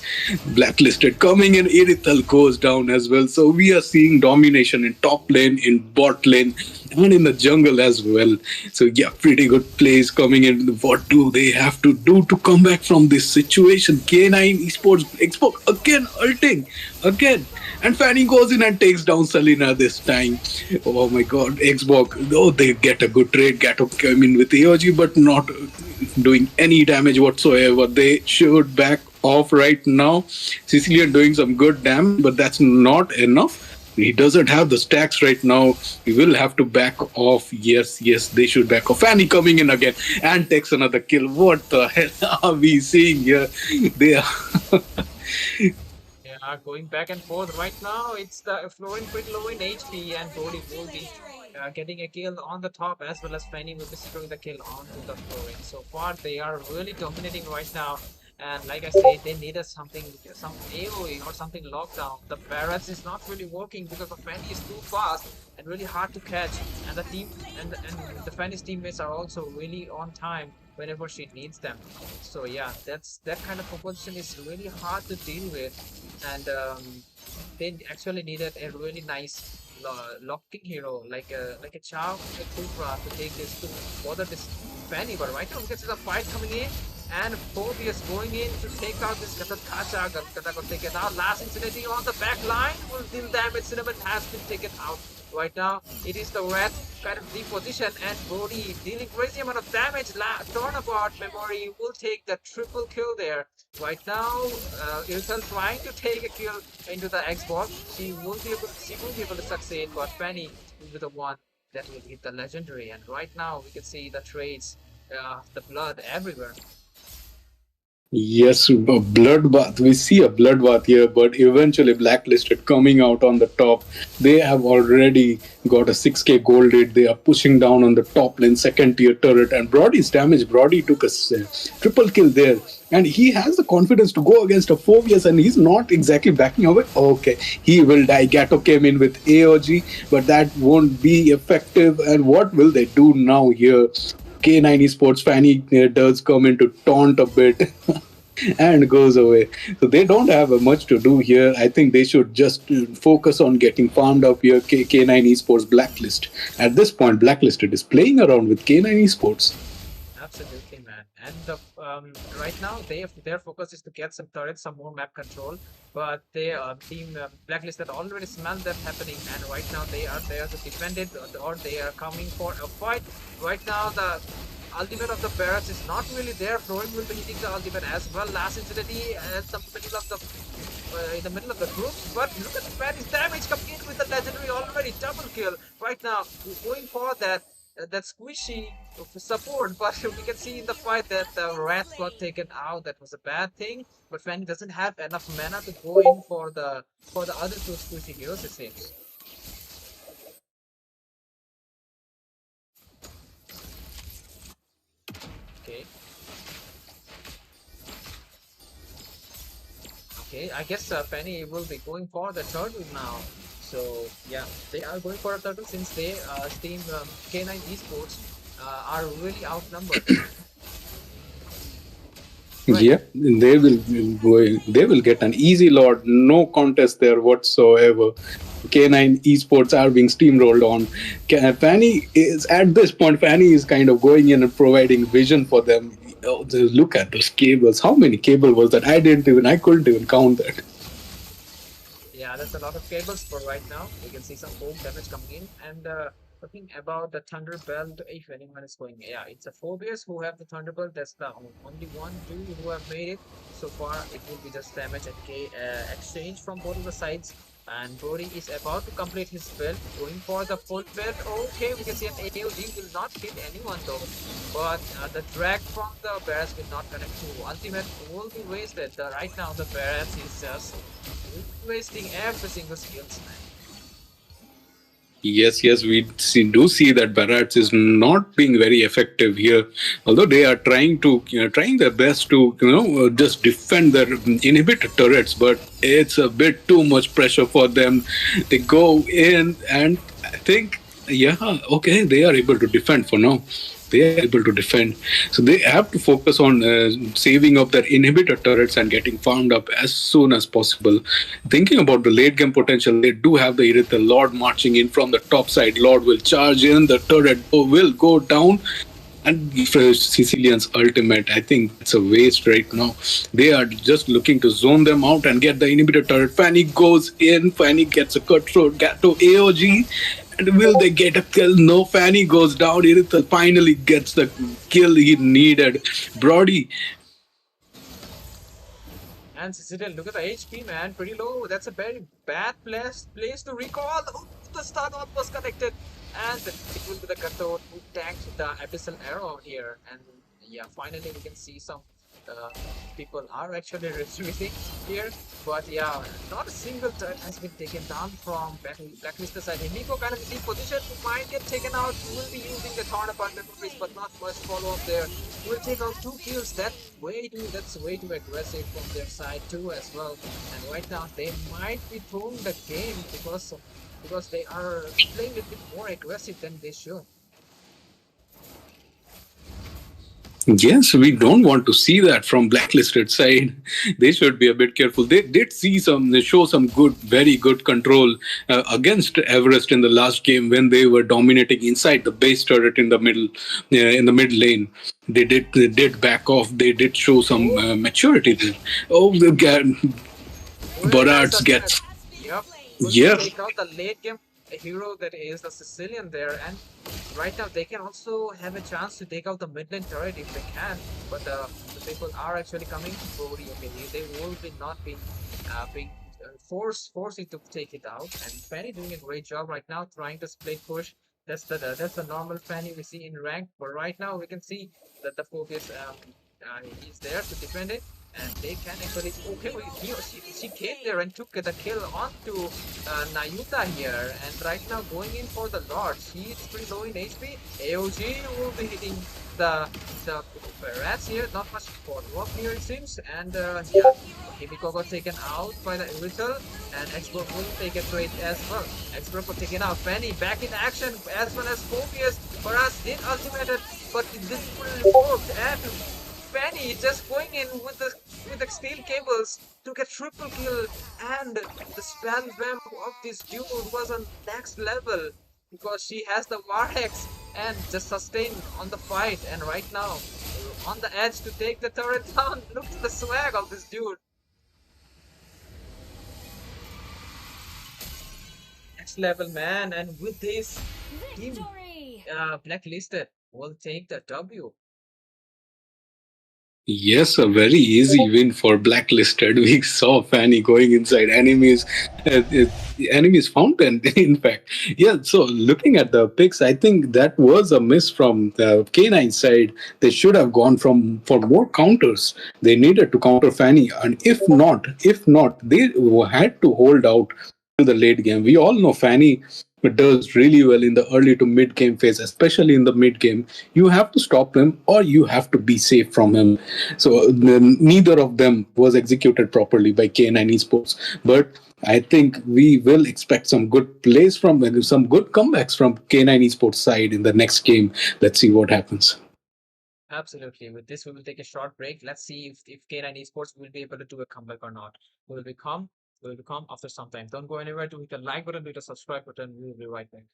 Blacklisted coming in. Irithal goes down as well. So we are seeing domination in top lane, in bot lane, and in the jungle as well. So yeah, pretty good plays coming in. What do they have to do to come back from this situation? K9 Esports Xbox again ulting again. And Fanny goes in and takes down Selena this time. Oh my god, Xbox, though they get a good trade. Gato came in with AOG, but not doing any damage whatsoever. They should back off right now. Sicilian doing some good damage, but that's not enough. He doesn't have the stacks right now. He will have to back off. Yes, they should back off. Fanny coming in again and takes another kill. What the hell are we seeing here? They are... Going back and forth right now. It's the Florin pretty low in HP, and Brody will be getting a kill on the top, as well as Fanny will be securing the kill onto the Florin. So far, they are really dominating right now. And like I said, they needed some AoE or something lockdown. The Barrats is not really working because the Fanny is too fast and really hard to catch. And the team and the Fanny's teammates are also really on time whenever she needs them. So yeah, that kind of proposition is really hard to deal with. And they actually needed a really nice locking hero like a Chow, a Kufra to take this to bother this Fanny. But right now we can see the fight coming in. And Phobius going in to take out this Gatot Kacha. Gatot got taken out. Last Infinity on the back line will deal damage. Cinnamon has been taken out. Right now, it is the red kind of reposition, and Brody dealing crazy amount of damage. Turnabout Memory will take the triple kill there. Right now, Irithal trying to take a kill into the Xbox. She will be able to succeed, but Fanny will be the one that will hit the legendary. And right now, we can see the trades, the blood everywhere. Yes, a bloodbath. We see a bloodbath here, but eventually Blacklisted coming out on the top. They have already got a 6k gold lead. They are pushing down on the top lane, second tier turret, and Brody's damage. Brody took a triple kill there, and he has the confidence to go against a Phobius, and he's not exactly backing away. Okay, he will die. Gato came in with AOG, but that won't be effective. And what will they do now here? K9 Esports Fanny does come in to taunt a bit and goes away. So they don't have much to do here. I think they should just focus on getting farmed up here. K9 Esports Blacklist. At this point, Blacklisted is playing around with K9 Esports. Absolutely, man. And right now, their focus is to get some turrets, some more map control. But they team Blacklisted already smelled that happening, and right now they are there to defend it, or they are coming for a fight. Right now, the ultimate of the Barracks is not really there. Flowing will be hitting the ultimate as well. Last incidentally at the middle of the in the middle of the group. But look at the Fanny's damage coming in with the legendary already double kill. Right now, going for that squishy support, but we can see in the fight that the Wrath got taken out. That was a bad thing. But Fanny doesn't have enough mana to go in for the other two squishy heroes, it seems. Okay. Okay, I guess Penny will be going for the turtle now. So yeah, they are going for a turtle since they team K9 Esports are really outnumbered. Right. Yeah, they will get an easy Lord, no contest there whatsoever. K9 Esports are being steamrolled on. Fanny is at this point. Fanny is kind of going in and providing vision for them. Oh, look at those cables. How many cable was that? I couldn't even count that. Yeah, that's a lot of cables for right now. We can see some home damage coming in. And talking about the Thunderbelt, if anyone is going, yeah, it's a Phobius who have the Thunderbelt. That's the only one, two who have made it. So far, it will be just damage and exchange from both of the sides. And Brody is about to complete his build, going for the full build. Okay, we can see an AOG will not hit anyone though. But the drag from the Barracks will not connect to ultimate will be wasted. Right now, the Barracks is just wasting every single skills, man. Yes, do see that Barrats is not being very effective here. Although they are trying their best to just defend their inhibitor turrets, but it's a bit too much pressure for them. They go in, and I think okay, they are able to defend for now. They are able to defend. So they have to focus on saving up their inhibitor turrets and getting farmed up as soon as possible. Thinking about the late game potential, they do have the Irithel Lord marching in from the top side. Lord will charge in, the turret will go down. And Sicilian's ultimate, I think it's a waste right now. They are just looking to zone them out and get the inhibitor turret. Fanny goes in, Fanny gets a cutthroat, Gato AOG. And will they get a kill? No, Fanny goes down. Irithel finally gets the kill he needed. Brody. And Cecilian, look at the HP, man, pretty low. That's a very bad place to recall. Oh, the stun was connected, and it will be the Gato who tanked the Abyssal Arrow here. And yeah, finally we can see some people are actually retreating here. But yeah, not a single turret has been taken down from Blacklisted side. Himiko kind of in position who might get taken out. He will be using the Thorn upon memories, but not much follow-up there. Will take out 2 kills. That's way too aggressive from their side too as well. And right now they might be throwing the game because they are playing a bit more aggressive than they should. Yes, we don't want to see that from Blacklisted side. They should be a bit careful. They did show some very good control against Everest in the last game when they were dominating inside the base turret in the mid lane. They did back off. They did show some maturity there. Oh, Barats gets. Yep. Yeah. Take out the late game hero that is the Sicilian there, and right now they can also have a chance to take out the mid lane turret if they can. But the people are actually coming to Brody. Okay, they will be not being being forcing to take it out. And Fanny doing a great job right now, trying to split push. That's the normal Fanny we see in rank. But right now we can see that the focus is there to defend it. and they can actually okay she came there and took the kill onto Nayuta here, and right now going in for the Lord. She is pretty low in HP. AOG will be hitting the rats here. Not much follow-up here it seems, and yeah, Himiko got taken out by the Irrital, and Expert will take a trade as well. Expert got taken out. Fanny back in action as well as Phobius. Paras did ultimated, but it didn't fully work, and Fanny just going in with the steel cables to get triple kill, and the spam bam of this dude was on next level because she has the Warhex and just sustain on the fight, and right now on the edge to take the turret down. Look at the swag of this dude. Next level, man, and with this team Victory! blacklisted will take the W. Yes, a very easy win for Blacklisted. We saw Fanny going inside enemies fountain. In fact, yeah. So looking at the picks, I think that was a miss from the K9 side. They should have gone for more counters. They needed to counter Fanny, and if not, they had to hold out to the late game. We all know Fanny does really well in the early to mid game phase, especially in the mid game. You have to stop him or you have to be safe from him. So neither of them was executed properly by K9 Esports. But I think we will expect some good plays from some good comebacks from K9 Esports side in the next game. Let's see what happens. Absolutely. With this, we will take a short break. Let's see if K9 Esports will be able to do a comeback or not. We will become we will come after some time. Don't go anywhere. To hit the like button, hit the subscribe button. We will be right back.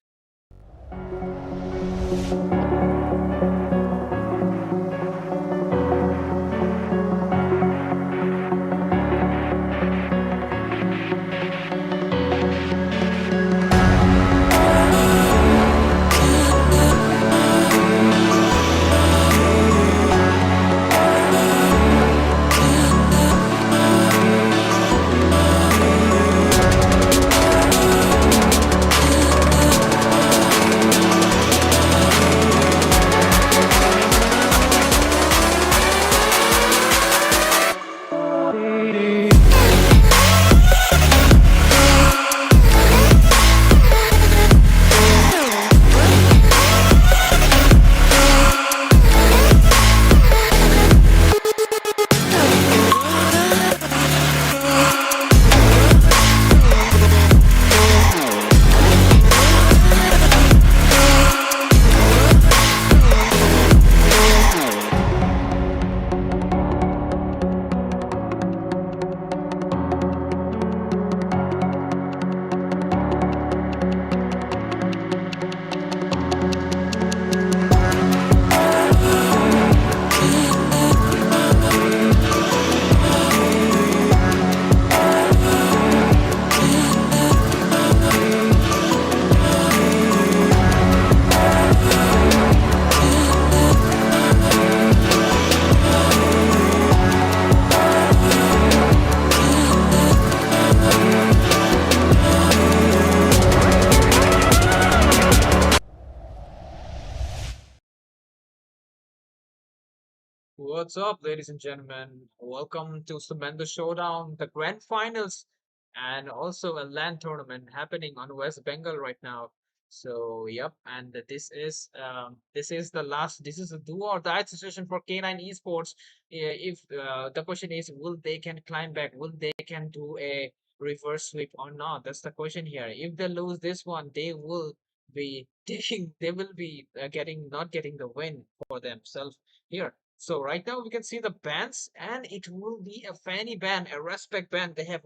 What's up, ladies and gentlemen? Welcome to Sumendu Showdown, the grand finals, and also a LAN tournament happening on West Bengal right now. So, yep, and this is the last. This is a do or die situation for K9 Esports. If the question is, will they can climb back? Will they can do a reverse sweep or not? That's the question here. If they lose this one, they will be taking. They will be getting not getting the win for themselves here. So right now we can see the bans, and it will be a Fanny ban, a respect ban. They have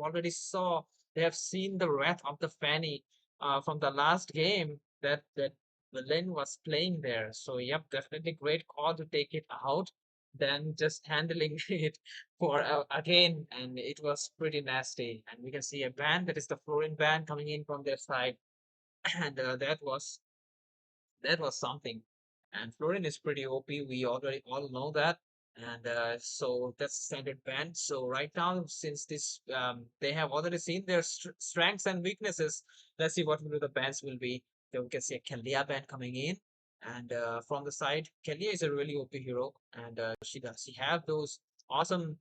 seen the wrath of the Fanny from the last game that Villain was playing there. So yep, definitely great call to take it out than just handling it for again, and it was pretty nasty. And we can see a ban, that is the Florin ban coming in from their side, and that was something. And Florin is pretty OP. We already all know that. And so that's standard band. So right now, since this they have already seen their strengths and weaknesses, let's see what will the bands will be. Then we can see a Kelia band coming in. And from the side, Kelia is a really OP hero, and she have those awesome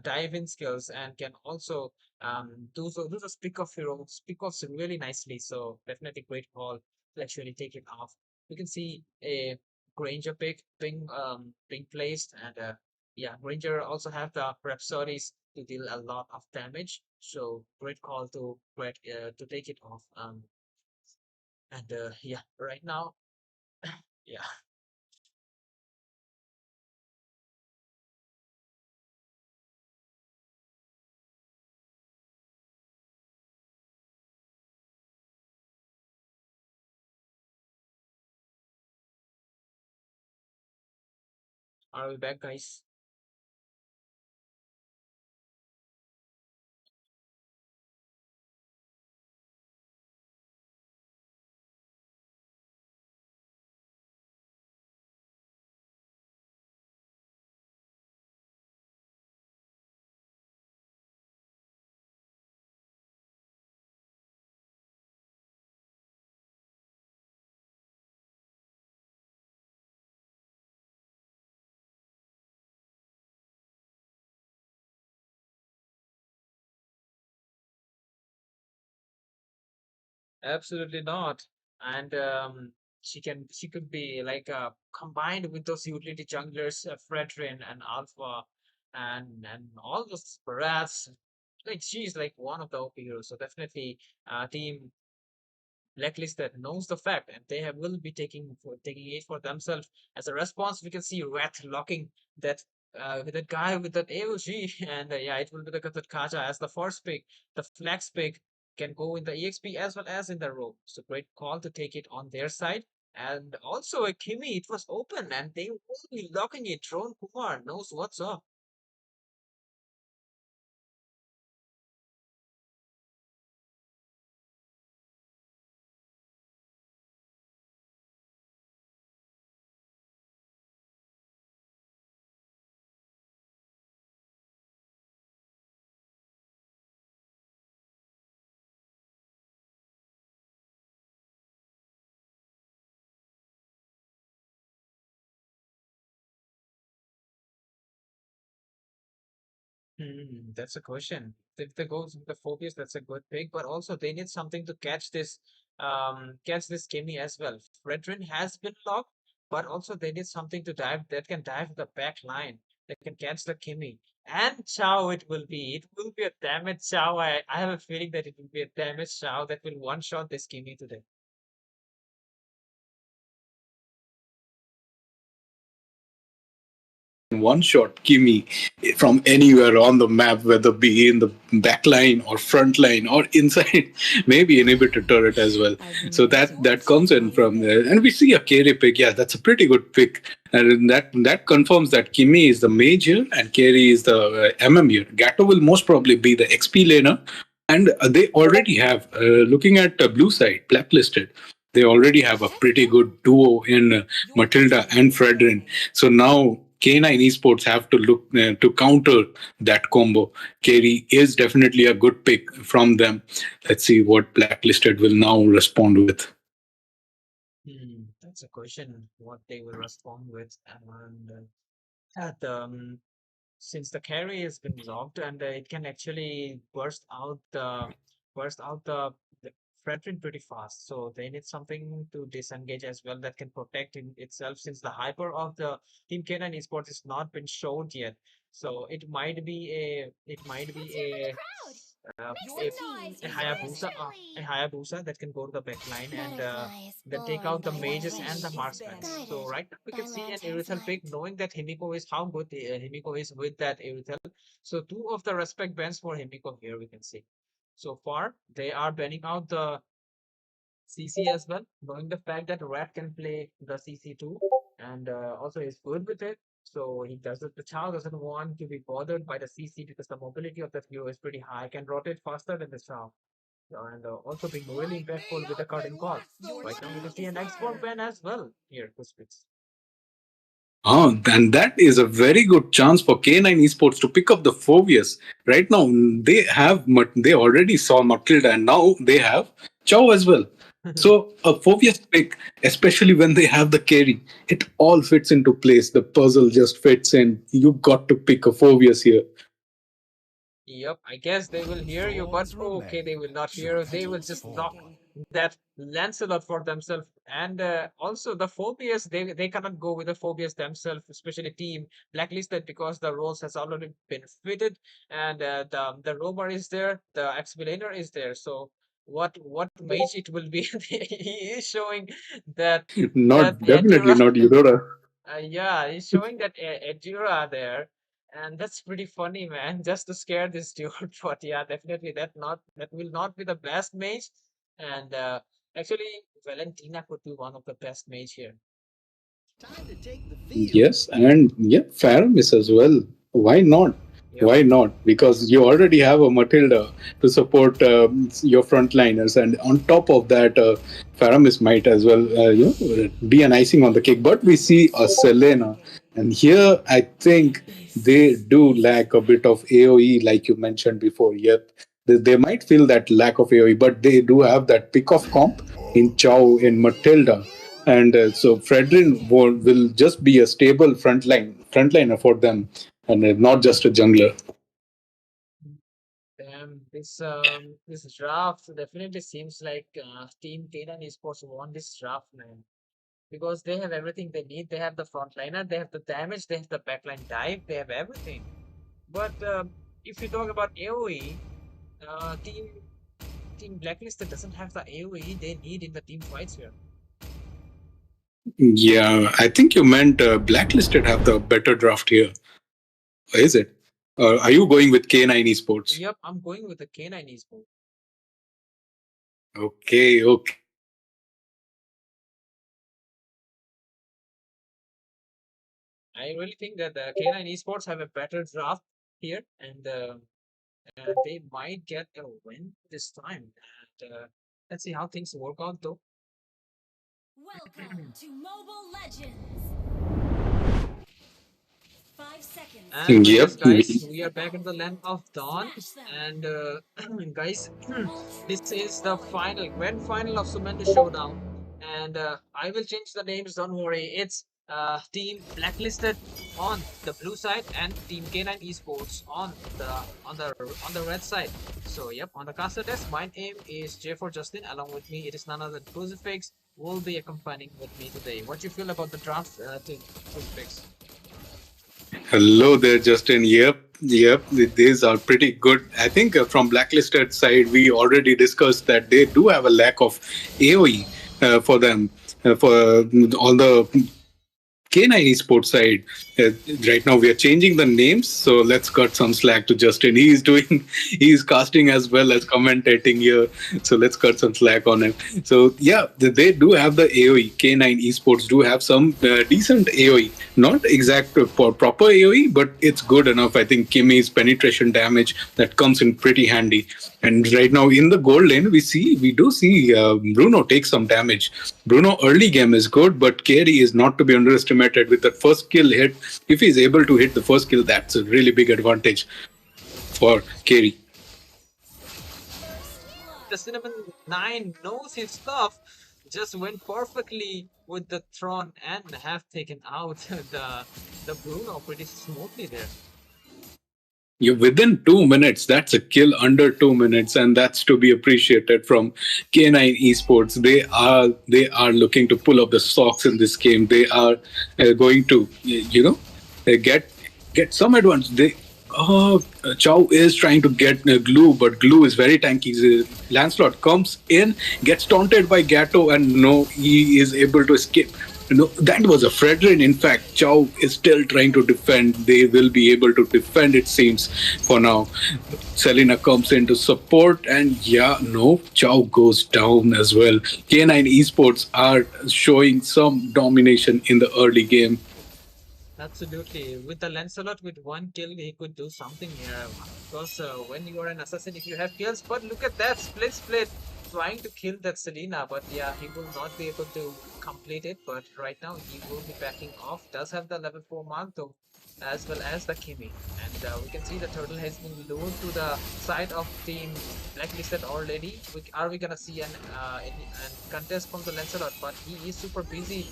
dive-in skills and can also do the speak offs really nicely. So definitely great call to actually take it off. You can see a Granger pick being placed, and yeah, Granger also have the Rhapsodies to deal a lot of damage. So great call to take it off. And yeah, right now, yeah. Are we back, guys? Absolutely not. And she could be like combined with those utility junglers, Fredrin and Alpha, and all those Barats. Like she's like one of the OP heroes. So definitely, team Blacklist that knows the fact, and they have, will be taking it for themselves. As a response, we can see Rat locking that with that guy with that AOG, and yeah, it will be the Kaja as the first pick. The flex pick can go in the EXP as well as in the rope. So great call to take it on their side. And also a Kimi, it was open, and they will be locking it. Drone Kumar knows what's up. That's a question. If they go with the focus, that's a good pick. But also they need something to catch this Kimmy as well. Fredrin has been locked, but also they need something to dive that can dive the back line that can catch the Kimmy. And Chow it will be. It will be a damage Chow. I have a feeling that it will be a damage Chow that will one shot this Kimmy today. One shot Kimi from anywhere on the map, whether be in the back line or front line or inside, maybe inhibitor turret as well. So that comes in from there, and we see a Kere pick. Yeah, that's a pretty good pick, and that confirms that Kimi is the major and Kere is the MM here. Gato will most probably be the XP laner, and they already have. Looking at the blue side, blacklisted. They already have a pretty good duo in Matilda and Fredrin. So now K9 Esports have to look to counter that combo. Kerry is definitely a good pick from them. Let's see what Blacklisted will now respond with. That's a question. What they will respond with, and at since the carry has been locked and it can actually burst out the Fredrin pretty fast. So they need something to disengage as well that can protect in itself since the hyper of the Team K9 Esports has not been showed yet. So it might be a Hayabusa that can go to the back line and then take out the mages and the marksmen. So right now we can see an Irithel pick, knowing that Himiko is how good Himiko is with that Irithel. So two of the respect bans for Himiko here we can see. So far they are banning out the CC as well, knowing the fact that Rat can play the CC too, and also he's good with it. So he doesn't. The child doesn't want to be bothered by the CC because the mobility of that hero is pretty high. Can rotate faster than the child, and also being really impactful with the curtain call. Right now we can see an export ban as well here, Kuspix. Oh, and that is a very good chance for K9 Esports to pick up the Phobius. Right now, they already saw Matilda, and now they have Chow as well. So a Phobius pick, especially when they have the carry, it all fits into place. The puzzle just fits in. You got to pick a Phobius here. Yep, I guess they will hear you, but Swords okay, they remain. will not hear. They will Continues just his knock thinking. that Lancelot for themselves. And also the phobias, they cannot go with the phobias themselves, especially team blacklisted because the roles has already been fitted, and the roamer is there, the explainer is there. So what mage it will be? He is showing that that Not definitely Adira. not Eudora. Yeah, he's showing that Adira there, and that's pretty funny, man. Just to scare this dude, but yeah, definitely that will not be the best mage. And actually, Valentina could be one of the best mage here. Time to take the field. Yes, and yeah, Faramis as well. Why not? Yep. Why not? Because you already have a Matilda to support your frontliners, and on top of that, Faramis might as well, be an icing on the cake. But we see a Selena, and here I think they do lack a bit of AOE, like you mentioned before. Yep, they might feel that lack of AOE, but they do have that pick of comp in Chow, in Matilda, and so Fredrin will just be a stable frontliner for them, and not just a jungler. Damn, this draft definitely seems like Team K9 Esports won this draft, man. Because they have everything they need. They have the frontliner, they have the damage, they have the backline dive, they have everything. But if you talk about AoE, uh, Team Team Blacklisted doesn't have the AoE they need in the team fights here. Yeah, I think you meant Blacklisted have the better draft here. Is it? Are you going with K9 Esports? Yep, I'm going with the K9 Esports. Okay, okay. I really think that the K9 Esports have a better draft here, and they might get a win this time. And let's see how things work out, though. Welcome to Mobile Legends! 5 seconds till And the with Yep. this, enemy guys, reaches we the are back in the land battlefield. of Dawn. Smash them! And guys, All this troops is the deployed! final, grand final of Sumendu Showdown. And I will change the names, don't worry. It's Team Blacklisted on the blue side and Team K9 Esports on the red side. So yep, on the caster desk, my name is J for Justin. Along with me, it is none other than Crucifix will be accompanying with me today. What do you feel about the draft, Team Crucifix? Hello there, Justin. Yep. These are pretty good. I think from Blacklisted side, we already discussed that they do have a lack of AOE for them. For all the K9 Esports side, uh, right now we are changing the names, so let's cut some slack to Justin. He's casting as well as commentating here, so let's cut some slack on him. So yeah, they do have the AOE. K9 Esports do have some decent AOE, not exact for proper AOE, but it's good enough. I think Kimmy's penetration damage that comes in pretty handy. And right now in the gold lane, we do see Bruno take some damage. Bruno early game is good, but carry is not to be underestimated. With that first kill hit, if he's able to hit the first kill, that's a really big advantage for carry. First The blood! Cinnamon 9 knows his stuff. Just went perfectly with the Tron and have taken out the Bruno pretty smoothly there. You within 2 minutes, that's a kill under 2 minutes, and that's to be appreciated from K9 Esports. They are looking to pull up the socks in this game. They are going to get some advance. Chow is trying to get glue, but glue is very tanky. Lancelot comes in, gets taunted by Gatto, and no, he is able to escape. No, that was a Fredrin. In fact, Chow is still trying to defend. They will be able to defend, it seems, for now. Selena comes in to support, and yeah, no, Chow goes down as well. K9 Esports are showing some domination in the early game. Absolutely. With the Lancelot, with one kill, he could do something here. Because when you are an assassin, if you have kills, but look at that split, trying to kill that Selena. But yeah, he will not be able to complete it, but right now he will be backing off. Does have the level 4 mark though, as well as the Kimi. And we can see the turtle has been lured to the side of team blacklisted already. Are we gonna see an contest from the Lancelot? But he is super busy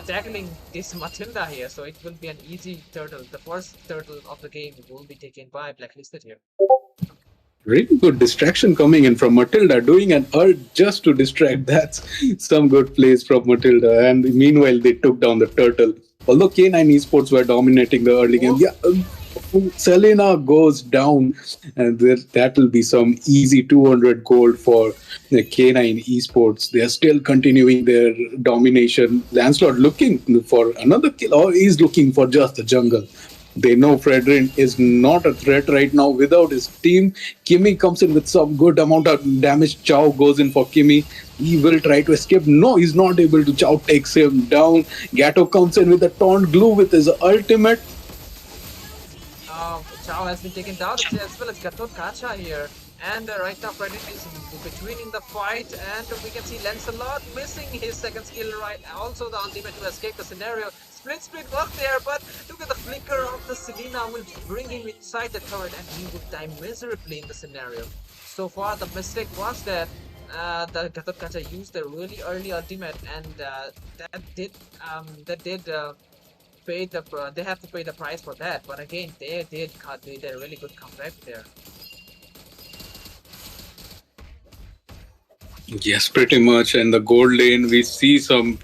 tackling this Matilda here, so it will be an easy turtle. The first turtle of the game will be taken by blacklisted here. Really good distraction coming in from Matilda, doing an ult just to distract. That's some good plays from Matilda. And meanwhile, they took down the turtle. Although K9 Esports were dominating the early game, Selena goes down, and that will be some easy 200 gold for the K9 Esports. They are still continuing their domination. Lancelot looking for another kill, or he's looking for just the jungle. They know Fredrin is not a threat right now without his team. Kimi comes in with some good amount of damage. Chow goes in for Kimi. He will try to escape. No, he's not able to. Chow takes him down. Gato comes in with a taunt glue with his ultimate. Chow has been taken down as well as Gatot Kacha here. And right now Fredrin is between in the fight, and we can see Lancelot missing his second skill, right? Also the ultimate to escape the scenario. Split was there, but look at the flicker of the Selena will bring him inside the turret, and he would die miserably in the scenario. So far the mistake was that the Gatot Kacha used a really early ultimate, and that did pay the they have to pay the price for that. But again, they did a really good comeback there. Yes, pretty much. And the gold lane, we see some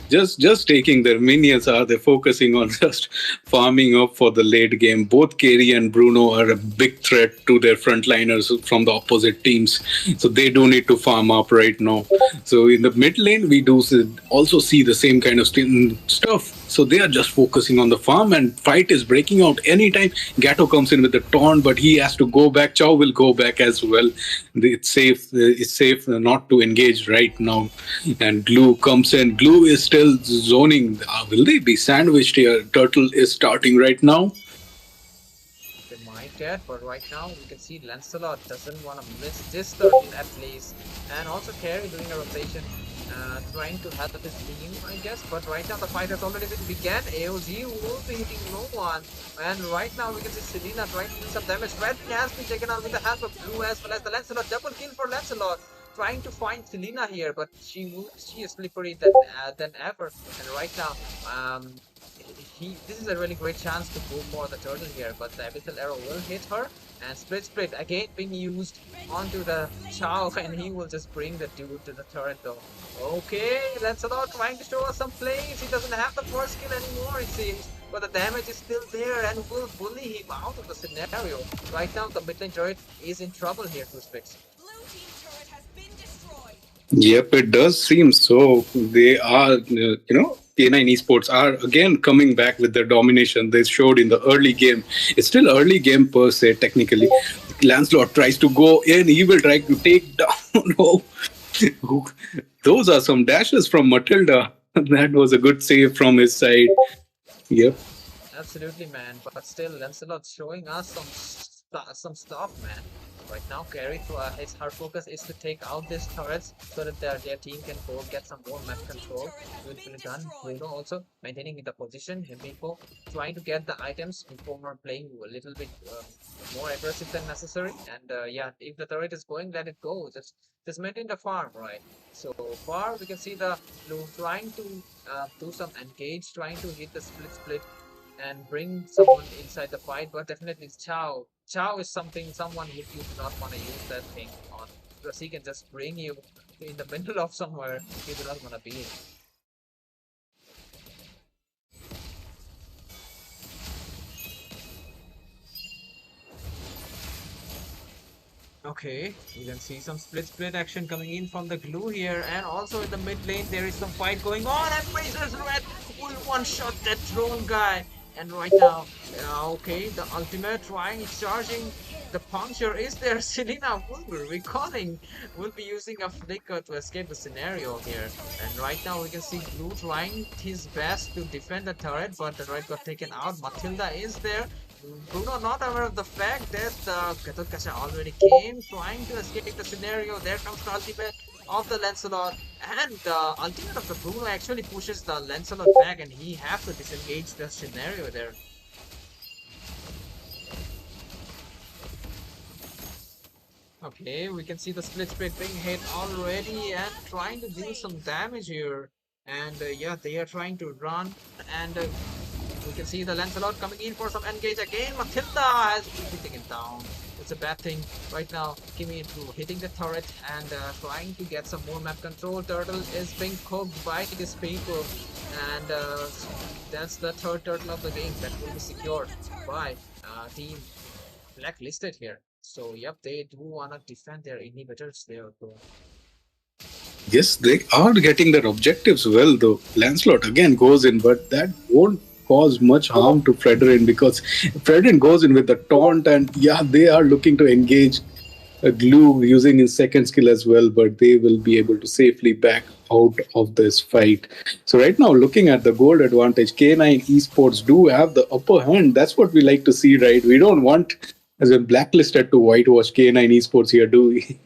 just taking their minions. Are they focusing on just farming up for the late game? Both Kerry and Bruno are a big threat to their frontliners from the opposite teams, so they do need to farm up right now. So in the mid lane, we do also see the same kind of stuff. So they are just focusing on the farm, and fight is breaking out anytime. Gato comes in with the taunt, but he has to go back. Chow will go back as well. It's safe not to engage right now. And Glue comes in. Glue is still zoning. Will they be sandwiched here? Turtle is starting right now. They might get, but right now we can see Lancelot doesn't want to miss this turtle at least. And also Carry doing a rotation, trying to help his team, I guess. But right now the fight has already been began. AOG will be hitting no one. And right now we can see Selena trying to do some damage. Red has been taken out with the help of Blue as well as the Lancelot. Double kill for Lancelot. Trying to find Selena here, but she is slippery than ever. And right now, this is a really great chance to go for the turtle here, but the abyssal arrow will hit her, and split again being used onto the Chow, and he will just bring the dude to the turret though. Okay, Lancelot trying to show us some plays. He doesn't have the first skill anymore, it seems, but the damage is still there and will bully him out of the scenario. Right now the mid lane turret is in trouble here, Crucifix. Yep, it does seem so. They are, K9 Esports are again coming back with their domination they showed in the early game. It's still early game per se, technically. Lancelot tries to go in, he will try to take down. Oh, those are some dashes from Matilda. That was a good save from his side. Yep. Absolutely, man. But still, Lancelot's showing us some stuff, man. Right now, Carry, her focus is to take out these turrets so that their team can go get some more map control. Beautifully done. Bruno also maintaining the position. Himiko trying to get the items before playing a little bit more aggressive than necessary. And yeah, if the turret is going, let it go. Just maintain the farm, right? So far, we can see the Blue trying to do some engage, trying to hit the split and bring someone inside the fight, but definitely it's Chow. Chow is someone who you do not want to use that thing on, because he can just bring you in the middle of somewhere you do not want to be in. Okay, you can see some split action coming in from the Glue here, and also in the mid lane there is some fight going on, and Razor's Red will one-shot that drone guy. And right now, okay, the ultimate charging the puncture is there. Selena will be recalling, will be using a flicker to escape the scenario here. And right now we can see Blue trying his best to defend the turret, but the turret got taken out. Matilda is there. Bruno not aware of the fact that Gatot Kacha already came, trying to escape the scenario. There comes the ultimate of the Lancelot, and the ultimate of the Bruno actually pushes the Lancelot back, and he has to disengage the scenario there. Okay, we can see the split split being hit already and trying to deal some damage here. And yeah, they are trying to run, and we can see the Lancelot coming in for some engage again. Matilda has been taken down. It's a bad thing right now. Kimi hitting the turret and trying to get some more map control. Turtle is being cooked by this people, and that's the third turtle of the game that will be secured by Team Blacklisted here. So yep, they do wanna defend their inhibitors there though. Yes, they are getting their objectives well, though. Lancelot again goes in, but that won't cause much harm to Fredrin because Fredrin goes in with the taunt, and yeah, they are looking to engage a glue using his second skill as well, but they will be able to safely back out of this fight. So right now, looking at the gold advantage, K9 Esports do have the upper hand. That's what we like to see, right? We don't want as a blacklisted to whitewash K9 Esports here, do we?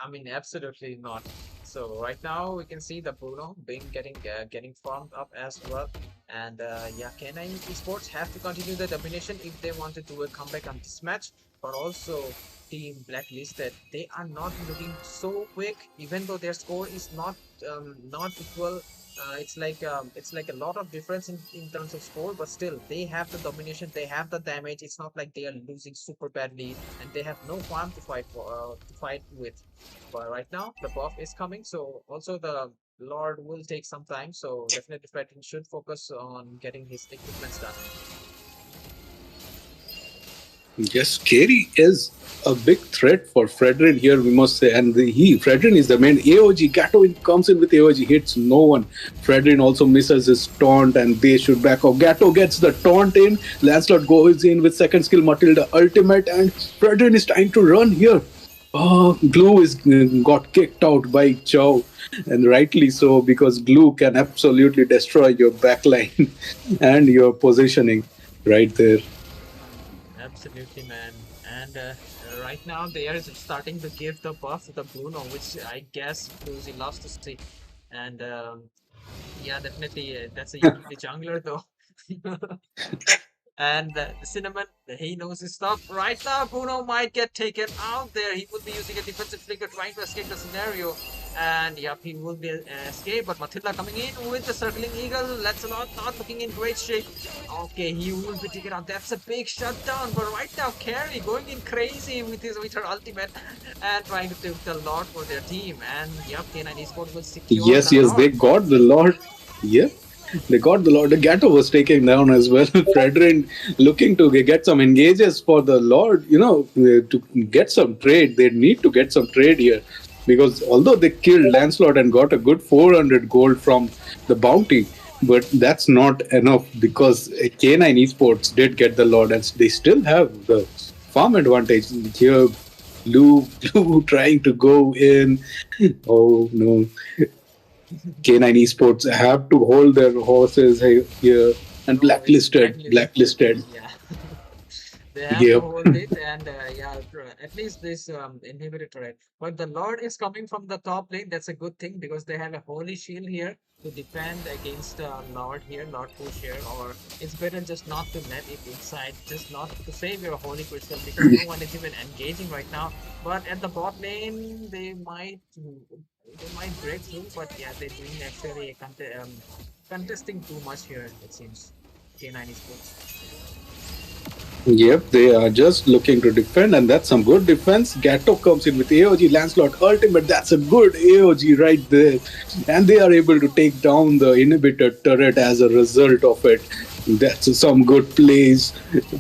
I mean, absolutely not. So right now we can see the Bruno being getting farmed up as well, and yeah, K9 Esports have to continue the domination if they want to do a comeback on this match. But also, Team Blacklisted, they are not looking so quick, even though their score is not equal. It's like a lot of difference in terms of score, but still they have the domination, they have the damage. It's not like they are losing super badly, and they have no farm to fight for to fight with. But right now the buff is coming, so also the Lord will take some time. So definitely Fredrin should focus on getting his equipments done. Yes, Kerry is a big threat for Fredrin here, we must say. And Fredrin is the main AOG. Gato comes in with AOG, hits no one. Fredrin also misses his taunt, and they should back off. Gato gets the taunt in. Lancelot goes in with second skill, Matilda ultimate, and Fredrin is trying to run here. Oh, Glue is got kicked out by Chow, and rightly so, because Glue can absolutely destroy your backline and your positioning right there. Absolutely, man. And right now they are starting to give the buff to the Bruno, which I guess Bluesy loves to see. And yeah, definitely that's a utility jungler though. And Cinnamon, he knows his stuff. Right now, Bruno might get taken out there. He will be using a defensive flicker trying to escape the scenario. And yep, he will be escape. But Matilda coming in with the circling eagle. Lancelot not looking in great shape. Okay, he will be taken out. That's a big shutdown. But right now, Carrie going in crazy with her ultimate and trying to take the Lord for their team. And yep, K9 Esports will secure Yes, the yes, they Lord. got the Lord. Yeah, they got the Lord. The Gato was taken down as well. Fredrin looking to get some engages for the Lord, to get some trade. They need to get some trade here because although they killed Lancelot and got a good 400 gold from the bounty, but that's not enough because K9 Esports did get the Lord and they still have the farm advantage here. Lou trying to go in. Oh no. K9 Esports have to hold their horses here and No, it's blacklisted. Yeah. They have to Yep. hold it, and yeah, at least this inhibitor turret. But the Lord is coming from the top lane. That's a good thing because they have a holy shield here to defend against Lord here, Lord push here. Or it's better just not to let it inside, just not to save your holy crystal because no one is even engaging right now. But at the bot lane, they might break through. But yeah, they're doing actually contesting too much here. It seems K9 Esports. Yep, they are just looking to defend, and that's some good defense. Gato comes in with AOG, Lancelot ultimate. That's a good AOG right there. And they are able to take down the inhibitor turret as a result of it. That's some good plays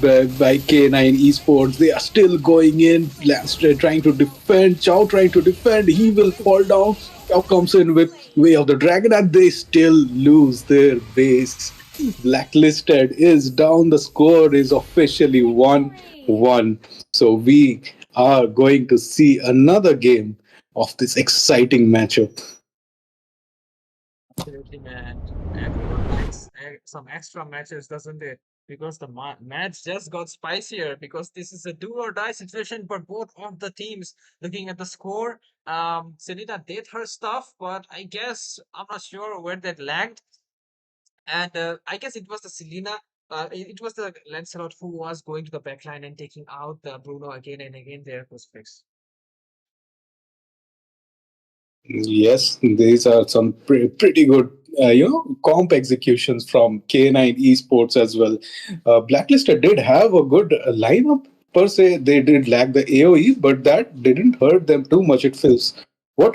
by K9 Esports. They are still going in. Lancelot trying to defend. Chow trying to defend. He will fall down. Chow comes in with Way of the Dragon, and they still lose their base. Blacklisted is down. The score is officially 1-1. So we are going to see another game of this exciting matchup. Absolutely, man. Everyone likes some extra matches, doesn't it? Because the match just got spicier because this is a do or die situation for both of the teams. Looking at the score, Selena did her stuff, but I guess I'm not sure where that lagged. And I guess it was the Selena, it was the Lancelot who was going to the backline and taking out the Bruno again and again there was fixed. Yes, these are some pretty good, comp executions from K9 Esports as well. Blacklisted did have a good lineup per se. They did lack the AOE, but that didn't hurt them too much. It feels what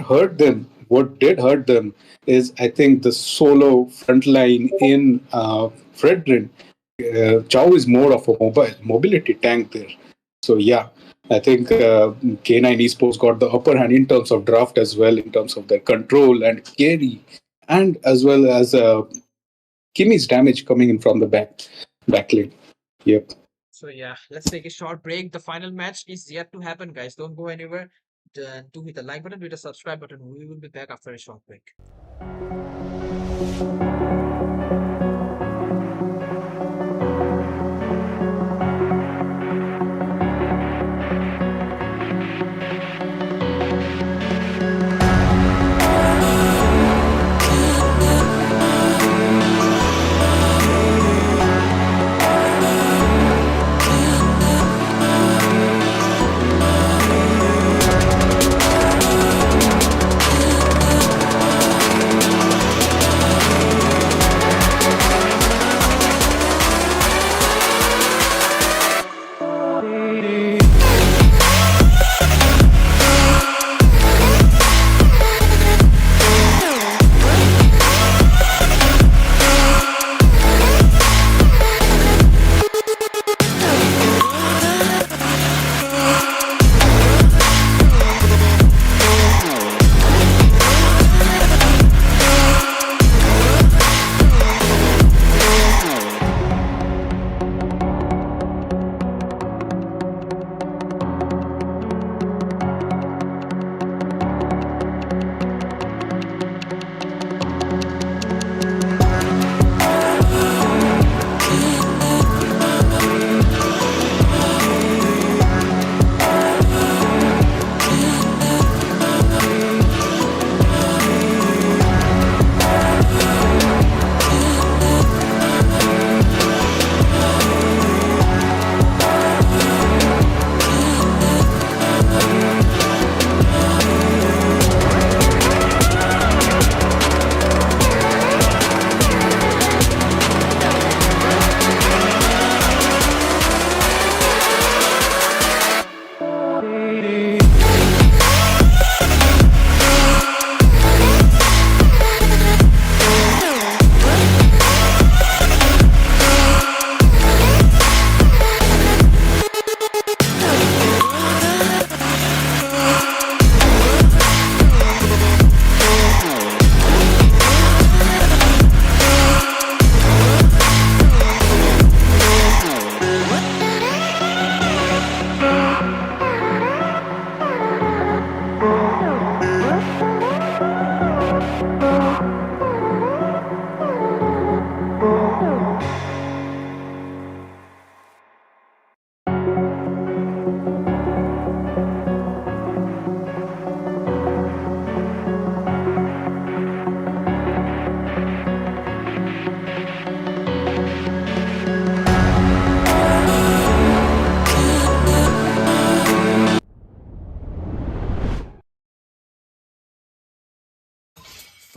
did hurt them is I think the solo frontline in Fredrin. Chow is more of a mobile mobility tank there. So yeah, I think K9 Esports got the upper hand in terms of draft as well, in terms of their control and carry, and as well as Kimmy's damage coming in from the back lane. Yep. So yeah, let's take a short break. The final match is yet to happen, guys. Don't go anywhere. Do hit the like button, hit the subscribe button. We will be back after a short break.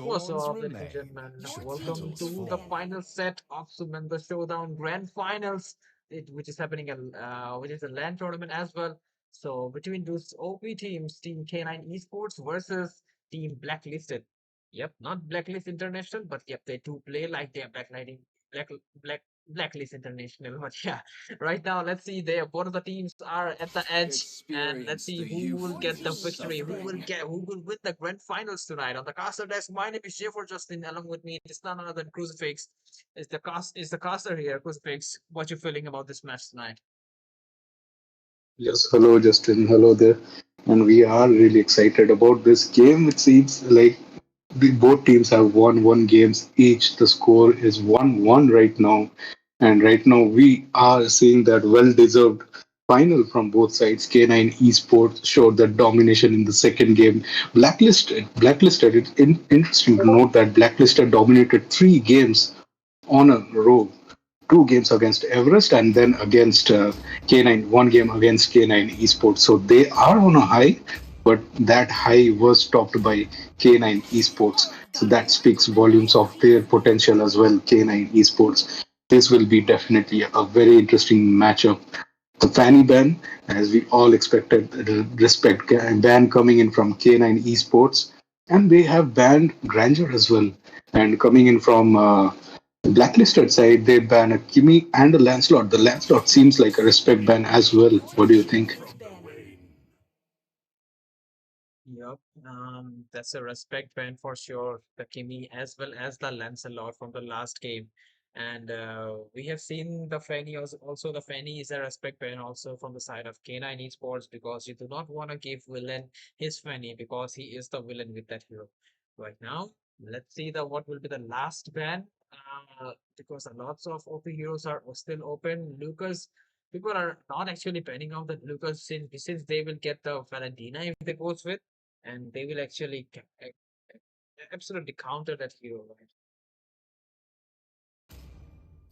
What's up, ladies and gentlemen? Welcome to the final set of Sumendu Showdown Grand Finals, which is happening which is a LAN tournament as well. So between those OP teams, Team K9 Esports versus Team Blacklisted. Yep, not Blacklist International, but yep, they do play like they're blacklighting black black Blacklist International. But yeah, right now let's see there. Both of the teams are at the edge, and let's see who will get the victory. Who will win the grand finals tonight. On the caster desk, my name is J4 Justin. Along with me, it's none other than Crucifix. Is the caster here, Crucifix? What you feeling about this match tonight? Yes, hello Justin, hello there. And we are really excited about this game. It seems like both teams have won one games each. The score is 1-1 right now. And right now we are seeing that well deserved final from both sides. K9 Esports showed the domination in the second game. Blacklisted. It's interesting to note that Blacklisted dominated 3 games on a row. 2 games against Everest and then against K9, 1 game against K9 Esports. So they are on a high, but that high was topped by K9 Esports. So that speaks volumes of their potential as well, K9 Esports. This will be definitely a very interesting matchup. The Fanny ban, as we all expected, respect ban coming in from K9 Esports, and they have banned Grandeur as well. And coming in from the blacklisted side, they ban a Kimi and a Lancelot. The Lancelot seems like a respect ban as well. What do you think? Yep, that's a respect band for sure. The Kimi as well as the Lancelot from the last game. And we have seen the Fanny also. The Fanny is a respect band also from the side of K9 Esports because you do not want to give villain his Fanny because he is the villain with that hero. Right now, let's see the what will be the last ban. Because a lots of OP heroes are still open. Lucas, people are not actually banning out the Lucas since they will get the Valentina if they goes with and they will actually absolutely counter that hero, right?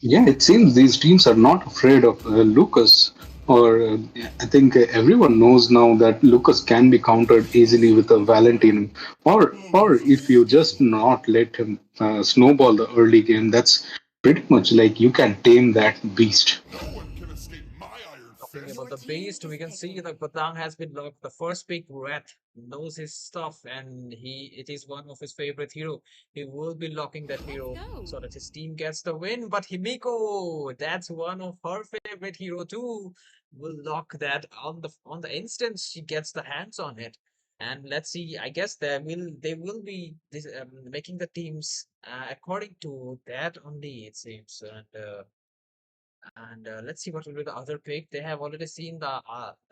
Yeah, it seems these teams are not afraid of Lucas. Or I think everyone knows now that Lucas can be countered easily with a Valentine. Or if you just not let him snowball the early game, that's pretty much like you can tame that beast. No one can escape my iron Talking fist. about the beast, we can see that Batang has been locked. The first big rat knows his stuff, and it is one of his favorite hero. He will be locking that hero so that his team gets the win. But Himiko, that's one of her favorite hero too, will lock that on the instant she gets the hands on it. And let's see. I guess they will be making the teams according to that only it seems. And let's see what will be the other pick. They have already seen the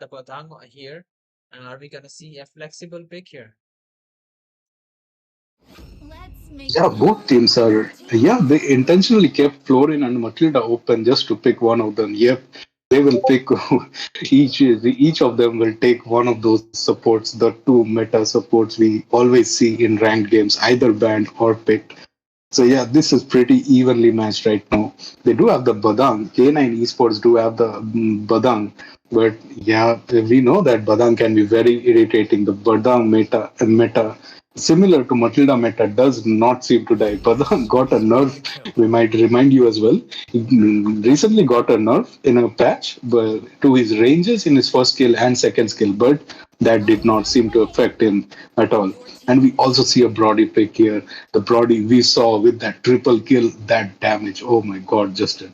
Batang here. Are we gonna see a flexible pick here? Let's make Yeah, both teams are. Yeah, they intentionally kept Florin and Matilda open just to pick one of them. Yep, they will pick each of them will take one of those supports, the 2 meta supports we always see in ranked games, either banned or picked. So yeah, this is pretty evenly matched right now. They do have the Badang. K9 Esports do have the Badang, but yeah, we know that Badang can be very irritating. The Badang meta, similar to Matilda meta, does not seem to die. Badang got a nerf. We might remind you as well. He recently got a nerf in a patch but to his ranges in his first skill and second skill, but that did not seem to affect him at all. And we also see a Brody pick here. The Brody we saw with that triple kill, that damage. Oh my god, Justin.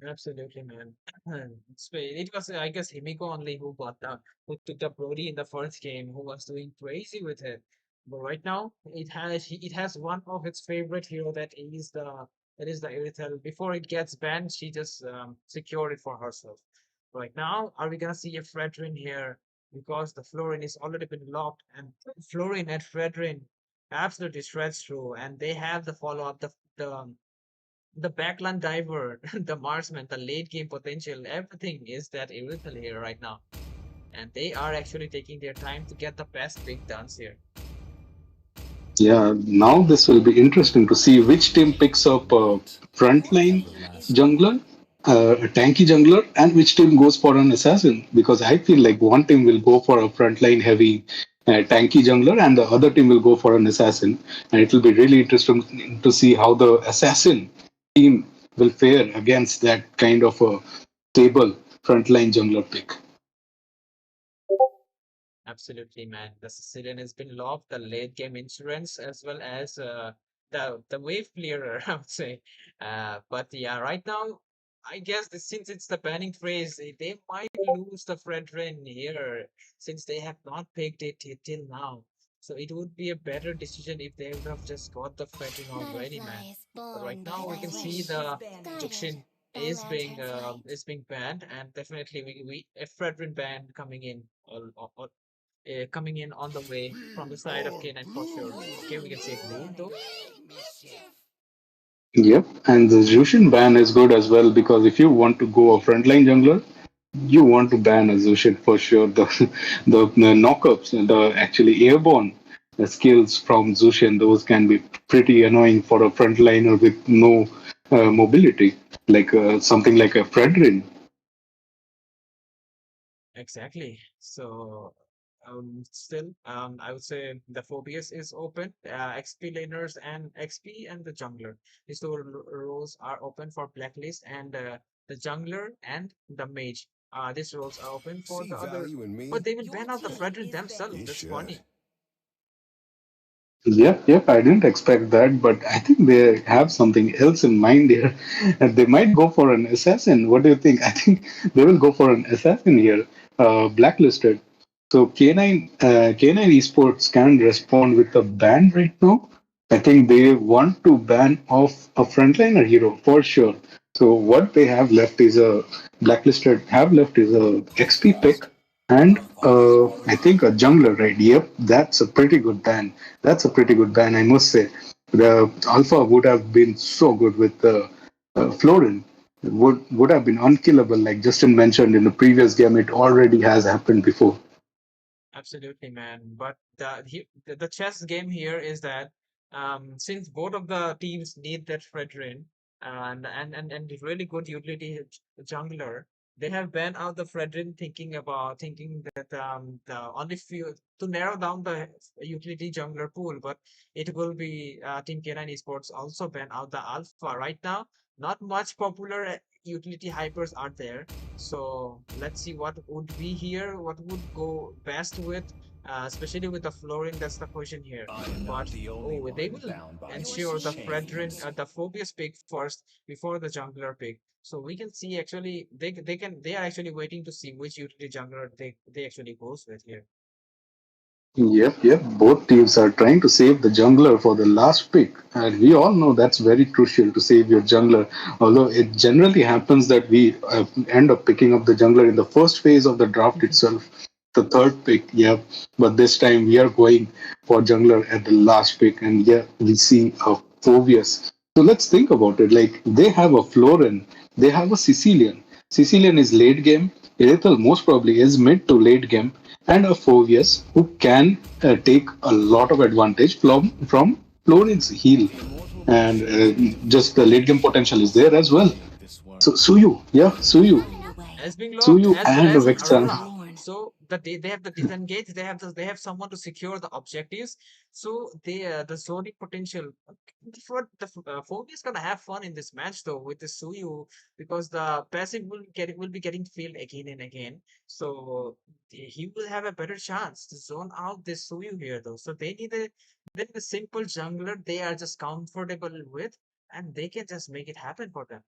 Absolutely, man. It was, I guess, Himiko only who took the Brody in the first game, who was doing crazy with it. But right now, it has one of its favorite hero that is the Irithel. Before it gets banned, she just secured it for herself. Right now, are we gonna see a Fredrin here? Because the Florin is already been locked, and Florin and Fredrin absolutely shreds through, and they have the follow up, the backland diver, the marksman, the late game potential, everything is that Irithel here right now. And they are actually taking their time to get the best big dance here. Yeah, now this will be interesting to see which team picks up a frontline jungler, a tanky jungler, and which team goes for an assassin. Because I feel like one team will go for a frontline heavy tanky jungler, and the other team will go for an assassin. And it will be really interesting to see how the assassin team will fare against that kind of a stable frontline jungler pick. Absolutely, man. The Sicilian has been locked, the late game insurance as well as the wave clearer, I would say. But yeah, right now, I guess since it's the banning phrase, they might lose the Fredrin here since they have not picked it till now. So it would be a better decision if they would have just got the Fredrin already, man. But right now, we can see the Juxin is being banned, and definitely we a Fredrin ban coming in on the way from the side of K9 for sure. Okay, we can say blue though. Yep, and the Jushin ban is good as well because if you want to go a frontline jungler, you want to ban Azushin for sure. The knockups, the actually airborne skills from Zushin, those can be pretty annoying for a frontliner with no mobility, like something like a Fredrin. Exactly. So, still, I would say the Phobius is open. XP laners and XP and the jungler. These two roles are open for Blacklist and the jungler and the mage. These roles are open for See the other, value in but me? they will Your ban out the team Fredrin is themselves. He banned. That's should. funny. Yep, I didn't expect that, but I think they have something else in mind here. And they might go for an assassin. What do you think? I think they will go for an assassin here, blacklisted. So K9 Esports can respond with a ban right now. I think they want to ban off a frontliner hero for sure. So what they have left is a blacklisted have left is a XP pick and I think a jungler, right? Yep, that's a pretty good ban. That's a pretty good ban, I must say. The Alpha would have been so good with Florin. Would have been unkillable, like Justin mentioned in the previous game. It already has happened before. Absolutely, man. But the chess game here is that since both of the teams need that Fredrin and really good utility jungler, they have banned out the Fredrin, thinking that the only few to narrow down the utility jungler pool, but it will be Team K9 Esports also ban out the Alpha right now. Not much popular utility hypers are there, so let's see what would be here, what would go best with, especially with the flooring. That's the question here. I am not But the only oh, they one will bound by Your these ensure the team is Fredrin, chains. banned. the Phobius pick first before the jungler pick. So we can see actually they are actually waiting to see which utility jungler they actually goes with here. Yep. Both teams are trying to save the jungler for the last pick, and we all know that's very crucial to save your jungler. Although it generally happens that we end up picking up the jungler in the first phase of the draft itself, the third pick. Yep. But this time we are going for jungler at the last pick, and yeah, we see a Phobius. So let's think about it. Like they have a Florin, they have a Sicilian. Sicilian is late game. Irithel most probably is mid to late game, and a Phobius who can take a lot of advantage from Florin's heal, Immortal and potions into just the late game potential is there as well. this So world. Suyu, yeah, Suyu, Running away. Has been locked, Suyu as well and as Vexan. Aurora. Forlorn. So they have the disengage. They have someone to secure the objectives. So the zoning potential. For the Phobia is gonna have fun in this match though with the Suyu, because the passive will be getting filled again and again. So he will have a better chance to zone out this Suyu here though. So they need a simple jungler they are just comfortable with, and they can just make it happen for them.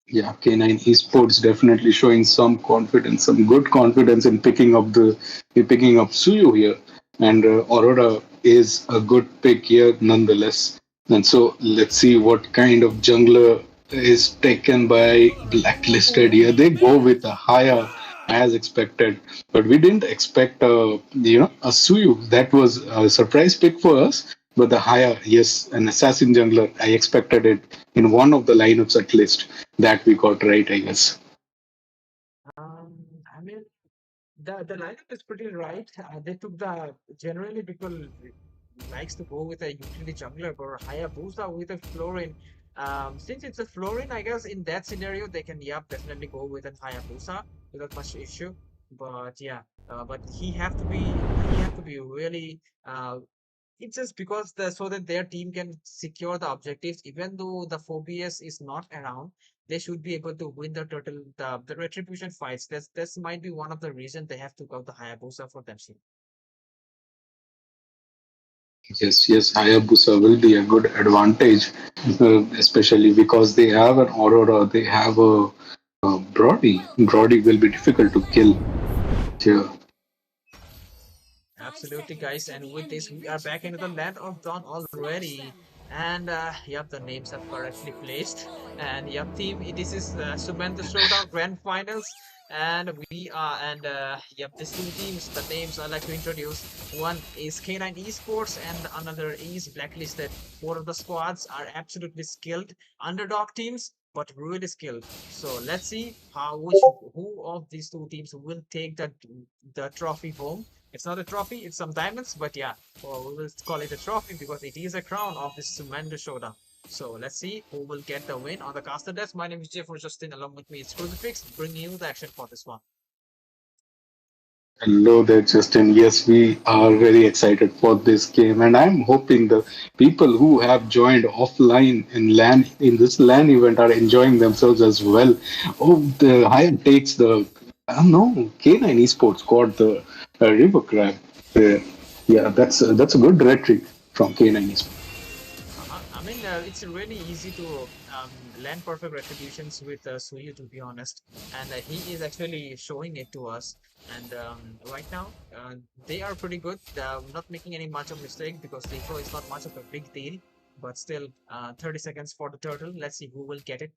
Yeah, K9 Esports definitely showing some confidence, some good confidence in picking up Suyu here, and Aurora is a good pick here nonetheless. And so let's see what kind of jungler is taken by Blacklisted here. They go with a higher as expected, but we didn't expect a Suyu. That was a surprise pick for us. But the higher, yes, an assassin jungler, I expected it in one of the lineups at least that we got right, I guess. I mean, the lineup is pretty right. They took the generally people likes to go with a utility jungler or Hayabusa with a Florin. Since it's a Florin, I guess in that scenario they can definitely go with an Hayabusa without much issue. But yeah, but he have to be really it's just because so that their team can secure the objectives, even though the Phobius is not around, they should be able to win the total the retribution fights. This might be one of the reasons they have to go the Hayabusa for themselves. Yes, Hayabusa will be a good advantage, especially because they have an Aurora, they have a Brody. Welcome Brody will to be Battle difficult to kill Grounds. here. Five Absolutely, seconds guys. till And the with this, enemy we are reaches back the into the land of battlefield. Dawn Smash already. them. And yep, the names are All correctly troops placed. deployed. And yep, team, this is Sumendu Showdown Grand Finals. And yep, these two teams, the names I like to introduce. One is K9 Esports and another is Blacklisted. Both of the squads are absolutely skilled underdog teams. but really skilled. So let's see who of these two teams will take the trophy home. It's not a trophy, it's some diamonds, but yeah, well, we will call it a trophy because it is a crown of this Sumendu Showdown. So let's see who will get the win on the caster desk. My name is Jeff Justin. Along with me is Crucifix, bringing you the action for this one. Hello there, Justin. Yes, we are very excited for this game, and I'm hoping the people who have joined offline in this LAN event are enjoying themselves as well. Oh, the Hyatt takes the I don't know K9 Esports got the River Crab. Yeah, that's a good rhetoric from K9 Esports. I mean, it's really easy to land perfect retributions with Suyu, to be honest. And he is actually showing it to us. And right now, they are pretty good. Not making any much of mistake because the throw is not much of a big deal. But still, 30 seconds for the turtle. Let's see who will get it.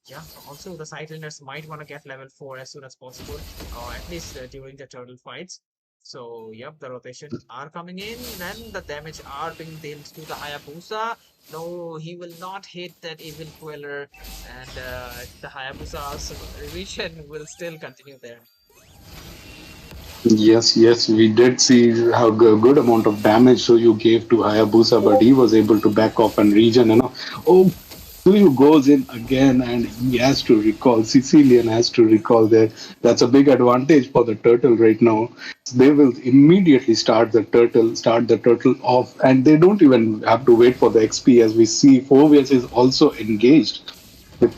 Yeah, also the sideliners might want to get level 4 as soon as possible, or at least during the turtle fights. So, yep, the rotation are coming in, and the damage are being dealt to the Hayabusa. No, he will not hit that evil queller, and the Hayabusa's revision will still continue there. Yes, we did see how good amount of damage Soyu gave to Hayabusa, but he was able to back off and regen. Oh, Soyu goes in again, and he has to recall. Sicilian has to recall that. That's a big advantage for the turtle right now. They will immediately start the turtle off, and they don't even have to wait for the XP. As we see, Fovius is also engaged with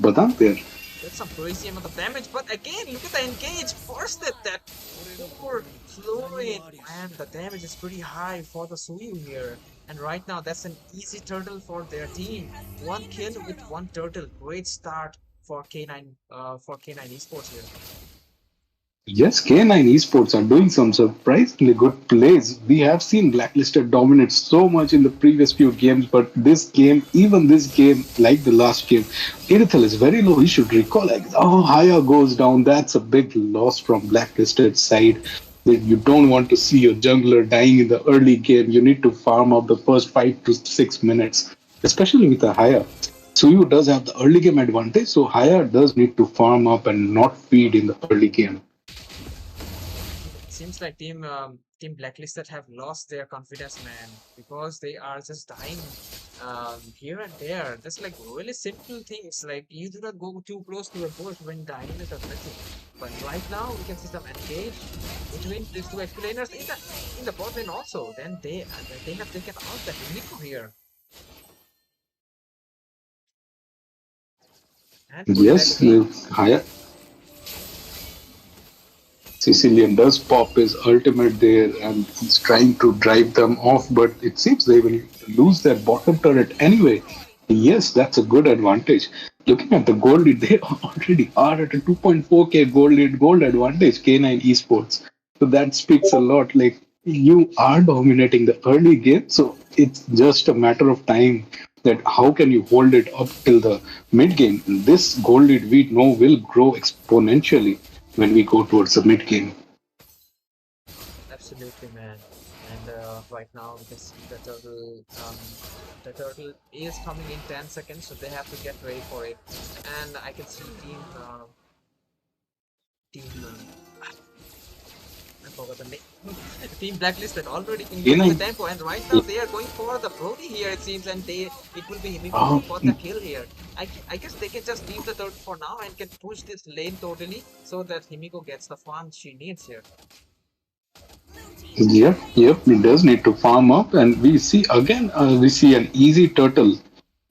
Badang there. That's some crazy amount of damage, but again, look at the engage. First that poor fluid. Man, the damage is pretty high for the Suyu here. And right now, that's an easy turtle for their team. One kill with one turtle. Great start for K9 Esports here. Yes, K9 Esports are doing some surprisingly good plays. We have seen Blacklisted dominate so much in the previous few games, but even this game, like the last game, Irithel is very low. He should recall, like, oh, Haya goes down. That's a big loss from Blacklisted side. That you don't want to see your jungler dying in the early game. You need to farm up the first 5 to 6 minutes, especially with a Haya. Suyu does have the early game advantage, so Haya does need to farm up and not feed in the early game. Seems like team Blacklisted have lost their confidence, man, because they are just dying here and there. Just like really simple things, like you do not go too close to a bush when dynamite or nothing. But right now we can see some engage between these two explainers in the bot lane also. Then they have taken out the Himiko here. And going back Yes, again. Haya. Sicilian does pop his ultimate there and he's trying to drive them off, but it seems they will lose their bottom turret anyway. Yes, that's a good advantage. Looking at the gold lead, they already are at a 2.4k gold advantage, K9 Esports. So that speaks a lot. Like you are dominating the early game, so it's just a matter of time that how can you hold it up till the mid game. This gold lead we know will grow exponentially when we go towards the mid game. Absolutely, man. And right now we can see the turtle is coming in 10 seconds, so they have to get ready for it. And I can see team I forgot the name. Team Blacklisted already increasing the tempo, and right now they are going for the Brody here, it seems, and it will be Himiko for the kill here. I guess they can just leave the turtle for now and can push this lane totally so that Himiko gets the farm she needs here. Yep, it does need to farm up, and we see an easy turtle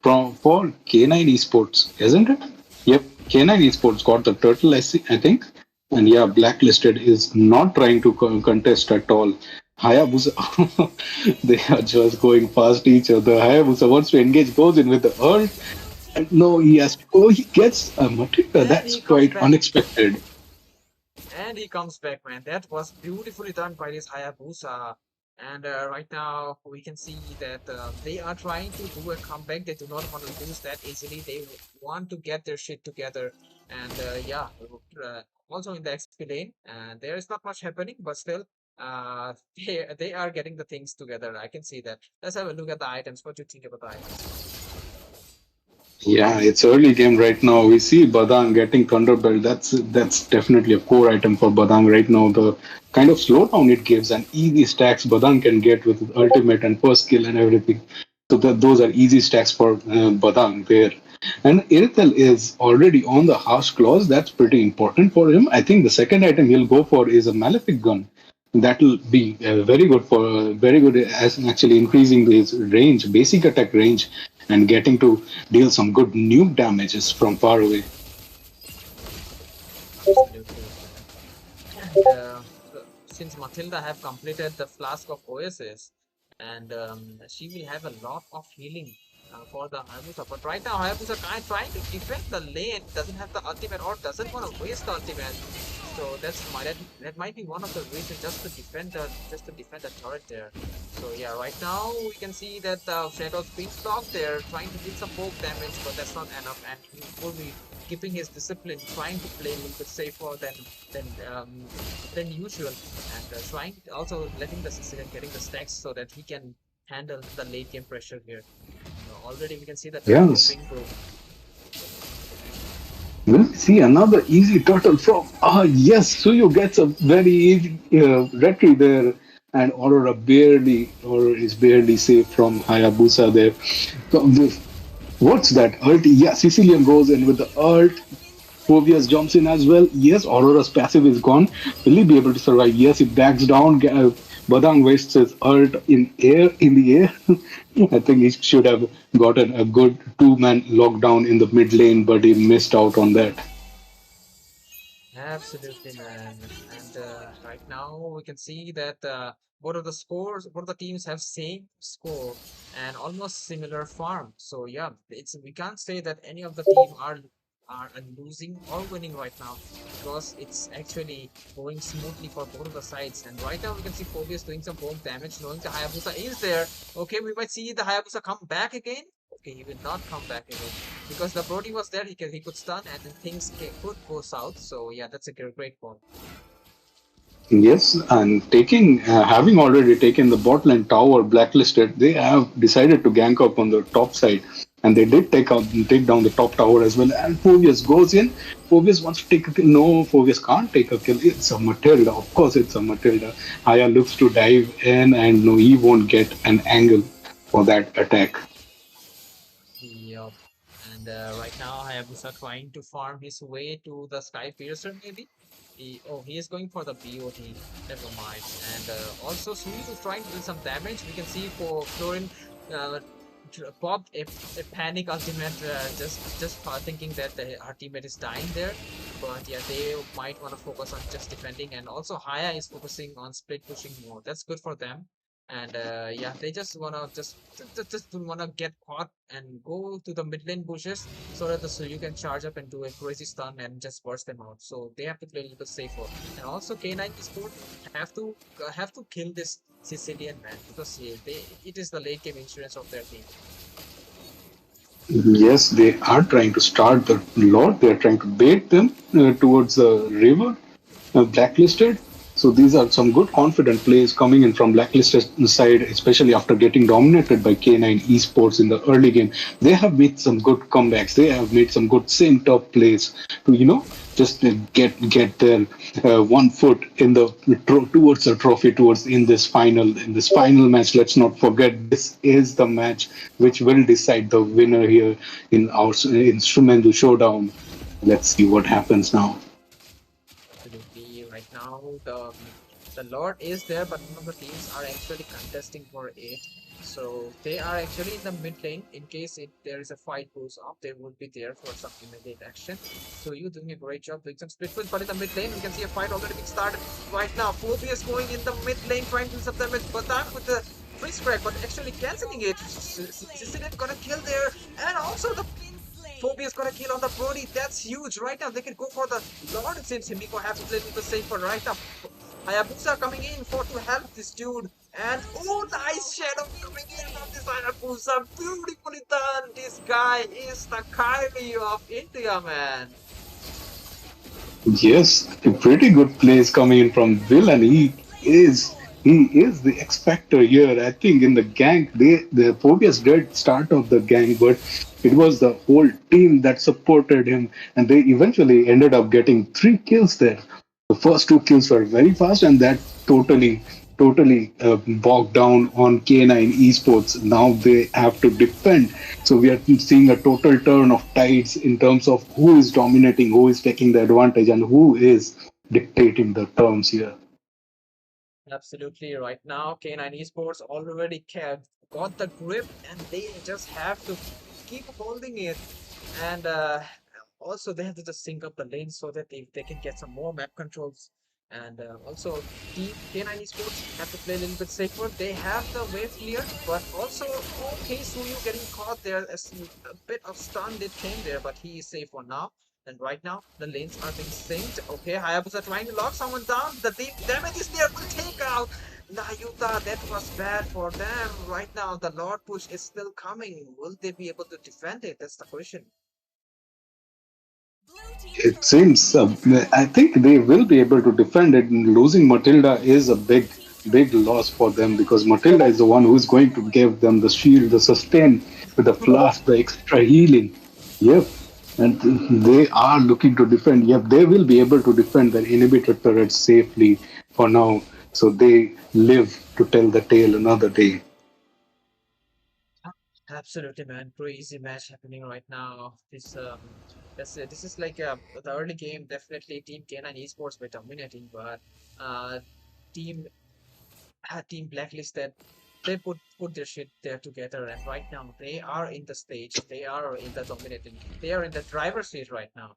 for K9 Esports, isn't it? Yep, K9 Esports got the turtle, I think, and yeah, Blacklisted is not trying to contest at all. Hayabusa, they are just going past each other. Hayabusa wants to engage, goes in with the ult, and no, he gets a Matrika. That's quite unexpected. And he comes back, man. That was beautifully done by this Hayabusa. And right now we can see that they are trying to do a comeback. They do not want to lose that easily. They want to get their shit together. And yeah, also in the XP lane, there is not much happening, but still, they are getting the things together. I can see that. Let's have a look at the items. What do you think about the items? Yeah, it's early game right now. We see Badang getting Thunderbelt. That's definitely a core item for Badang right now. The kind of slowdown it gives and easy stacks Badang can get with ultimate and first skill and everything. So those are easy stacks for Badang there. And Irithel is already on the harsh clause. That's pretty important for him. I think the second item he'll go for is a Malefic gun. That will be very good as actually increasing his range, basic attack range, and getting to deal some good nuke damages from far away. Absolutely, man. And since Matilda have completed the flask of OSS, and she will have a lot of healing for the Hayabusa. But right now, Hayabusa kind trying to defend the lane, doesn't have the ultimate or doesn't want to waste the ultimate. So that might be one of the reasons just to defend the turret there. So yeah, right now we can see that Shadow's being blocked there, trying to deal some poke damage, but that's not enough, and he will be keeping his discipline, trying to play a little bit safer than um, than usual, and trying also letting the Sicilian getting the stacks so that he can handle the late game pressure here. Already we can see the turret is Yes. being broke. We'll see another easy turtle from. Yes, Suyu gets a very easy retry there, and Aurora is barely safe from Hayabusa there. So, what's that? Ult? Yeah, Sicilian goes in with the ult. Phobius jumps in as well. Yes, Aurora's passive is gone. Will he be able to survive? Yes, he backs down. Badang wastes his ult in the air. I think he should have gotten a good two-man lockdown in the mid lane, but he missed out on that. Absolutely, man. And right now we can see that both of the teams have same score and almost similar farm. So yeah, it's we can't say that any of the team are losing or winning right now because it's actually going smoothly for both of the sides. And right now we can see Phobius doing some bomb damage, knowing the Hayabusa is there. Okay, we might see the Hayabusa come back again. Okay, he will not come back again because the Brody was there. He could stun and then could go south. So yeah, that's a great point. Yes, and having already taken the bot lane tower blacklisted, they have decided to gank up on the top side, and they did take down the top tower as well. And Phobius goes in. Phobius wants to take a kill. No, Phobius can't take a kill. It's a Matilda. Of course, it's a Matilda. Aya looks to dive in, and no, he won't get an angle for that attack. Yup. And right now, Hayabusa trying to farm his way to the Sky Piercer, maybe. He is going for the BOT. Never mind. And also, Suyu is trying to do some damage. We can see for Florin uh, popped a panic ultimate, just thinking that her teammate is dying there. But yeah, they might want to focus on just defending. And also, Haya is focusing on split pushing more. That's good for them. And yeah, they just wanna just don't wanna get caught and go to the mid lane bushes so that the Suyu can charge up and do a crazy stun and just burst them out. So they have to play a little bit safer. And also K9 Esport have to kill this Sicilian man because yeah, it is the late game insurance of their team. Yes, they are trying to start the lot. They are trying to bait them towards the river, blacklisted. So these are some good confident plays coming in from blacklisted side, especially after getting dominated by K9 Esports in the early game. They have made some good comebacks. They have made some good same top plays to just get their one foot in the towards the trophy towards in this final match. Let's not forget this is the match which will decide the winner here in our Instrumental Showdown. Let's see what happens now. Absolutely. Right now, the Lord is there, but none of the teams are actually contesting for it. So they are actually in the mid lane. In case there is a fight goes up, they will be there for some immediate action. So you're doing a great job doing some split push, but in the mid lane, we can see a fight already being started right now. Phobius going in the mid lane, trying to do some damage, but that with the freeze crack, but actually canceling it. Sicilian gonna kill there, and also the Phobia is gonna kill on the Brody. That's huge. Right now, they can go for the Lord. It seems Himiko have to play with the safer right now. Hayabusa coming in for to help this dude. And oh, nice shadow coming in on this Hayabusa. Beautifully done. This guy is the Kyrie of India, man. Yes, a pretty good plays coming in from Will, and he is He is the X factor here. I think in the gang, the Phobias did start off the gang, but it was the whole team that supported him, and they eventually ended up getting 3 kills there. The first 2 kills were very fast, and that totally bogged down on K9 Esports. Now they have to defend. So we are seeing a total turn of tides in terms of who is dominating, who is taking the advantage, and who is dictating the terms here. Absolutely right now, K9 Esports already got the grip, and they just have to keep holding it. And also, they have to just sync up the lanes so that they can get some more map controls. And also, Team K9 Esports have to play a little bit safer. They have the wave cleared, but also, okay, Suyu getting caught there. A bit of stun did came there, but he is safe for now. And right now, the lanes are being synced. Okay, Hayabusa trying to lock someone down. The deep damage is there. Will take out Nayuta. That was bad for them. Right now, the Lord push is still coming. Will they be able to defend it? That's the question. Blue team It turret has seems, been I destroyed. think they will be able to defend it. Losing Matilda is a Blue big, team's big turret has loss been for them because destroyed. Matilda is the one who is going to give them the shield, the sustain with the flask, the extra healing. Yep. And they are looking to defend. Yep, they will be able to defend their inhibitor turrets safely for now. So they live to tell the tale another day. Absolutely, man. Crazy match happening right now. This is like the early game. Definitely, Team K9 Esports were dominating, but uh, Team Team Blacklisted, they put their shit there together, and right now they are in the stage. They are in the dominating. They are in the driver's seat right now,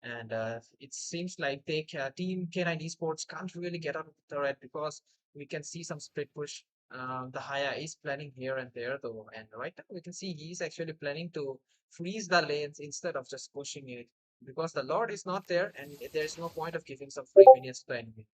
and it seems like Team K9 Esports can't really get out of the turret because we can see some split push. The Haya is planning here and there though, and right now we can see he's actually planning to freeze the lanes instead of just pushing it because the Lord is not there, and there's no point of giving some free minions to the enemy.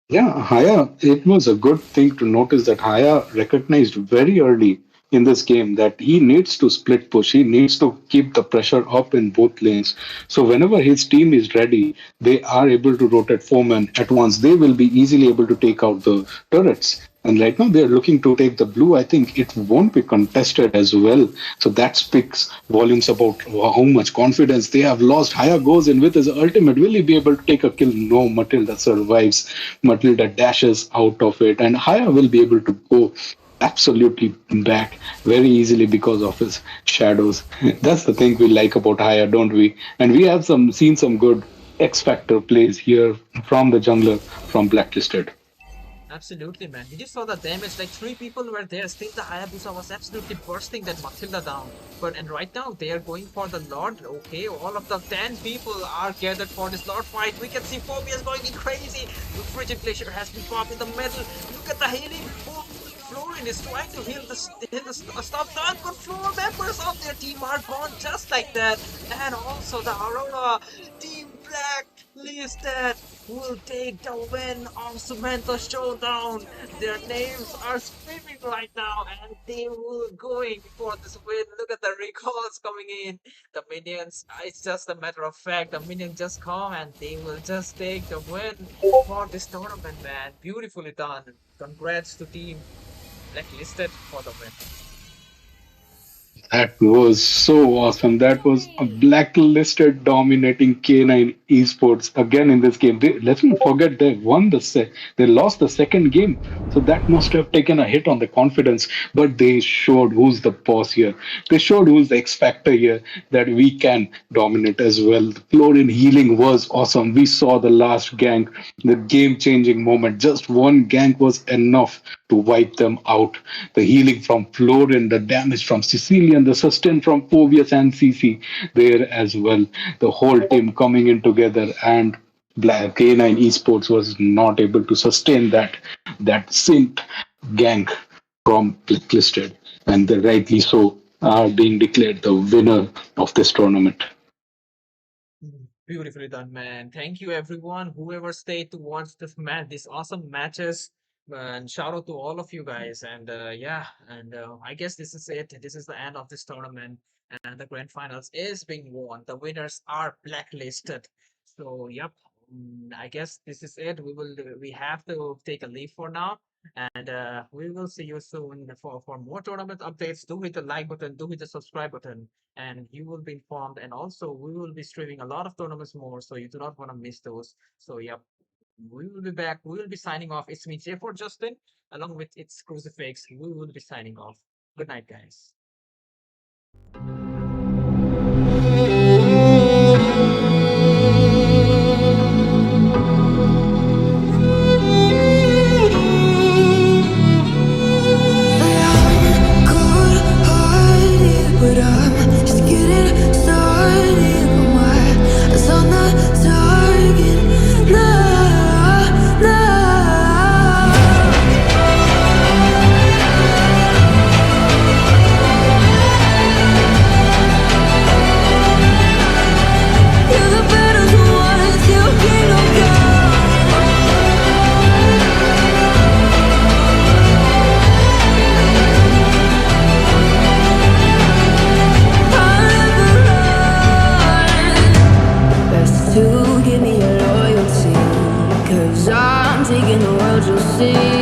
Yeah, Haya, it was a good thing to notice that Haya recognized very early in this game that he needs to split push. He needs to keep the pressure up in both lanes. So whenever his team is ready, they are able to rotate 4 men at once. They will be easily able to take out the turrets. And right now they're looking to take the blue. I think it won't be contested as well. So that speaks volumes about how much confidence they have lost. Haya goes in with his ultimate. Will he be able to take a kill? No, Matilda survives. Matilda dashes out of it. And Haya will be able to go absolutely back very easily because of his shadows. That's the thing we like about Haya, don't we? And we have some seen some good X Factor plays here from the jungler from Blacklisted. Absolutely, man. Did you saw the damage? Like three people were there. Still, the Hayabusa was absolutely bursting that Matilda down. But and right now they are going for the Lord. Okay, all of the 10 people are gathered for this Lord fight. We can see Phobia's going crazy. The Frigid Glacier has been popped in the middle. Look at the healing. Oh, Florin is trying to heal the stuff done, but four members of their team are gone just like that. And also the Aurora Team Black listed will take the win of Sumendu Showdown. Their names are screaming right now, and they will going for this win. Look at the recalls coming in. The minions, it's just a matter of fact. The minions just come and they will just take the win for this tournament, man. Beautifully done. Congrats to Team Blacklisted for the win. That was so awesome. That was a Victory! blacklisted dominating K9 esports again in this game. Let's not forget they won they lost the second game. So that must have taken a hit on the confidence. But they showed who's the boss here. They showed who's the X factor here that we can dominate as well. The Florin healing was awesome. We saw the last gank, the game changing moment. Just one gank was enough to wipe them out. The healing from Florin, the damage from Sicilian, the sustain from Povius and CC there as well. The whole team coming in together and Black K9 Esports was not able to sustain that synced gank from Blacklisted, and they rightly so are being declared the winner of this tournament. Beautifully done, man. Thank you, everyone. Whoever stayed to watch this match, these awesome matches. And shout out to all of you guys. And yeah, and I guess this is it. This is the end of this tournament. And the grand finals is being won. The winners are blacklisted. So, yep. I guess this is it. We have to take a leave for now, and we will see you soon for more tournament updates. Do hit the like button, do hit the subscribe button, and you will be informed. And also, we will be streaming a lot of tournaments more, so you do not want to miss those. So, yep, we will be back. We will be signing off. It's me, J4 Justin, along with its Crucifix. We will be signing off. Good night, guys. But I'm just getting started. My eyes on the target. Nah, nah. You're the battles won till kingdom come. Best to give me your loyalty, 'cause I'm taking the world, you'll see.